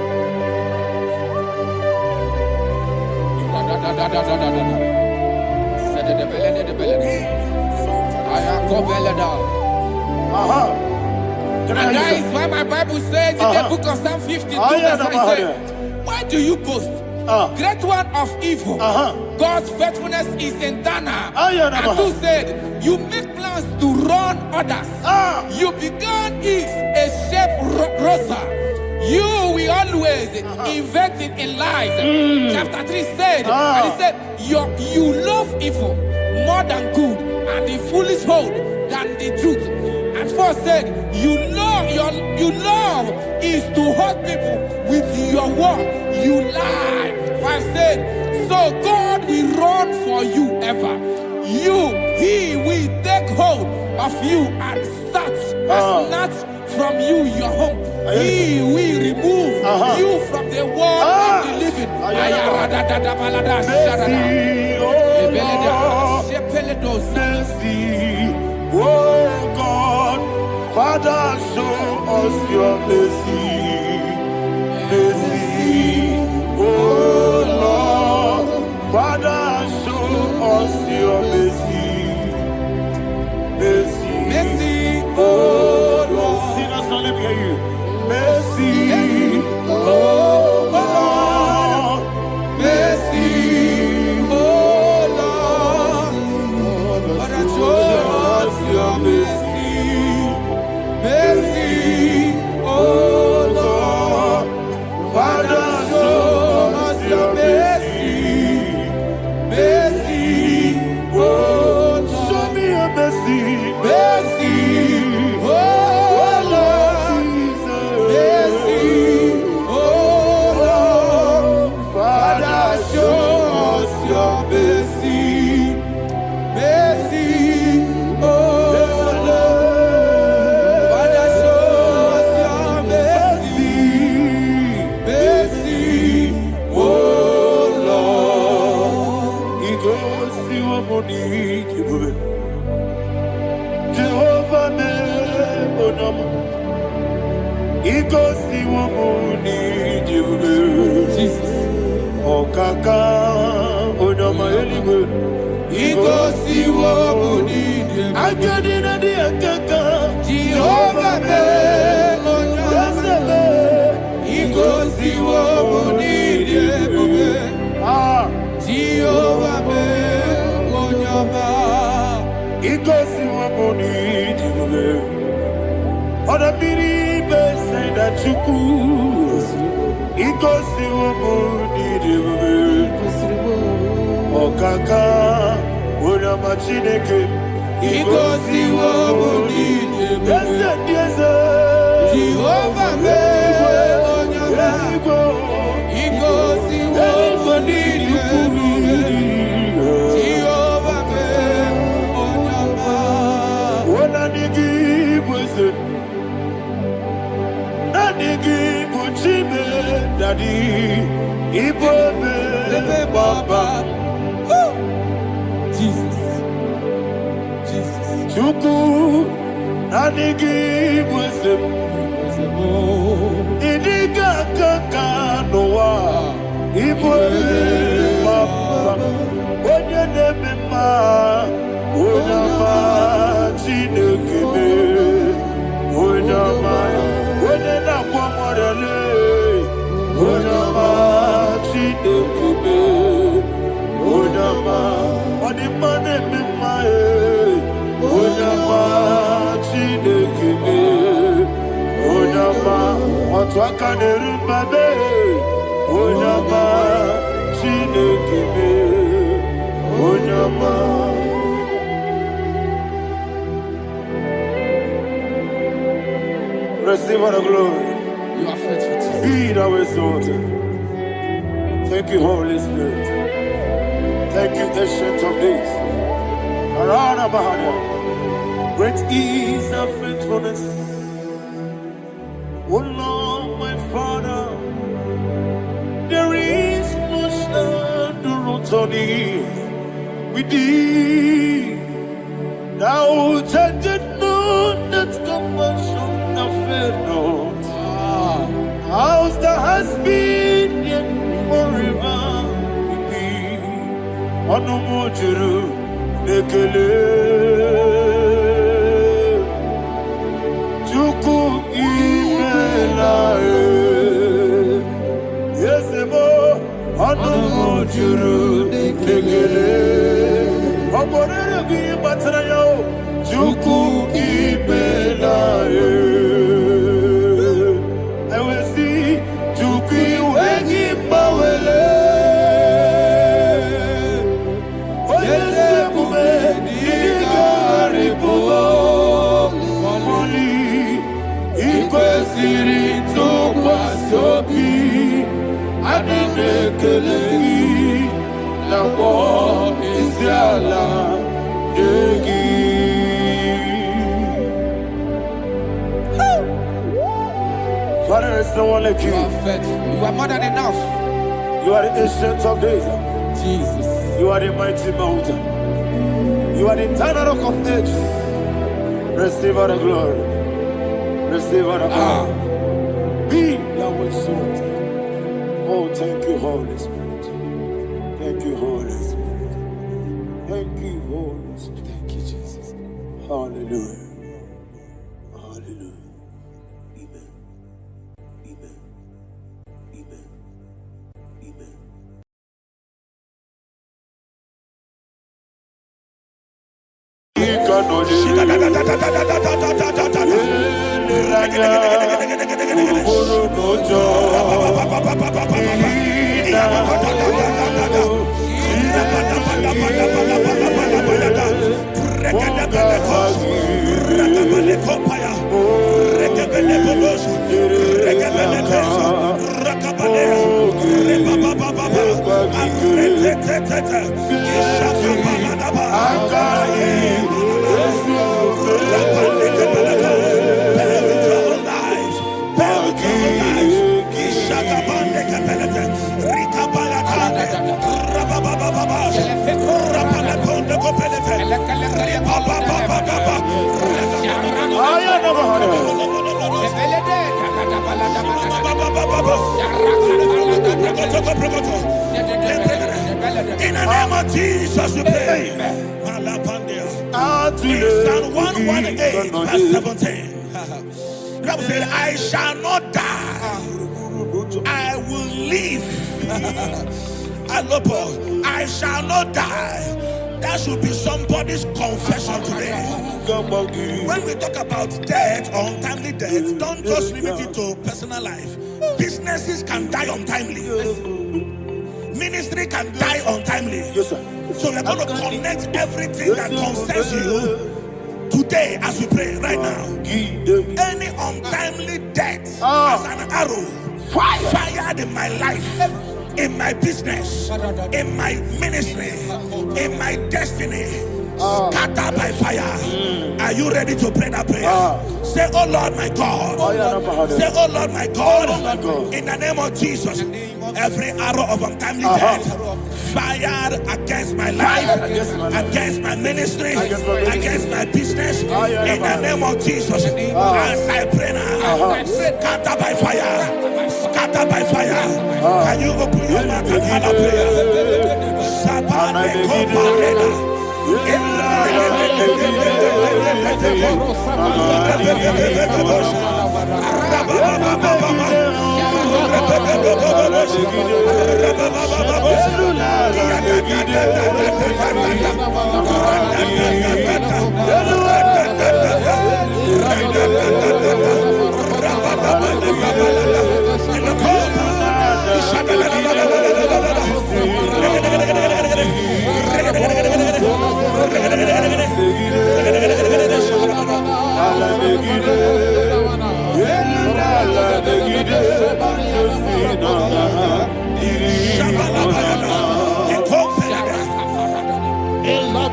And that is why my Bible says in the book of Psalm 52, verse 9, why do you boast? Great one of evil. God's faithfulness is eternal. And who said, you make plans to run others. You began is a shape rosa. You will always invent it in lies. Chapter 3 said, and he said, you love evil more than good, and the foolish hold than the truth. And 4 said, you love is to hurt people with your word. You lie. 5 said, so God will run for you ever. He will take hold of you and snatch from you your home. He will remove you from the world of the living. Oh God, Father, show us your mercy. Mercy, oh Lord, Father, show us your mercy. Mercy, mercy, oh Lord. Sinners, don't let me hear you. Mercy, oh Lord. Mercy, oh Lord. Father, show us your mercy. Mercy, oh Lord. Father, show us your mercy. Mercy, oh Lord. Show me your mercy. Mercy, oh Lord. Mercy, oh Lord. Father, show us your mercy. Mercy, oh Lord. Father, show us your mercy. Mercy, oh Lord. He goes to your body. Jehovah me onama. He goes to your body. Jesus. Oh kaka onama eligwe. He goes to your body. I get in the kaka. Jehovah me onama. He goes to your body. Jehovah me onama. He goes to your body. Other people say that you could. He goes to your body. Oh kaka, una machineke. He goes to your body. Yes, Jehovah me onyama. He goes to your body. Jehovah me onyama. Ona nigi bwese. Nigi Buchibe Daddy Igbo Baba. Jesus. Jesus. Chuku Nanigi Buzim Idiga Kaka Noa Igbo Baba. Onye Nebima Onyama Chinekebe Onyama Onye Nakwamorele Onyama Chinekebe Onyama Odimane Mimae Onyama Chinekebe Onyama Otwaka Nerubabe Onyama Chinekebe Onyama. Receive all the glory. You are faithful, Jesus. Be thou exalted. Thank you, Holy Spirit. Thank you, Ancient of Days. Arana Bahania. Great is thy faithfulness. O Lord, my Father, there is much endurance on thee. With thee, thou judgest not that compassion of faith not. House that has been yet forever with thee. Anumujuru nekele. Chuku imelae. Yesebo anumujuru nekele. Oborere gi batrayo. Chuku imelae. Father, there's no one like you. You are faithful. You are more than enough. You are the Ancient of Days. Jesus. You are the mighty mountain. You are the eternal rock of ages. Receive all the glory. Receive all the honor. Be thou exalted. Oh, thank you, Holy Spirit. Thank you, Holy Spirit. Thank you, Holy Spirit. Thank you, Jesus. Hallelujah. Hallelujah. Amen. Amen. Amen. Amen. In the name of Jesus, we pray. In Psalm 118, verse 17, the Bible said, I shall not die, I will live. I shall not die. That should be somebody's confession today. When we talk about death or untimely death, don't just limit it to personal life. Businesses can die untimely. Ministry can die untimely. Yes, sir. So we're going to connect everything that concerns you today as we pray right now. Any untimely death as an arrow fired in my life, in my business, in my ministry, in my destiny, Scatter by fire. Are you ready to pray that prayer? Say, oh Lord my God. Say, oh Lord my God. In the name of Jesus. Every arrow of untimely death fired against my life, against my ministry, against my business, in the name of Jesus. As I pray now, scatter by fire, scatter by fire. Can you open your mouth and have a prayer?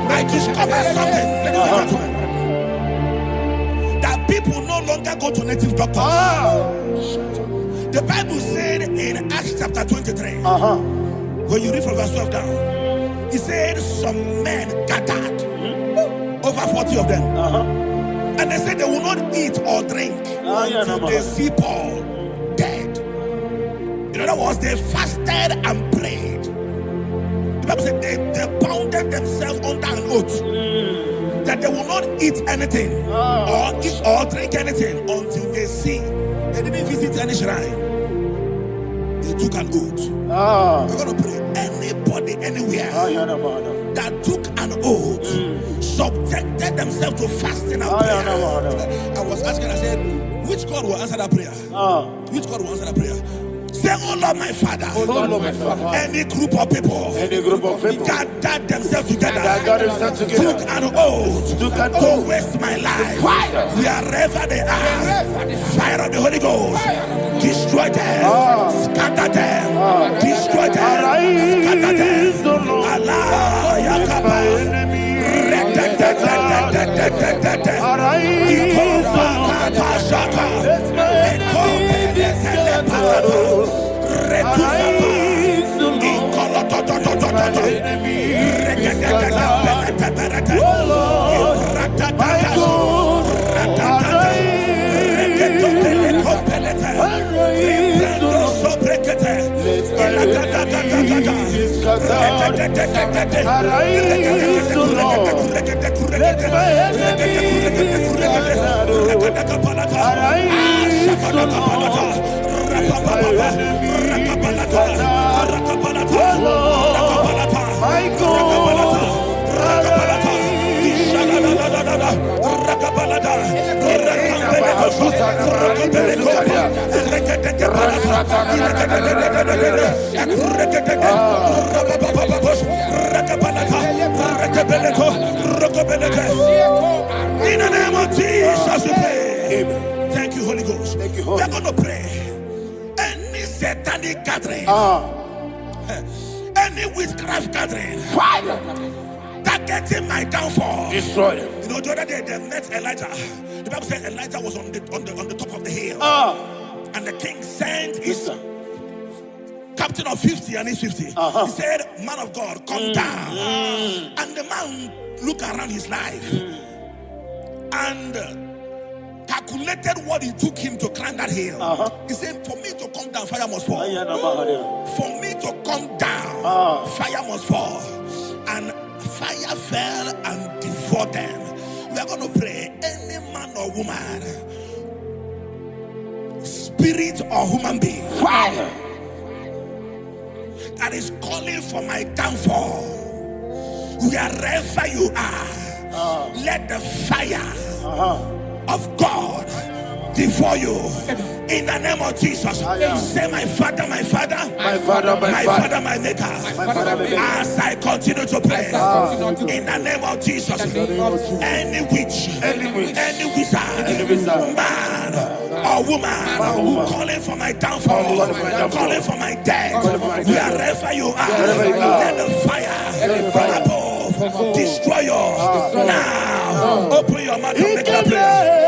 I discovered something that people no longer go to native doctors. The Bible said in Acts chapter 23, when you read from verse 12 down, it said some men gathered, over 40 of them, and they said they will not eat or drink until they see Paul dead. In other words, they fasted and prayed. The Bible said they bounded themselves under an oath that they will not eat anything or eat or drink anything until they see. They didn't visit any shrine. They took an oath. We're going to pray. Anybody, anywhere that took an oath, subjected themselves to fasting and prayer. I was asking, I said, which God will answer that prayer? Which God will answer that prayer? Say, oh Lord my Father, any group of people gathered themselves together, took an oath to waste my life. Wherever they are, fire of the Holy Ghost, destroy them, scatter them, destroy them, scatter them. Allah, Yakaba, In the name of Jesus, we pray. Thank you, Holy Ghost. Thank you, Holy. We're going to pray. Any satanic gathering, any witchcraft gathering, targeting my downfall, destroy them. You know, the other day they met Elijah. The Bible said Elijah was on the top of the hill, and the king sent his captain of 50 and his 50. He said, man of God, come down. And the man looked around his life and calculated what it took him to climb that hill. He said, for me to come down, fire must fall. For me to come down, fire must fall. And fire fell and devoured them. We are going to pray. Any man or woman, spirit or human being, fire, that is calling for my downfall, wherever you are, let the fire of God devour you in the name of Jesus. Say, my Father, my Father, my Father, my Father, my Maker. As I continue to pray in the name of Jesus, any witch, any wizard, man or woman calling for my downfall, calling for my death, wherever you are, let the fire from above Destroyer. Now. Open your mouth and make that prayer.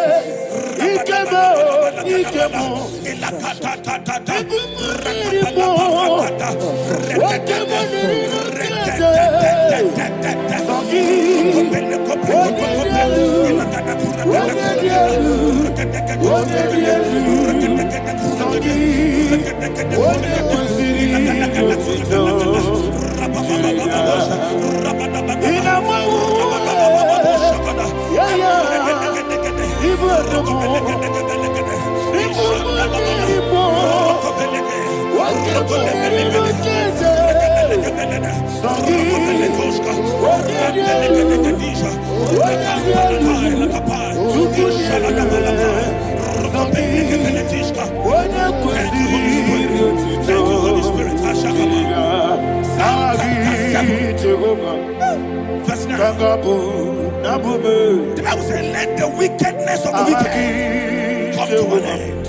The Bible says, let the wickedness of the wicked come to an end.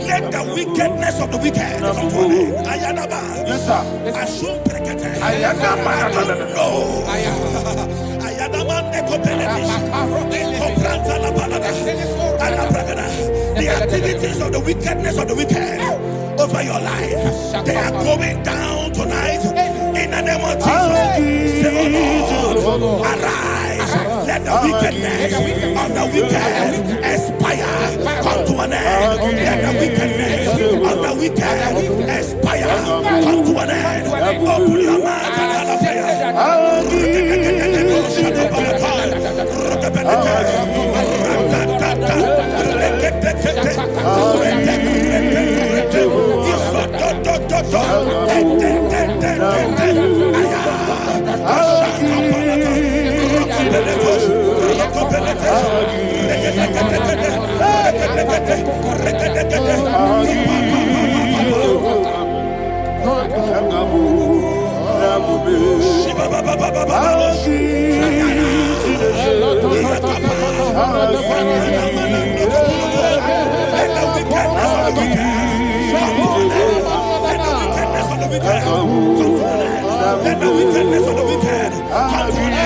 Let the wickedness of the wicked come to an end. Ayadaba. Yes, sir. Assume prekete. Ayadaba. No. Ayadaba nekopeletis. Nekopranta la balada. Alabragada. The activities of the wickedness of the wicked over your life, they are going down tonight in the name of Jesus. Say, oh Lord, arise. Let the wickedness of the wicked expire. Come to an end. Let the wickedness of the wicked expire. Come to an end. Open your mouth and have a prayer. Let the wickedness of the wicked come to an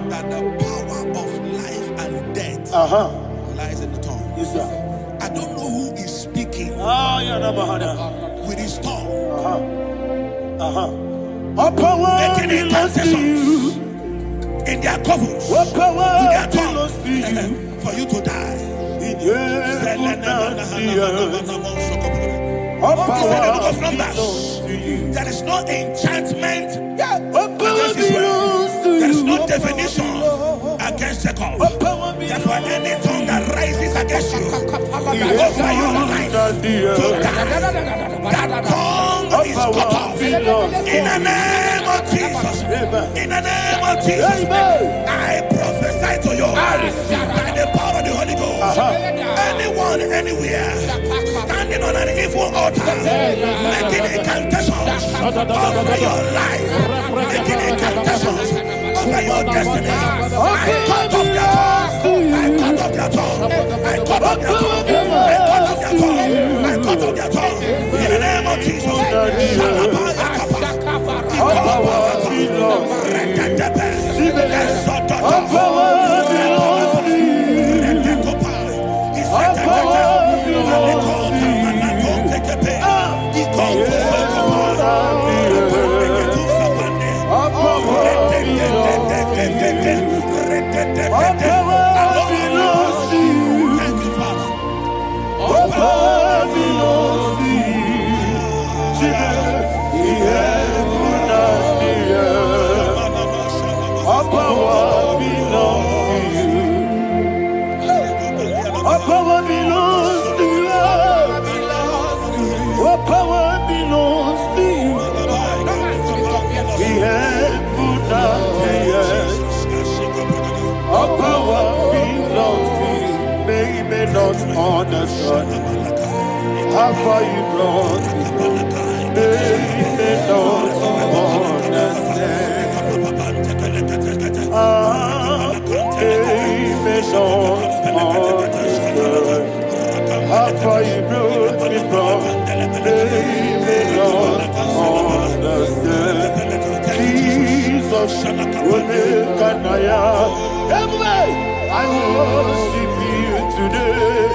that the power of life and death lies in the tongue. Yes, sir. I don't know who is speaking with his tongue. Making incantations in their covens, with their tongue, for you to die. He said in the book of Numbers, there is no enchantment against Israel. There is no definition against Jacob. Therefore, any tongue that rises against you over your life to die, that tongue is cut off. In the name of Jesus. In the name of Jesus. I prophesy to you by the power of the Holy Ghost. Anyone, anywhere, standing on an evil altar, making incantations over your life, making incantations over your destiny, I cut off their tongue. I cut off their tongue. I cut off their tongue. I cut off their tongue. I cut off their tongue. heaven and the earth. All power belongs to you. They may not understand how far you brought me. They may not understand. They may not understand how far you brought me from. They may not understand. Jesus, Kanaya. I worship you today.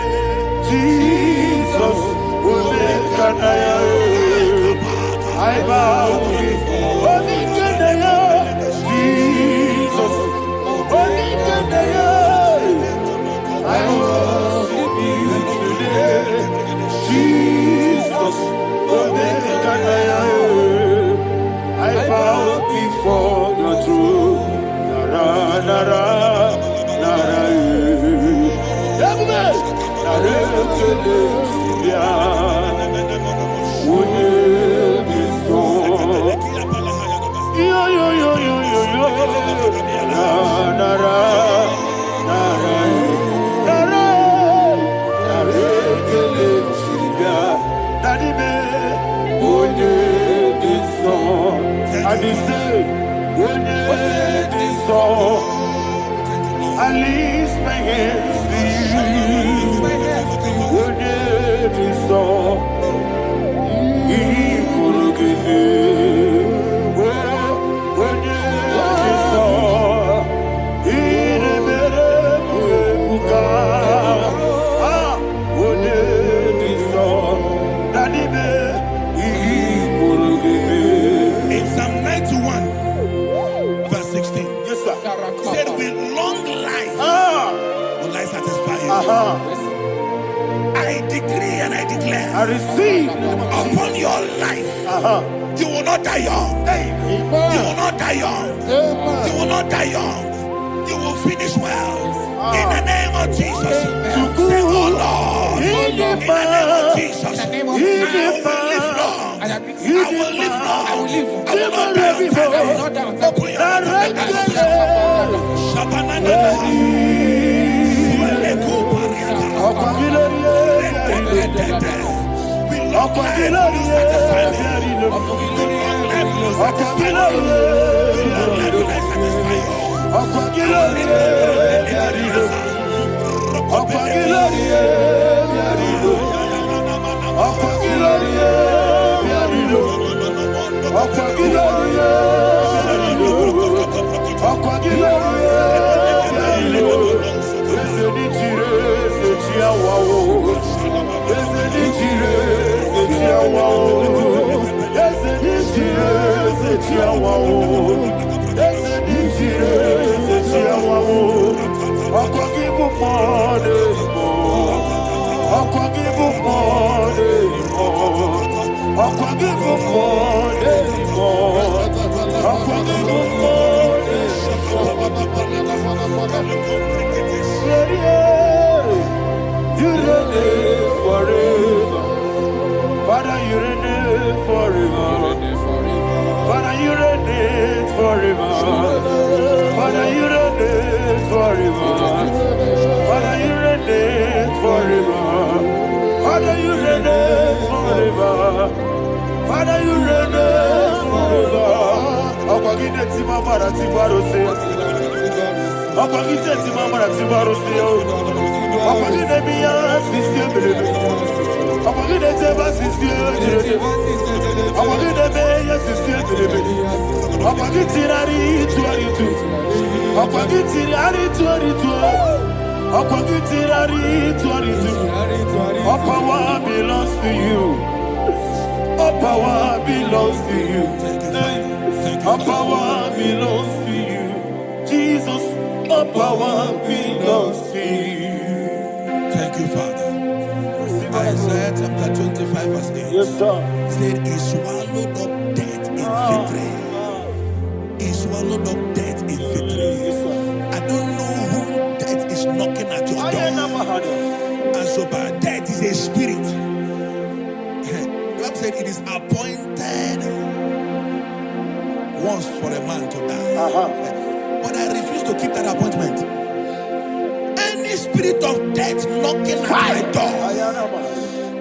Jesus, Kanaya. I bow before Kanaya. Jesus, Kanaya. I worship you today. Jesus, Kanaya. I bow before your throne. Nara, nara, nara, I lift my hands to you. Would it be so? In Psalm 91, verse 16, yes, sir. Said, with long life will I satisfy you. I decree and I declare, I receive upon your life, you will not die young. You will not die young. You will not die young. You will finish well. In the name of Jesus. Say, oh Lord, in the name of Jesus, I will live long. I will live long. I will not die on time. Open your Father, you reign forever. Father, you reign forever. Father, you reign forever. Father, you reign forever. Father, you reign forever. Father, you reign forever. Okwagide timamara tibarose. Okwagide timamara tibarose. Okwagide biya sisiye. Okwagide teba sisiye. Okwagide beya sisiye. Okwagide tirari tuaritu. Okwagide tirari tuaritu. Okwagide tirari tuaritu. All power belongs to you. All power belongs to you. All power belongs to you. Jesus, all power belongs to you. Thank you, Father. Isaiah chapter 25, verse 8. Yes, sir. Said, he swallowed up death in victory. He swallowed up death in victory. I don't know who death is knocking at your door. And so, but death is a spirit. God said it is appointed once for a man to die. But I refuse to keep that appointment. Any spirit of death knocking at my door,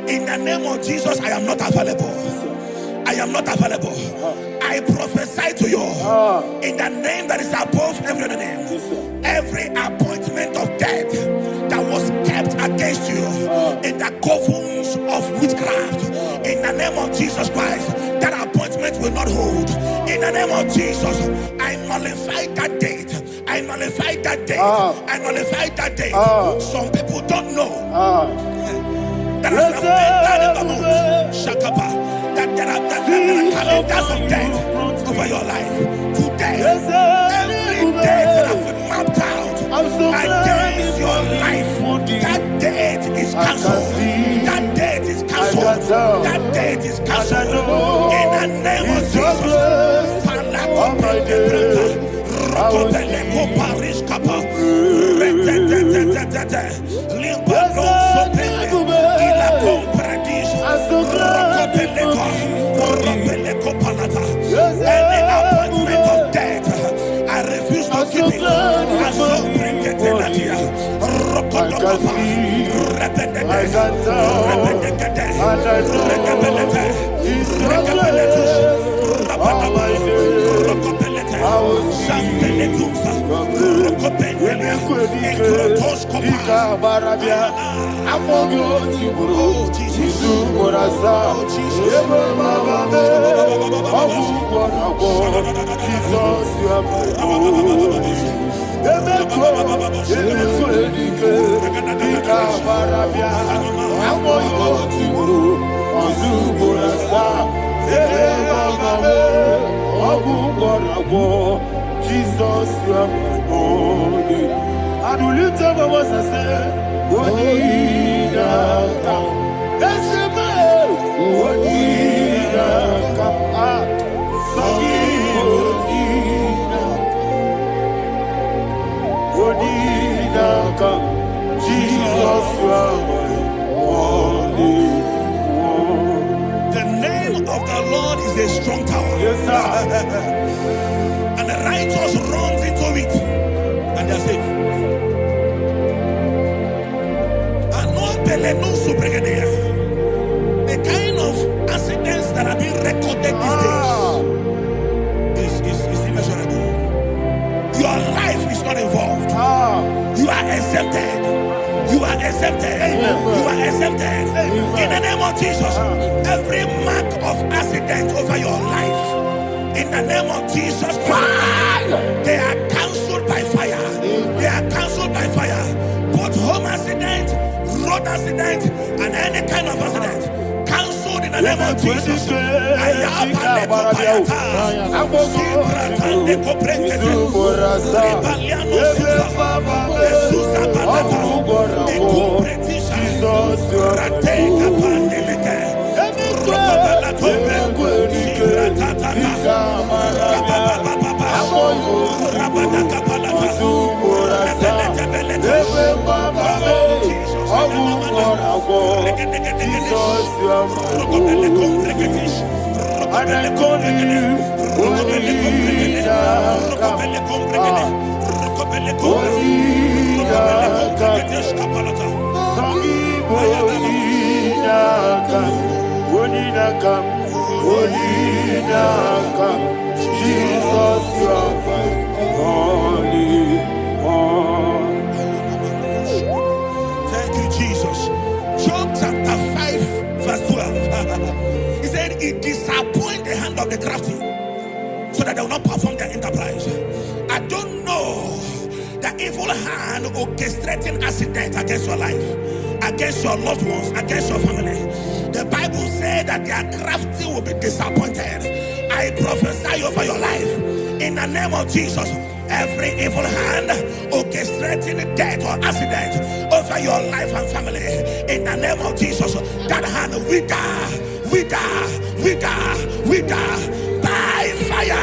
in the name of Jesus, I am not available. I am not available. I prophesy to you in the name that is above every other name. Every appointment of death that was kept against you in the covens of witchcraft, in the name of Jesus Christ, that appointment will not hold. In the name of Jesus, I nullify that date. I nullify that date. I nullify that date. Some people don't know that as of that in the month, Shakapa, that there are calendars of death over your life. Today, every date that has been mapped out against your life, that date is cancelled. That date is cancelled. That date is cancelled. In the name of Jesus. Any appointment of death, I refuse to keep it. I so bring it Jesus, you are my only. And will you tell me what I say? What did I come? That's the man. What did I come? What did I come? Jesus, you are my only. The name of the Lord is a strong tower. Yes, sir. And the righteous runs into it and they are safe. The kind of accidents that are being recorded these days is immeasurable. Your life is not involved. You are exempted. You are exempted. You are exempted. In the name of Jesus, every mark of accident over your life, in the name of Jesus Christ, they are cancelled by fire. They are cancelled by fire. Both home accident, road accident, and any kind of accident, cancelled in the name of Jesus. Thank you, Jesus. Job chapter 5, verse 12. He said, "It disappoints the hand of the crafty, so that they will not perform their enterprise." I don't know the evil hand orchestrating accident against your life, against your loved ones, against your family. The Bible said that their crafty will be disappointed. I prophesy over your life in the name of Jesus. Every evil hand orchestrating death or accident over your life and family, in the name of Jesus, that hand wither by fire.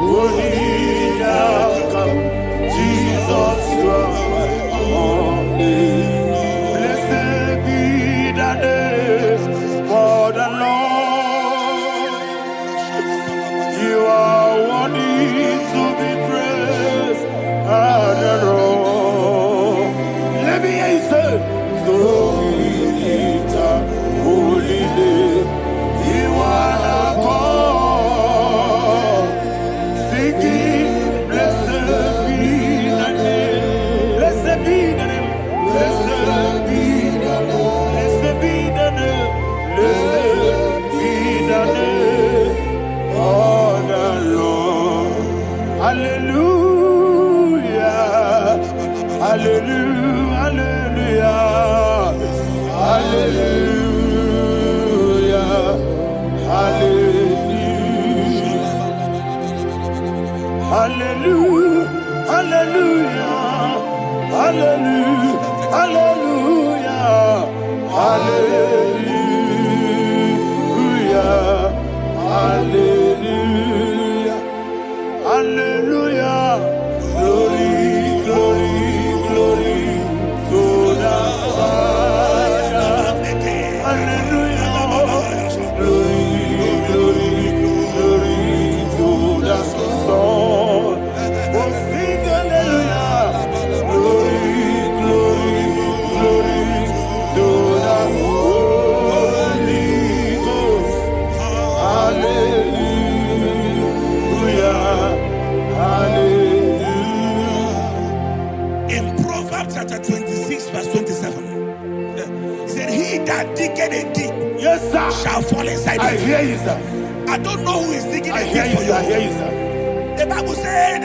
Oh Jesus, Jesus, you are holy. Blessed be the name for the Lord. You are worthy to be praised and adored. Let me hear you say, so we lift up holy name. You are the God. Singing, blessed be the name. Blessed be the name. Blessed be the name. Blessed be the name. Blessed be the name of the Lord. Hallelujah. Hallelujah. Hallelujah. Hallelujah. Hallelujah. Hallelujah. Hallelujah. Hallelujah. Hallelujah. Hallelujah. Hallelujah. Glory, glory, glory to the Father. Hallelujah. Glory, glory, glory to the Son. Oh, sing hallelujah. Glory, glory, glory to the Holy Ghost. Hallelujah. Hallelujah. in Proverbs chapter 26, verse 27, he said, he that diggeth a deep Yes, sir. shall fall inside I it. hear you, sir. I don't know who is digging I a hear deep you, for sir. I hear you. you, sir. The Bible said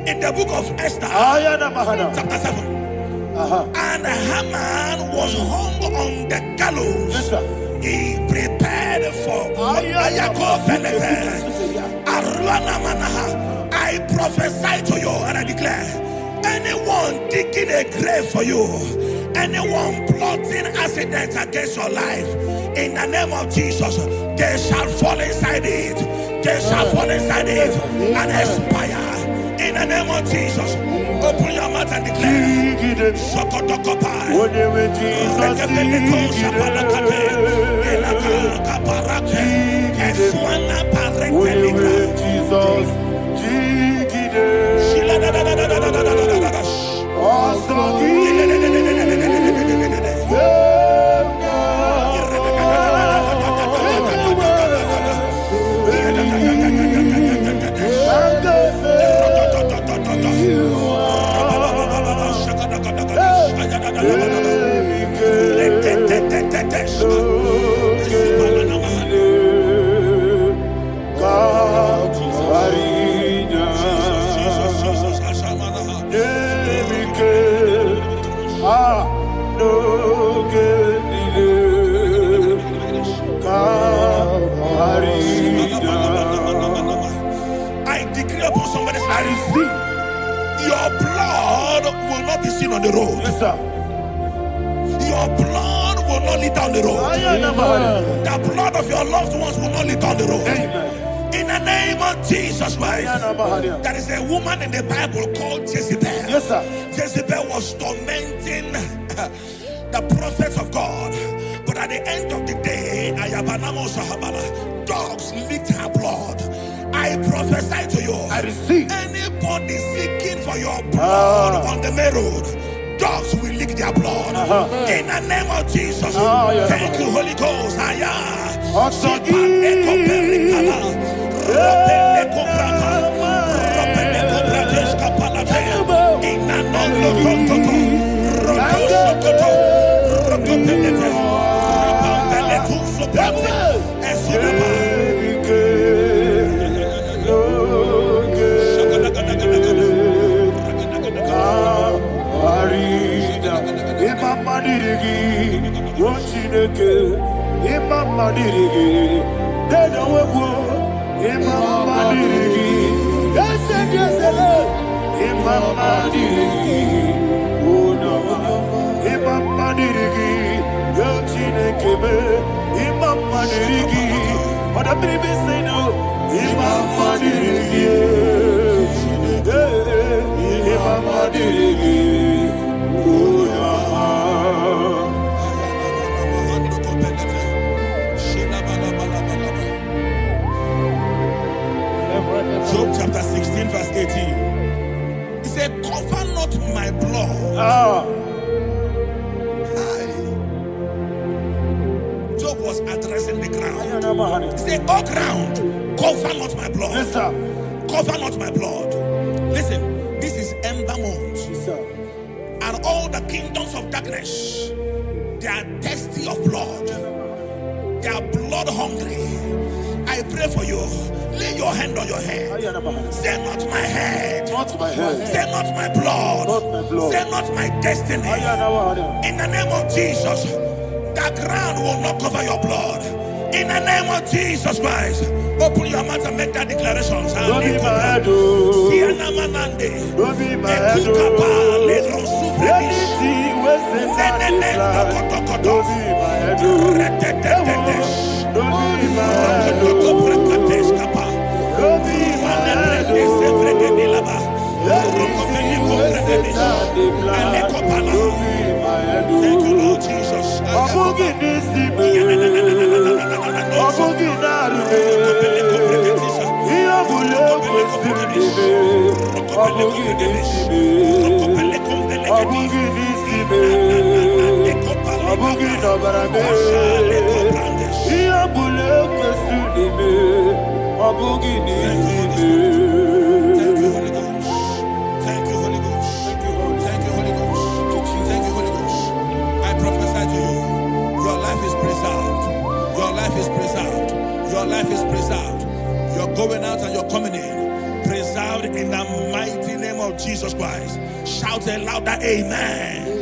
in the book of Esther, Ayana Mahana. chapter 7, and Haman was hung on the gallows. Yes, sir. He prepared for I prophesy to you and I declare, anyone digging a grave for you, anyone plotting accidents against your life, in the name of Jesus, they shall fall inside it. They shall fall inside it and expire. In the name of Jesus, open your mouth and declare. Sokotokopai. I decree upon somebody's life, your blood will not be seen on the road. Yes, sir. Your blood will not lead down the road. The blood of your loved ones will not lead down the road. Amen. In the name of Jesus Christ. There is a woman in the Bible called Jezebel. Yes, sir. Jezebel was tormenting the prophets of God. But at the end of the day, dogs licked her blood. I prophesy to you. I receive. Anybody seeking for your blood on the main road, dogs will lick their blood. In the name of Jesus. Thank you, Holy Ghost. Imama dirigi, deda wego. Imama dirigi, esele. Imama dirigi, una. Imama dirigi, yochine kebe. Imama dirigi, oda baby say no. Imama dirigi, Imama dirigi, una. Job chapter 16 verse 18. He said, cover not my blood. Job was addressing the ground. He said, oh ground, cover not my blood. Yes, sir. Cover not my blood. Listen, this is ember month. Yes, sir. And all the kingdoms of darkness, they are thirsty of blood. They are blood hungry. I pray for you. Lay your hand on your head. Say not my head. Not my head. Say not my blood. Not my blood. Say not my destiny. In the name of Jesus, the ground will not cover your blood. In the name of Jesus Christ, open your mouth and make that declaration. Don't be my head. Don't be my head. Anything was in that plan. Don't be my head. Don't be my head. Don't be my head. Thank you, Lord Jesus. Your life is preserved. You're going out and you're coming in. Preserved in the mighty name of Jesus Christ. Shout a louder amen.